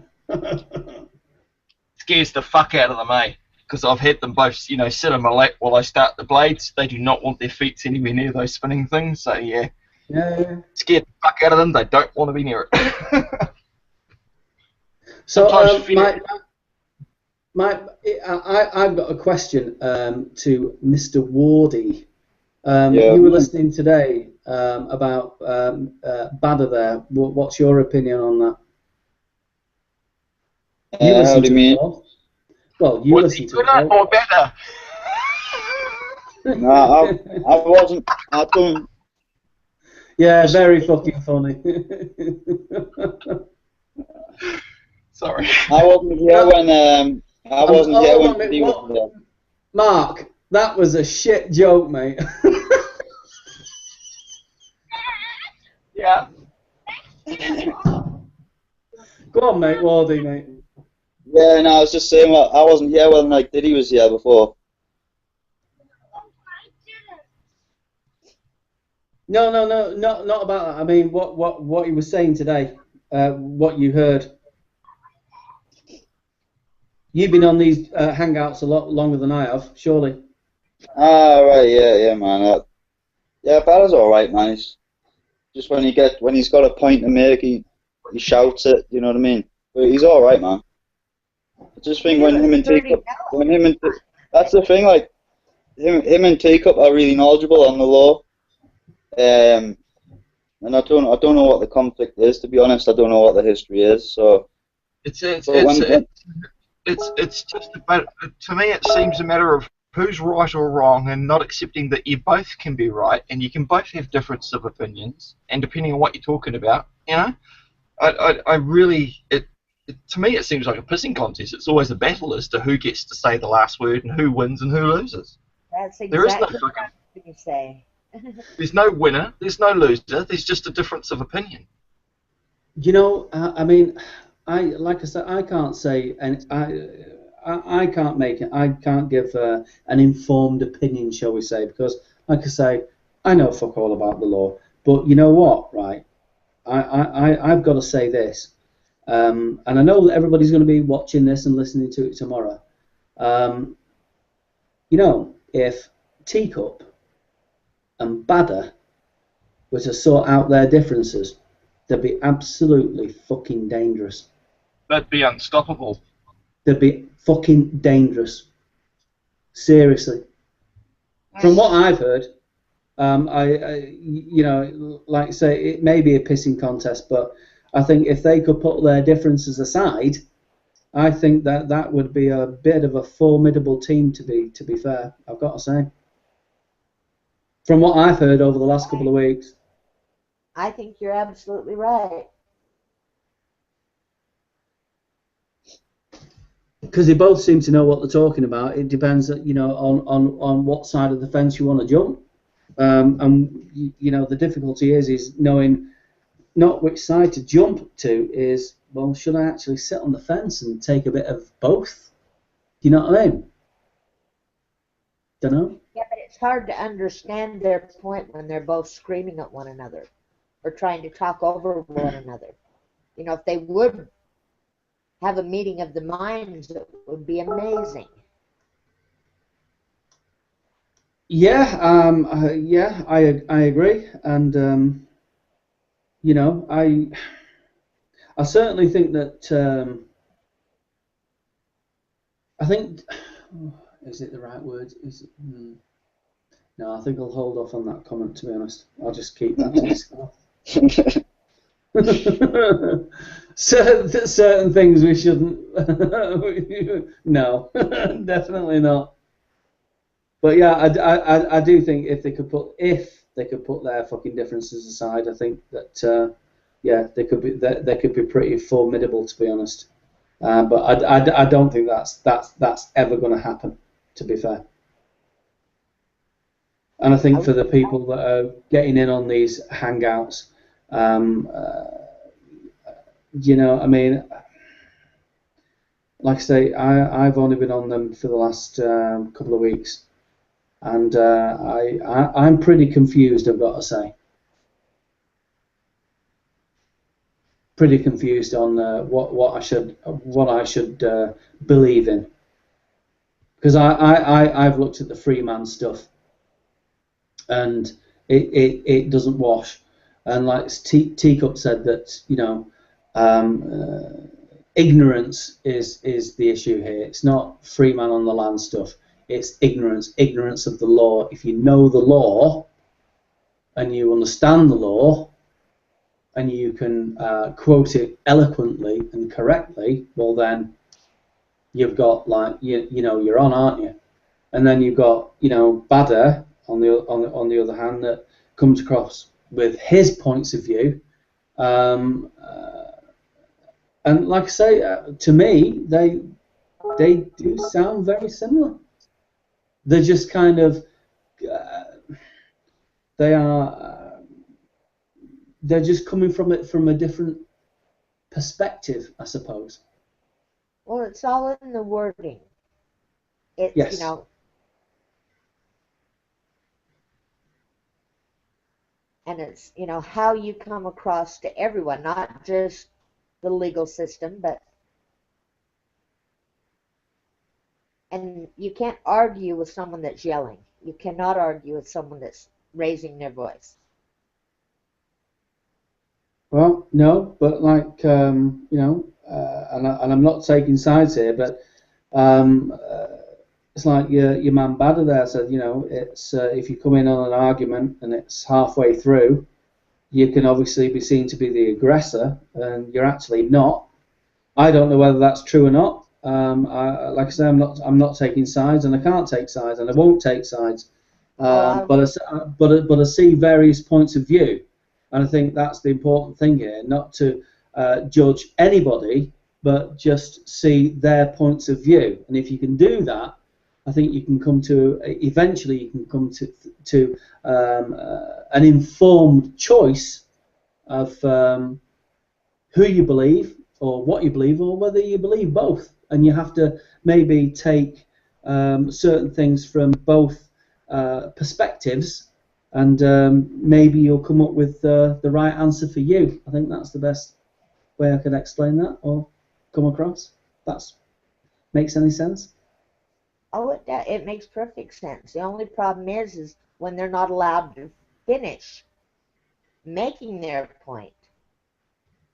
Scares the fuck out of them, eh? Because I've had them both, sit on my lap while I start the blades. They do not want their feet anywhere near those spinning things, so yeah. Yeah. Scared the fuck out of them. They don't want to be near it. So, I've got a question to Mr. Wardy. You were listening today about Badder there. What's your opinion on that? How do you mean? Well, you listened to it. Or better? No, I wasn't. I don't. Yeah, very fucking funny. Sorry. I wasn't here when. I wasn't here when he was there. Mark, that was a shit joke, mate. Yeah. Go on, mate, Wardy, mate. Yeah, no, I was just saying, I wasn't here when Diddy was here before. No, not about that. I mean, what he was saying today, what you heard. You've been on these hangouts a lot longer than I have, surely. Ah, right, yeah, man. Yeah, Badder's all right, man. He's just when he's got a point to make, he shouts it. You know what I mean? But he's all right, man. I just think that's the thing. Like him and Teacup are really knowledgeable on the law. And I don't know what the conflict is, to be honest. I don't know what the history is. So it's just about, to me it seems a matter of who's right or wrong, and not accepting that you both can be right and you can both have difference of opinions, and depending on what you're talking about, I really, to me it seems like a pissing contest. It's always a battle as to who gets to say the last word and who wins and who loses. That's There is no exactly what I'm going to say. There's no winner, there's no loser, there's just a difference of opinion. I mean, like I said, I can't say, and I can't make it. I can't give an informed opinion, shall we say, because, like I say, I know fuck all about the law. But you know what, right? I've got to say this, and I know that everybody's going to be watching this and listening to it tomorrow. If Teacup and Badder were to sort out their differences, they'd be absolutely fucking dangerous. They'd be unstoppable. They'd be fucking dangerous. Seriously. From what I've heard, like I say, it may be a pissing contest, but I think if they could put their differences aside, I think that would be a bit of a formidable team, to be fair, I've got to say. From what I've heard over the last couple of weeks. I think you're absolutely right. Because they both seem to know what they're talking about. It depends, on what side of the fence you want to jump. The difficulty is knowing not which side to jump to. Is, well, should I actually sit on the fence and take a bit of both? You know what I mean? Don't know. Yeah, but it's hard to understand their point when they're both screaming at one another or trying to talk over one another. If they would have a meeting of the minds, it would be amazing. Yeah, I agree, and you know, I certainly think that I think, is it the right word? Is it, no, I think I'll hold off on that comment. To be honest, I'll just keep that to myself. certain things we shouldn't. No, definitely not. But yeah, I do think if they could put their fucking differences aside, I think that yeah, they could be pretty formidable, to be honest. But I don't think that's ever going to happen, to be fair. And I think for the people that are getting in on these hangouts, you know, I mean, like I say, I've only been on them for the last couple of weeks, and I'm pretty confused, I've got to say. Pretty confused on what I should believe in, because I've looked at the free man stuff, and it doesn't wash. And like Teacup said, that, you know, ignorance is the issue here. It's not free man on the land stuff. It's ignorance of the law. If you know the law and you understand the law and you can quote it eloquently and correctly, well then you've got, like, you know, you're on, aren't you? And then you've got, you know, Badr on the other hand, that comes across with his points of view, and like I say, to me, they do sound very similar. They're just kind of they're just coming from it from a different perspective, I suppose. Well, it's all in the wording. It's, yes. You know, and it's, you know, how you come across to everyone, not just the legal system, but, and you can't argue with someone that's yelling. You cannot argue with someone that's raising their voice. Well, no, but like, you know, and I'm not taking sides here, but it's like your man Badder there said, you know, it's if you come in on an argument and it's halfway through, you can obviously be seen to be the aggressor, and you're actually not. I don't know whether that's true or not. Like I say, I'm not taking sides, and I can't take sides, and I won't take sides. But I see various points of view, and I think that's the important thing here, not to judge anybody, but just see their points of view. And if you can do that, I think you can come to, eventually you can come to an informed choice of who you believe, or what you believe, or whether you believe both. And you have to maybe take certain things from both perspectives, and maybe you'll come up with the right answer for you. I think that's the best way I can explain that, or come across. That makes any sense? Oh, it makes perfect sense. The only problem is when they're not allowed to finish making their point,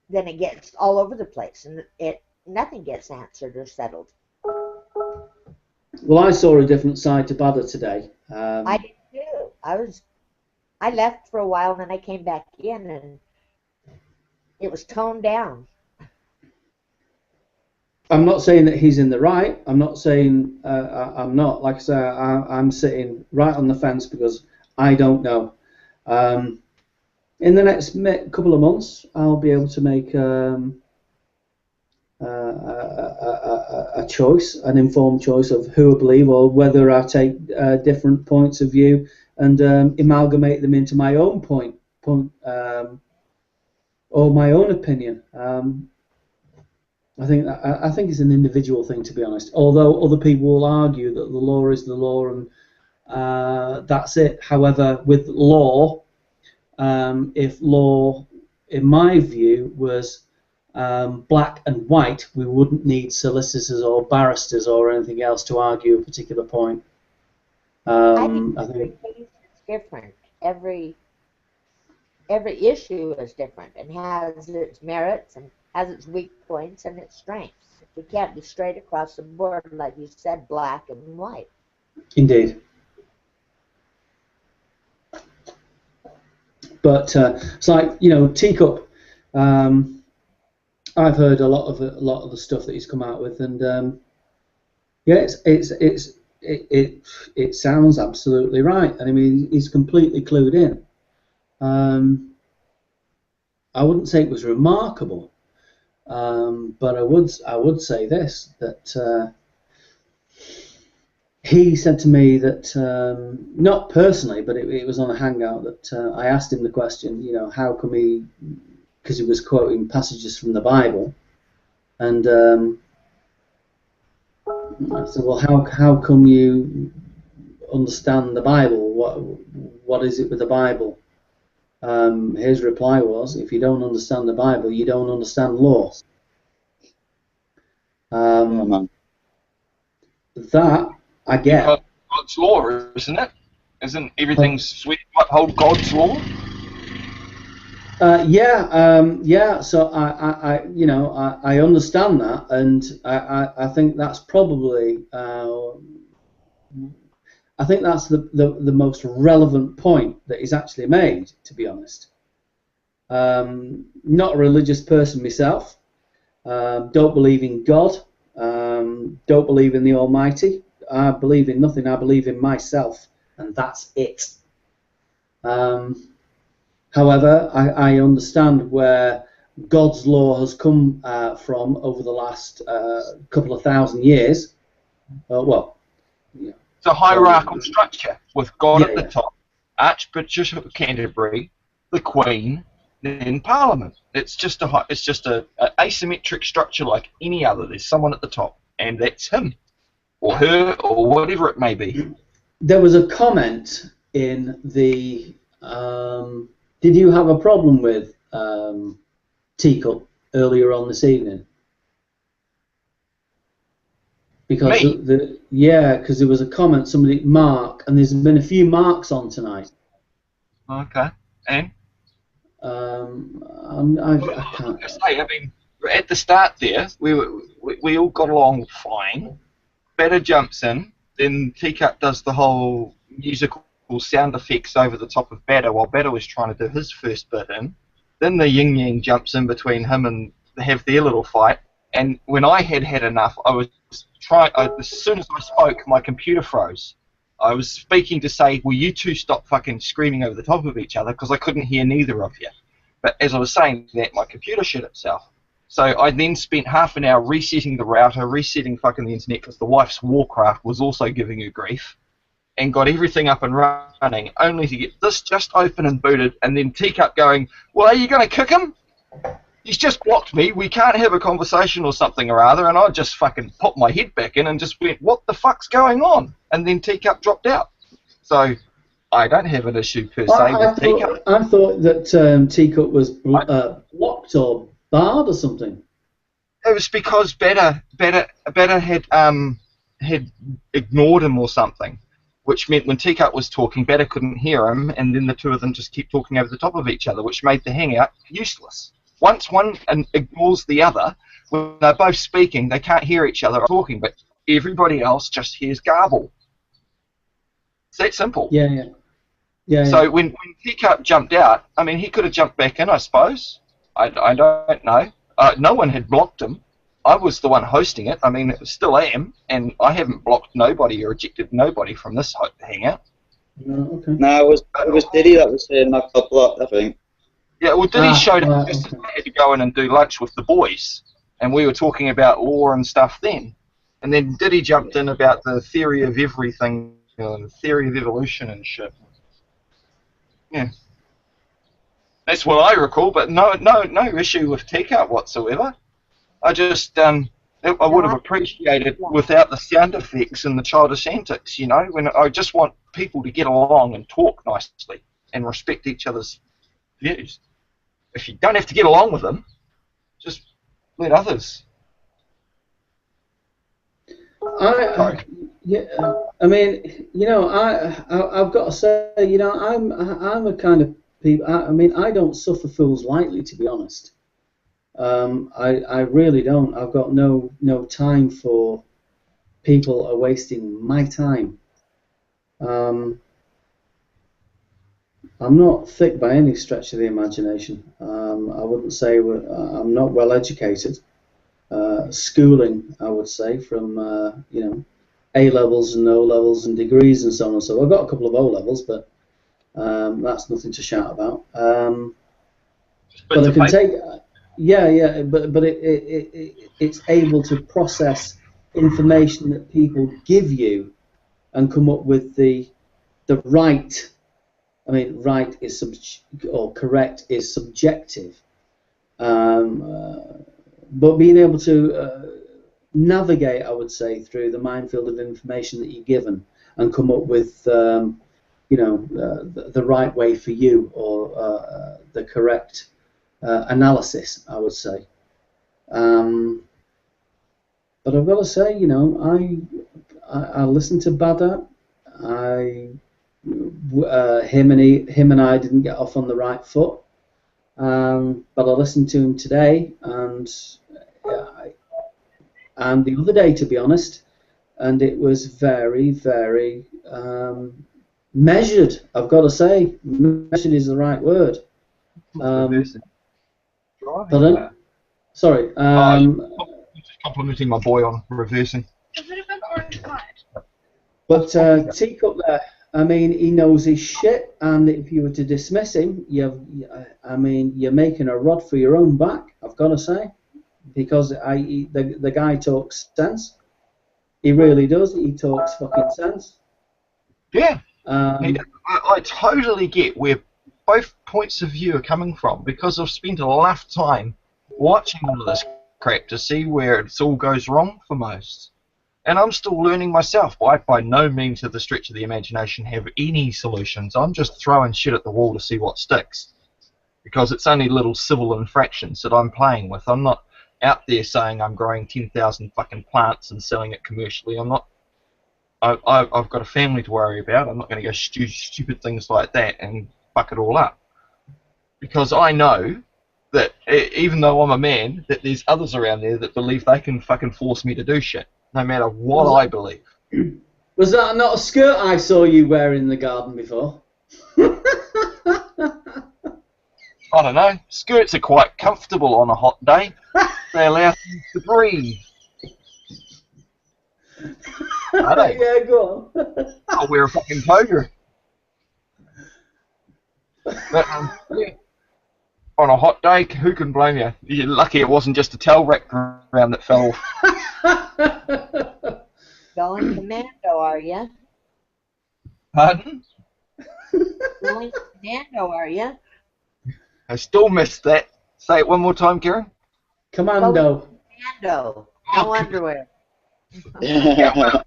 then it gets all over the place, and nothing gets answered or settled. Well, I saw a different side to Badr today. I did too. I left for a while, and then I came back in, and it was toned down. I'm not saying that he's in the right. I'm not saying I'm not. Like I say, I'm sitting right on the fence because I don't know. In the next couple of months, I'll be able to make a choice, an informed choice of who I believe, or whether I take different points of view and amalgamate them into my own point, or my own opinion. I think it's an individual thing, to be honest. Although other people will argue that the law is the law, and that's it. However, with law, if law, in my view, was black and white, we wouldn't need solicitors or barristers or anything else to argue a particular point. I think I every think case is different. Every issue is different and has its merits and has its weak points and its strengths. We can't be straight across the board, like you said, black and white. indeed. But it's like, you know, Teacup. I've heard a lot of the stuff that he's come out with, and yeah, it sounds absolutely right. And I mean, he's completely clued in. I wouldn't say it was remarkable, but I would say this, that he said to me that, not personally, but it was on a hangout, that I asked him the question, you know, how come he, because he was quoting passages from the Bible, and I said, well, how come you understand the Bible? What is it with the Bible? His reply was, if you don't understand the Bible, you don't understand law. That I get. Because God's law, isn't it? Isn't everything sweet uphold God's law? Yeah. So I you know, I understand that, and I think that's probably I think that's the most relevant point that is actually made, to be honest. Not a religious person myself. Don't believe in God. Don't believe in the Almighty. I believe in nothing. I believe in myself, and that's it. However, I understand where God's law has come from over the last couple of thousand years. Well, yeah. It's a hierarchical structure with God at the top, Archbishop of Canterbury, the Queen, then Parliament. It's just a asymmetric structure like any other. There's someone at the top, and that's him or her or whatever it may be. There was a comment in the. Did you have a problem with Teacup earlier on this evening? Because because there was a comment, somebody, Mark, and there's been a few Marks on tonight. Okay, and I can't say. I mean, at the start there, we all got along fine. Better jumps in, then Teacup does the whole musical sound effects over the top of Batter while Batter was trying to do his first bit in. Then the yin yang jumps in between him and they have their little fight. And when I had enough, I was as soon as I spoke, my computer froze. I was speaking to say, will you two stop fucking screaming over the top of each other, because I couldn't hear neither of you. But as I was saying that, my computer shut itself. So I then spent half an hour resetting the router, resetting fucking the internet, because the wife's Warcraft was also giving her grief, and got everything up and running, only to get this just open and booted, and then Teacup going, well, are you going to kick him? He's just blocked me, we can't have a conversation or something or other, and I just fucking popped my head back in and just went, what the fuck's going on? And then Teacup dropped out. So I don't have an issue per se with Teacup. I thought that Teacup was blocked or barred or something. It was because Batter had ignored him or something, which meant when Teacup was talking, Batter couldn't hear him, and then the two of them just kept talking over the top of each other, which made the hangout useless. Once one ignores the other, when they're both speaking, they can't hear each other talking, but everybody else just hears garble. It's that simple. Yeah. So when Teacup jumped out, I mean, he could have jumped back in, I suppose. I don't know. No one had blocked him. I was the one hosting it. I mean, still am, and I haven't blocked nobody or ejected nobody from this hangout. Okay. No, it was Diddy that was saying I got blocked, I think. Yeah, well, Diddy showed up just as I had to go in and do lunch with the boys, and we were talking about law and stuff then. And then Diddy jumped in about the theory of everything, and the theory of evolution and shit. Yeah. That's what I recall, but no issue with Teacup whatsoever. I just, I would have appreciated without the sound effects and the childish antics, you know, when I just want people to get along and talk nicely and respect each other's views. If you don't have to get along with them, just let others. Yeah, I mean, I've got to say, I'm a kind of people. I mean, I don't suffer fools lightly, to be honest. I really don't. I've got no time for people are wasting my time. I'm not thick by any stretch of the imagination. I wouldn't say I'm not well educated. Schooling, I would say, from A levels and O levels and degrees and so on and so on. I've got a couple of O levels, but that's nothing to shout about. But I can take, but it's able to process information that people give you and come up with the right. I mean, right is or correct is subjective, but being able to navigate, I would say, through the minefield of information that you're given and come up with, the right way for you or the correct analysis, I would say. But I've got to say, I listen to Bada. Him and I didn't get off on the right foot, but I listened to him today and the other day, to be honest, and it was very, very measured. I've got to say, measured is the right word. Pardon? Sorry. Just complimenting my boy on reversing. But Teacup there, I mean, he knows his shit, and if you were to dismiss him, you're making a rod for your own back, I've got to say, because the guy talks sense. He really does. He talks fucking sense. Yeah. I totally get where both points of view are coming from, because I've spent a lifetime watching all of this crap to see where it all goes wrong for most. And I'm still learning myself. I, by no means, to the stretch of the imagination, have any solutions. I'm just throwing shit at the wall to see what sticks. Because it's only little civil infractions that I'm playing with. I'm not out there saying I'm growing 10,000 fucking plants and selling it commercially. I'm not. I've got a family to worry about. I'm not going to go stupid things like that and fuck it all up. Because I know that even though I'm a man, that there's others around there that believe they can fucking force me to do shit, no matter what I believe. Was that not a skirt I saw you wearing in the garden before? I don't know. Skirts are quite comfortable on a hot day. They allow things to breathe. Yeah, go on. I'll wear a fucking toga. But, yeah. On a hot day, who can blame you? You're lucky it wasn't just a towel rack around that fell off. Going commando, are you? Pardon? Going commando, are you? I still missed that. Say it one more time, Karen. Commando. Commando. No underwear. Yeah, well,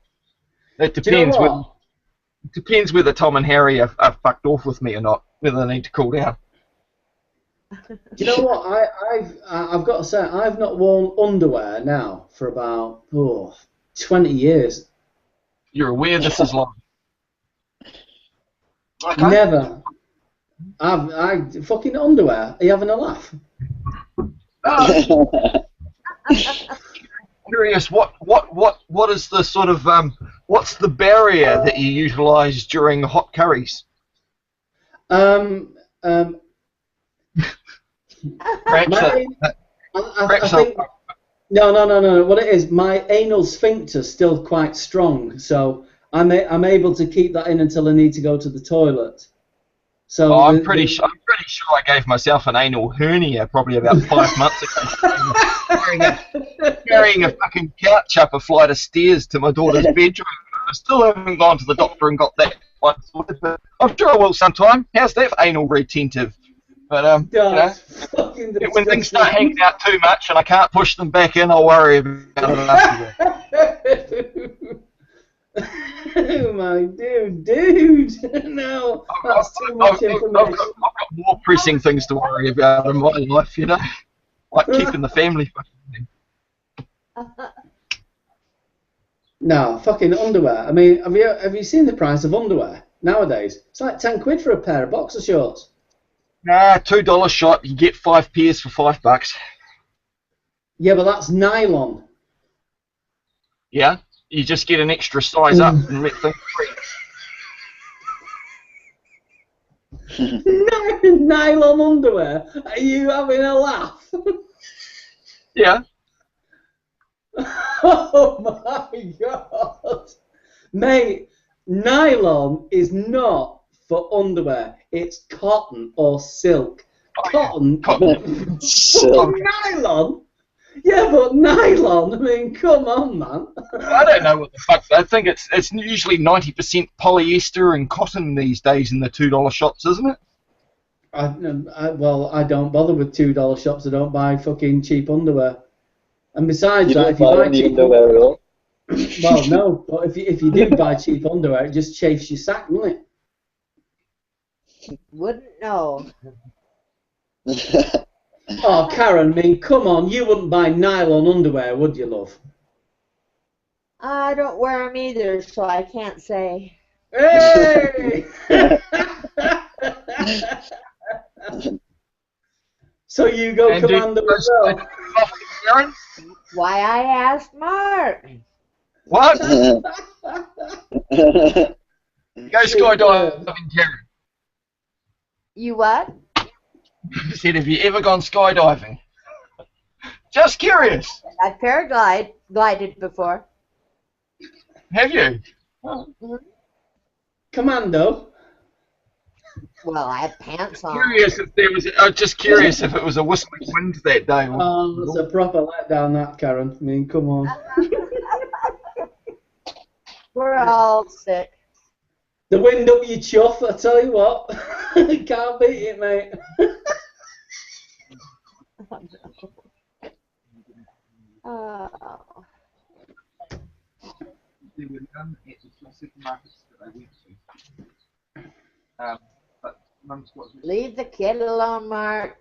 it depends. It depends whether Tom and Harry are fucked off with me or not. Whether they need to cool down. Do you know what? I've got to say, I've not worn underwear now for about 20 years. You're aware this is long? Okay. Never. I fucking underwear. Are you having a laugh? Curious. What is the sort of what's the barrier that you utilise during hot curries? I think no. What it is, my anal sphincter's still quite strong, so I'm able to keep that in until I need to go to the toilet. So I'm pretty sure I gave myself an anal hernia probably about 5 months ago. Carrying a fucking couch up a flight of stairs to my daughter's bedroom. I still haven't gone to the doctor and got that one sorted, but I'm sure I will sometime. How's that for anal retentive? But when things start hanging out too much and I can't push them back in, I'll worry about it after that. Oh my dude! No, that's too much information. I've got more pressing things to worry about in my life, like keeping the family fucking. No, fucking underwear. I mean, have you seen the price of underwear nowadays? It's like 10 quid for a pair of boxer shorts. Nah, $2 shop. You get 5 pairs for $5. Yeah, but that's nylon. Yeah, you just get an extra size up and make things free. Nylon underwear? Are you having a laugh? Yeah. Oh my god. Mate, nylon is not for underwear. It's cotton or silk. Cotton? Silk. Nylon? Yeah, but nylon, I mean, come on, man. I don't know what the fuck. I think it's usually 90% polyester and cotton these days in the $2 shops, isn't it? Well, I don't bother with $2 shops. I don't buy fucking cheap underwear. And besides You that, don't if you buy buy any cheap underwear at all? well, no. But if you do buy cheap underwear, it just chafes your sack, won't it? Wouldn't know. Oh, Karen, I mean, come on. You wouldn't buy nylon underwear, would you, love? I don't wear them either, so I can't say. Hey! So you go And commando as well. Why I asked Mark. What? Go skydiving, Karen. You what? I said, have you ever gone skydiving? Just curious. I've glided before. Have you? Commando? Well, I had pants on. Curious if there was. Just curious if it was a whistling wind that day. Oh, it's a proper letdown, that, Karen. I mean, come on. We're all sick. The wind up your chuff, I tell you what. Can't beat it, mate. Oh. There were none at the supermarkets that I went to. But Mum's got... Leave the kid alone, Mark.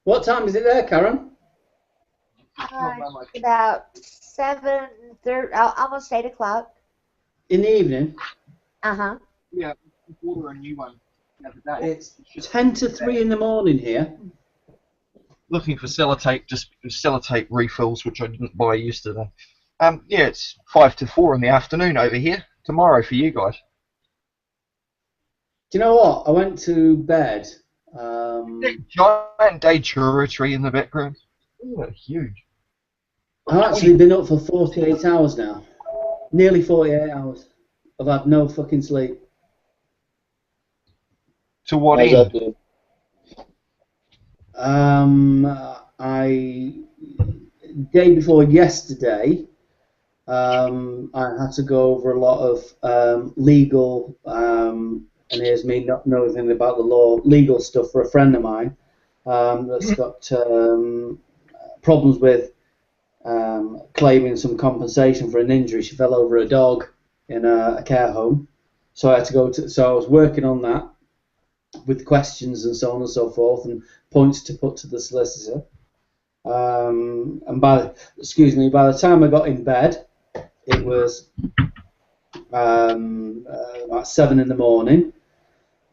What time is it there, Karen? About 7:30, almost 8 o'clock. In the evening? Uh-huh. Yeah, we ordered a new one the other day. It's 10 to 3 in the morning here. Looking for sellotape, just sellotape refills, which I didn't buy yesterday. Yeah, it's 5 to 4 in the afternoon over here. Tomorrow for you guys. Do you know what? I went to bed. Giant datura tree in the background. Yeah, huge. I've actually been up for 48 hours now. Nearly 48 hours. I've had no fucking sleep. To what How's end? that do? Day before yesterday, I had to go over a lot of legal, and here's me not knowing anything about the law, legal stuff for a friend of mine that's got problems with claiming some compensation for an injury. She fell over a dog in a care home, so I had to go to. So I was working on that with questions and so on and so forth, and points to put to the solicitor. And by the time I got in bed, it was about 7 in the morning.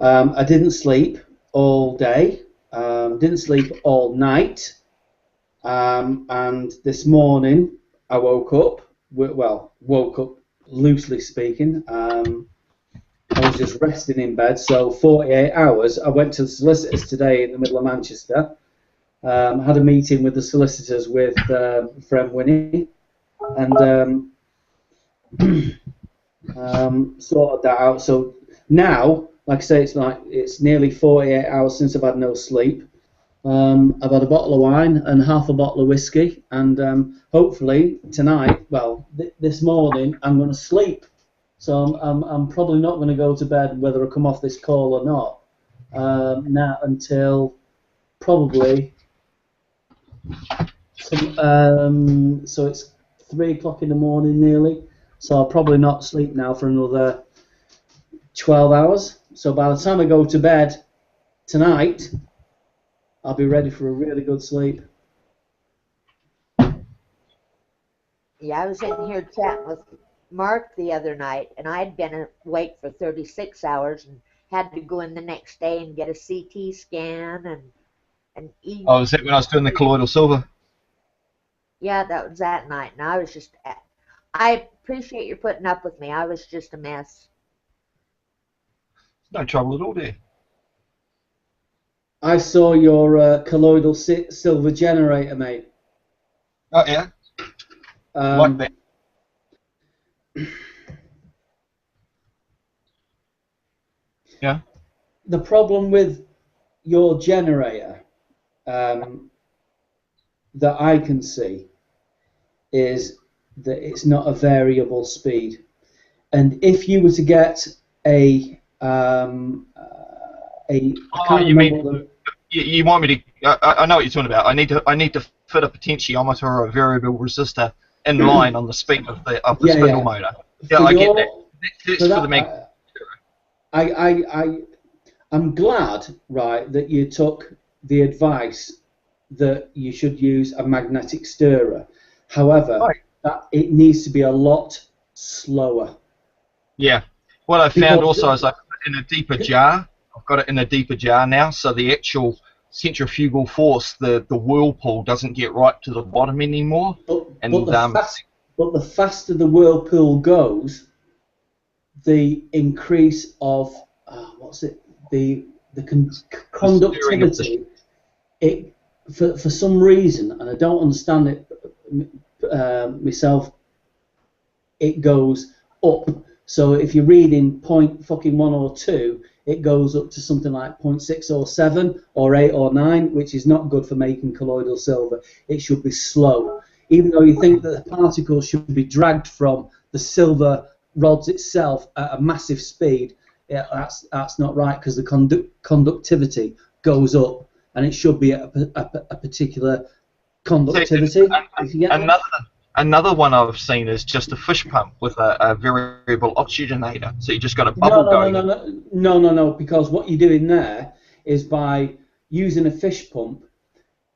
I didn't sleep all day, didn't sleep all night, and this morning I woke up loosely speaking. I was just resting in bed, so 48 hours. I went to the solicitors today in the middle of Manchester. Had a meeting with the solicitors with friend Winnie, and sorted that out. So now, like I say, it's nearly 48 hours since I've had no sleep. I've had a bottle of wine and half a bottle of whiskey, and hopefully tonight, this morning, I'm going to sleep. So I'm probably not going to go to bed, whether I come off this call or not, now until probably. So it's 3 o'clock in the morning nearly. So I'll probably not sleep now for another 12 hours. So by the time I go to bed tonight, I'll be ready for a really good sleep. Yeah, I was in here chatting with Mark the other night, and I'd been awake for 36 hours and had to go in the next day and get a CT scan and eat. Oh, was that when I was doing the colloidal silver? Yeah, that was that night, and I was just. I appreciate you putting up with me. I was just a mess. No trouble at all, dear. I saw your colloidal silver generator, mate. Oh, yeah? Like that. Yeah. The problem with your generator that I can see is that it's not a variable speed. And if you were to get I can't remember you want me to? I know what you're talking about. I need to fit a potentiometer or a variable resistor in line on the speed of the spindle motor. Yeah, I get that. That's for the mag. I'm glad, right, that you took the advice that you should use a magnetic stirrer. However, that it needs to be a lot slower. Yeah. What I found also is I put it in a deeper jar. I've got it in a deeper jar now, so the actual centrifugal force, the whirlpool, doesn't get right to the bottom anymore. But the faster the whirlpool goes, the increase of the conductivity. It for some reason, and I don't understand it myself. It goes up. So if you're reading .1 or 2, it goes up to something like 0.6 or 7 or 8 or 9, which is not good for making colloidal silver. It should be slow. Even though you think that the particles should be dragged from the silver rods itself at a massive speed, that's not right, because the conductivity goes up, and it should be at a particular conductivity. Another one I've seen is just a fish pump with a variable oxygenator. So you just got a bubble going. No, because what you're doing there is, by using a fish pump,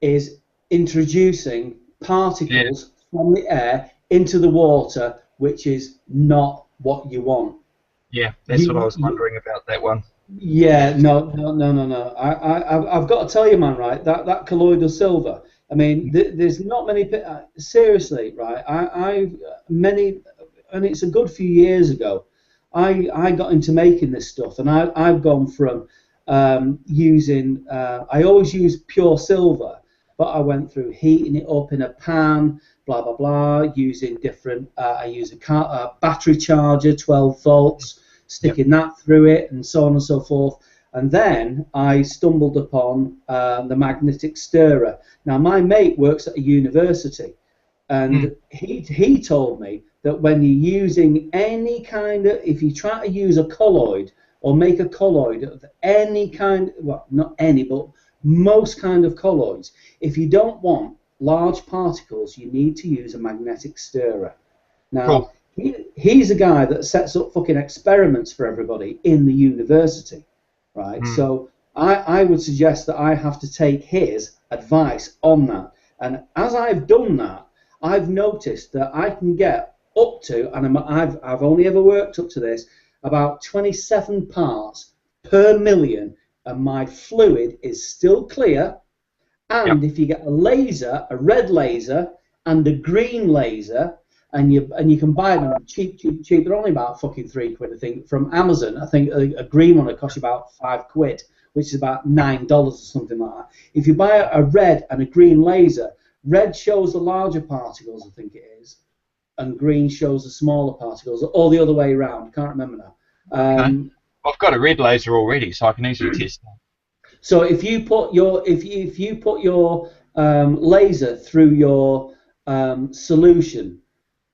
is introducing particles from the air into the water, which is not what you want. Yeah, that's what I was wondering about that one. Yeah, no. I've got to tell you, man, right, that colloidal silver, I mean, there's not many, seriously, right, and it's a good few years ago, I got into making this stuff, and I've gone from using, I always use pure silver, but I went through heating it up in a pan, blah, blah, blah, using different, I use a battery charger, 12 volts, sticking that through it, and so on and so forth. And then I stumbled upon the magnetic stirrer. Now, my mate works at a university, and he told me that when you're using any kind of, if you try to use a colloid or make a colloid of any kind, well, not any, but most kind of colloids, if you don't want large particles, you need to use a magnetic stirrer. Now, he's a guy that sets up fucking experiments for everybody in the university, right? So I would suggest that I have to take his advice on that. And as I've done that, I've noticed that I can get up to, and I've only ever worked up to this, about 27 parts per million, and my fluid is still clear. And if you get a laser, a red laser and a green laser, and you can buy them cheap. They're only about fucking £3, I think, from Amazon. I think a green one will cost you about £5, which is about $9 or something like that. If you buy a red and a green laser, red shows the larger particles, I think it is, and green shows the smaller particles, or the other way around. I can't remember now. I've got a red laser already, so I can easily test that. So if you put your laser through your solution,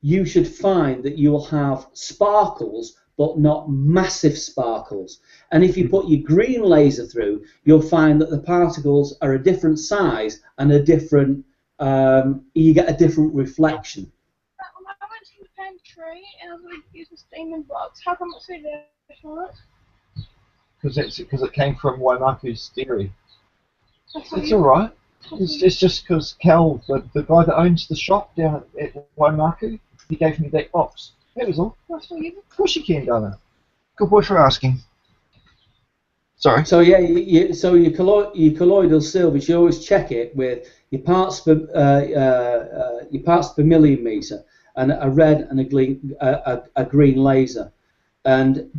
you should find that you will have sparkles, but not massive sparkles. And if you put your green laser through, you'll find that the particles are a different size and a different. You get a different reflection. When I went to the pantry and I was going to use the steaming box, how come it's so different? Because it came from Waimaku's theory. It's all right. It's just because Cal, the guy that owns the shop down at Waimaku, he gave me that box. That was all. I thought, yeah, of course you can, Donna. Good boy for asking. Sorry. So yeah, so your colloidal silver, you always check it with your parts per millimeter and a red and a green laser, and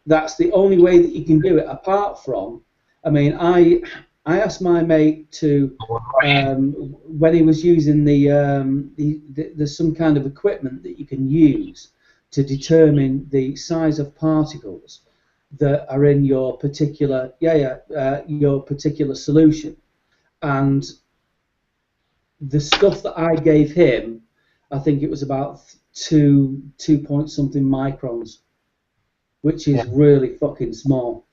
that's the only way that you can do it. Apart from, I mean, I asked my mate to when he was using there's some kind of equipment that you can use to determine the size of particles that are in your particular your particular solution, and the stuff that I gave him, I think it was about 2 point something microns, which is really fucking small.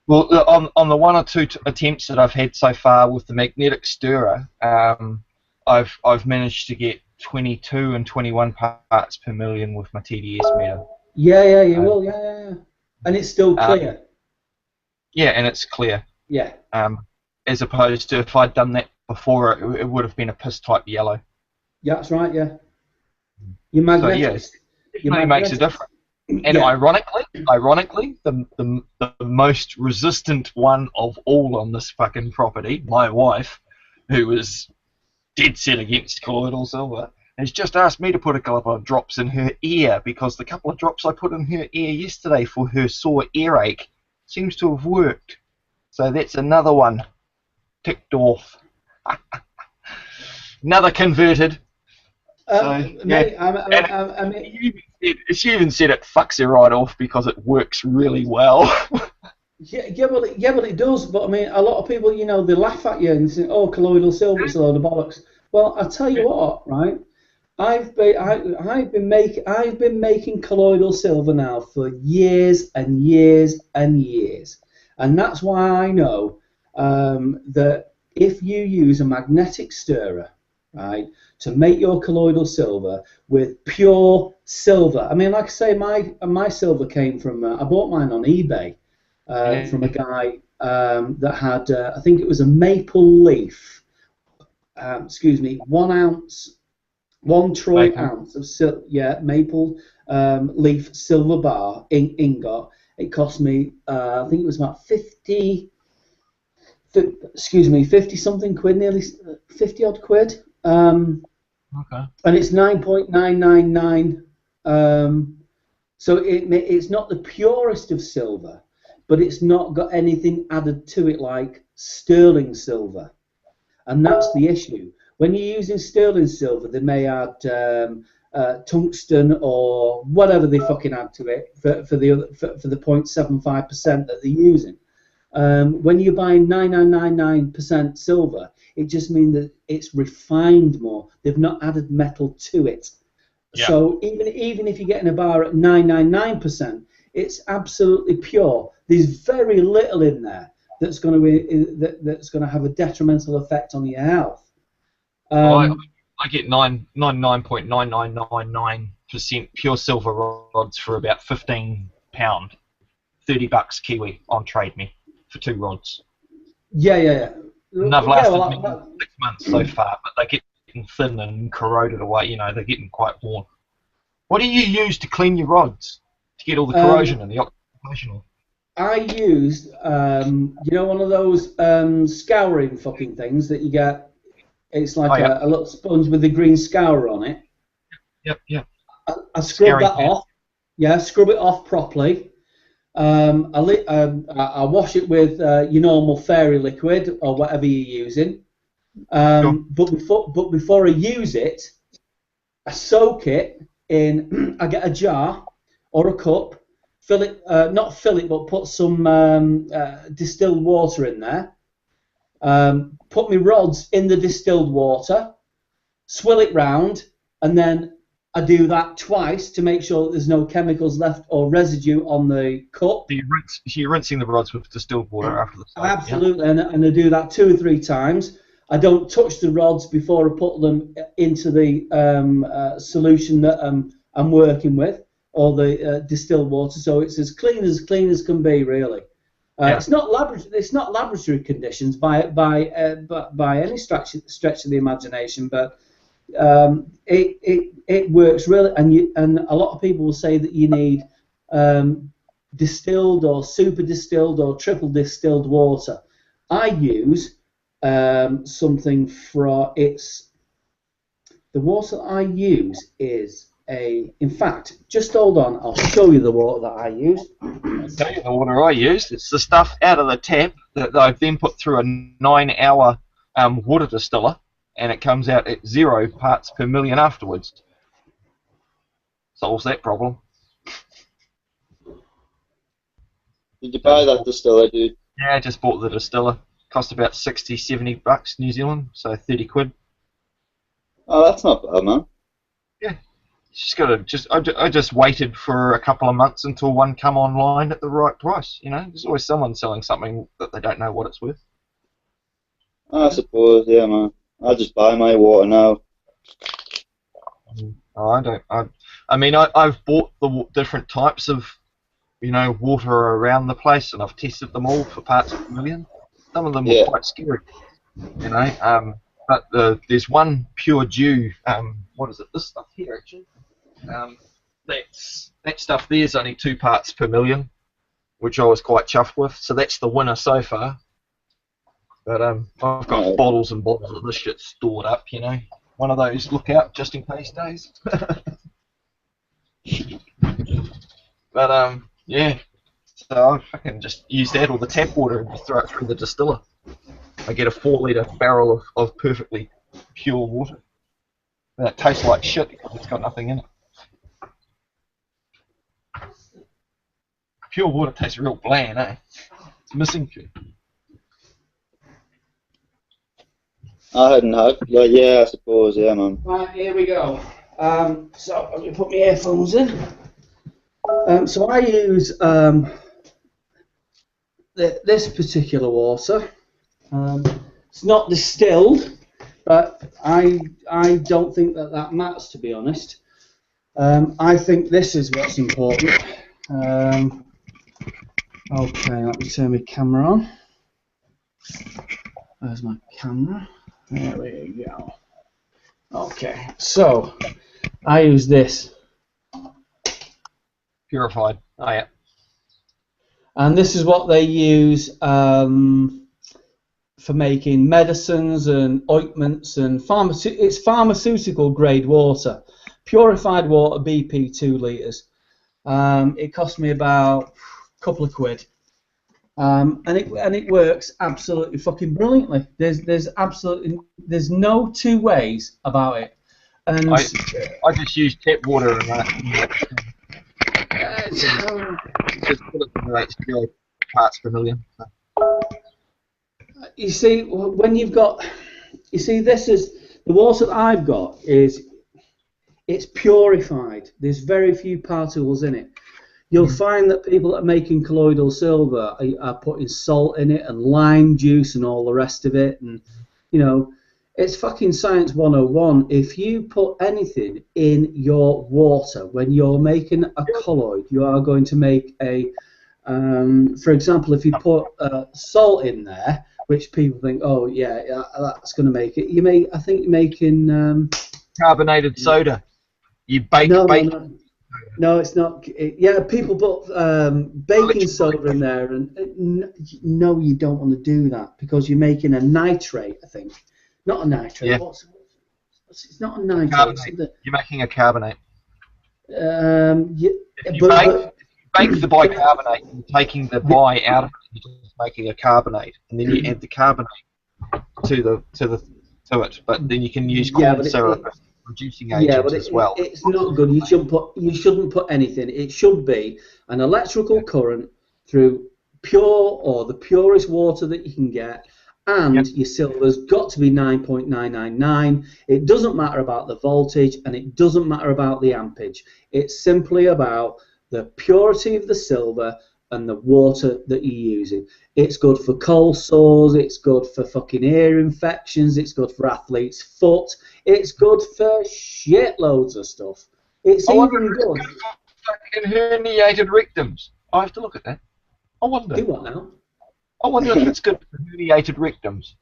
Well, on the 1 or 2 attempts that I've had so far with the magnetic stirrer, I've managed to get 22 and 21 parts per million with my TDS meter. Yeah, and it's still clear. Yeah, and it's clear. Yeah. As opposed to if I'd done that before, it would have been a piss type yellow. Yeah, that's right. Yeah. Your magnetic. So, yeah, it definitely makes a difference. And ironically, the most resistant one of all on this fucking property, my wife, who is dead set against colloidal silver, has just asked me to put a couple of drops in her ear because the couple of drops I put in her ear yesterday for her sore earache seems to have worked. So that's another one ticked off. Another converted. Mate, she even said it fucks her right off because it works really well. yeah, well, it does. But I mean, a lot of people, they laugh at you and say, "Oh, colloidal silver is a load of bollocks." Well, I tell you what, right? I've been making colloidal silver now for years and years and years, and that's why I know that if you use a magnetic stirrer, right, to make your colloidal silver with pure silver. I mean, like I say, my silver came from I bought mine on eBay from a guy that had I think it was a maple leaf. 1 ounce. 1 troy ounce of maple leaf silver bar ingot. It cost me, I think it was about 50 something quid, nearly 50 odd quid. Okay. And it's 9.999. So it's not the purest of silver, but it's not got anything added to it like sterling silver, and that's the issue. When you're using sterling silver, they may add tungsten or whatever they fucking add to it for the 0.75% that they're using. When you're buying 9999% silver, it just means that it's refined more. They've not added metal to it. Yeah. So even if you're getting a bar at 999%, it's absolutely pure. There's very little in there that's going to have a detrimental effect on your health. I get 99.9999% pure silver rods for about £15, $30 Kiwi on Trade Me for 2 rods. Yeah. And they've lasted me 6 months so far, but they're getting thin and corroded away. They're getting quite worn. What do you use to clean your rods to get all the corrosion and the oxidation off? I used, one of those scouring fucking things that you get. It's like a little sponge with a green scour on it. Yep. I scrub that off. Yeah, scrub it off properly. I wash it with your normal fairy liquid or whatever you're using. But before I use it, I soak it in. I get a jar or a cup, not fill it, but put some distilled water in there. Put my rods in the distilled water, swill it round, and then I do that twice to make sure that there's no chemicals left or residue on the cup. So you're rinsing the rods with distilled water after the soak. Absolutely, yeah. and I do that 2 or 3 times. I don't touch the rods before I put them into the solution that I'm working with, or the distilled water, so it's as clean as can be, really. Yeah. It's not laboratory conditions by any stretch of the imagination, but it works really. And a lot of people will say that you need distilled or super distilled or triple distilled water. I use something from the water I use is in fact, just hold on, I'll show you the water that I use. I'll tell you the water I used. It's the stuff out of the tap that I've then put through a 9-hour water distiller, and it comes out at 0 parts per million afterwards. Solves that problem. Did you buy that distiller, dude? Yeah, I just bought the distiller. Cost about 60, 70 bucks New Zealand, so 30 quid. Oh, that's not bad, man. Yeah. Just gotta I just waited for a couple of months until one come online at the right price. You know, there's always someone selling something that they don't know what it's worth. I suppose, yeah, man. I just buy my water now. Oh, I don't. I mean, I've bought the different types of, you know, water around the place, and I've tested them all for parts per million. Some of them are quite scary, you know. But there's one pure dew. What is it? This stuff here, actually. That stuff there is only 2 parts per million, which I was quite chuffed with. So that's the winner so far. But I've got bottles and bottles of this shit stored up, you know. One of those look out just in case days. But yeah. So I fucking just use that or the tap water and just throw it through the distiller. I get a 4-litre barrel of perfectly pure water. And it tastes like shit because it's got nothing in it. Pure water tastes real bland, eh? It's missing shit. I hadn't had, but yeah, I suppose, yeah, man. Right, here we go. So let me put my earphones in. So I use this particular water. It's not distilled, but I don't think that matters, to be honest. I think this is what's important. Okay, let me turn my camera on. There's my camera. There we go. Okay, so I use this. Purified. Oh, yeah. And this is what they use for making medicines and ointments and it's pharmaceutical grade water. Purified water, BP, 2 litres. It cost me about a couple of quid. And it works absolutely fucking brilliantly. There's no two ways about it. And I just use tap water and that. Just put it in the 0 parts per million. So. You see, when you've got, this is the water that I've got it's purified. There's very few particles in it. You'll find that people that are making colloidal silver are putting salt in it and lime juice and all the rest of it, and you know, it's fucking science 101. If you put anything in your water when you're making a colloid, you are going to make a, for example, if you put salt in there, which people think, oh yeah, that's going to make it. I think you're making carbonated soda. You bake. No, it's not. Yeah, people put baking soda in there, and no, you don't want to do that because you're making a nitrate, I think. Not a nitrate. Yeah. It's not a nitrate. Carbonate. You're making a carbonate. Yeah, if you bake the bicarbonate, you're taking the bi out of it, you're just making a carbonate, and then you add the carbonate to it. But then you can use corn syrup. Reducing agents as well. It's not good. You shouldn't put anything. It should be an electrical current through pure or the purest water that you can get, and your silver's got to be 9.999. It doesn't matter about the voltage, and it doesn't matter about the ampage. It's simply about the purity of the silver and the water that you're using. It's good for cold sores, it's good for fucking ear infections, it's good for athlete's foot, it's good for shitloads of stuff. It's even good for fucking herniated rectums. I have to look at that. I wonder. Do what now? I wonder if it's good for herniated rectums.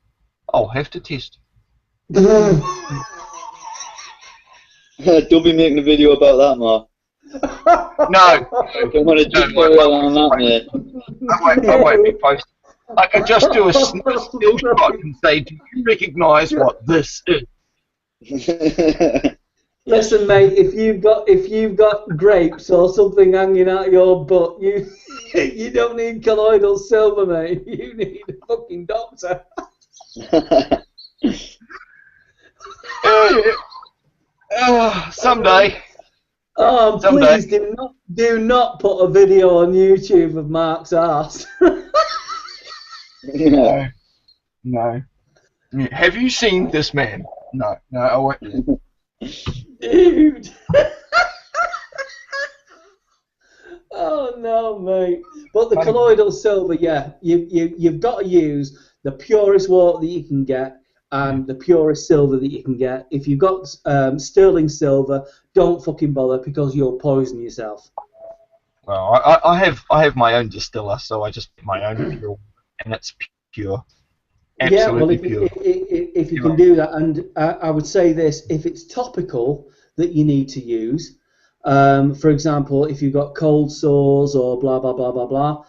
I'll have to test. Don't be making a video about that, Mark. No. Don't want to tutorial on that, mate. I won't be posting. I could just do a still shot and say, do you recognise what this is? Listen, mate, if you've got grapes or something hanging out of your butt, you don't need colloidal silver, mate. You need a fucking doctor. Someday. Oh, please do not put a video on YouTube of Mark's ass. No. No. Have you seen this man? No. No, I won't. Dude. Oh no, mate. But the colloidal silver, yeah, you've got to use the purest water that you can get and the purest silver that you can get. If you've got sterling silver, don't fucking bother because you'll poison yourself. Well, I have my own distiller, so I just get my own pure, and it's pure. Absolutely pure. If you can do that, and I would say this, if it's topical that you need to use, for example, if you've got cold sores or blah, blah, blah, blah, blah,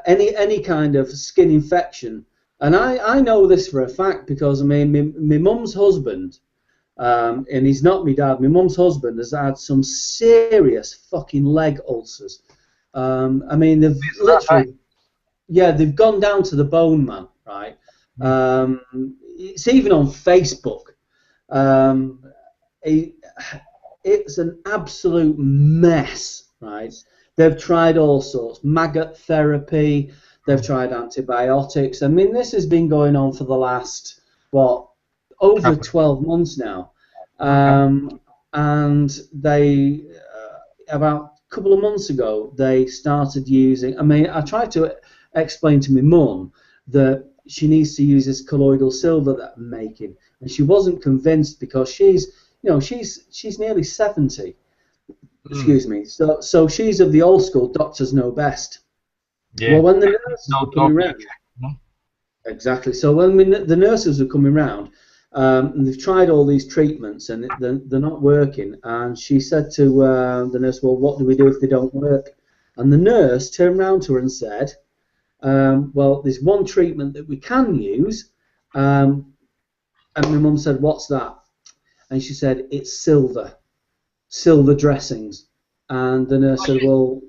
any kind of skin infection, and I know this for a fact because, I mean, my mum's husband, and he's not my dad, my mum's husband has had some serious fucking leg ulcers. I mean, they've literally, yeah, they've gone down to the bone, man, right? It's even on Facebook. It's an absolute mess, right? They've tried all sorts, maggot therapy, they've tried antibiotics. I mean, this has been going on for the last, what, over 12 months now. And they, about a couple of months ago, they started using, I mean, I tried to explain to my mum that she needs to use this colloidal silver that I'm making, and she wasn't convinced because she's nearly 70. Excuse me. So she's of the old school. Doctors know best. Yeah. Well, when the nurses were coming round, exactly. So when the nurses were coming round, and they've tried all these treatments and they're not working. And she said to the nurse, "Well, what do we do if they don't work?" And the nurse turned round to her and said, "Well, there's one treatment that we can use." And my mum said, "What's that?" And she said, "It's silver dressings." And the nurse said, "Well,"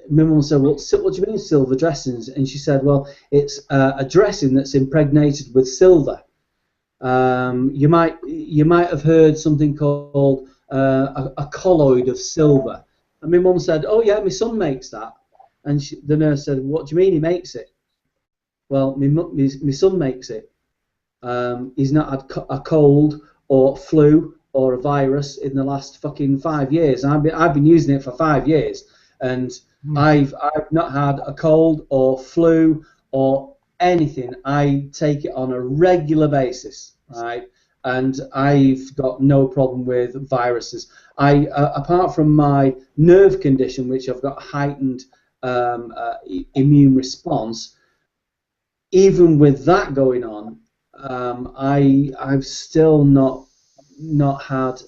my mum said, "Well, what do you mean silver dressings?" And she said, "Well, it's a dressing that's impregnated with silver. You might have heard something called a colloid of silver." And my mum said, "Oh yeah, my son makes that." And the nurse said, "What do you mean he makes it?" "Well, my son makes it. He's not had a cold or flu or a virus in the last fucking 5 years. I've been using it for 5 years, and I've not had a cold or flu or anything. I take it on a regular basis, right? And I've got no problem with viruses. Apart from my nerve condition, which I've got heightened immune response, even with that going on, I've still not had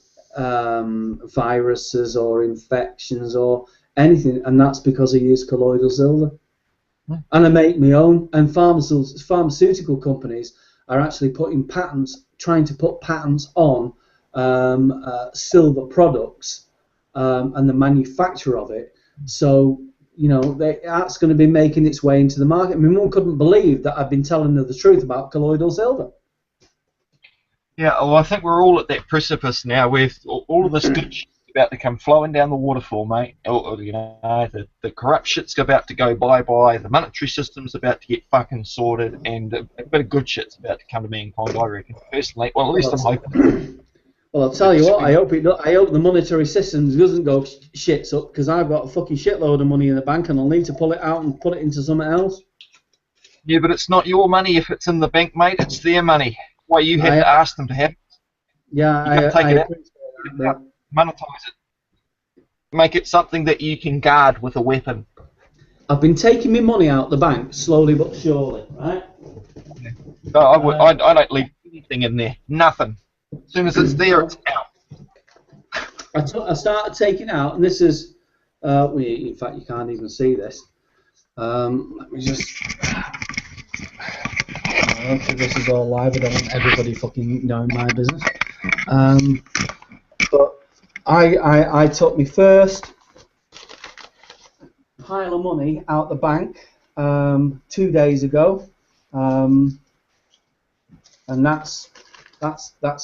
viruses or infections or anything, and that's because I use colloidal silver. And I make my own. And pharmaceutical companies are actually trying to put patents on silver products and the manufacture of it. So, you know, that's going to be making its way into the market. My mum couldn't believe that I've been telling her the truth about colloidal silver. Yeah, well, I think we're all at that precipice now with all of this good shit about to come flowing down the waterfall, mate. You know, the corrupt shit's about to go bye-bye, the monetary system's about to get fucking sorted, and a bit of good shit's about to come to mankind, I reckon, personally. Well, at least I'm hoping. Well, I'll tell you what, I hope the monetary system doesn't go shits up, because I've got a fucking shitload of money in the bank and I'll need to pull it out and put it into something else. Yeah, but it's not your money if it's in the bank, mate, it's their money. Why you had to ask them to have it. Yeah, you take it out, monetize it. Make it something that you can guard with a weapon. I've been taking my money out the bank slowly but surely, right? No, I don't leave anything in there. Nothing. As soon as it's there, it's out. I started taking out, and this is, in fact, you can't even see this. Let me just. Okay, this is all live. I don't want everybody fucking knowing my business. But I took my first pile of money out the bank 2 days ago, and that's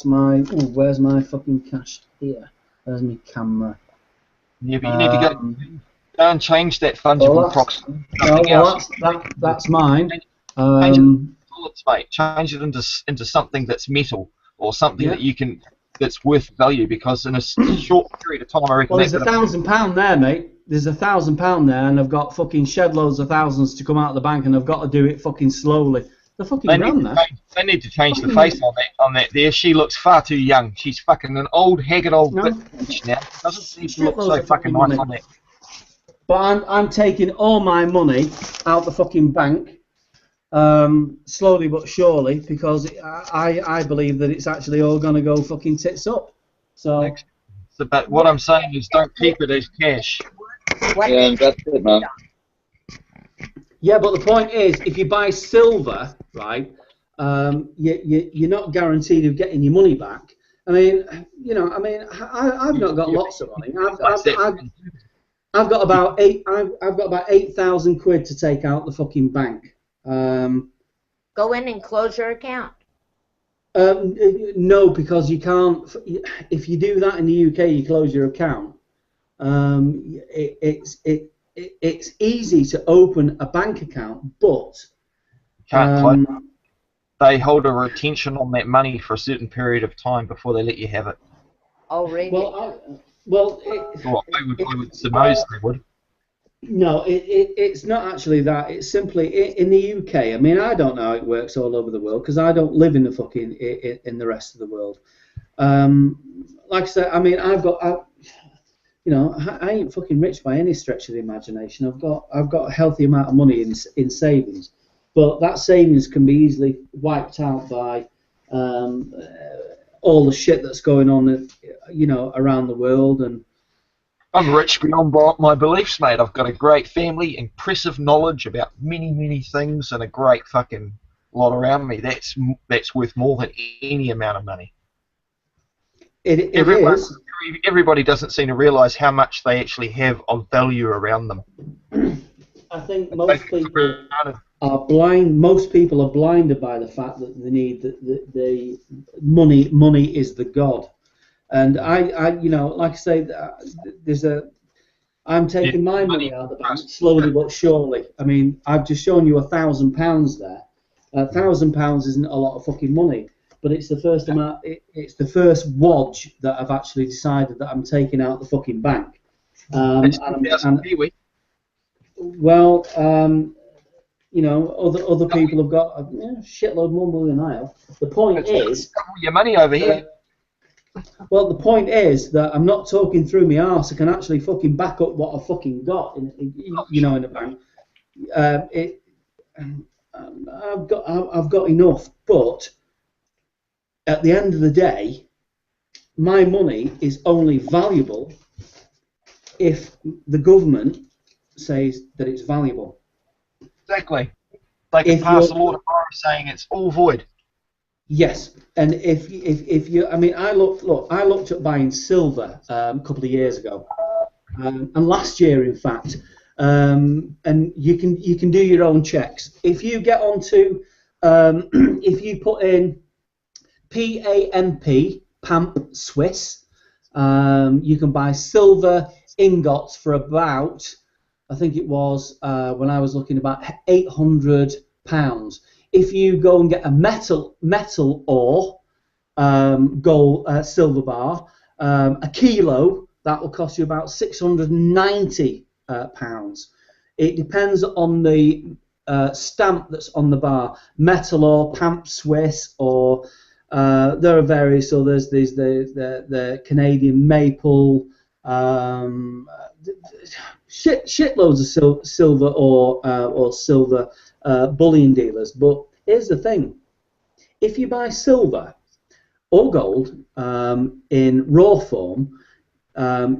my. Ooh, where's my fucking cash? Here. There's my camera. Yeah, but you need to go and change that fungible proxy. That's mine. Change it, mate. Change it into something that's metal or something that you can that's worth value, because in a short period of time, I reckon. Well, there's £1,000 there, mate. There's £1,000 there, and I've got fucking shed loads of thousands to come out of the bank, and I've got to do it fucking slowly. The fucking they need to change the face on that there. She looks far too young. She's fucking an old, haggard old bitch now. Doesn't need to look so fucking nice on that. But I'm taking all my money out the fucking bank, slowly but surely, because I believe that it's actually all going to go fucking tits up. So but what I'm saying is, don't keep it as cash. Yeah, that's it, man. Yeah, but the point is, if you buy silver, right, you're not guaranteed of getting your money back. I mean, I've not got lots of money. I've got about I've got about 8,000 quid to take out the fucking bank. Go in and close your account. No, because you can't. If you do that in the UK, you close your account. It's easy to open a bank account, but they hold a retention on that money for a certain period of time before they let you have it. Oh, really? I would suppose they would. No, it's not actually that. It's simply in the UK. I mean, I don't know how it works all over the world because I don't live in the fucking in the rest of the world. Like I said, I mean, I ain't fucking rich by any stretch of the imagination. I've got a healthy amount of money in savings, but that savings can be easily wiped out by all the shit that's going on, around the world. And I'm rich beyond my beliefs, mate. I've got a great family, impressive knowledge about many things, and a great fucking lot around me. That's worth more than any amount of money. Everybody doesn't seem to realise how much they actually have of value around them. I think most people are blind. Most people are blinded by the fact that they need the money. Money is the god, and I like I say, I'm taking my money out of the bank slowly but surely. I mean, I've just shown you £1,000 there. £1,000 isn't a lot of fucking money. But it's the first amount. It's the first wodge that I've actually decided that I'm taking out the fucking bank. Other people have got a shitload more money than I have. The point is, your money over here. Well, the point is that I'm not talking through my arse. I can actually fucking back up what I fucking got in the bank. I've got enough, but at the end of the day, my money is only valuable if the government says that it's valuable. Exactly. They can pass a law tomorrow saying it's all void. Yes, and if you, I mean, I looked at buying silver a couple of years ago, and last year, in fact, and you can do your own checks. If you get onto, if you put in PAMP Swiss, you can buy silver ingots for about, I think it was when I was looking, about £800. If you go and get a metal ore gold silver bar, a kilo, that will cost you about £690. It depends on the stamp that's on the bar, metal ore, PAMP Swiss, or there are various others. There's the Canadian maple, shitloads of silver or silver bullion dealers. But here's the thing: if you buy silver or gold in raw form,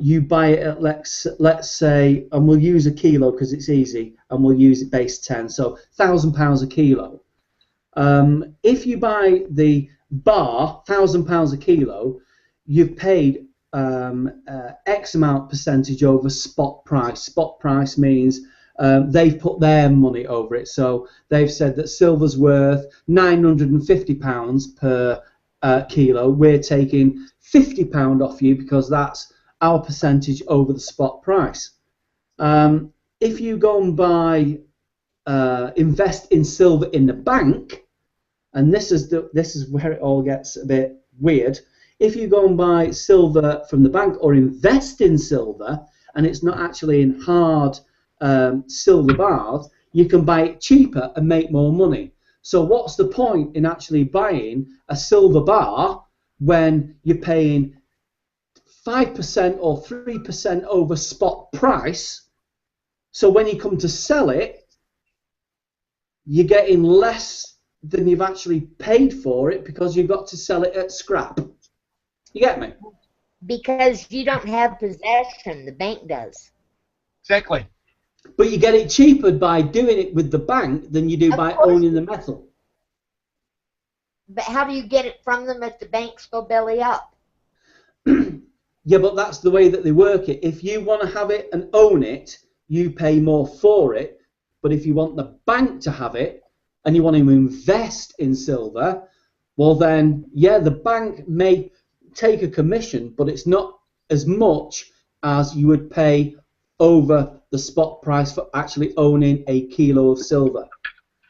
you buy it at let's say, and we'll use a kilo because it's easy, and we'll use it base 10, so £1,000 a kilo. If you buy the bar £1,000 a kilo, you've paid X amount percentage over spot price. Spot price means they've put their money over it, so they've said that silver's worth £950 per kilo. We're taking £50 off you because that's our percentage over the spot price. If you go and buy, invest in silver in the bank, and this is where it all gets a bit weird. If you go and buy silver from the bank or invest in silver, and it's not actually in hard silver bars, you can buy it cheaper and make more money. So what's the point in actually buying a silver bar when you're paying 5% or 3% over spot price? So when you come to sell it, you're getting less than you've actually paid for it because you've got to sell it at scrap. You get me? Because you don't have possession, the bank does. Exactly. But you get it cheaper by doing it with the bank than you do by owning the metal. But how do you get it from them if the banks go belly up? Yeah, but that's the way that they work it. If you want to have it and own it, you pay more for it. But if you want the bank to have it and you want to invest in silver, well then, yeah, the bank may take a commission, but it's not as much as you would pay over the spot price for actually owning a kilo of silver.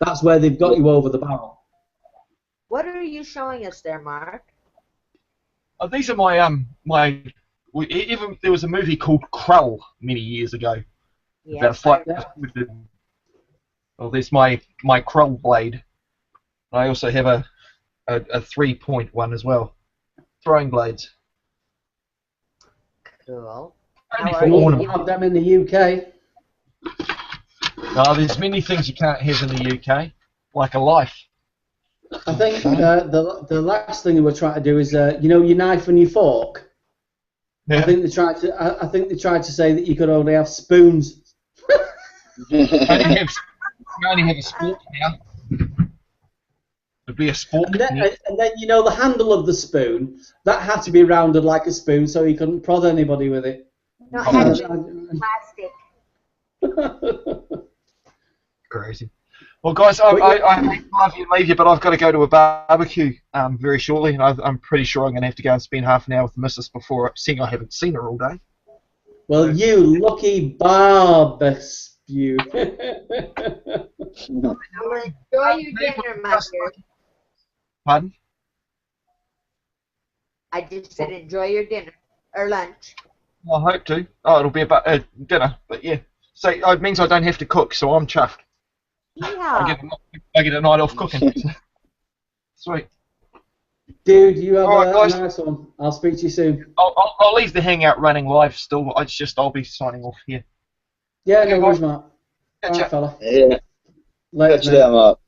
That's where they've got you over the barrel. What are you showing us there, Mark? These are my even there was a movie called Krull many years ago. Yes, about a fight with the. Well, there's my Krull blade. I also have a 3-point one as well. Throwing blades. Cool. Only for ornament. Have them in the UK. No, there's many things you can't have in the UK, like a life. I think the last thing they were trying to do is, you know, your knife and your fork. Yeah. I think they tried to say that you could only have spoons. You only have a spork now. It'd be a spork. And then you know the handle of the spoon that had to be rounded like a spoon, so you couldn't prod anybody with it. No, it had to be plastic. Crazy. Well, guys, I love you, leave you, but I've got to go to a barbecue very shortly, and I'm pretty sure I'm going to have to go and spend half an hour with the missus before, seeing I haven't seen her all day. Well, you lucky barbecue. Enjoy your dinner, my dear. Pardon? I just said enjoy your dinner or lunch. I hope to. Oh, it'll be about dinner, but yeah. So it means I don't have to cook, so I'm chuffed. Yeah. I get a night off cooking. Sweet. Dude, you have a nice one. I'll speak to you soon. I'll leave the hangout running live still. I'll be signing off here. Yeah, no worries, Mark. All right, fella. Yeah. Later, Catch you later, Mark.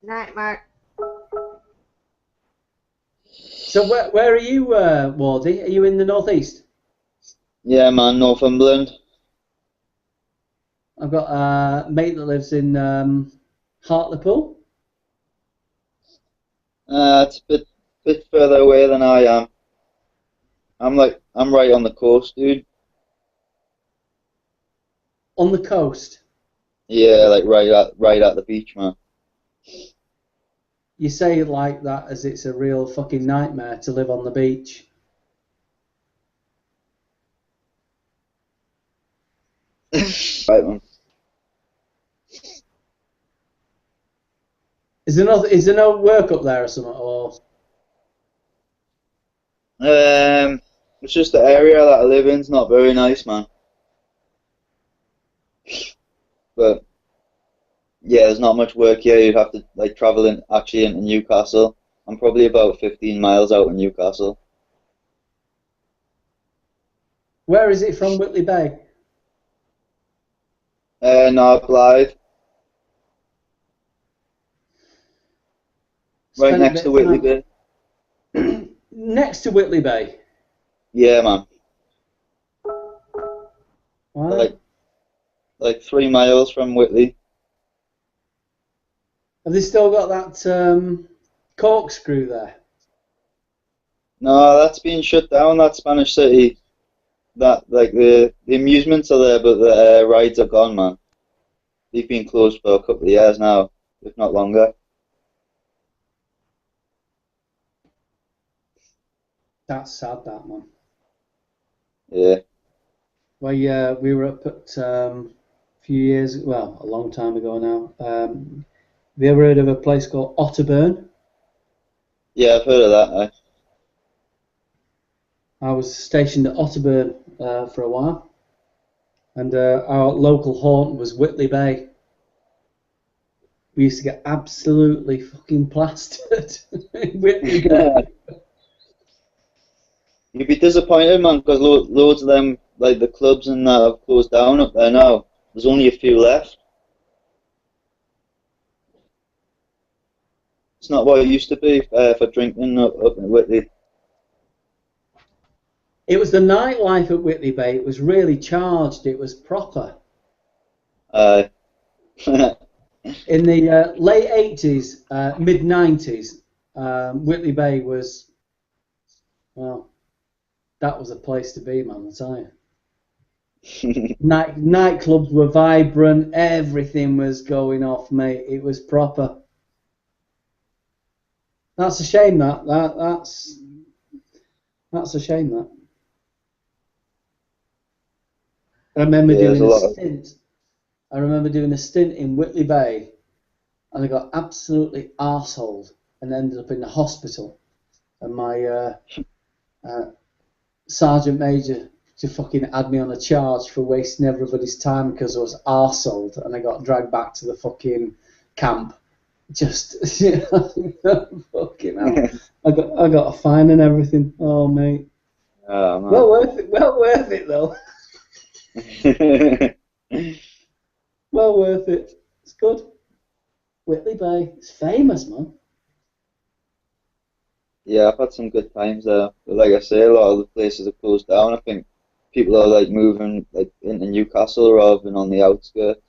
Night, Mark. So where are you, Wardy? Are you in the northeast? Yeah, man, Northumberland. I've got a mate that lives in Hartlepool. It's a bit further away than I am. I'm right on the coast, dude. On the coast? Yeah, like right at the beach, man. You say it like that as it's a real fucking nightmare to live on the beach. Right, man. Is there no work up there or something? Or it's just the area that I live in. It's not very nice, man. But yeah, there's not much work here. You'd have to like travel into Newcastle. I'm probably about 15 miles out in Newcastle. Where is it from, Whitley Bay? No, Blythe. Right Spent a next bit to of Whitley time- Bay. Next to Whitley Bay. Yeah, man. Wow. Like 3 miles from Whitley. Have they still got that corkscrew there? No, that's been shut down. That Spanish City. That like the amusements are there, but the rides are gone, man. They've been closed for a couple of years now, if not longer. That's sad, that, man. Yeah. Well, yeah, we were up at a few years, well, a long time ago now. Have you ever heard of a place called Otterburn? Yeah, I've heard of that. I was stationed at Otterburn for a while, and our local haunt was Whitley Bay. We used to get absolutely fucking plastered in Whitley Bay. You'd be disappointed, man, because loads of them, like the clubs and that, have closed down up there now. There's only a few left. It's not what it used to be for drinking up in Whitley. It was the nightlife at Whitley Bay. It was really charged. It was proper. In the late 80s, mid 90s, Whitley Bay was, well, that was a place to be, man, I tell you. Nightclubs were vibrant. Everything was going off, mate. It was proper. That's a shame. That's a shame. That I remember doing a stint. I remember doing a stint in Whitley Bay, and I got absolutely arseholed and ended up in the hospital. And my sergeant major to fucking add me on a charge for wasting everybody's time because I was arseholed, and I got dragged back to the fucking camp. Just fucking hell. I got a fine and everything. Oh mate. Oh, man. Well worth it. Well worth it though. Well worth it. It's good. Whitley Bay. It's famous, man. Yeah, I've had some good times there. But like I say, a lot of the places are closed down. I think people are like moving like into Newcastle rather than on the outskirts.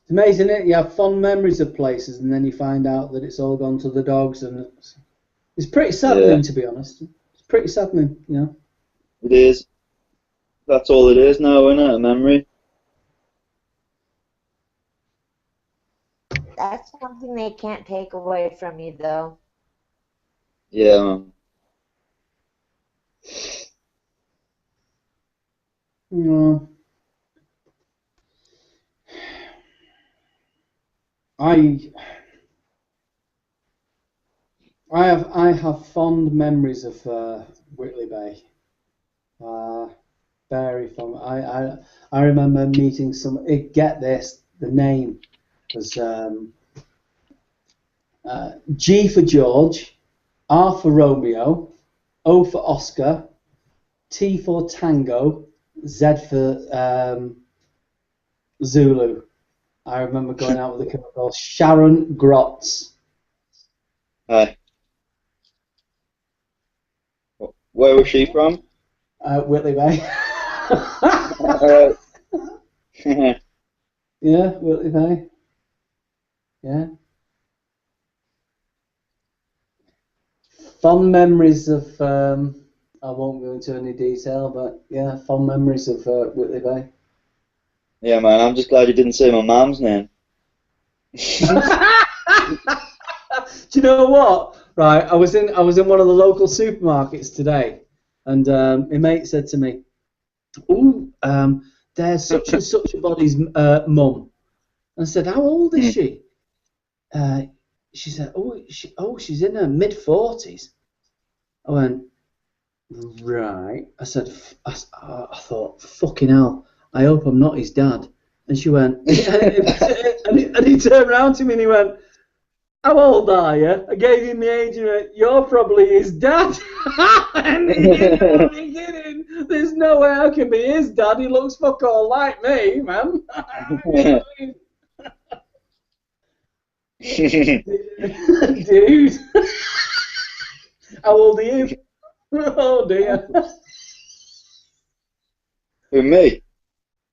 It's amazing, isn't it? You have fond memories of places, and then you find out that it's all gone to the dogs, and it's pretty saddening, to be honest. It's pretty saddening, you know. It is. That's all it is now, isn't it? A memory. That's something they can't take away from you, though. Yeah, man. No. I have fond memories of Whitley Bay. Very fond. I remember meeting some. Get this, the name was G for George, R for Romeo, O for Oscar, T for Tango, Z for Zulu. I remember going out with a girl called Sharon Grotz. Hi. Where was she from? Whitley Bay. Yeah, Whitley Bay. Yeah. Fond memories of, I won't go into any detail, but yeah, fond memories of Whitley Bay. Yeah, man, I'm just glad you didn't say my mum's name. Do you know what? Right, I was in one of the local supermarkets today, and my mate said to me, "Oh, there's such and such a body's mum." And I said, "How old is she?" She said, she's in her mid-40s." I went, "Right." I said, I thought, fucking hell, I hope I'm not his dad. And she went, and he turned around to me and he went, how old are you? I gave him the age and he went, you're probably his dad. And he didn't, he didn't. There's no way I can be his dad. He looks fuck all like me, man. Dude. How old are you? Oh dear. Who, me?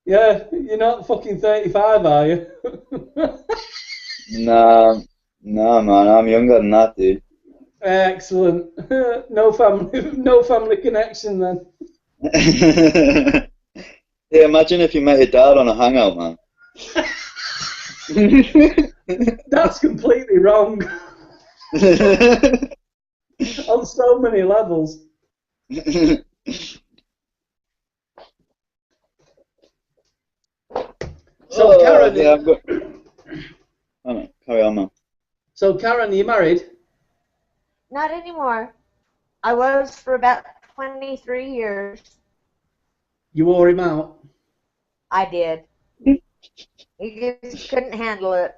Yeah, you're not fucking 35, are you? Nah, man, I'm younger than that, dude. Excellent. No family connection then. Yeah, imagine if you met your dad on a hangout, man. That's completely wrong. On so many levels. So Karen, yeah, carry on, man. So Karen, are you married? Not anymore. I was for about 23 years. You wore him out? I did. He just couldn't handle it.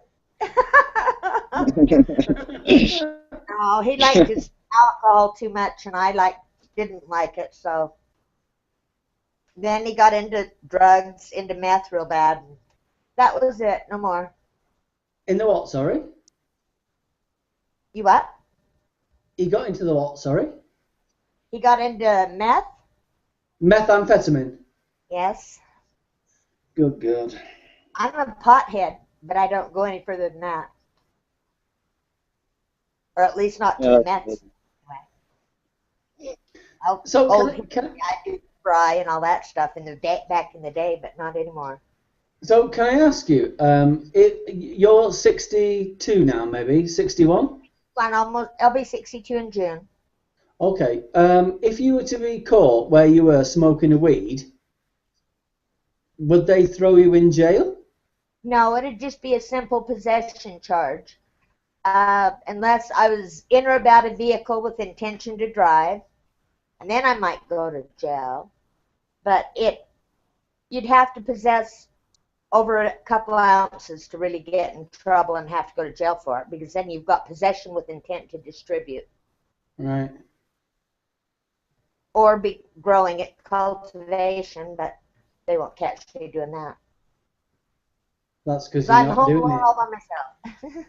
No, he liked his alcohol too much, and I didn't like it. So then he got into drugs, into meth real bad. And that was it. No more. In the what? Sorry. You what? He got into the what? Sorry. He got into meth. Methamphetamine. Yes. Good God. I'm a pothead, but I don't go any further than that. Or at least not to meth. So I do fry and all that stuff back in the day, but not anymore. So can I ask you, you're 62 now, maybe 61? I'll be 62 in June. Okay. If you were to be caught where you were smoking a weed, would they throw you in jail? No, it'd just be a simple possession charge. Unless I was in or about a vehicle with intention to drive, and then I might go to jail. But you'd have to possess over a couple of ounces to really get in trouble and have to go to jail for it, because then you've got possession with intent to distribute. Right. Or be growing it, cultivation, but they won't catch me doing that. That's because you're I'm not home doing it. all by myself.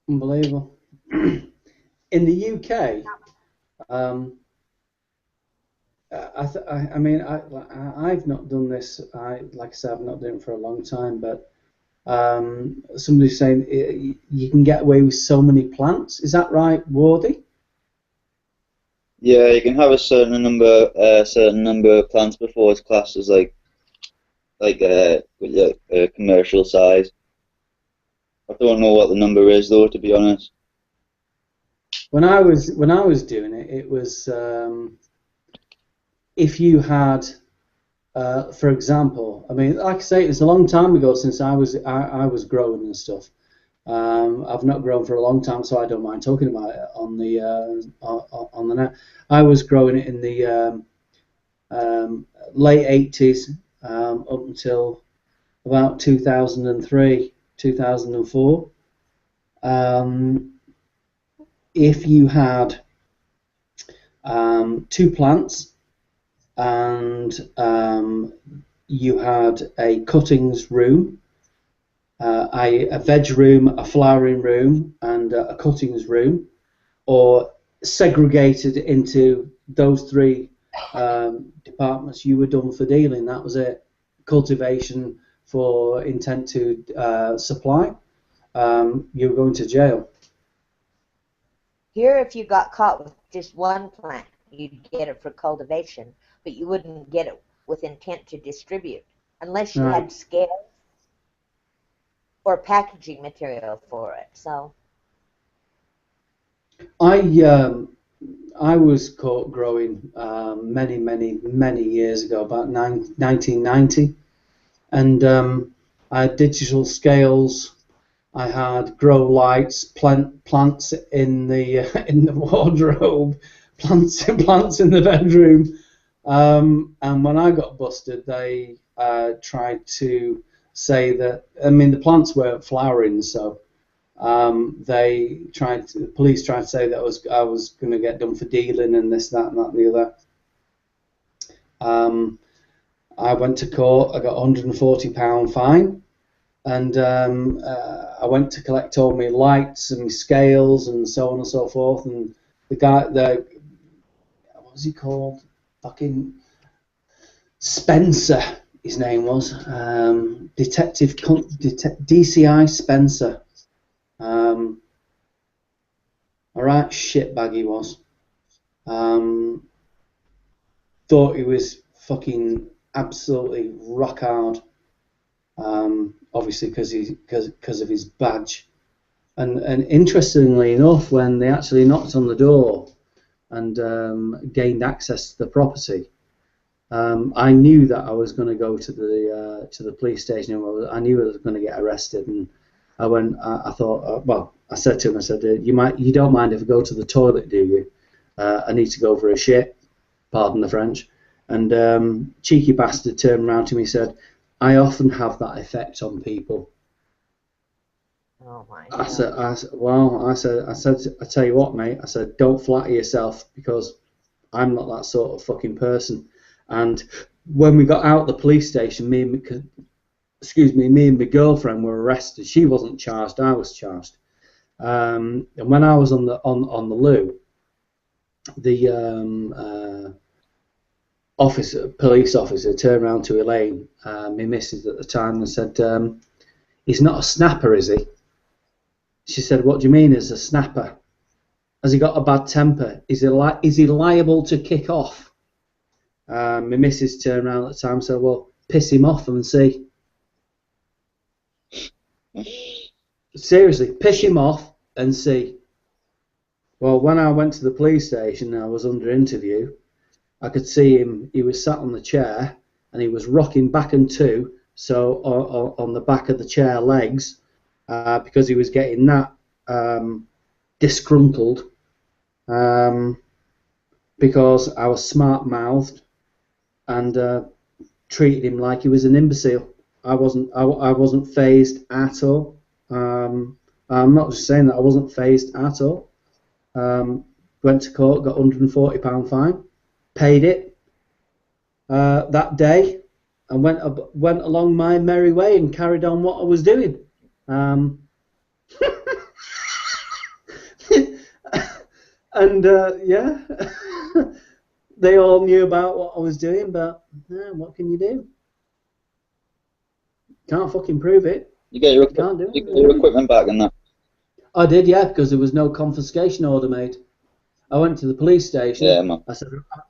Unbelievable. In the UK, I've not done this. Like I said, I've not done it for a long time. But somebody's saying you can get away with so many plants. Is that right, Wardy? Yeah, you can have a certain number of plants before it's classed as like a commercial size. I don't know what the number is though, to be honest. When I was doing it, it was if you had, for example, I mean, like I say, it's a long time ago since I was growing and stuff. I've not grown for a long time, so I don't mind talking about it on the net. I was growing it in the late 80s up until about 2003, 2004. If you had 2 plants and you had a cuttings room, a veg room, a flowering room, and a cuttings room, or segregated into those 3 departments, you were done for dealing. That was it. Cultivation for intent to supply, you were going to jail. Here, if you got caught with just one plant, you'd get it for cultivation, but you wouldn't get it with intent to distribute, unless you had scales or packaging material for it. So I was caught growing many years ago, about 1990, and I had digital scales. I had grow lights, plants in the wardrobe, plants in the bedroom, and when I got busted, they tried to say that, I mean, the plants weren't flowering, so the police tried to say that I was going to get done for dealing and this, that, and that, and the other. I went to court. I got a £140 fine, and I went to collect all my lights and my scales and so on and so forth. And the guy, what was he called? Fucking Spencer, his name was, DCI Spencer. A right shitbag he was. Thought he was fucking absolutely rock hard. Obviously because of his badge. And interestingly enough, when they actually knocked on the door and gained access to the property, I knew that I was going to go to the police station. I knew I was going to get arrested, and I went. I thought, well, I said to him, I said, you don't mind if I go to the toilet, do you? I need to go for a shit. Pardon the French. And cheeky bastard turned around to me and said, I often have that effect on people. Oh my God. I said, I tell you what, mate. I said, don't flatter yourself, because I'm not that sort of fucking person. And when we got out of the police station, me and my girlfriend were arrested. She wasn't charged. I was charged. And when I was on the loo, the police officer turned around to Elaine, my missus at the time, and said, he's not a snapper, is he? She said, what do you mean he's a snapper? Has he got a bad temper? Is he liable to kick off? My missus turned around at the time and said, well, piss him off and see. Seriously, piss him off and see. Well, when I went to the police station and I was under interview, I could see him. He was sat on the chair and he was rocking back and to, so on the back of the chair legs, because he was getting that disgruntled, because I was smart-mouthed and treated him like he was an imbecile. I wasn't fazed at all. I'm not just saying that, I wasn't fazed at all. Went to court, got £140 fine. Paid it that day, and went along my merry way and carried on what I was doing. And yeah, they all knew about what I was doing, but what can you do? Can't fucking prove it. You get your equipment back and that. I did, yeah, because there was no confiscation order made. I went to the police station. Yeah, man. I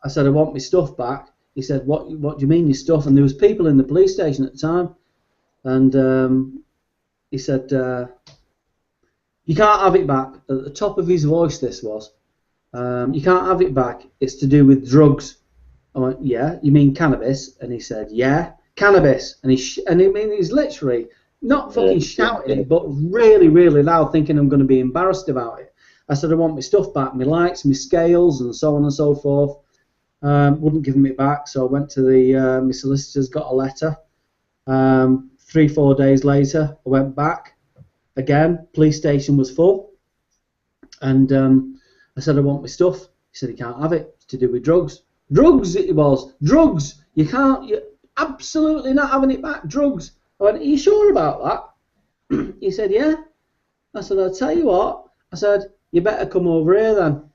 said I want my stuff back. He said, what do you mean your stuff? And there was people in the police station at the time, and he said, you can't have it back. At the top of his voice, this was, you can't have it back. It's to do with drugs. I went, yeah. You mean cannabis? And he said, yeah, cannabis. And he's literally not fucking shouting, but really, really loud, thinking I'm going to be embarrassed about it. I said I want my stuff back, my lights, my scales, and so on and so forth. Wouldn't give them it back, so I went to my solicitors, got a letter. 3-4 days later, I went back again. Police station was full, and I said I want my stuff. He said he can't have it. It's to do with drugs. Drugs, it was. Drugs. You're absolutely not having it back. Drugs. I went, are you sure about that? He said, yeah. I said, I'll tell you what. I said, you better come over here then.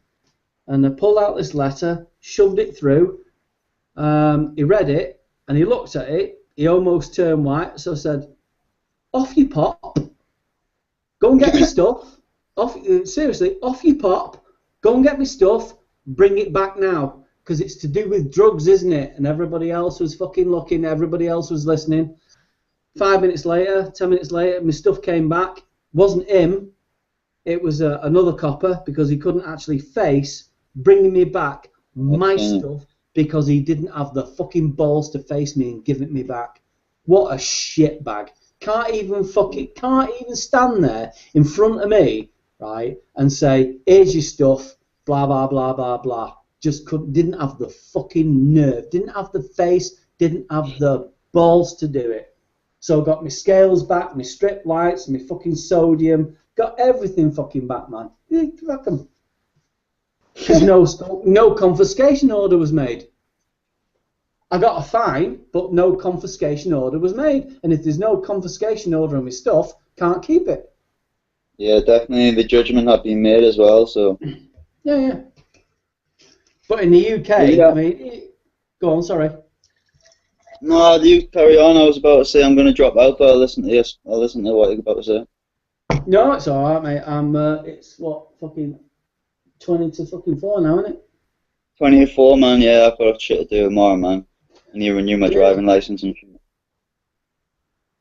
And I pulled out this letter, shoved it through. He read it, and he looked at it. He almost turned white. So I said, off you pop. Go and get me stuff. Seriously, off you pop. Go and get me stuff. Bring it back now. Because it's to do with drugs, isn't it? And everybody else was fucking looking. Everybody else was listening. 5 minutes later, 10 minutes later, my stuff came back. Wasn't him. It was another copper, because he couldn't actually face bringing me back my stuff because he didn't have the fucking balls to face me and give it me back. What a shitbag. Can't even stand there in front of me, right, and say, here's your stuff, blah, blah, blah, blah, blah. Just didn't have the fucking nerve, didn't have the face, didn't have the balls to do it. So I got my scales back, my strip lights, my fucking sodium, got everything fucking back, man. Because no confiscation order was made. I got a fine, but no confiscation order was made. And if there's no confiscation order on my stuff, can't keep it. Yeah, definitely. The judgment had been made as well, so. Yeah. But in the UK, Yeah. I mean, go on, sorry. No, you carry on. I was about to say I'm going to drop out, but I'll listen to what you're about to say. No, it's all right, mate. It's what, fucking 20 to fucking 4 now, isn't it? 24, man. Yeah, I've got shit to do tomorrow, man. I need to renew my driving license and shit.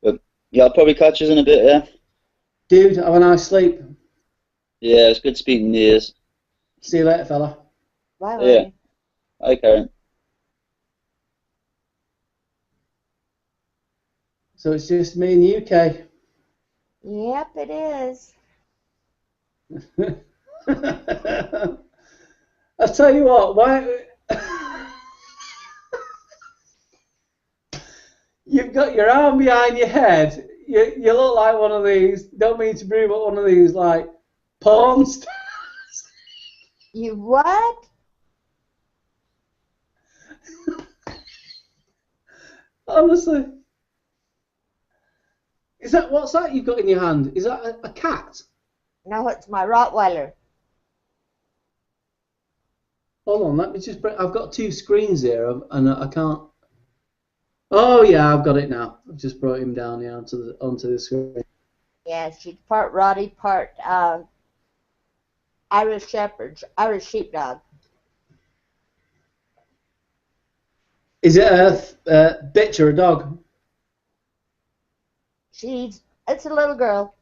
But yeah, I'll probably catch us in a bit, yeah. Dude, have a nice sleep. Yeah, it's good speaking to you. See you later, fella. Bye. Yeah. Hi, Karen. So it's just me in the UK. Yep, it is. I tell you what, why you've got your arm behind your head. You look like one of these. Don't mean to be, but one of these like porn stars. You what? Honestly. What's that you've got in your hand? Is that a cat? No, it's my Rottweiler. Hold on, let me just bring. I've got two screens here, and I can't. Oh yeah, I've got it now. I've just brought him down here onto the screen. Yeah, she's part Rottie, part Irish Shepherd, Irish Sheepdog. Is it a bitch or a dog? It's a little girl.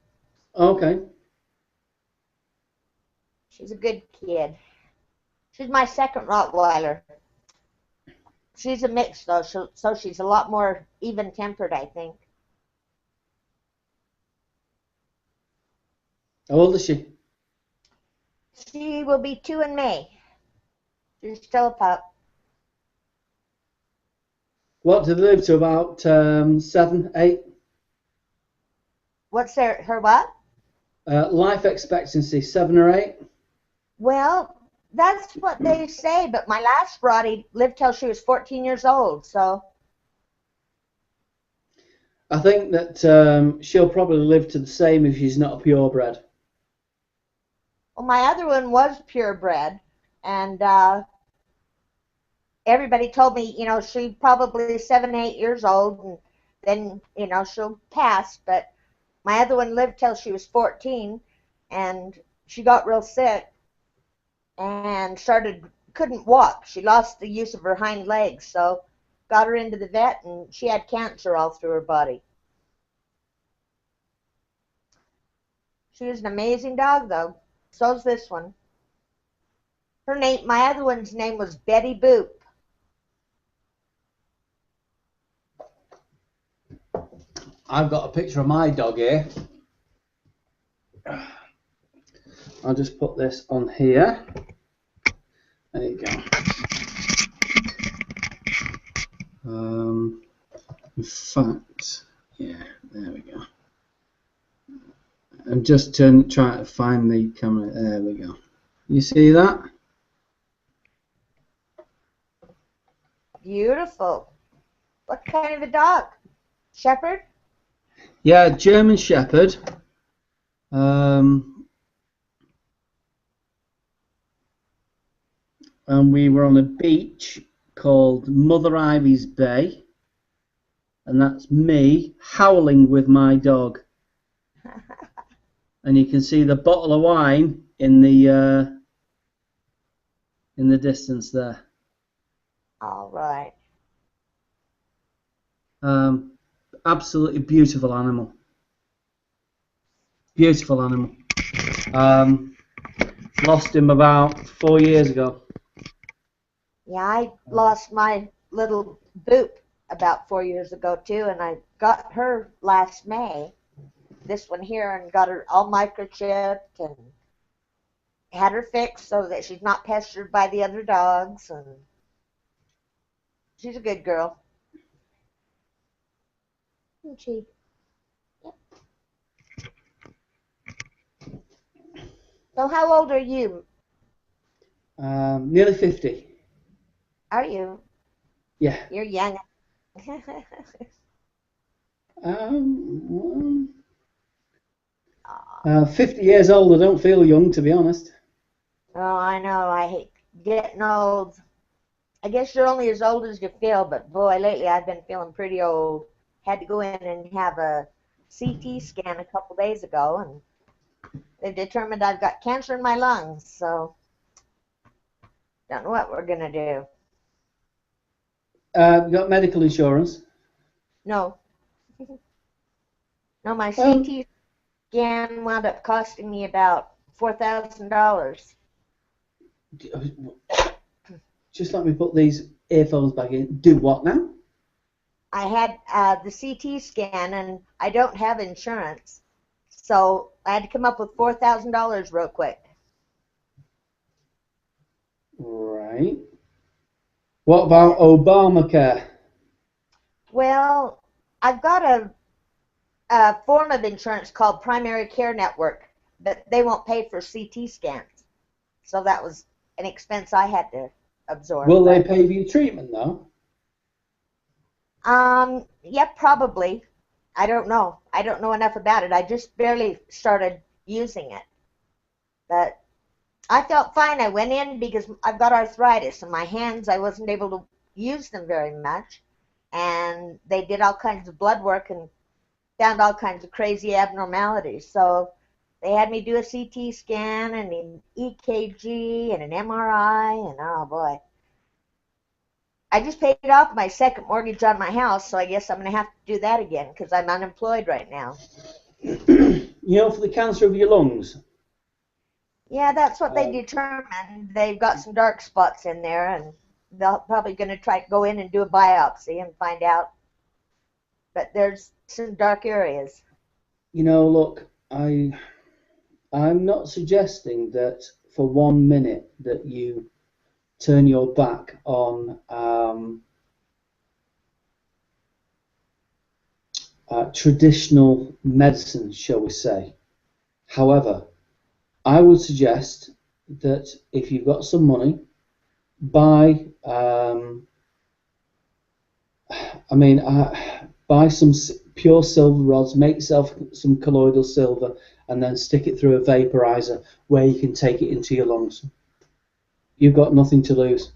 Okay. She's a good kid. She's my second Rottweiler. She's a mix though, so she's a lot more even-tempered, I think. How old is she? She will be 2 in May. She's still a pup. What do they live to? About 7, 8? What's her what? Life expectancy 7 or 8. Well, that's what they say, but my last Rottie lived till she was 14 years old, so. I think that she'll probably live to the same if she's not a purebred. Well, my other one was purebred, and everybody told me, she's probably 7, 8 years old, and then, she'll pass, but my other one lived till she was 14, and she got real sick and couldn't walk. She lost the use of her hind legs, so got her into the vet, and she had cancer all through her body. She was an amazing dog, though. So's this one. My other one's name was Betty Boop. I've got a picture of my dog here. I'll just put this on here. There you go. In fact, yeah, there we go. I'm just trying to find the camera. There we go. You see that? Beautiful. What kind of a dog? Shepherd? Yeah, German Shepherd. And we were on a beach called Mother Ivy's Bay, and that's me howling with my dog. And you can see the bottle of wine in the distance there. All right. Absolutely beautiful animal. Beautiful animal. Lost him about 4 years ago. Yeah, I lost my little Boop about 4 years ago too, and I got her last May. This one here, and got her all microchipped and had her fixed so that she's not pestered by the other dogs, and she's a good girl. Isn't she? So how old are you? Nearly 50. Are you? Yeah. You're young. 50 years old, I don't feel young, to be honest. Oh, I know. I hate getting old. I guess you're only as old as you feel, but boy, lately I've been feeling pretty old. Had to go in and have a CT scan a couple days ago, and they determined I've got cancer in my lungs, so don't know what we're going to do. You got medical insurance? No. No, my CT scan wound up costing me about $4,000. Just let me put these earphones back in. Do what now? I had the CT scan, and I don't have insurance, so I had to come up with $4,000 real quick. Right. What about Obamacare? Well, I've got a form of insurance called Primary Care Network, but they won't pay for CT scans, so that was an expense I had to absorb. Will they pay for your treatment, though? Yeah, probably. I don't know. I don't know enough about it. I just barely started using it. But I felt fine. I went in because I've got arthritis, and my hands, I wasn't able to use them very much. And they did all kinds of blood work and found all kinds of crazy abnormalities. So they had me do a CT scan and an EKG and an MRI, and oh boy. I just paid off my second mortgage on my house, so I guess I'm going to have to do that again because I'm unemployed right now. You know, for the cancer of your lungs? Yeah, that's what they determined. They've got some dark spots in there, and they're probably going to try to go in and do a biopsy and find out. But there's some dark areas. You know, look, I'm not suggesting that for 1 minute that you turn your back on traditional medicine, shall we say. However, I would suggest that if you've got some money, buy buy some pure silver rods, make yourself some colloidal silver, and then stick it through a vaporizer where you can take it into your lungs. You've got nothing to lose.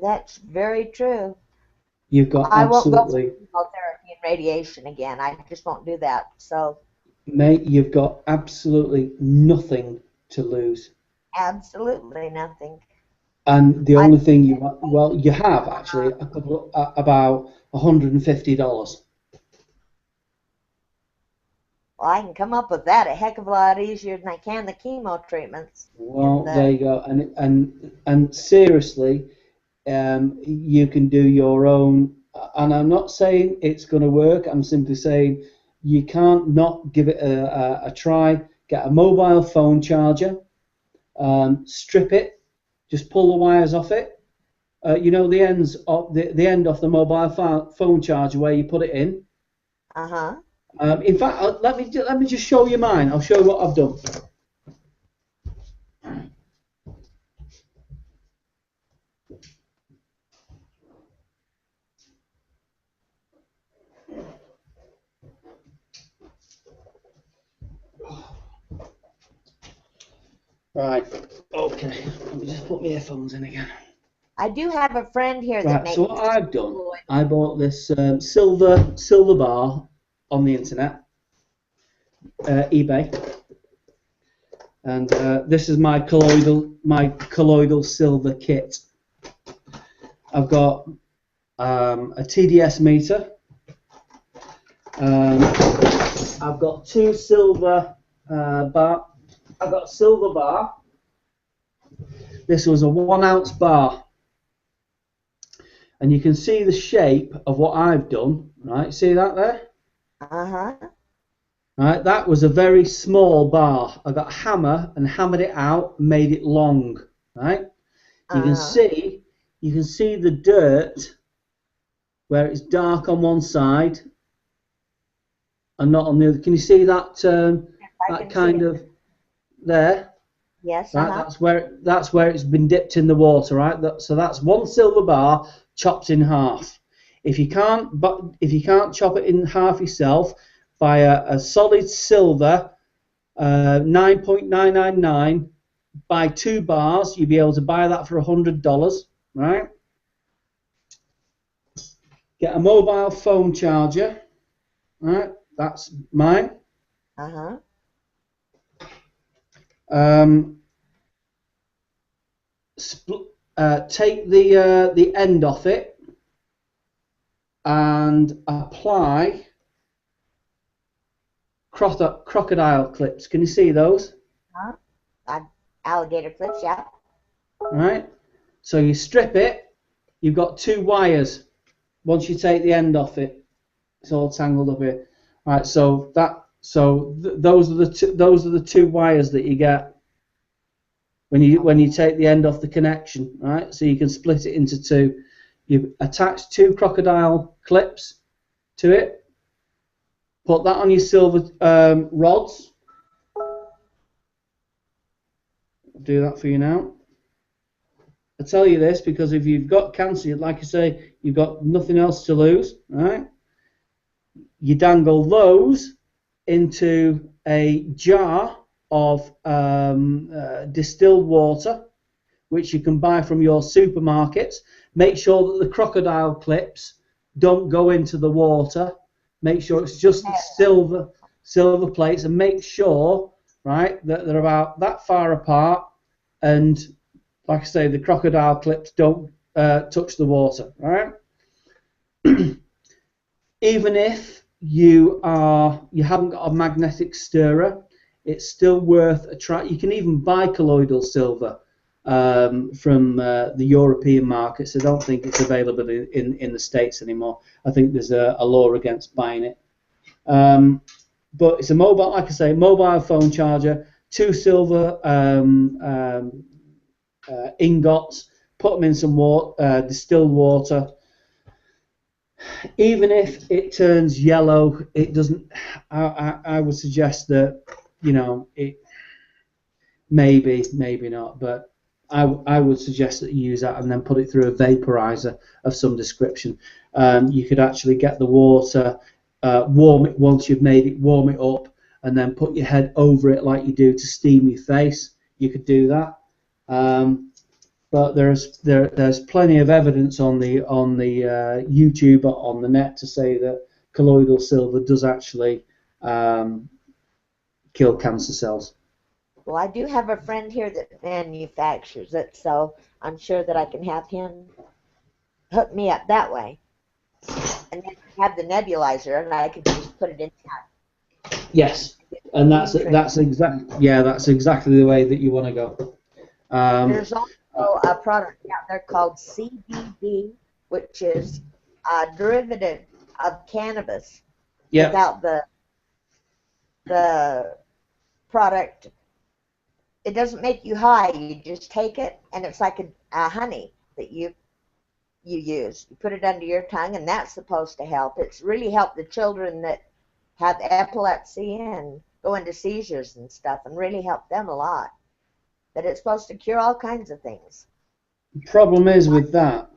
That's very true. You've got I won't go absolutely, for chemotherapy and radiation again. I just won't do that. So mate, you've got absolutely nothing to lose. absolutely nothing. And the only thing you have actually a couple about $150. Well, I can come up with that a heck of a lot easier than I can the chemo treatments. Well, there you go. And seriously, you can do your own. And I'm not saying it's going to work. I'm simply saying you can't not give it a try. Get a mobile phone charger, strip it, just pull the wires off it. You know the ends of the end of the mobile phone charger where you put it in. In fact, let me just show you mine. I'll show you what I've done. Right. Okay. Let me just put my earphones in again. I do have a friend here that Right. makes. So what I've done, I bought this silver bar on the internet, eBay, and this is my colloidal silver kit. I've got a TDS meter. I've got two silver bar. I've got a silver bar. This was a 1 ounce bar. And you can see the shape of what I've done, right? See that there? Right, that was a very small bar. I got a hammer and hammered it out, made it long, right? You can see the dirt where it's dark on one side and not on the other. Can you see that that kind of there? Yes. Right, that's where it's been dipped in the water, right? So that's 1 silver bar chopped in half. If you can't chop it in half yourself, buy a solid silver 9.999. Buy 2 bars. You'll be able to buy that for $100, right? Get a mobile phone charger, right? That's mine. Take the end off it and apply crocodile clips. Can you see those? Alligator clips, yeah. Right. So you strip it. You've got 2 wires. Once you take the end off it, it's all tangled up here. Right. So those are the 2 wires that you get when you take the end off the connection. Right. So you can split it into 2. You attach 2 crocodile clips to it. Put that on your silver rods. I'll do that for you now. I tell you this because if you've got cancer, like I say, you've got nothing else to lose, right? You dangle those into a jar of distilled water, which you can buy from your supermarkets. Make sure that the crocodile clips don't go into the water. Make sure it's just silver plates, and make sure, right, that they're about that far apart, and like I say, the crocodile clips don't touch the water, right? Even if you haven't got a magnetic stirrer, it's still worth a try. You can even buy colloidal silver from the European markets. I don't think it's available in the States anymore. I think there's a law against buying it. But it's a mobile, like I say, mobile phone charger, 2 silver ingots, put them in some water, distilled water. Even if it turns yellow, it doesn't. I would suggest that, you know, it maybe not, but I would suggest that you use that and then put it through a vaporizer of some description. You could actually get the water, warm it once you've made it, warm it up, and then put your head over it like you do to steam your face. You could do that. But there's plenty of evidence on the YouTube or on the net to say that colloidal silver does actually kill cancer cells. Well, I do have a friend here that manufactures it, so I'm sure that I can have him hook me up that way. And then have the nebulizer, and I could just put it in that. Yes, and that's exactly the way that you want to go. There's also a product out there called CBD, which is a derivative of cannabis. Yeah. Without the product, it doesn't make you high. You just take it, and it's like a honey that you use. You put it under your tongue, and that's supposed to help. It's really helped the children that have epilepsy and go into seizures and stuff, and really help them a lot. But it's supposed to cure all kinds of things. The problem is with that,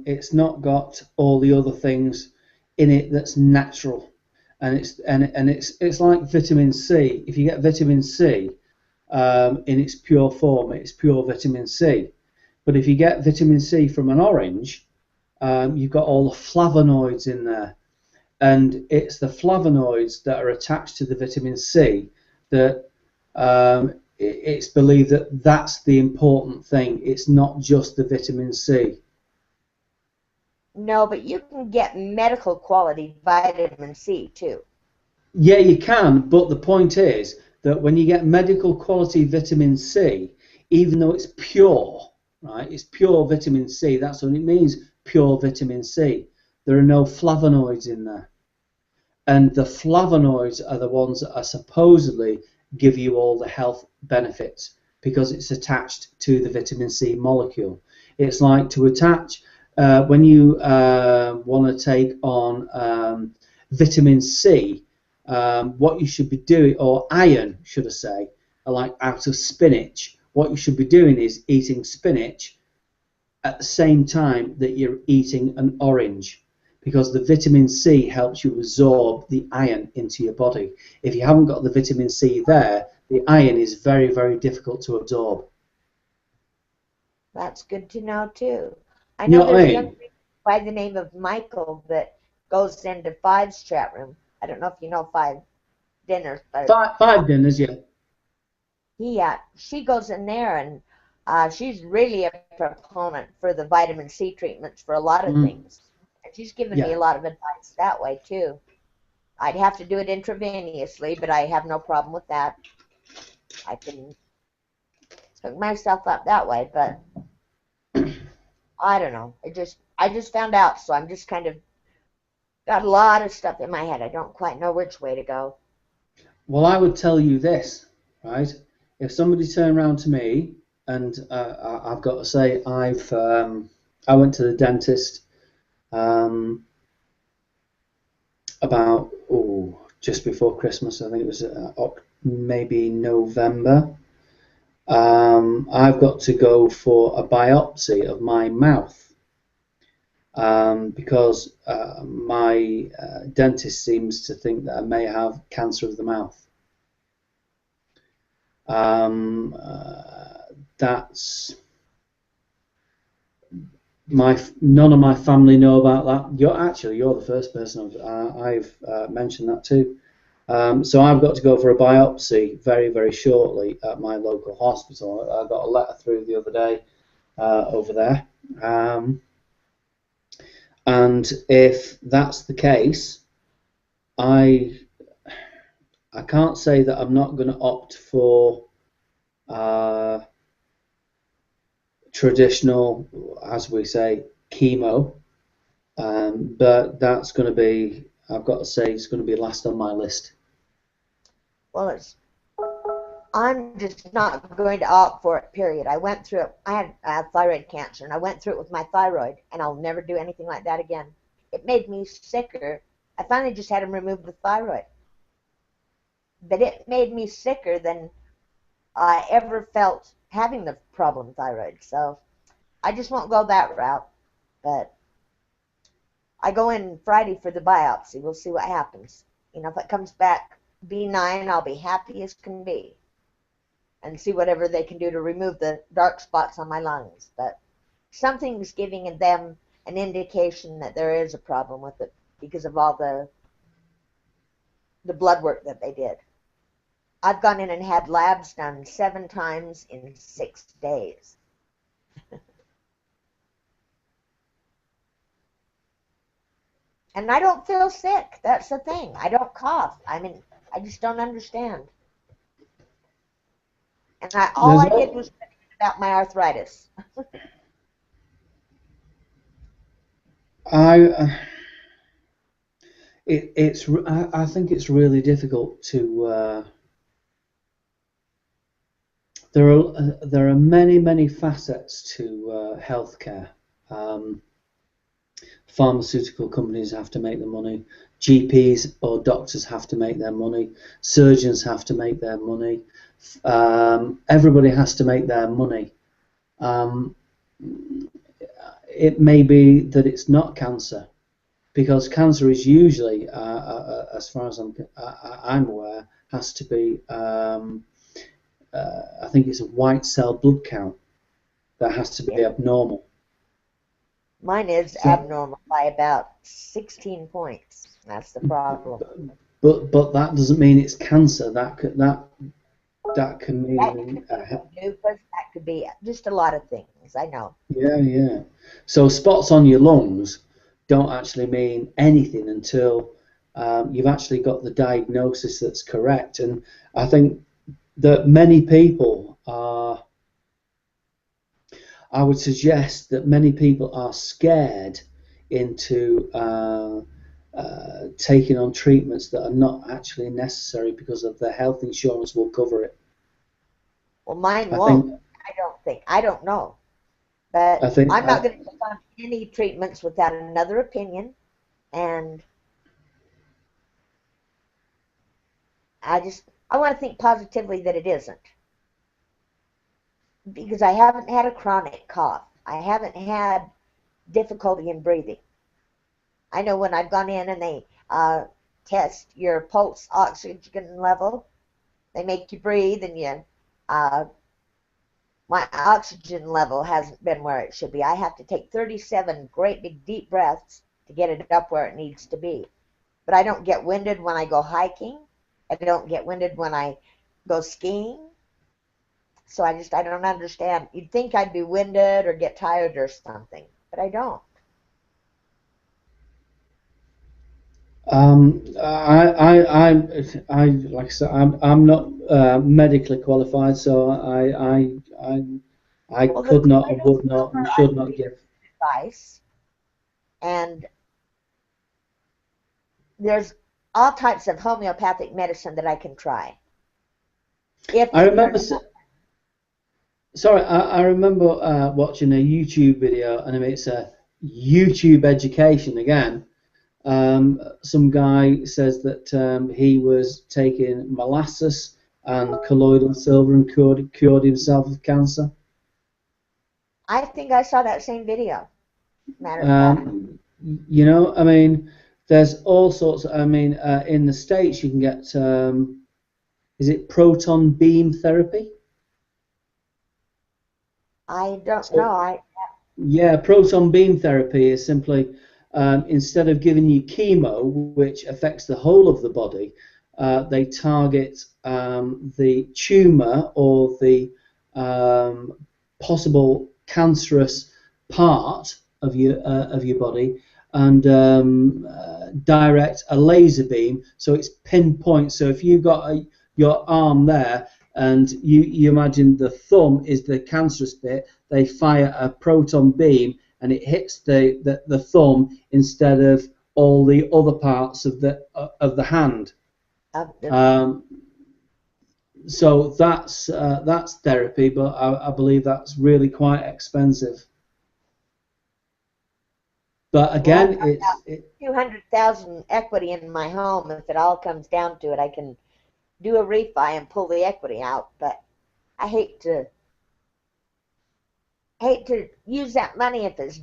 it's not got all the other things in it that's natural, and it's like vitamin C. If you get vitamin C in its pure form, it's pure vitamin C. But if you get vitamin C from an orange, you've got all the flavonoids in there, and it's the flavonoids that are attached to the vitamin C that it's believed that that's the important thing. It's not just the vitamin C. No, but you can get medical quality vitamin C too. Yeah, you can, but the point is that when you get medical quality vitamin C, even though it's pure, right, it's pure vitamin C, that's what it means, pure vitamin C. There are no flavonoids in there. And the flavonoids are the ones that are supposedly give you all the health benefits because it's attached to the vitamin C molecule. It's like to attach, when you want to take on vitamin C, what you should be doing, or iron, should I say, are like out of spinach. What you should be doing is eating spinach at the same time that you're eating an orange, because the vitamin C helps you absorb the iron into your body. If you haven't got the vitamin C there, the iron is very, very difficult to absorb. That's good to know too. I You know know what I there's a mean? young man by the name of Michael that goes into Five's chat room. I don't know if you know Five Dinners, but Five dinners, yeah. she goes in there and she's really a proponent for the vitamin C treatments for a lot of things. And she's given me Yeah. a lot of advice that way too. I'd have to do it intravenously, but I have no problem with that. I can hook myself up that way, but I don't know. I just found out, so I'm just kind of got a lot of stuff in my head. I don't quite know which way to go. Well, I would tell you this, right? If somebody turned around to me, and I've got to say, I went to the dentist about just before Christmas. I think it was maybe November. I've got to go for a biopsy of my mouth because my dentist seems to think that I may have cancer of the mouth. That's none of my family know about that. You're the first person I've mentioned that to. So I've got to go for a biopsy very, very shortly at my local hospital. I got a letter through the other day over there. And if that's the case, I can't say that I'm not going to opt for traditional, as we say, chemo, but that's going to be, I've got to say, it's going to be last on my list. Well, I'm just not going to opt for it, period. I went through it. I had thyroid cancer, and I went through it with my thyroid, and I'll never do anything like that again. It made me sicker. I finally just had him remove the thyroid. But it made me sicker than I ever felt having the problem thyroid. So I just won't go that route. But I go in Friday for the biopsy. We'll see what happens. You know, if it comes back benign, I'll be happy as can be. And see whatever they can do to remove the dark spots on my lungs. But something's giving them an indication that there is a problem with it because of all the blood work that they did. I've gone in and had labs done 7 times in 6 days. And I don't feel sick. That's the thing. I don't cough. I mean, I just don't understand. And all I did was think about my arthritis. I think it's really difficult to. There are many facets to healthcare. Pharmaceutical companies have to make the money. GPs or doctors have to make their money. Surgeons have to make their money. Everybody has to make their money. It may be that it's not cancer, because cancer is usually, as far as I'm aware, has to be, I think it's a white cell blood count that has to be abnormal. Mine is abnormal by about 16 points. That's the problem. But that doesn't mean it's cancer. That can mean lupus. That could be just a lot of things. I know. Yeah. So spots on your lungs don't actually mean anything until you've actually got the diagnosis that's correct. And I think that many people are. I would suggest that many people are scared into taking on treatments that are not actually necessary because of their health insurance will cover it. Well, mine won't. I don't know. But I'm not going to take on any treatments without another opinion, and I want to think positively that it isn't. Because I haven't had a chronic cough. I haven't had difficulty in breathing. I know when I've gone in and they test your pulse oxygen level, they make you breathe, and my oxygen level hasn't been where it should be. I have to take 37 great big deep breaths to get it up where it needs to be. But I don't get winded when I go hiking. I don't get winded when I go skiing. So I don't understand. You'd think I'd be winded or get tired or something, but I don't. Like I said, I'm not medically qualified, so I could not, and would not, and should not give advice. And there's all types of homeopathic medicine that I can try. I remember. Sorry, I remember watching a YouTube video, and it's a YouTube education again. Some guy says that he was taking molasses and colloidal silver and cured himself of cancer. I think I saw that same video. Matter of fact. You know, I mean, there's all sorts. I mean, in the States, you can get is it proton beam therapy? I don't know. Yeah, proton beam therapy is simply instead of giving you chemo, which affects the whole of the body, they target the tumor or the possible cancerous part of your body, and direct a laser beam, so it's pinpoint. So if you've got your arm there, and you imagine the thumb is the cancerous bit, they fire a proton beam and it hits the thumb instead of all the other parts of the hand. So that's therapy, but I believe that's really quite expensive. But again, it's 200,000 equity in my home. If it all comes down to it, I can do a refi and pull the equity out. But I hate to use that money if it's.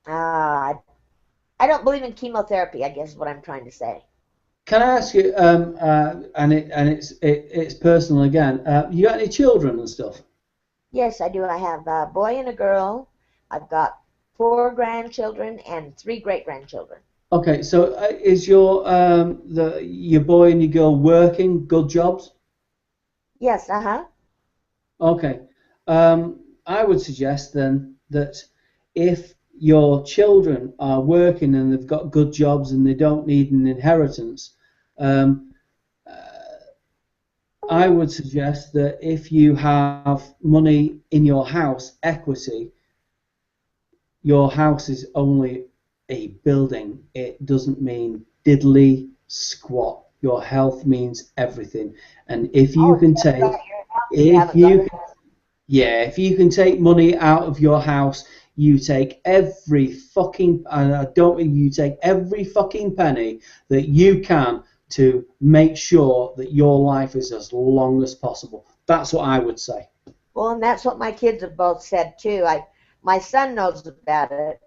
I don't believe in chemotherapy, I guess is what I'm trying to say. Can I ask you, and it's personal again, you got any children and stuff? Yes, I do. I have a boy and a girl. I've got 4 grandchildren and 3 great-grandchildren. Okay, so is your boy and your girl working good jobs? Yes, Okay. I would suggest then that if your children are working and they've got good jobs and they don't need an inheritance, I would suggest that if you have money in your house, equity, your house is only a building. It doesn't mean diddly squat. Your health means everything. And if you can take, if you can take money out of your house, you take every fucking, I don't mean you take every fucking penny that you can to make sure that your life is as long as possible. That's what I would say. Well, and that's what my kids have both said too. My son knows about it.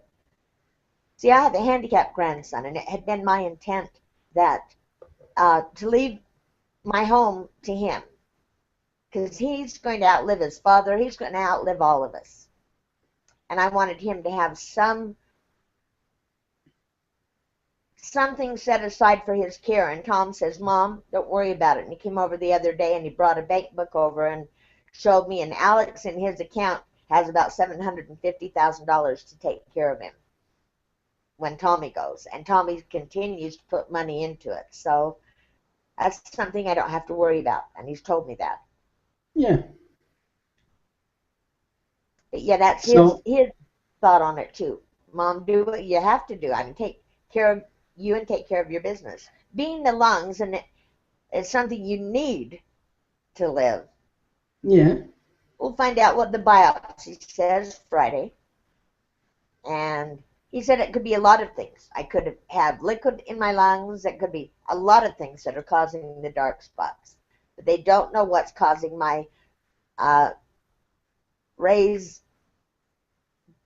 See, I have a handicapped grandson, and it had been my intent that to leave my home to him, because he's going to outlive his father. He's going to outlive all of us. And I wanted him to have something set aside for his care. And Tom says, Mom, don't worry about it. And he came over the other day and he brought a bank book over and showed me. And Alex in his account has about $750,000 to take care of him when Tommy goes. And Tommy continues to put money into it. So that's something I don't have to worry about. And he's told me that. Yeah. But yeah, that's his thought on it too. Mom, do what you have to do. I mean, take care of you and take care of your business. Being the lungs, and it's something you need to live. Yeah. We'll find out what the biopsy says Friday. And he said it could be a lot of things. I could have liquid in my lungs. It could be a lot of things that are causing the dark spots. but they don't know what's causing my raised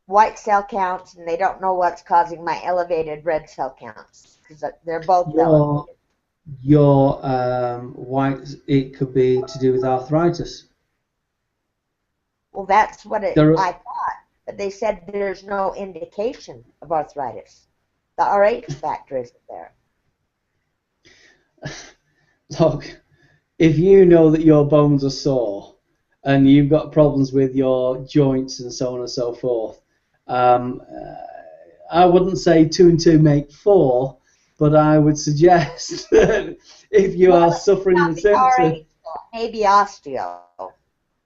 white cell counts, and they don't know what's causing my elevated red cell counts, because they're both elevated. Your white, it could be to do with arthritis. Well, that's what I thought, but they said there's no indication of arthritis. The Rh factor isn't there. Look, if you know that your bones are sore and you've got problems with your joints and so on and so forth, I wouldn't say 2 and 2 make 4, but I would suggest that if you are suffering with symptoms, maybe osteo.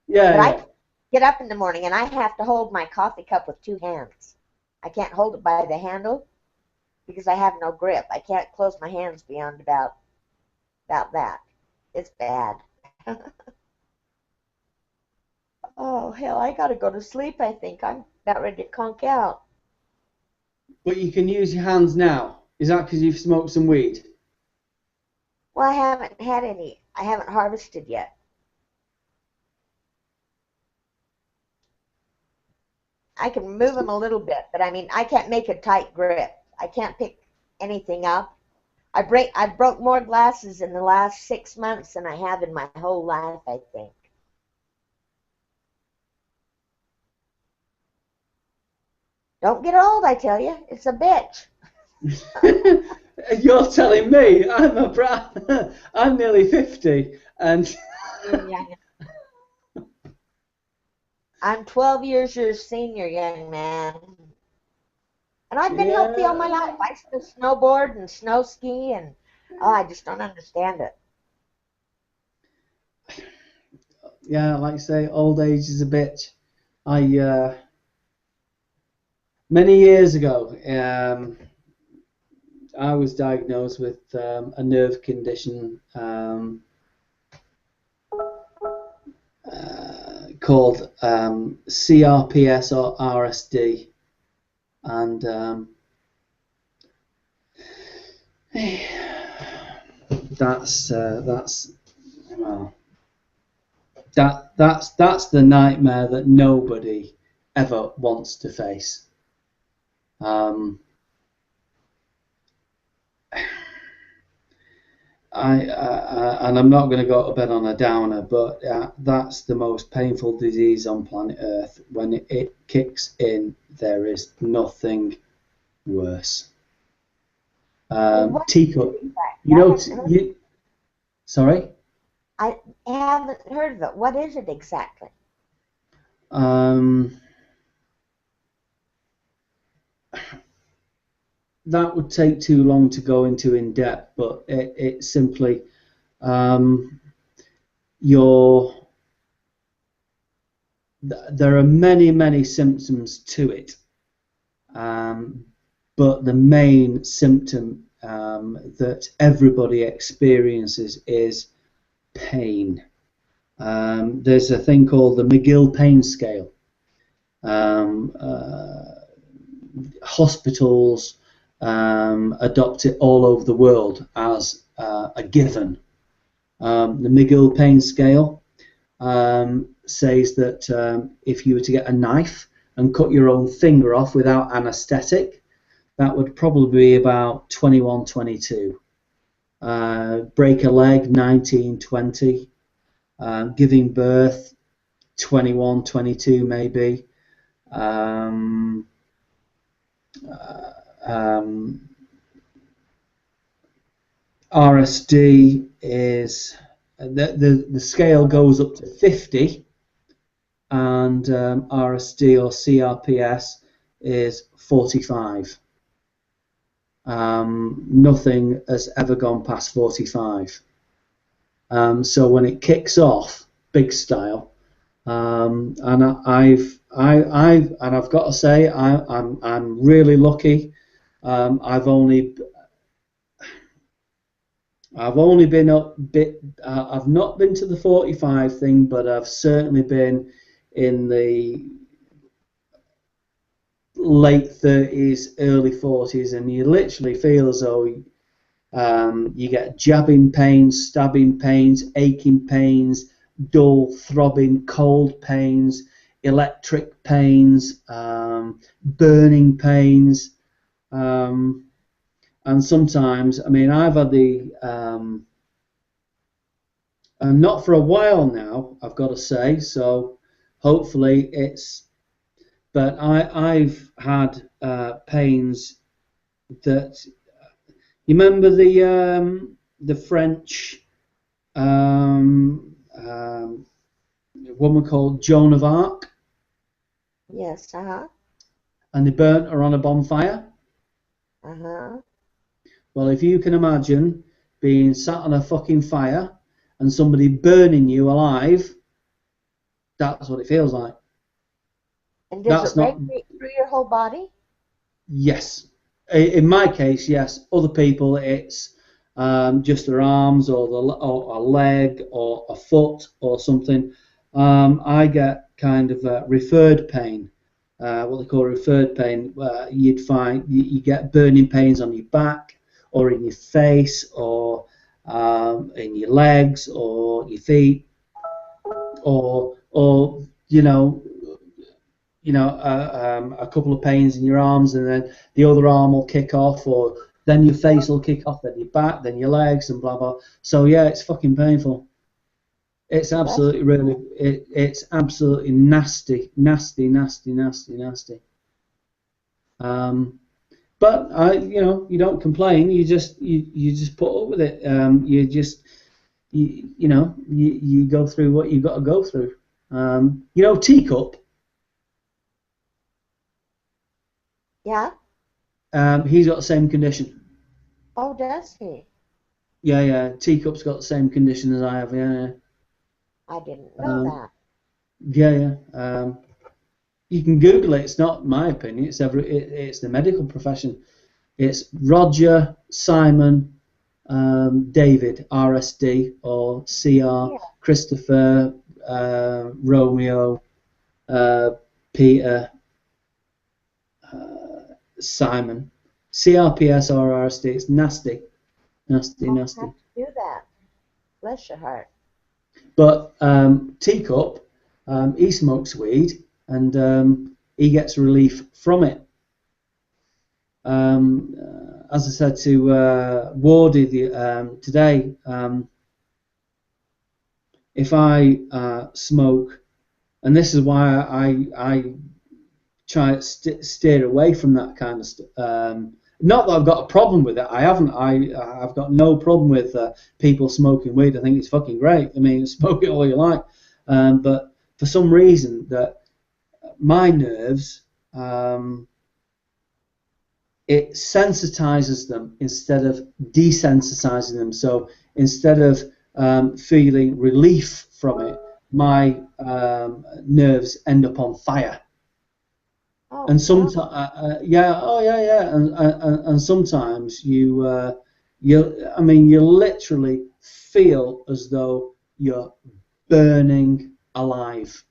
Yeah. But I get up in the morning and I have to hold my coffee cup with 2 hands. I can't hold it by the handle because I have no grip. I can't close my hands beyond about that. It's bad. Oh, hell, I gotta go to sleep, I think. I'm about ready to conk out. But you can use your hands now. Is that because you've smoked some weed? Well, I haven't had any. I haven't harvested yet. I can move them a little bit, but I mean, I can't make a tight grip. I can't pick anything up. I broke more glasses in the last 6 months than I have in my whole life, I think. Don't get old, I tell you. It's a bitch. You're telling me I'm nearly 50, and I'm 12 years your senior, young man. And I've been healthy all my life. I still snowboard and snow ski, and I just don't understand it. Yeah, like you say, old age is a bitch. Many years ago, I was diagnosed with a nerve condition called CRPS or RSD, and that's the nightmare that nobody ever wants to face. And I'm not going to go to bed on a downer, but that's the most painful disease on planet Earth. When it kicks in, there is nothing worse. Teacup. Sorry? I haven't heard of it. What is it exactly? That would take too long to go into in depth, but it's simply there are many symptoms to it, but the main symptom that everybody experiences is pain. There's a thing called the McGill Pain Scale. Hospitals adopt it all over the world as a given. The McGill Pain Scale says that if you were to get a knife and cut your own finger off without anaesthetic, that would probably be about 21, 22. Break a leg, 19, 20. Giving birth, 21, 22 maybe. RSD is the scale goes up to 50, and RSD or CRPS is 45. Nothing has ever gone past 45. So when it kicks off, big style, and I've got to say I'm really lucky. I've only been I've not been to the 45 thing, but I've certainly been in the late 30s, early 40s, and you literally feel as though You get jabbing pains, stabbing pains, aching pains, dull, throbbing, cold pains, electric pains, burning pains, and sometimes, I mean, I've had the, not for a while now, I've got to say, so hopefully it's, but I've had pains that, you remember the French woman called Joan of Arc? Yes, And they burnt her on a bonfire? Well, if you can imagine being sat on a fucking fire and somebody burning you alive, that's what it feels like. And does it radiate through your whole body? Yes. In my case, yes. Other people, it's just their arms or a leg or a foot or something. I get kind of referred pain, what they call referred pain. You'd find you get burning pains on your back or in your face or in your legs or your feet or a couple of pains in your arms, and then the other arm will kick off, or then your face will kick off, then your back, then your legs, and blah blah. So yeah, it's fucking painful. It's absolutely really, it's absolutely nasty. But you don't complain. You just put up with it. You go through what you've got to go through. Teacup. Yeah. He's got the same condition. Oh, does he? Yeah. Teacup's got the same condition as I have. Yeah. I didn't know that. Yeah. You can Google it. It's not my opinion. It's the medical profession. It's Roger Simon David RSD or CR Christopher Romeo Peter Simon CRPS or RSD. It's nasty. I have to do that. Bless your heart. But Teacup, he smokes weed and he gets relief from it. As I said to Wardy today, if I smoke, and this is why I try to steer away from that kind of stuff. Not that I've got a problem with it. I haven't. I've got no problem with people smoking weed. I think it's fucking great. I mean, smoke it all you like. But for some reason, that my nerves, it sensitizes them instead of desensitizing them. So instead of feeling relief from it, my nerves end up on fire. Oh, and sometimes, and sometimes you literally feel as though you're burning alive,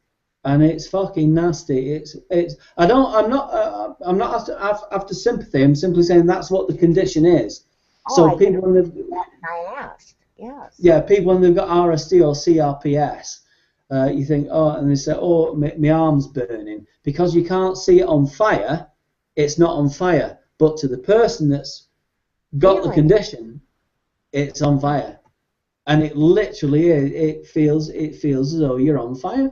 and it's fucking nasty. I'm not after sympathy. I'm simply saying that's what the condition is. Oh, So I people when they've I asked. Yes. yeah, people when they've got RSD or CRPS, you think, and they say, my arm's burning. Because you can't see it on fire, it's not on fire. But to the person that's got the condition, it's on fire. And it literally is. It feels as though you're on fire.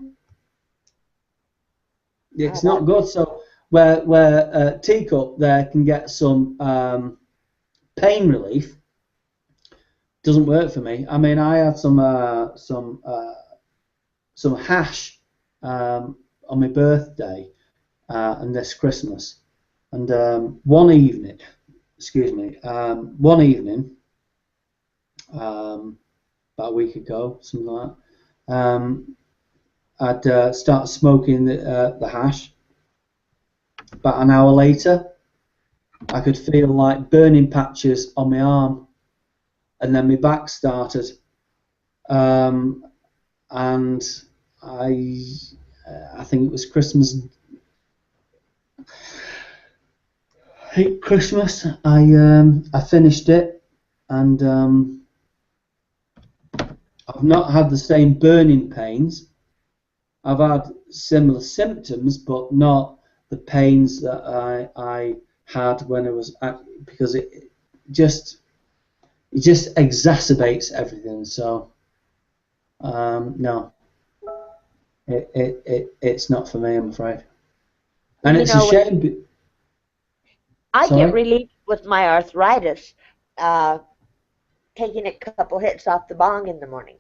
It's not good. So where Teacup there can get some pain relief, doesn't work for me. I mean, I had some hash on my birthday and this Christmas, and one evening, about a week ago, something like that, I'd started smoking the hash. About an hour later, I could feel like burning patches on my arm, and then my back started, and I think it was Christmas. I finished it, and I've not had the same burning pains. I've had similar symptoms, but not the pains that I had when I was because it just exacerbates everything. So no, it's not for me, I'm afraid. And it's a shame. I get relief with my arthritis, taking a couple hits off the bong in the morning.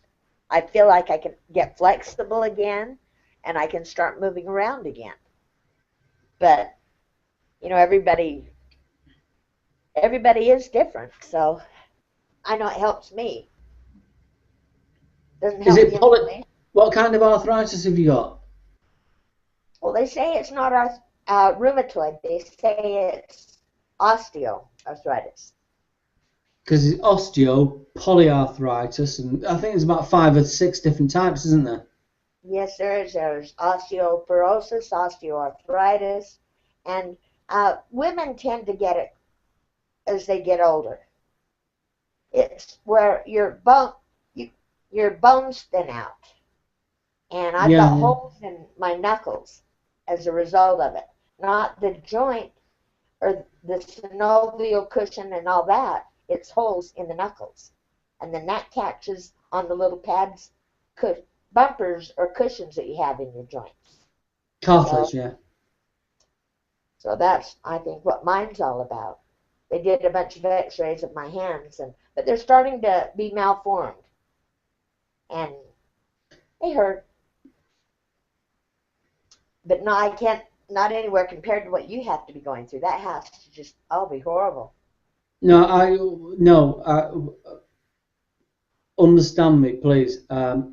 I feel like I can get flexible again, and I can start moving around again. But everybody is different, so I know it helps me. Doesn't help me. What kind of arthritis have you got? Well, they say it's not rheumatoid. They say it's osteoarthritis. Because it's osteo, polyarthritis, and I think there's about 5 or 6 different types, isn't there? Yes, there is. There's osteoporosis, osteoarthritis, and women tend to get it as they get older. It's where your bones thin out, and I've got holes in my knuckles as a result of it. Not the joint or the synovial cushion and all that. It's holes in the knuckles, and then that catches on the little pads, bumpers or cushions that you have in your joints. Cartilage, yeah. So that's, I think, what mine's all about. They did a bunch of x-rays of my hands, but they're starting to be malformed, and they hurt. But no, I can't, not anywhere compared to what you have to be going through. That has to just be horrible. No, understand me, please.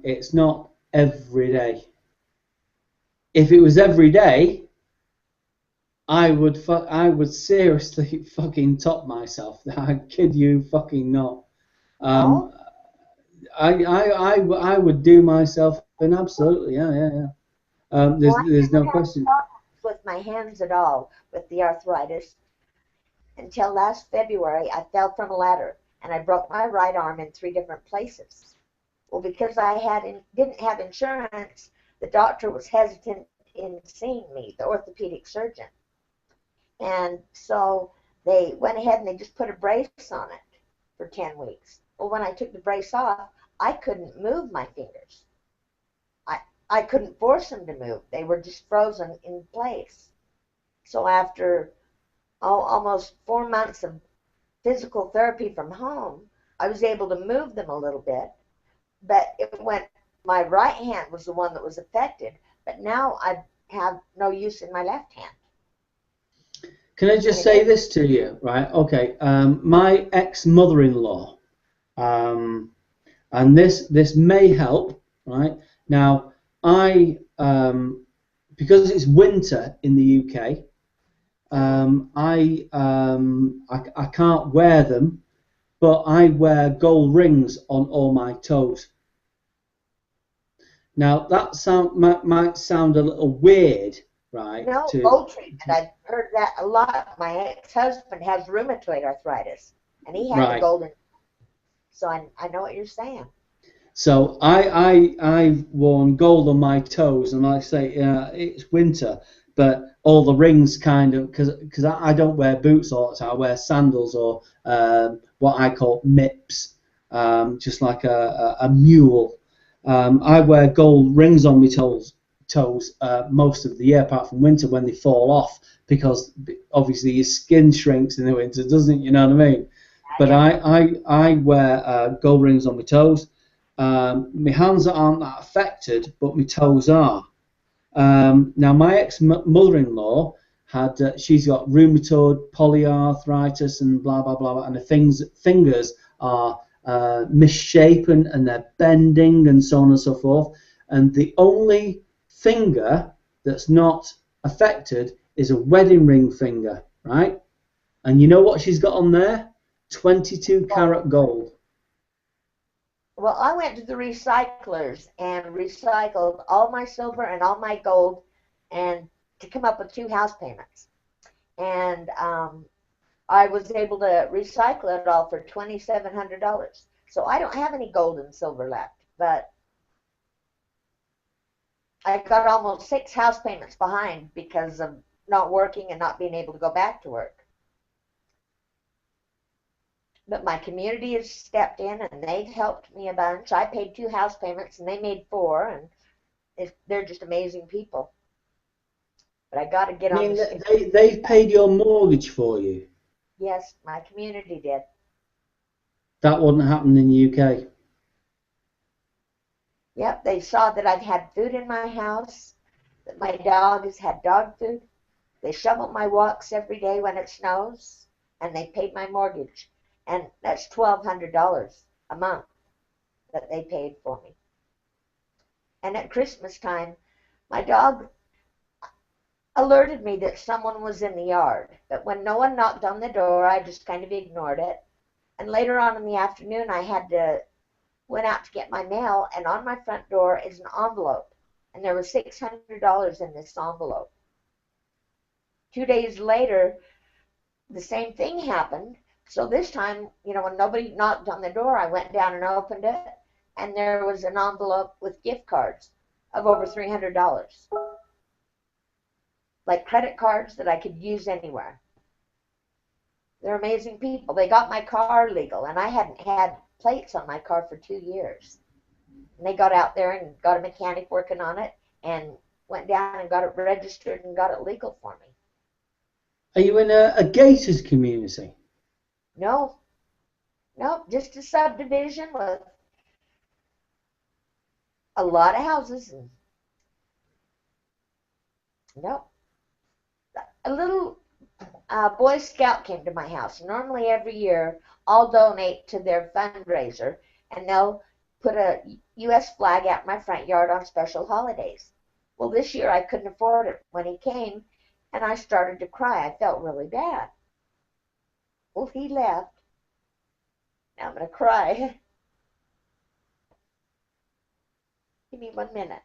It's not every day. If it was every day, I would seriously fucking top myself. I kid you fucking not. I would do myself in absolutely, yeah. There's no question. With my hands at all, with the arthritis, until last February, I fell from a ladder and I broke my right arm in 3 different places. Well, because I didn't have insurance, the doctor was hesitant in seeing me, the orthopedic surgeon. And so they went ahead and they just put a brace on it for 10 weeks. Well, when I took the brace off, I couldn't move my fingers. I couldn't force them to move. They were just frozen in place. So after almost 4 months of physical therapy from home, I was able to move them a little bit. But my right hand was the one that was affected, but now I have no use in my left hand. Can I just say this to you, right? Okay, my ex-mother-in-law, and this may help, right? Now, because it's winter in the UK, I can't wear them, but I wear gold rings on all my toes. Now that might sound a little weird, right? No, gold treatment. I've heard that a lot. My ex-husband has rheumatoid arthritis, and he had the golden. So I know what you're saying. So I've worn gold on my toes, and I say it's winter, but all the rings kind of because I don't wear boots all the time. I wear sandals or what I call mips, just like a mule. I wear gold rings on my toes most of the year, apart from winter when they fall off, because obviously your skin shrinks in the winter, doesn't it? You know what I mean? But I wear gold rings on my toes. My hands aren't that affected, but my toes are. Now, my ex-mother-in-law she's got rheumatoid, polyarthritis, and blah blah blah, and the fingers are misshapen and they're bending and so on and so forth. And the only finger that's not affected is a wedding ring finger, right? And you know what she's got on there? 22 karat gold. Well, I went to the recyclers and recycled all my silver and all my gold, and to come up with 2 house payments. And I was able to recycle it all for $2,700. So I don't have any gold and silver left, but I got almost 6 house payments behind because of not working and not being able to go back to work. But my community has stepped in and they've helped me a bunch. I paid 2 house payments and they made 4, and they're just amazing people. But I got to get on the they've paid your mortgage for you? Yes, my community did. That wouldn't happen in the UK. Yep, they saw that I've had food in my house, that my dog has had dog food. They shovel my walks every day when it snows, and they paid my mortgage. And that's $1,200 a month that they paid for me. And at Christmas time, my dog alerted me that someone was in the yard. But when no one knocked on the door, I just kind of ignored it. And later on in the afternoon, went out to get my mail, and on my front door is an envelope. And there was $600 in this envelope. 2 days later, the same thing happened. So this time, when nobody knocked on the door, I went down and opened it, and there was an envelope with gift cards of over $300. Like credit cards that I could use anywhere. They're amazing people. They got my car legal, and I hadn't had plates on my car for 2 years. And they got out there and got a mechanic working on it and went down and got it registered and got it legal for me. Are you in a gated community? No. Nope, just a subdivision with a lot of houses. Nope. A little Boy Scout came to my house. Normally every year I'll donate to their fundraiser, and they'll put a U.S. flag out my front yard on special holidays. Well, this year I couldn't afford it when he came, and I started to cry. I felt really bad. Well, he left. Now I'm going to cry. Give me 1 minute.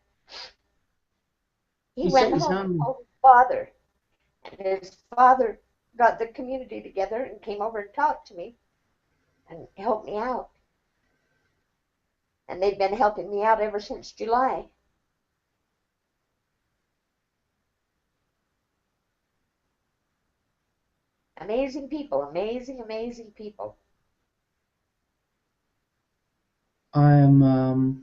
He went home and told his father, and his father got the community together and came over and talked to me and helped me out. And they've been helping me out ever since July. Amazing people, amazing, amazing people. I am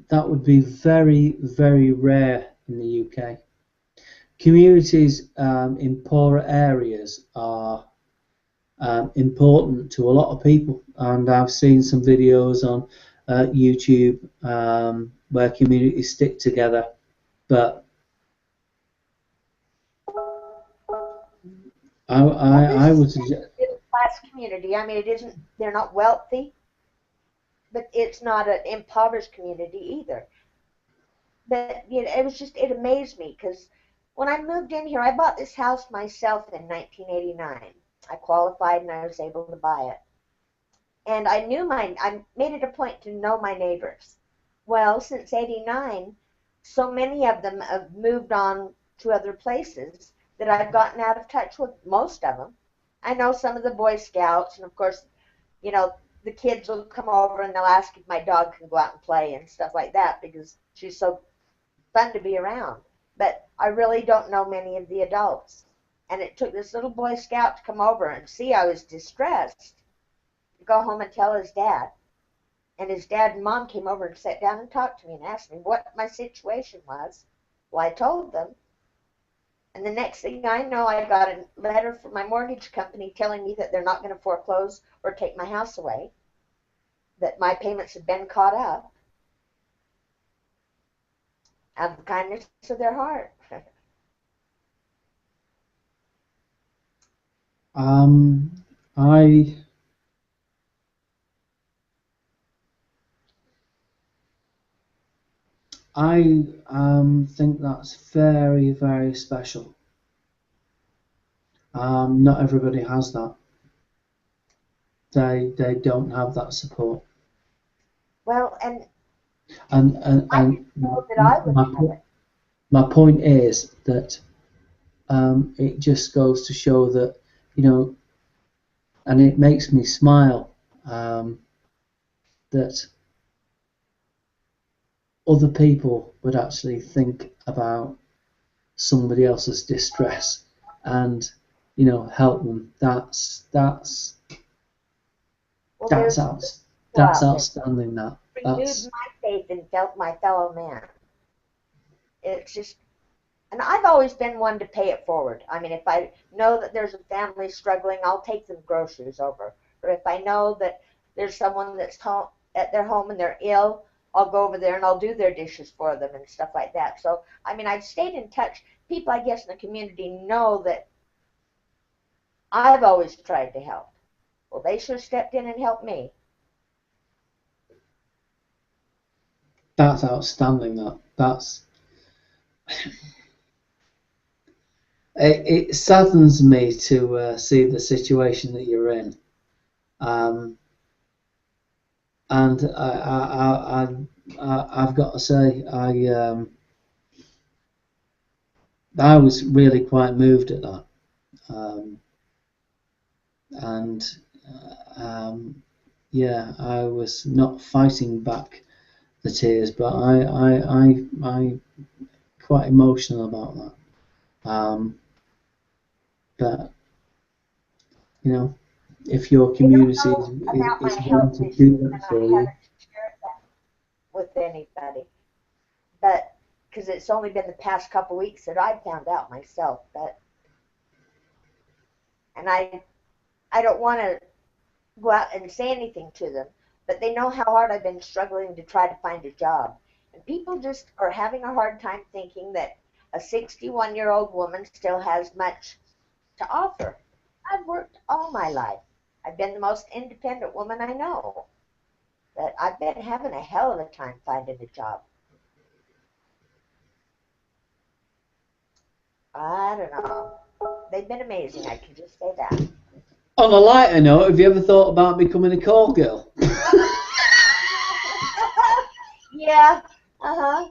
that would be very, very rare in the UK. Communities in poorer areas are important to a lot of people, and I've seen some videos on YouTube where communities stick together, but I would suggest middle class community. I mean, it isn't. They're not wealthy, but it's not an impoverished community either. But it amazed me because when I moved in here, I bought this house myself in 1989. I qualified and I was able to buy it. And I made it a point to know my neighbors. Well, since '89, so many of them have moved on to other places that I've gotten out of touch with most of them. I know some of the Boy Scouts, and of course, the kids will come over and they'll ask if my dog can go out and play and stuff like that because she's so fun to be around. But I really don't know many of the adults. And it took this little Boy Scout to come over and see I was distressed, to go home and tell his dad. And his dad and mom came over and sat down and talked to me and asked me what my situation was. Well, I told them. And the next thing I know, I got a letter from my mortgage company telling me that they're not going to foreclose or take my house away, that my payments had been caught up, out of the kindness of their heart. I think that's very, very special. Not everybody has that. They don't have that support. Well, and I know that I would have it. my point is that it just goes to show that, you know, and it makes me smile that other people would actually think about somebody else's distress and, you know, help them. That's outstanding. Renewed my faith in my fellow man. It's just, and I've always been one to pay it forward. I mean, if I know that there's a family struggling, I'll take them groceries over. Or if I know that there's someone that's at their home and they're ill, I'll go over there and I'll do their dishes for them and stuff like that. So, I mean, I've stayed in touch. People, I guess, in the community know that I've always tried to help. Well, they sure stepped in and helped me. That's outstanding. That's it saddens me to see the situation that you're in, and I've got to say I was really quite moved at that, and yeah, I was not fighting back the tears, but I quite emotional about that. But you know, if your community is willing to do that for you, with anybody, but because it's only been the past couple weeks that I found out myself. But and I don't want to go out and say anything to them, but they know how hard I've been struggling to try to find a job, and people just are having a hard time thinking that a 61-year-old woman still has much to offer. I've worked all my life. I've been the most independent woman I know. But I've been having a hell of a time finding a job. I don't know. They've been amazing, I can just say that. on a lighter note, have you ever thought about becoming a call girl? Yeah, I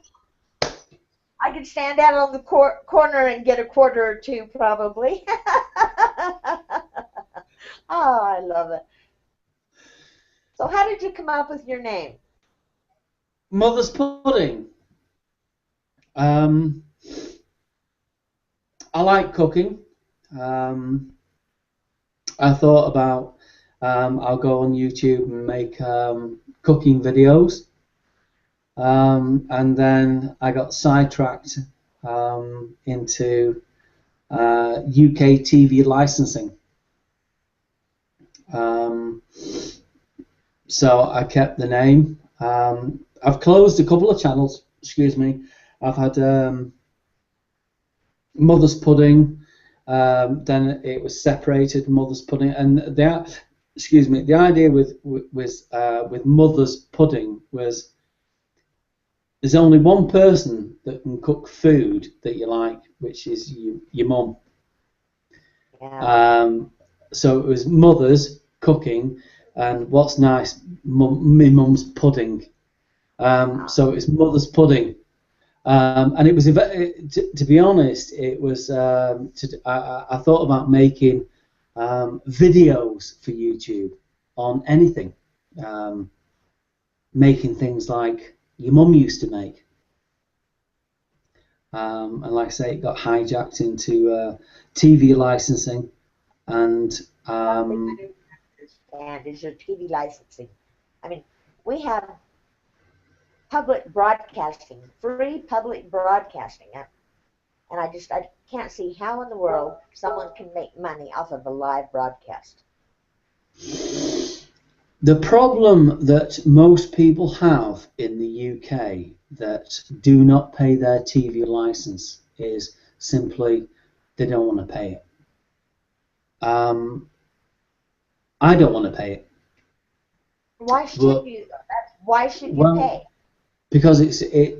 could stand out on the corner and get a quarter or two, probably. Oh, I love it. So how did you come up with your name? Mother's Pudding. I like cooking. I thought about I'll go on YouTube and make cooking videos. And then I got sidetracked into UK TV licensing. So I kept the name. I've closed a couple of channels. Excuse me. I've had Mother's Pudding. Then it was separated, Mother's Pudding, and the idea with Mother's Pudding was there's only one person that can cook food that you like, which is your mum. Yeah. So it was Mother's cooking, and what's nice, my mum's pudding. So it's Mother's Pudding. And it was, to be honest, it was. I thought about making videos for YouTube on anything, making things like your mum used to make. And like I say, it got hijacked into TV licensing, and is your TV licensing. I mean, we have public broadcasting, free public broadcasting, and I can't see how in the world someone can make money off of a live broadcast. The problem that most people have in the UK that do not pay their TV license is simply they don't want to pay it. I don't want to pay it. Why should you? Why should you pay? Because the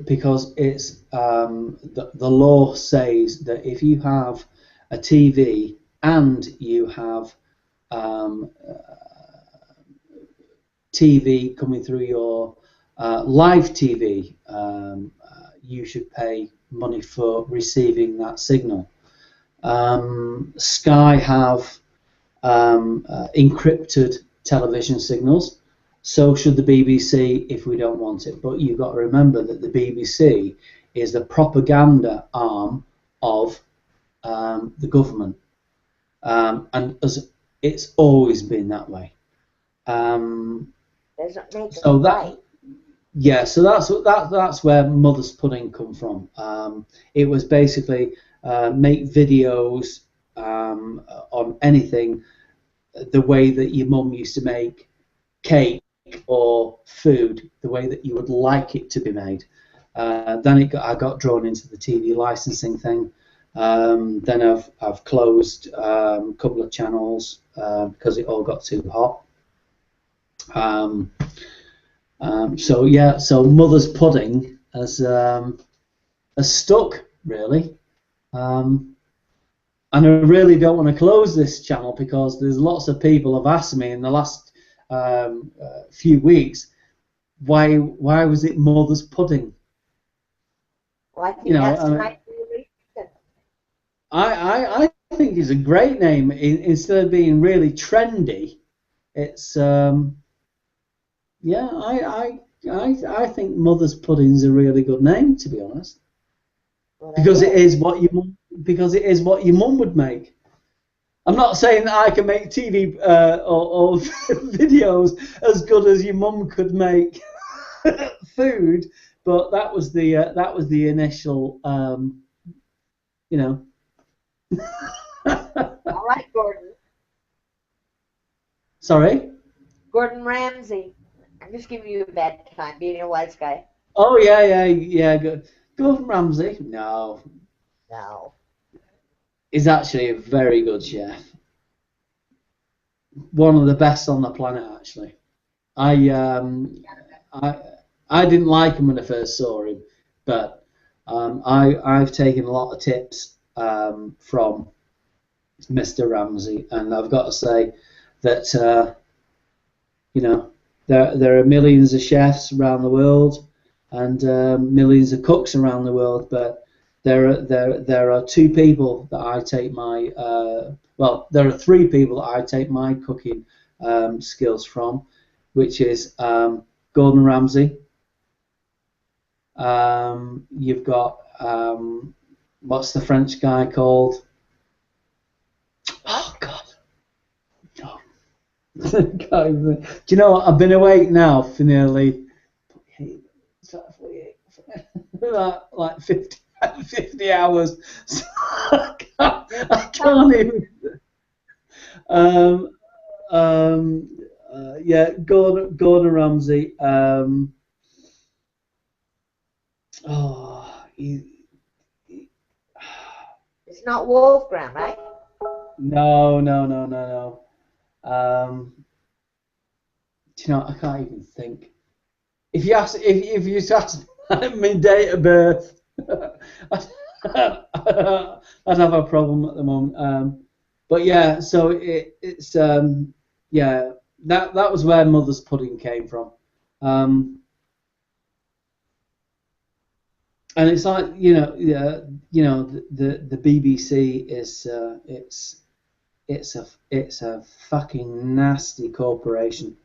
law says that if you have a TV and you have TV coming through your live TV, you should pay money for receiving that signal. Sky have encrypted television signals. So should the BBC if we don't want it. But you've got to remember that the BBC is the propaganda arm of the government, and it's always been that way. Doesn't make So it that, right. yeah, so that's where Mother's Pudding come from. It was basically make videos on anything the way that your mum used to make cake or food, the way that you would like it to be made. Then I got drawn into the TV licensing thing. Then I've closed a couple of channels because it all got too hot. So yeah, so Mother's Pudding has stuck really, and I really don't want to close this channel because there's lots of people have asked me in the last few weeks why was it Mother's Pudding? Well, I think You know, that's I mean, my reason. I think it's a great name. Instead of being really trendy, it's yeah, I think Mother's Pudding's a really good name, to be honest, because it is what your mum would make. I'm not saying that I can make TV or videos as good as your mum could make food, but that was the initial, you know. I like Gordon. Sorry? Gordon Ramsay. I'm just giving you a bad time, being a wise guy. Oh yeah. Good. Gordon Ramsay? No. No. He's actually a very good chef. One of the best on the planet, actually. I didn't like him when I first saw him, but I've taken a lot of tips from Mr. Ramsay, and I've got to say that you know, there are millions of chefs around the world and millions of cooks around the world, but there are two people that I take my well, there are three people that I take my cooking skills from, which is Gordon Ramsay. You've got what's the French guy called? Oh God. Do you know what? I've been awake now for nearly like 50 hours. So I can't even. Yeah, Gordon Ramsay. It's not Wolfgram, right? No. Do you know? I can't even think. If you ask me date of birth, I'd have a problem at the moment. But yeah, so it's yeah, that was where Mother's Pudding came from. And it's like, you know, the BBC is it's a fucking nasty corporation.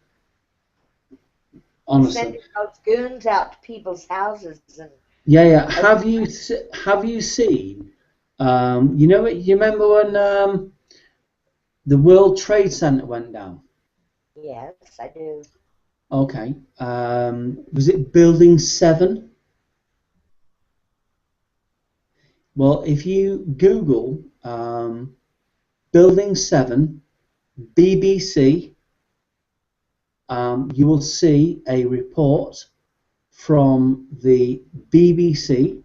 Honestly. Sending those goons out to people's houses and. Yeah. Have you seen? You know, you remember when the World Trade Center went down? Yes, I do. Okay. Was it Building 7? Well, if you Google Building 7 BBC, you will see a report from the BBC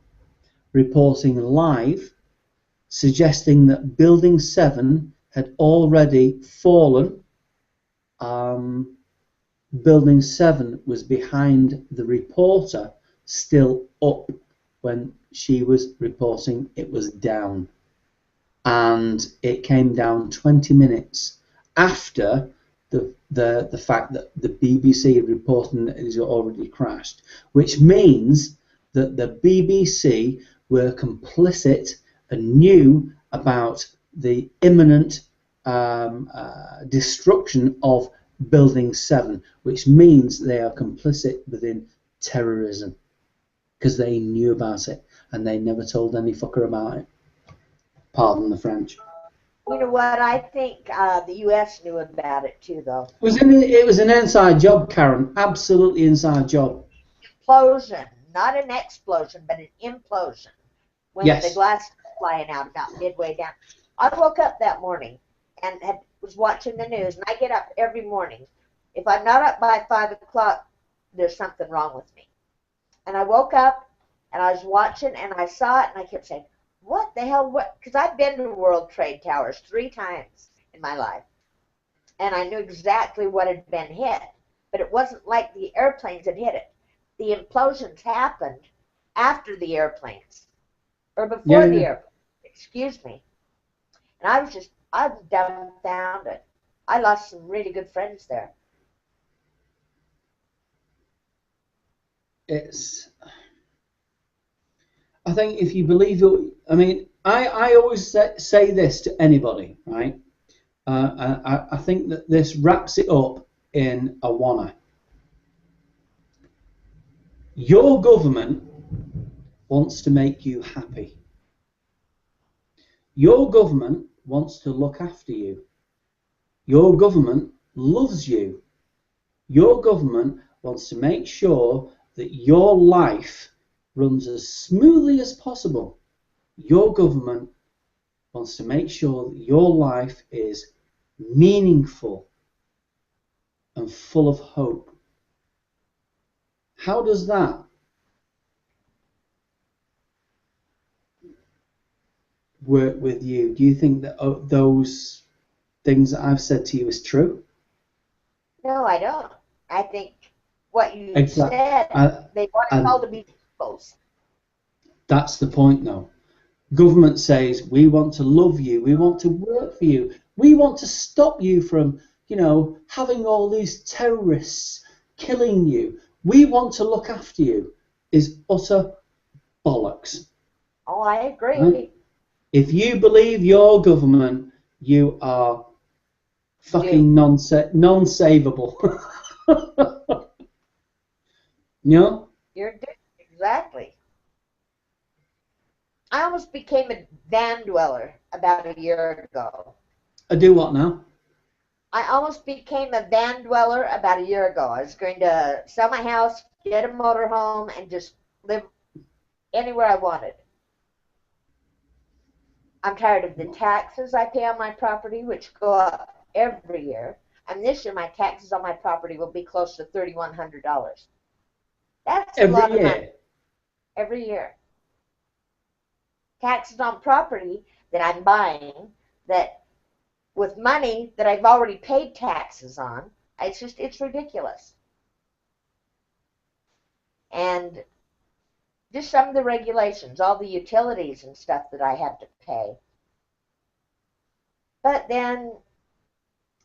reporting live, suggesting that Building 7 had already fallen. Building 7 was behind the reporter, still up when she was reporting it was down. And it came down 20 minutes after the fact that the BBC are reporting that it has already crashed, which means that the BBC were complicit and knew about the imminent destruction of Building 7, which means they are complicit within terrorism because they knew about it and they never told any fucker about it. Pardon the French. You know what? I think the U.S. knew about it too, though. It was an inside job, Karen. Absolutely inside job. Implosion, not an explosion, but an implosion. When Yes. the glass was flying out about midway down. I woke up that morning and was watching the news, and I get up every morning. If I'm not up by 5 o'clock, there's something wrong with me. And I woke up, and I was watching, and I saw it, and I kept saying, what the hell? What? Because I've been to World Trade Towers 3 times in my life, and I knew exactly what had been hit, but it wasn't like the airplanes had hit it. The implosions happened after the airplanes, or before the airplanes. Excuse me. And I was dumbfounded. I lost some really good friends there. I think if you believe it, I mean, I always say this to anybody, right? I think that this wraps it up in a wanna. Your government wants to make you happy. Your government wants to look after you. Your government loves you. Your government wants to make sure that your life runs as smoothly as possible. Your government wants to make sure that your life is meaningful and full of hope. How does that work with you? Do you think that those things that I've said to you is true? No, I don't. I think what you Exactly. said, they want it all to be people's. That's the point, though. Government says, we want to love you, we want to work for you, we want to stop you from, having all these terrorists killing you. We want to look after you. Is utter bollocks. Oh, I agree. Right? If you believe your government, you are fucking non-savable. You're exactly. I almost became a van dweller about a year ago. I do what now? I almost became a van dweller about a year ago. I was going to sell my house, get a motorhome, and just live anywhere I wanted. I'm tired of the taxes I pay on my property, which go up every year. And this year, my taxes on my property will be close to $3,100. That's a lot of money. Every year. Taxes on property that I'm buying, that with money that I've already paid taxes on, it's ridiculous. And just some of the regulations, all the utilities and stuff that I have to pay. But then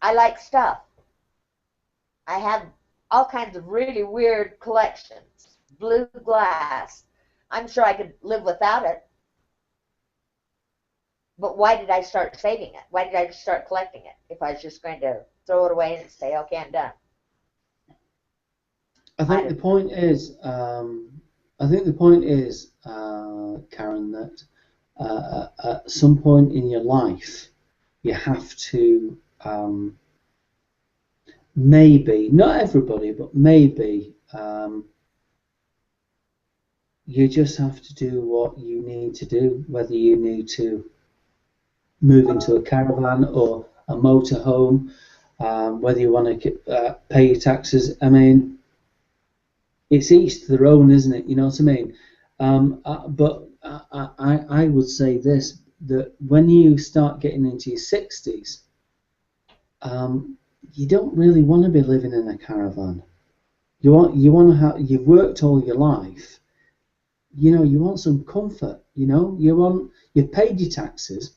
I like stuff. I have all kinds of really weird collections. Blue glass. I'm sure I could live without it. But why did I start saving it? Why did I just start collecting it if I was just going to throw it away and say, okay, I'm done? I think the point is, Karen, that at some point in your life, you have to maybe, not everybody, but maybe you just have to do what you need to do, whether you need to move into a caravan or a motorhome, whether you want to pay your taxes. I mean, it's each to their own, isn't it? You know what I mean? But I would say this, that when you start getting into your 60s, you don't really want to be living in a caravan. You want to have, you've worked all your life. You want some comfort. You've paid your taxes.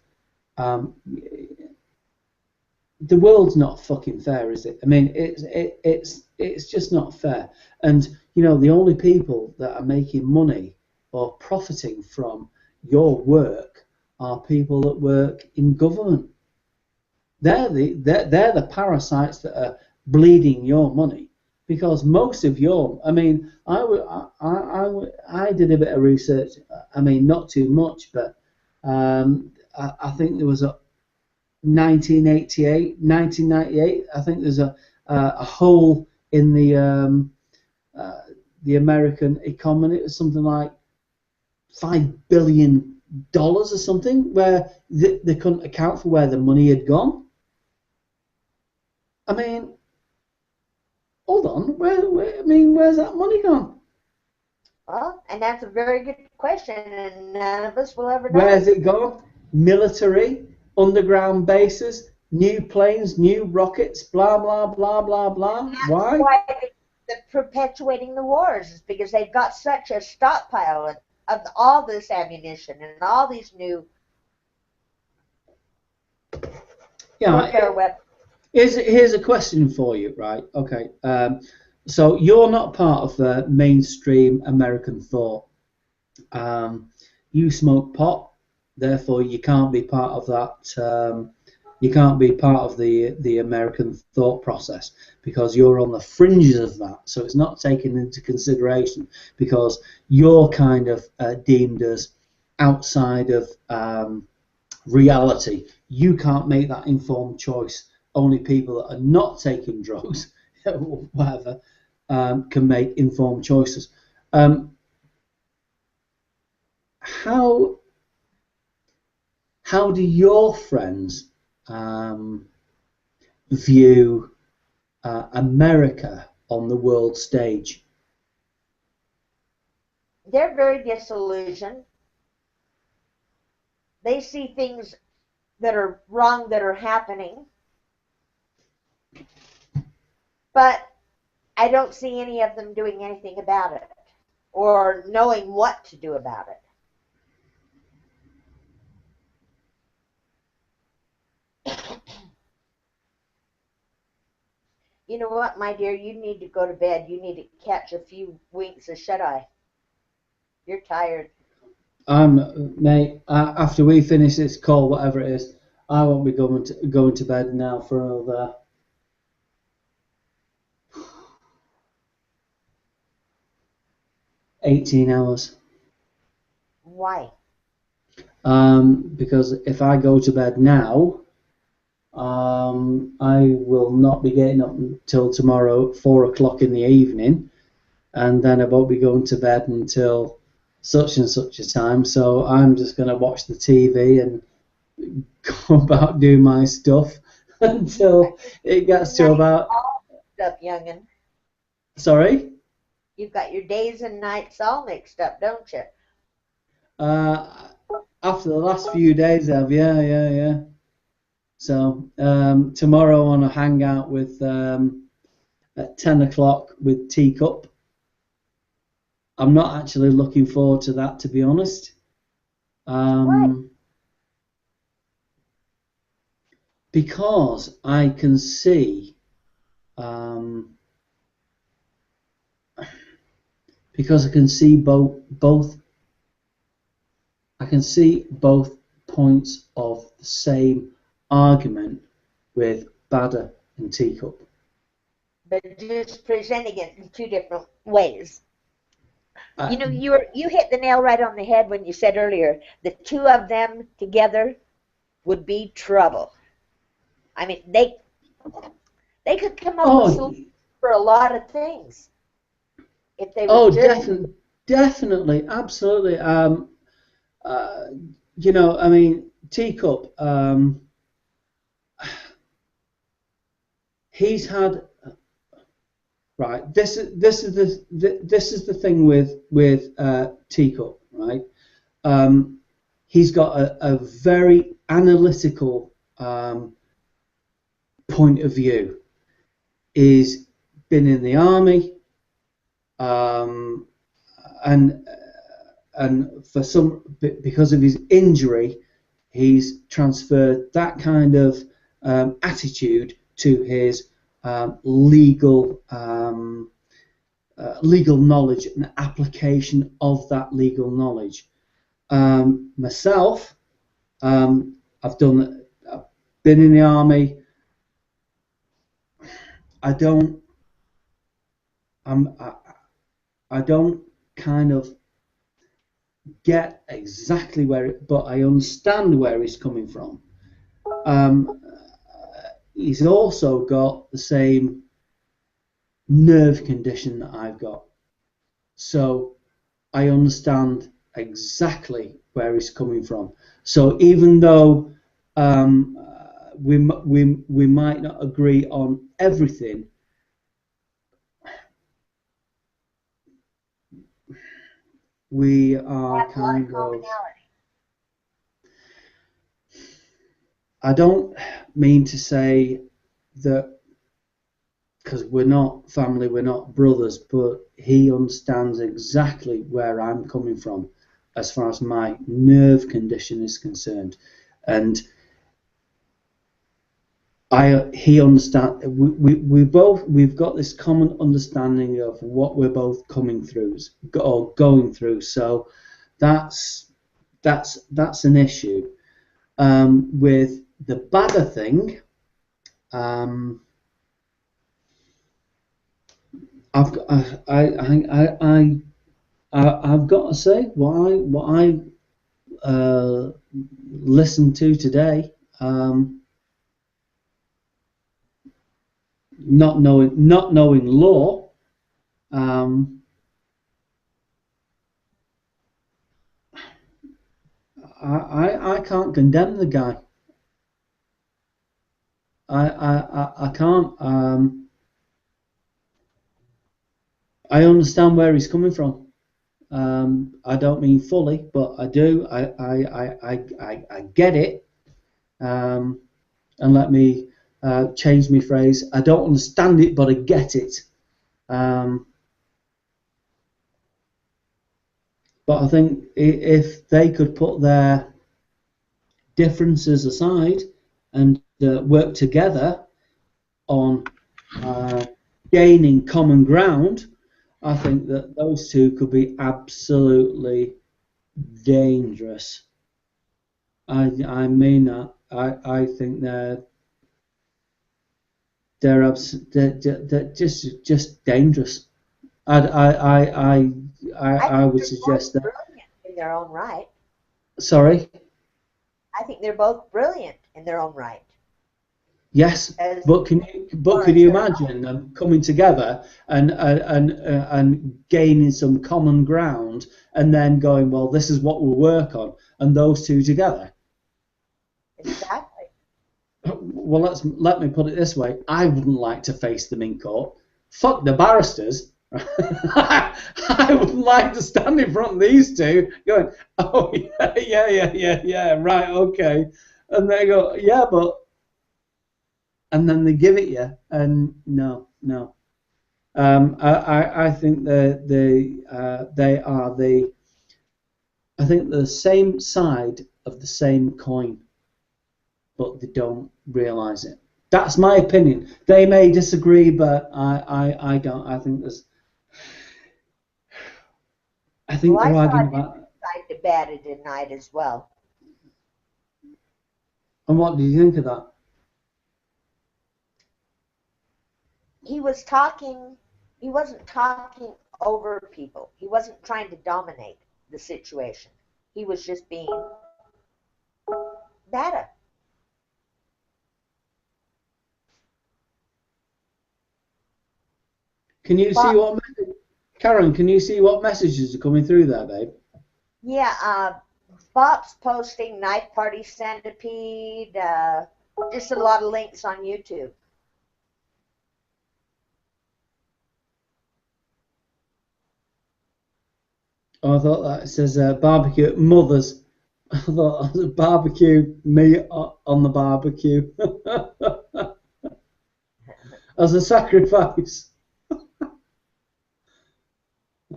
the world's not fucking fair, is it? I mean, it's just not fair. And you know, the only people that are making money or profiting from your work are people that work in government. They're the parasites that are bleeding your money, because most of your, I mean, I did a bit of research. I mean, not too much, but I think there was a 1998, I think there's a hole in the American economy. It was something like $5 billion or something, where they couldn't account for where the money had gone. I mean, hold on, where's that money gone? Well, and that's a very good question, and none of us will ever know. Where's it gone? Military, underground bases, new planes, new rockets, blah, blah, blah, blah, blah. Why? Why they're perpetuating the wars, is because they've got such a stockpile of all this ammunition and all these new warfare weapons. Here's a question for you, right? Okay. So you're not part of the mainstream American thought. You smoke pot, therefore you can't be part of that. You can't be part of the American thought process, because you're on the fringes of that. So it's not taken into consideration, because you're kind of deemed as outside of reality. You can't make that informed choice. Only people that are not taking drugs, whatever, can make informed choices. How do your friends view America on the world stage? They're very disillusioned. They see things that are wrong that are happening, but I don't see any of them doing anything about it or knowing what to do about it. You know what, my dear? You need to go to bed. You need to catch a few winks of shut-eye. You're tired. Mate, after we finish this call, whatever it is, I won't be going to bed now for another 18 hours. Why? Because if I go to bed now, I will not be getting up until tomorrow at 4 o'clock in the evening, and then I won't be going to bed until such and such a time. So I'm just going to watch the TV and go about doing my stuff until it gets to about. Up, young'un. Sorry? You've got your days and nights all mixed up, don't you? After the last few days, yeah. So tomorrow I want to hang out with at 10 o'clock with Teacup. I'm not actually looking forward to that, to be honest. Because I can see both points of the same argument with Badder and Teacup. But just presenting it in two different ways. You know, you hit the nail right on the head when you said earlier the two of them together would be trouble. I mean, they could come up with solutions for a lot of things if they were definitely, absolutely. You know, I mean, Teacup. He's had. Right. This is the thing with Teacup, right? He's got a very analytical point of view. He's been in the army, and because of his injury, he's transferred that kind of attitude to his legal knowledge and application of that legal knowledge. Myself, I've been in the army. I don't kind of get exactly but I understand where he's coming from. He's also got the same nerve condition that I've got, so I understand exactly where he's coming from. So even though we might not agree on everything, we are kind of. I don't mean to say that because we're not family, we're not brothers, but he understands exactly where I'm coming from as far as my nerve condition is concerned, and he understands. We've got this common understanding of what we're both coming through or going through. So that's an issue. With the badder thing, I've got to say what I listened to today. Not knowing law, I can't condemn the guy. I can't. I understand where he's coming from. I don't mean fully, but I do. I get it. And let me change my phrase. I don't understand it, but I get it. But I think if they could put their differences aside and work together on gaining common ground, I think that those two could be absolutely dangerous. I mean that. I think they're just dangerous. I would suggest that. Brilliant in their own right. Sorry. I think they're both brilliant in their own right. Yes, but can you imagine them coming together and gaining some common ground and then going, well, this is what we'll work on, and those two together? Exactly. Well, let me put it this way: I wouldn't like to face them in court. Fuck the barristers. I would like to stand in front of these two, going, "Oh yeah, right, okay," and they go, "Yeah, but," and then they give it you, and no. I think they are I think the same side of the same coin, but they don't realise it. That's my opinion. They may disagree, but I don't. I think they're arguing about. Side to batted at night as well. And what do you think of that? He was talking. He wasn't talking over people. He wasn't trying to dominate the situation. He was just being better. Can you see what, Karen? Can you see what messages are coming through there, babe? Yeah, Bob's posting Knife Party Centipede. Just a lot of links on YouTube. Oh, I thought that says barbecue mothers. I thought barbecue meat on the barbecue as a sacrifice.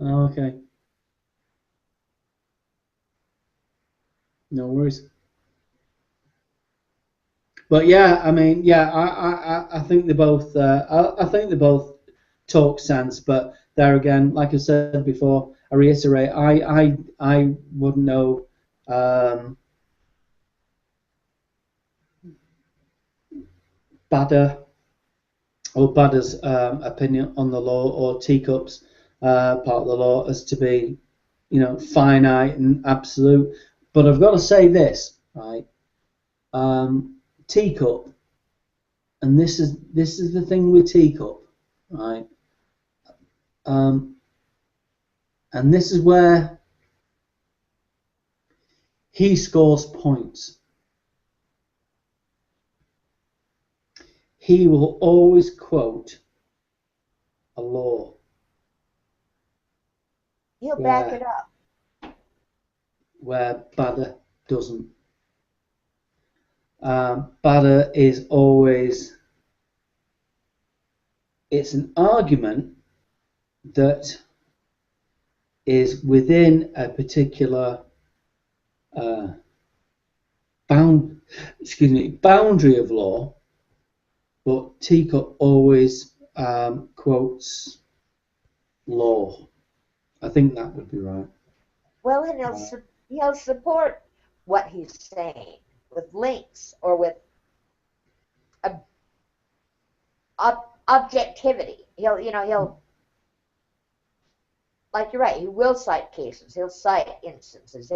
Okay. No worries. But yeah, I mean, yeah, I think they both, I think they both talk sense. But there again, like I said before, I reiterate, I wouldn't know. Badder or Badder's opinion on the law, or Teacup's part of the law, as to be, finite and absolute. But I've got to say this, right? Teacup, and this is the thing with Teacup, right? And this is where he scores points. He will always quote a law. He'll back it up. Where Badder doesn't. Badder is always, it's an argument that is within a particular boundary of law, but Teacup always quotes law. I think that would be right. Well, and he'll support what he's saying with links or with objectivity. He'll like you're right. He will cite cases. He'll cite instances.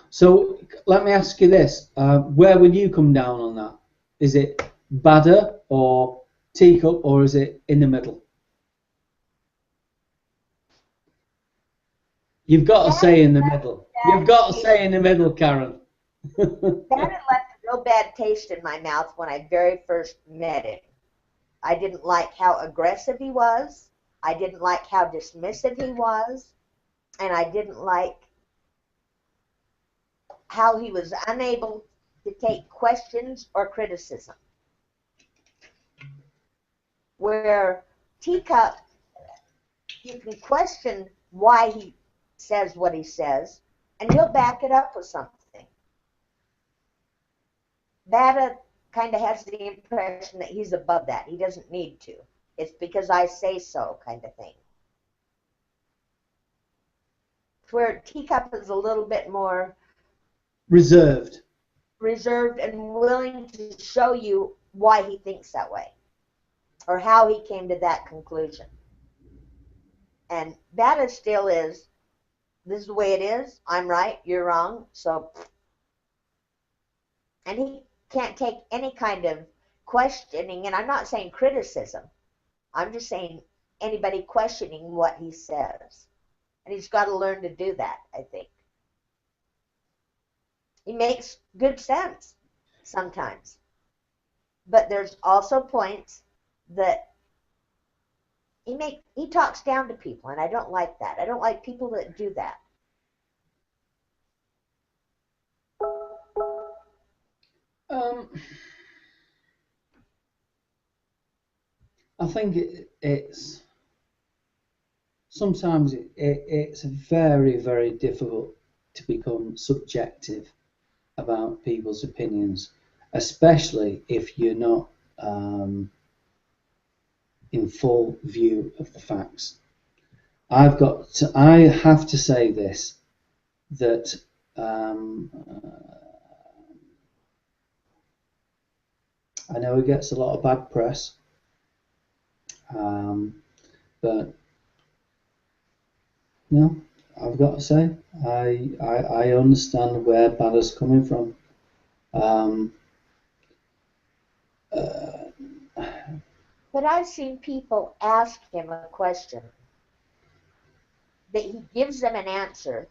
So let me ask you this: where would you come down on that? Is it Badder or Teacup, or is it in the middle? You've got to say in the middle. You've got to say in the middle, Karen. That had left a real bad taste in my mouth when I very first met him. I didn't like how aggressive he was. I didn't like how dismissive he was. And I didn't like how he was unable to take questions or criticism. Where Teacup, you can question why he says what he says, and he'll back it up with something. Bada kind of has the impression that he's above that. He doesn't need to. It's because I say so kind of thing. Where Teacup is a little bit more reserved and willing to show you why he thinks that way or how he came to that conclusion. And Bada still is, this is the way it is, I'm right, you're wrong, so. And he can't take any kind of questioning, and I'm not saying criticism, I'm just saying anybody questioning what he says. And he's got to learn to do that, I think. He makes good sense sometimes. But there's also points that he talks down to people, and I don't like that. I don't like people that do that. I think it's sometimes it's very, very difficult to become subjective about people's opinions, especially if you're not in full view of the facts. I have to say this, that I know he gets a lot of bad press, but I've got to say I understand where Badder's coming from. But I've seen people ask him a question that he gives them an answer,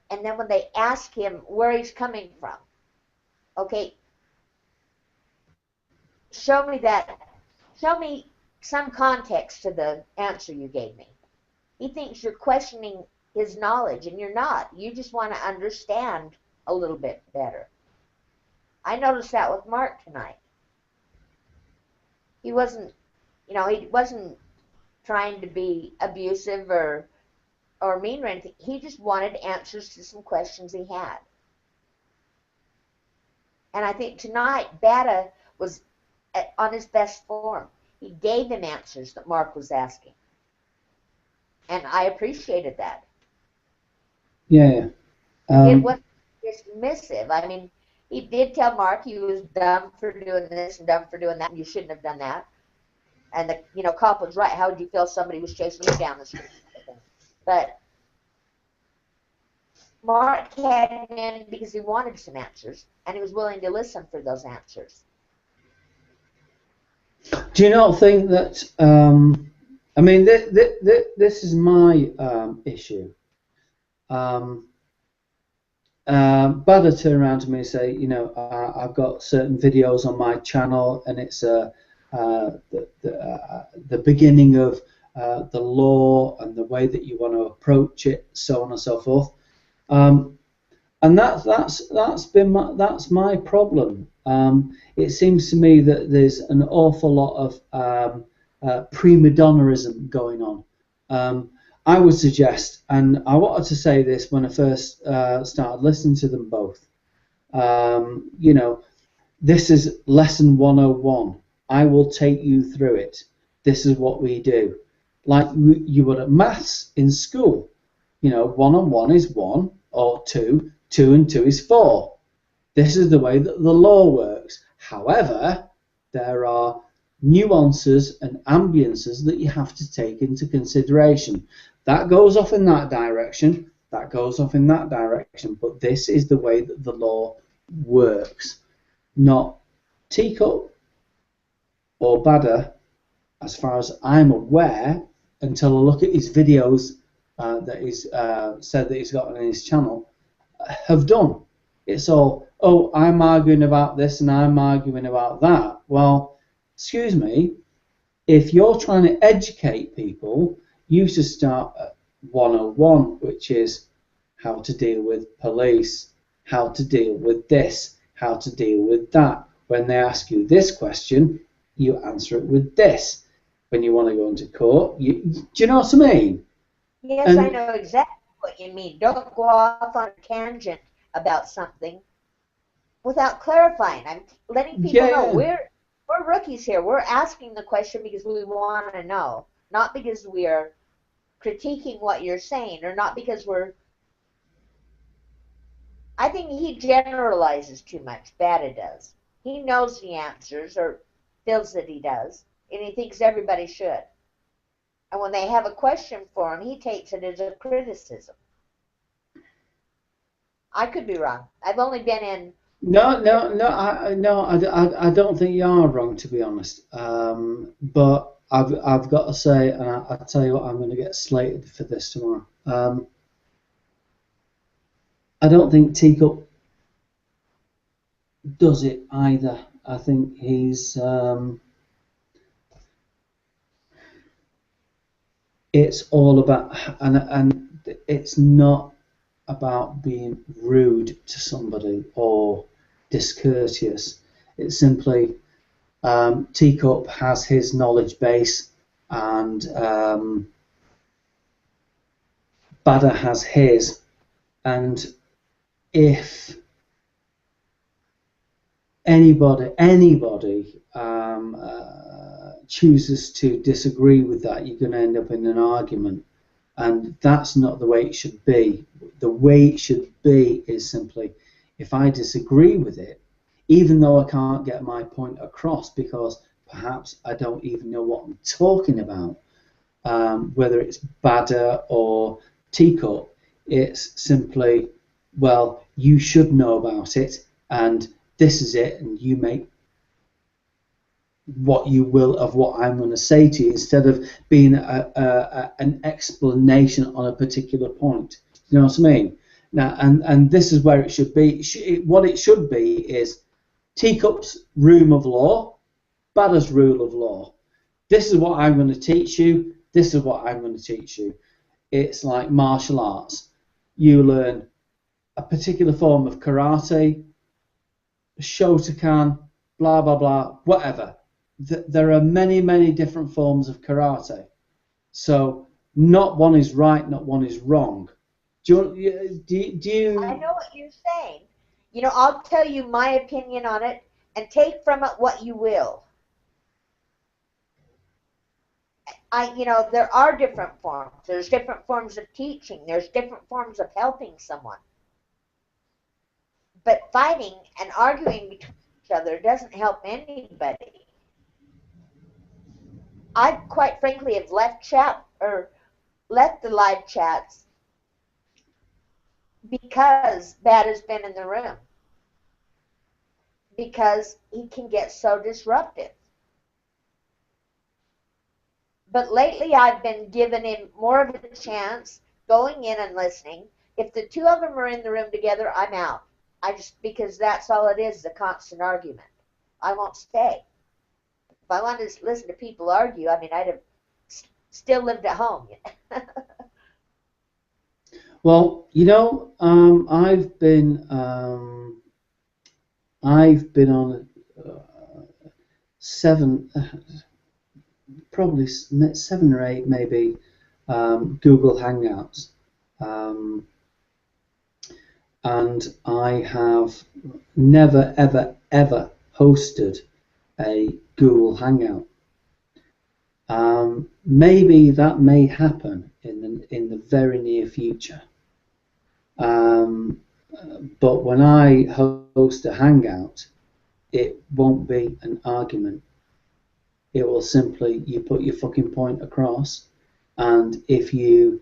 and then when they ask him where he's coming from, okay, show me some context to the answer you gave me. He thinks you're questioning his knowledge, and you're not. You just want to understand a little bit better. I noticed that with Mark tonight. He wasn't trying to be abusive or or mean or anything. He just wanted answers to some questions he had. And I think tonight, Bada was on his best form. He gave him answers that Mark was asking. And I appreciated that. Yeah. It wasn't dismissive. I mean, he did tell Mark he was dumb for doing this and dumb for doing that, and you shouldn't have done that. And the cop was right. How would you feel if somebody was chasing you down the street? But Mark had him in because he wanted some answers, and he was willing to listen for those answers. Do you not think that? I mean, this is my issue. Bada turned around to me and say, I've got certain videos on my channel, and it's the beginning of the law and the way that you want to approach it, so on and so forth. And that's my problem. It seems to me that there's an awful lot of prima donnaism going on. I would suggest, and I wanted to say this when I first started listening to them both, this is lesson 101. I will take you through it. This is what we do. Like you would at maths in school. 1 and 1 is 1, or 2. 2 and 2 is 4. This is the way that the law works. However, there are nuances and ambiances that you have to take into consideration. That goes off in that direction, that goes off in that direction, but this is the way that the law works. Not Teacup or Bada, as far as I'm aware, until I look at his videos that he's said that he's got on his channel, have done. It's all, oh, I'm arguing about this and I'm arguing about that. Well, excuse me, if you're trying to educate people, you should start at 101, which is how to deal with police, how to deal with this, how to deal with that. When they ask you this question, you answer it with this. When you want to go into court, do you know what I mean? Yes, I know exactly what you mean. Don't go off on a tangent about something without clarifying. I'm letting people know we're rookies here. We're asking the question because we want to know, not because we are critiquing what you're saying, or not because we're... I think he generalizes too much. Bada does. He knows the answers, or feels that he does, and he thinks everybody should. And when they have a question for him, he takes it as a criticism. I could be wrong. I've only been in... No, I don't think you are wrong, to be honest. But I've got to say, and I'll tell you what, I'm going to get slated for this tomorrow. I don't think Teacup does it either. I think he's... it's all about... And it's not about being rude to somebody or discourteous. It's simply Teacup has his knowledge base, and Bada has his, and if anybody chooses to disagree with that, you're going to end up in an argument. And that's not the way it should be. The way it should be is simply, if I disagree with it, even though I can't get my point across because perhaps I don't even know what I'm talking about, whether it's Bada or Teacup, it's simply, well, you should know about it, and this is it, and you make what you will of what I'm going to say to you, instead of being an explanation on a particular point. You know what I mean? Now, and this is where it should be. What it should be is Teacup's room of law, Bada's rule of law. This is what I'm going to teach you. This is what I'm going to teach you. It's like martial arts. You learn a particular form of karate, Shotokan, blah, blah, blah, whatever. There are many, many different forms of karate. So not one is right, not one is wrong. Do you? I know what you're saying. You know, I'll tell you my opinion on it, and take from it what you will. You know, there are different forms. There's different forms of teaching. There's different forms of helping someone. But fighting and arguing between each other doesn't help anybody. I quite frankly have left the live chats because Bad has been in the room. Because he can get so disruptive. But lately I've been giving him more of a chance, going in and listening. If the two of them are in the room together, I'm out. Because that's all it is, a constant argument. I won't stay. If I wanted to listen to people argue, I mean, I'd have still lived at home. Well, you know, I've been on probably 7 or 8 maybe Google Hangouts, and I have never ever hosted a Google Hangout. Maybe that may happen in the very near future. But when I host a Hangout, it won't be an argument. It will simply, you put your fucking point across, and if you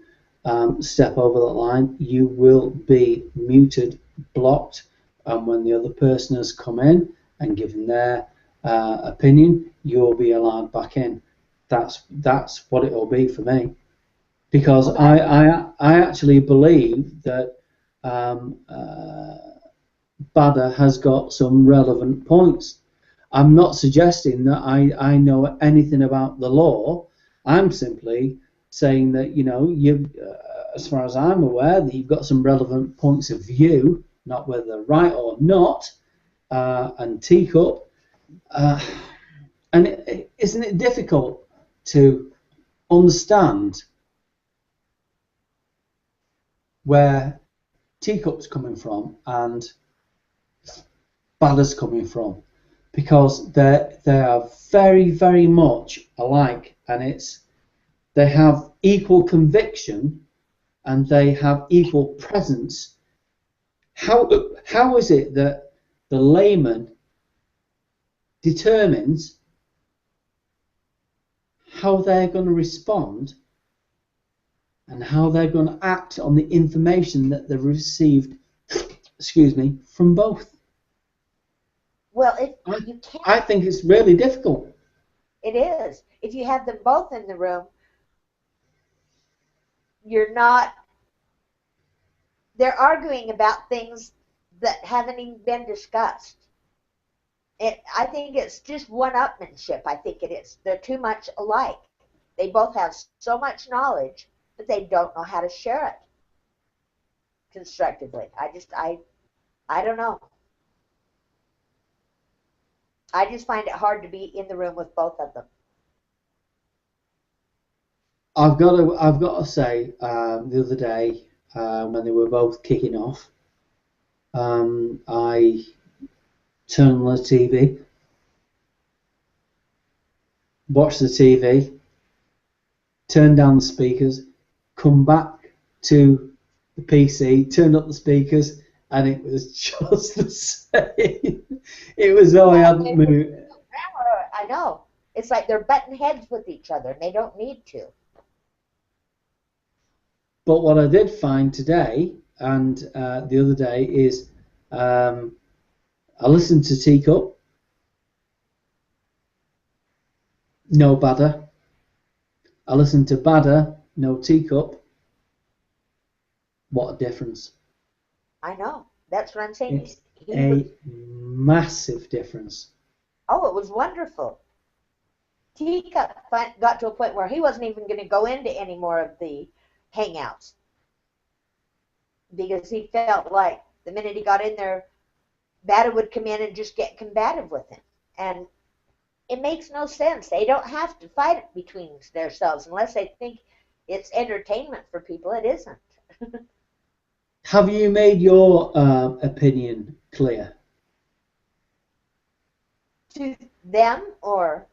step over that line, you will be muted, blocked, and when the other person has come in and given their opinion, you'll be allowed back in. That's what it will be for me, because I actually believe that Badder has got some relevant points. I'm not suggesting that I know anything about the law. I'm simply saying that, you know, as far as I'm aware, that you've got some relevant points of view, not whether they're right or not, and Teacup. And isn't it difficult to understand where Teacup's coming from and Badder's coming from? Because they are very, very much alike, and they have equal conviction and they have equal presence. How is it that the layman determines how they're going to respond and how they're going to act on the information that they've received, from both? Well, you can't. I think it's really difficult. It is. If you have them both in the room, they're arguing about things that haven't even been discussed. I think it's just one-upmanship. I think it is. They're too much alike. They both have so much knowledge, but they don't know how to share it constructively. I don't know. I just find it hard to be in the room with both of them. I've got to say, the other day when they were both kicking off, I turned on the TV, watched the TV, turned down the speakers, come back to the PC, turned up the speakers, and it was just the same. It was though I hadn't moved. I know. It's like they're butting heads with each other, and they don't need to. But what I did find today and the other day is I listened to Teacup, no Badder. I listened to Badder, no Teacup. What a difference. I know. That's what I'm saying. It's a massive difference. Oh, it was wonderful. Teacup got to a point where he wasn't even going to go into any more of the hangouts because he felt like the minute he got in there, Badder would come in and just get combative with him. And it makes no sense. They don't have to fight between themselves unless they think it's entertainment for people. It isn't. Have you made your opinion clear? To them, or?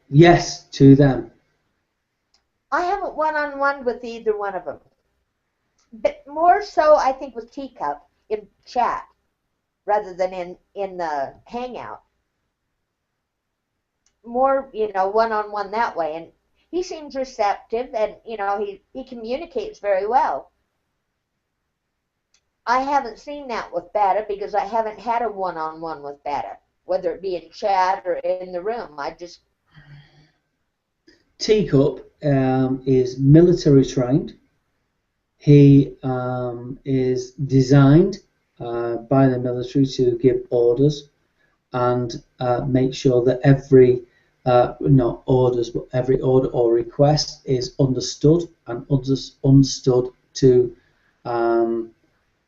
Yes, to them. I haven't one-on-one with either one of them. But more so, I think, with Teacup in chat rather than in the Hangout. More, one-on-one that way. And he seems receptive, and, he communicates very well. I haven't seen that with Bada because I haven't had a one-on-one with Bada, whether it be in chat or in the room. Teacup is military trained. He is designed by the military to give orders and make sure that every, not orders, but every order or request is understood and understood to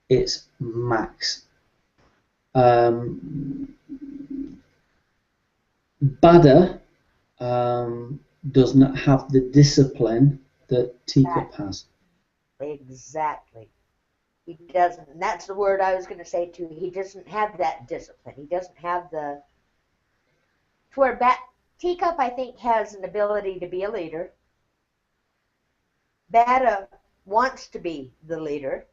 its max. Bada does not have the discipline that Teacup has. Exactly. He doesn't. And that's the word I was going to say too. He doesn't have that discipline. He doesn't have the. To where Teacup, I think, has an ability to be a leader. Bada wants to be the leader.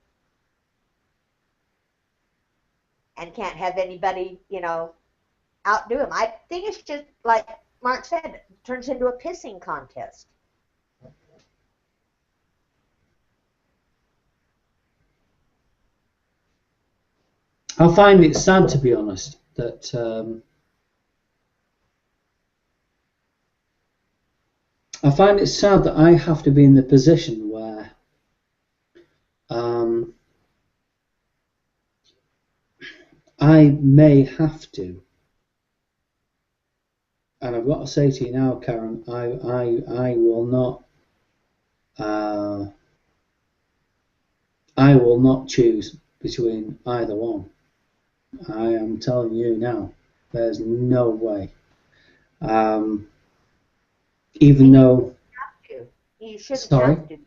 And can't have anybody, outdo him. I think it's just like Mark said, it turns into a pissing contest. I find it sad, to be honest, that I find it sad that I have to be in the position where I may have to, and I've got to say to you now, Karen, I will not choose between either one. I am telling you now, there's no way. Even though you shouldn't have to.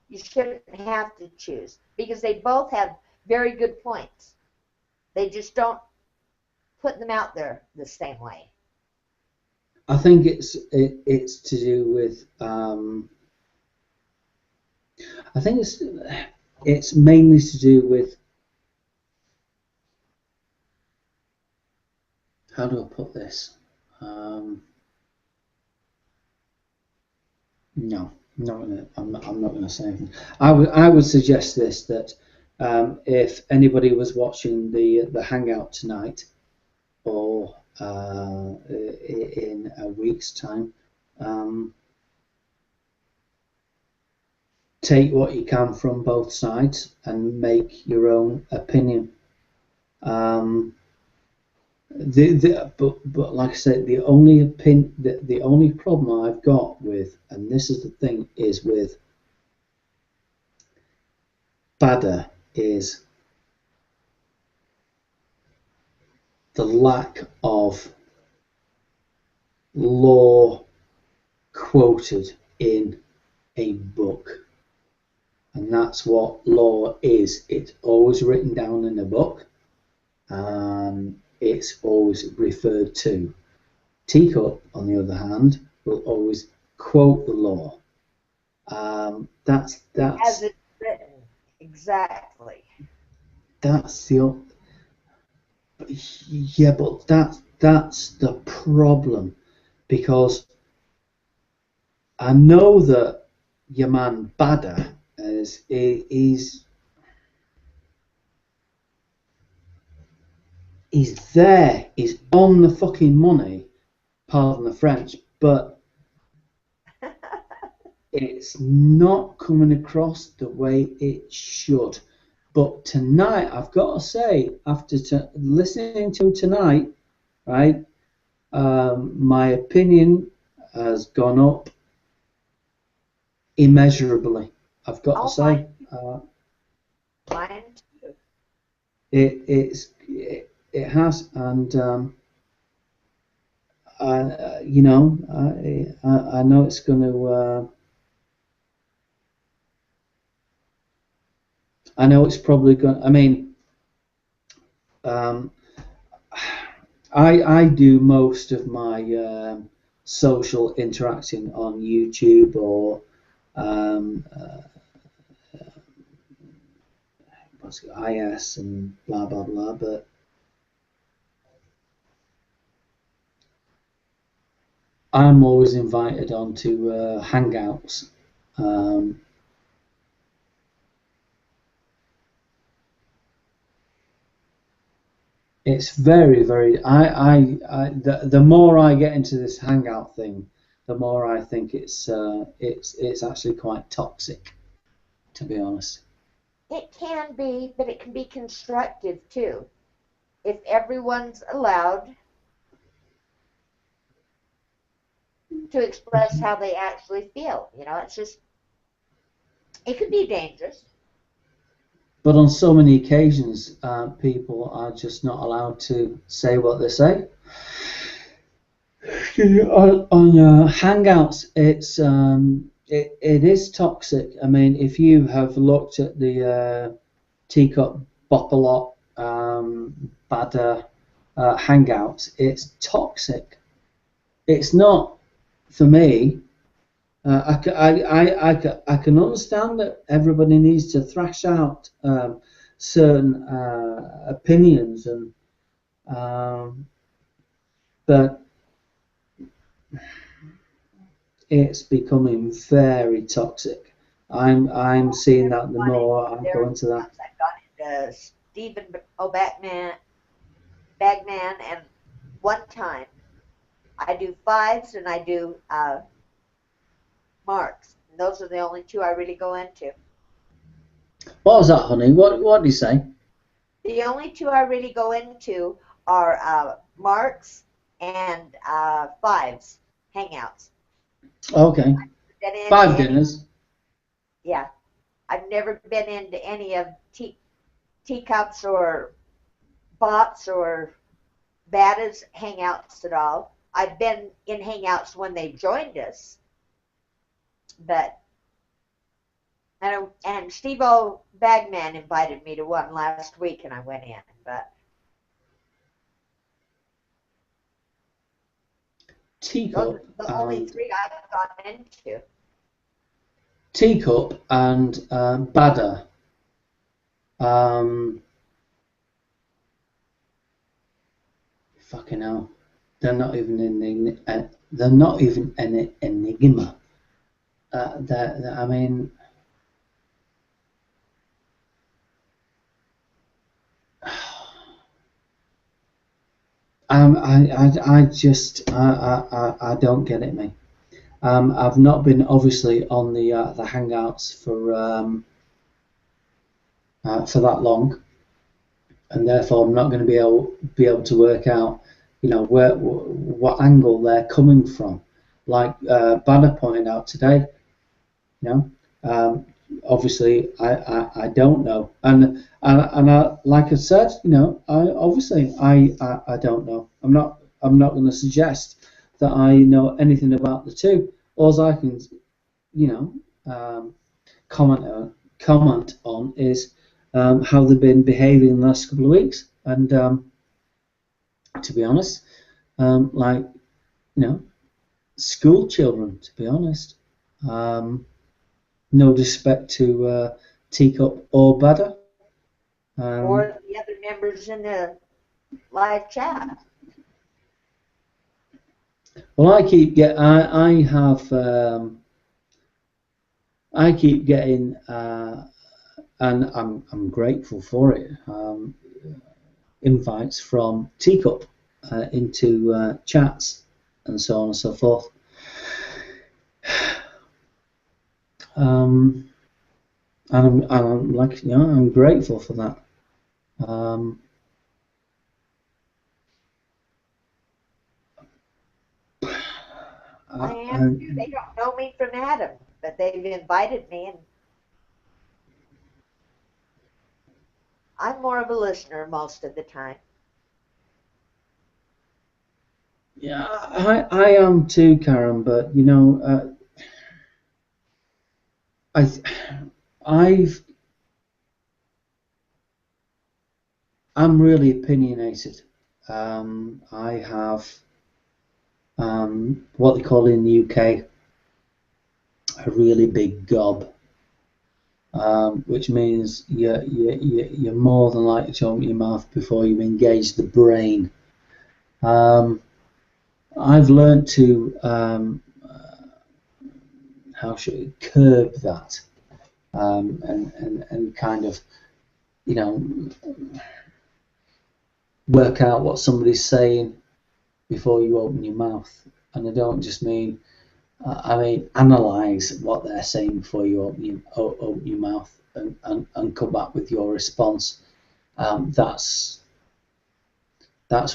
You shouldn't have to choose because they both have very good points. They just don't put them out there the same way. I think it's to do with I think it's mainly to do with, how do I put this? No, I'm not going to say anything. I would suggest this, that if anybody was watching the Hangout tonight, or in a week's time, take what you can from both sides and make your own opinion. But like I said, the only problem I've got with, and this is the thing, is with Bada, is the lack of law quoted in a book. And that's what law is. It's always written down in a book, and it's always referred to. Teacup, on the other hand, will always quote the law. That's as it's written, exactly. That's the yeah, but that's the problem, because I know that your man Bada is there, he's on the fucking money, pardon the French, but it's not coming across the way it should. But tonight, I've got to say, after listening to him tonight, right, my opinion has gone up immeasurably. I've got to say, mine too. It has, and I know it's going to I know it's probably going. I mean, I do most of my social interacting on YouTube or what's it, IS and blah blah blah, but I'm always invited onto Hangouts. It's very, very. The more I get into this Hangout thing, the more I think it's actually quite toxic, to be honest. It can be, but it can be constructive too. If everyone's allowed to express how they actually feel, it's just, it could be dangerous. But on so many occasions, people are just not allowed to say what they say. On Hangouts, it is toxic. I mean, if you have looked at the Teacup Bopalot Badder Hangouts, it's toxic. It's not, for me. I can understand that everybody needs to thrash out certain opinions, but it's becoming very toxic. I'm seeing that the more I go into that. I've gone into Stephen Bagman, and one time I do fives and I do marks. And those are the only two I really go into. What was that, honey? What did he say? The only two I really go into are marks and fives, hangouts. Okay. 5 dinners. Yeah. I've never been into any of teacups or bots or Badas hangouts at all. I've been in hangouts when they joined us, but and Steve-O Bagman invited me to one last week, and I went in, but Teacup. Those are the only three I've gone into. Teacup and Badder. Fucking hell, they're not even an enigma. I mean, I don't get it, mate. I've not been obviously on the Hangouts for that long, and therefore I'm not going to be able to work out, what angle they're coming from. Like Banner pointed out today, obviously I don't know, and I, like I said, I don't know. I'm not going to suggest that I know anything about the two. All I can, comment on is how they've been behaving the last couple of weeks, and to be honest, school children. To be honest, no disrespect to Teacup or Badder, or the other members in the live chat. Well, I keep getting, and I'm grateful for it. Invites from Teacup into chats and so on and so forth. And I'm like, I'm grateful for that. I am too. They don't know me from Adam, but they've invited me, and I'm more of a listener most of the time. Yeah, I am too, Karen. But I'm really opinionated. I have what they call in the UK a really big gob, which means you're more than likely to open your mouth before you engage the brain. I've learned to how should I curb that, and kind of, you know, work out what somebody's saying before you open your mouth. And I don't just mean, I mean analyse what they're saying before you open your mouth and come back with your response. That's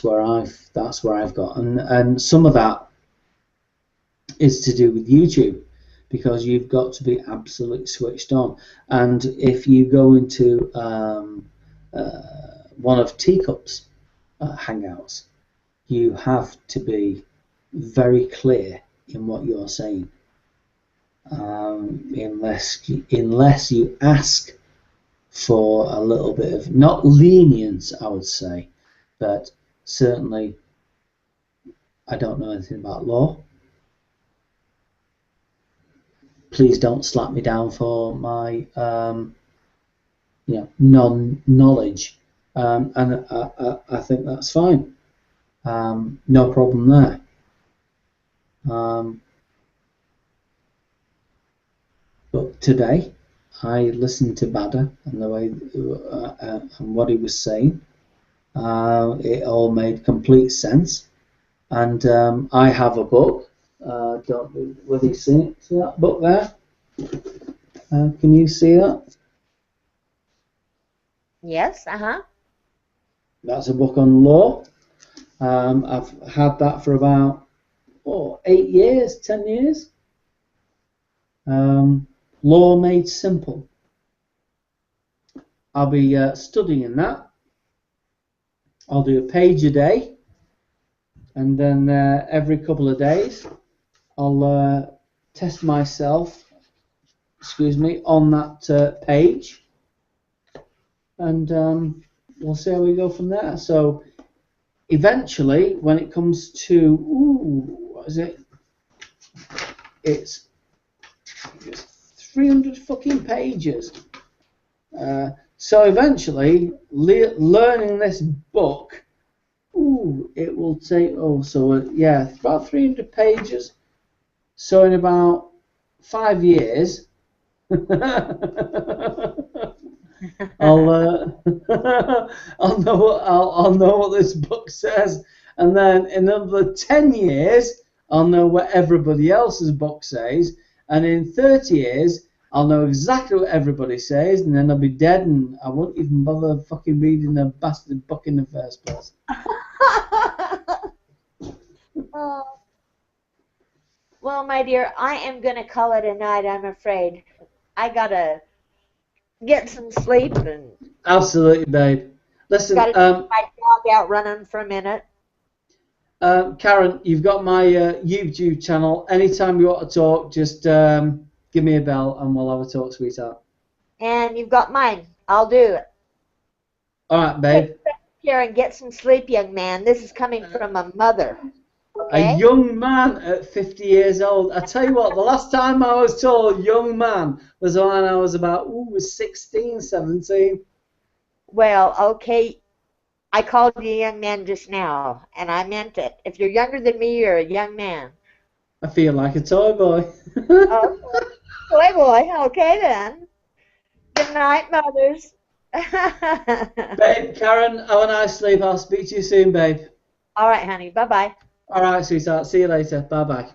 where I've got, and some of that is to do with YouTube, because you've got to be absolutely switched on. And if you go into one of Teacup's hangouts, you have to be very clear in what you're saying, unless you ask for a little bit of, not lenience, I would say, but certainly, I don't know anything about law. Please don't slap me down for my non-knowledge, and I think that's fine. No problem there. But today, I listened to Badder and the way and what he was saying. It all made complete sense. And I have a book. Whether you see that book there? Can you see that? Yes. That's a book on law. I've had that for about 8 years, 10 years. Law Made Simple. I'll be studying that. I'll do a page a day, and then every couple of days I'll test myself, on that page, and we'll see how we go from there. So eventually, when it comes to, what is it? It's 300 fucking pages. So eventually, learning this book, it will take, about 300 pages. So in about 5 years, I'll know what this book says, and then in another 10 years, I'll know what everybody else's book says, and in 30 years, I'll know exactly what everybody says, and then I'll be dead, and I won't even bother fucking reading a bastard book in the first place. Well, my dear, I am going to call it a night, I'm afraid. I got to get some sleep. And absolutely, babe. Listen, got to take my dog out running for a minute. Karen, you've got my YouTube channel. Anytime you want to talk, just give me a bell and we'll have a talk, sweetheart. And you've got mine. I'll do it. All right, babe. Take care and get some sleep, young man. This is coming from a mother. Okay? A young man at 50 years old. I tell you what, the last time I was told young man was when I was about 16, 17. Well, okay. I called you a young man just now, and I meant it. If you're younger than me, you're a young man. I feel like a toy boy. Oh, toy boy. Okay, then. Good night, mothers. Babe, Karen, have a nice sleep. I'll speak to you soon, babe. All right, honey. Bye-bye. All right, sweetheart. See you later. Bye-bye.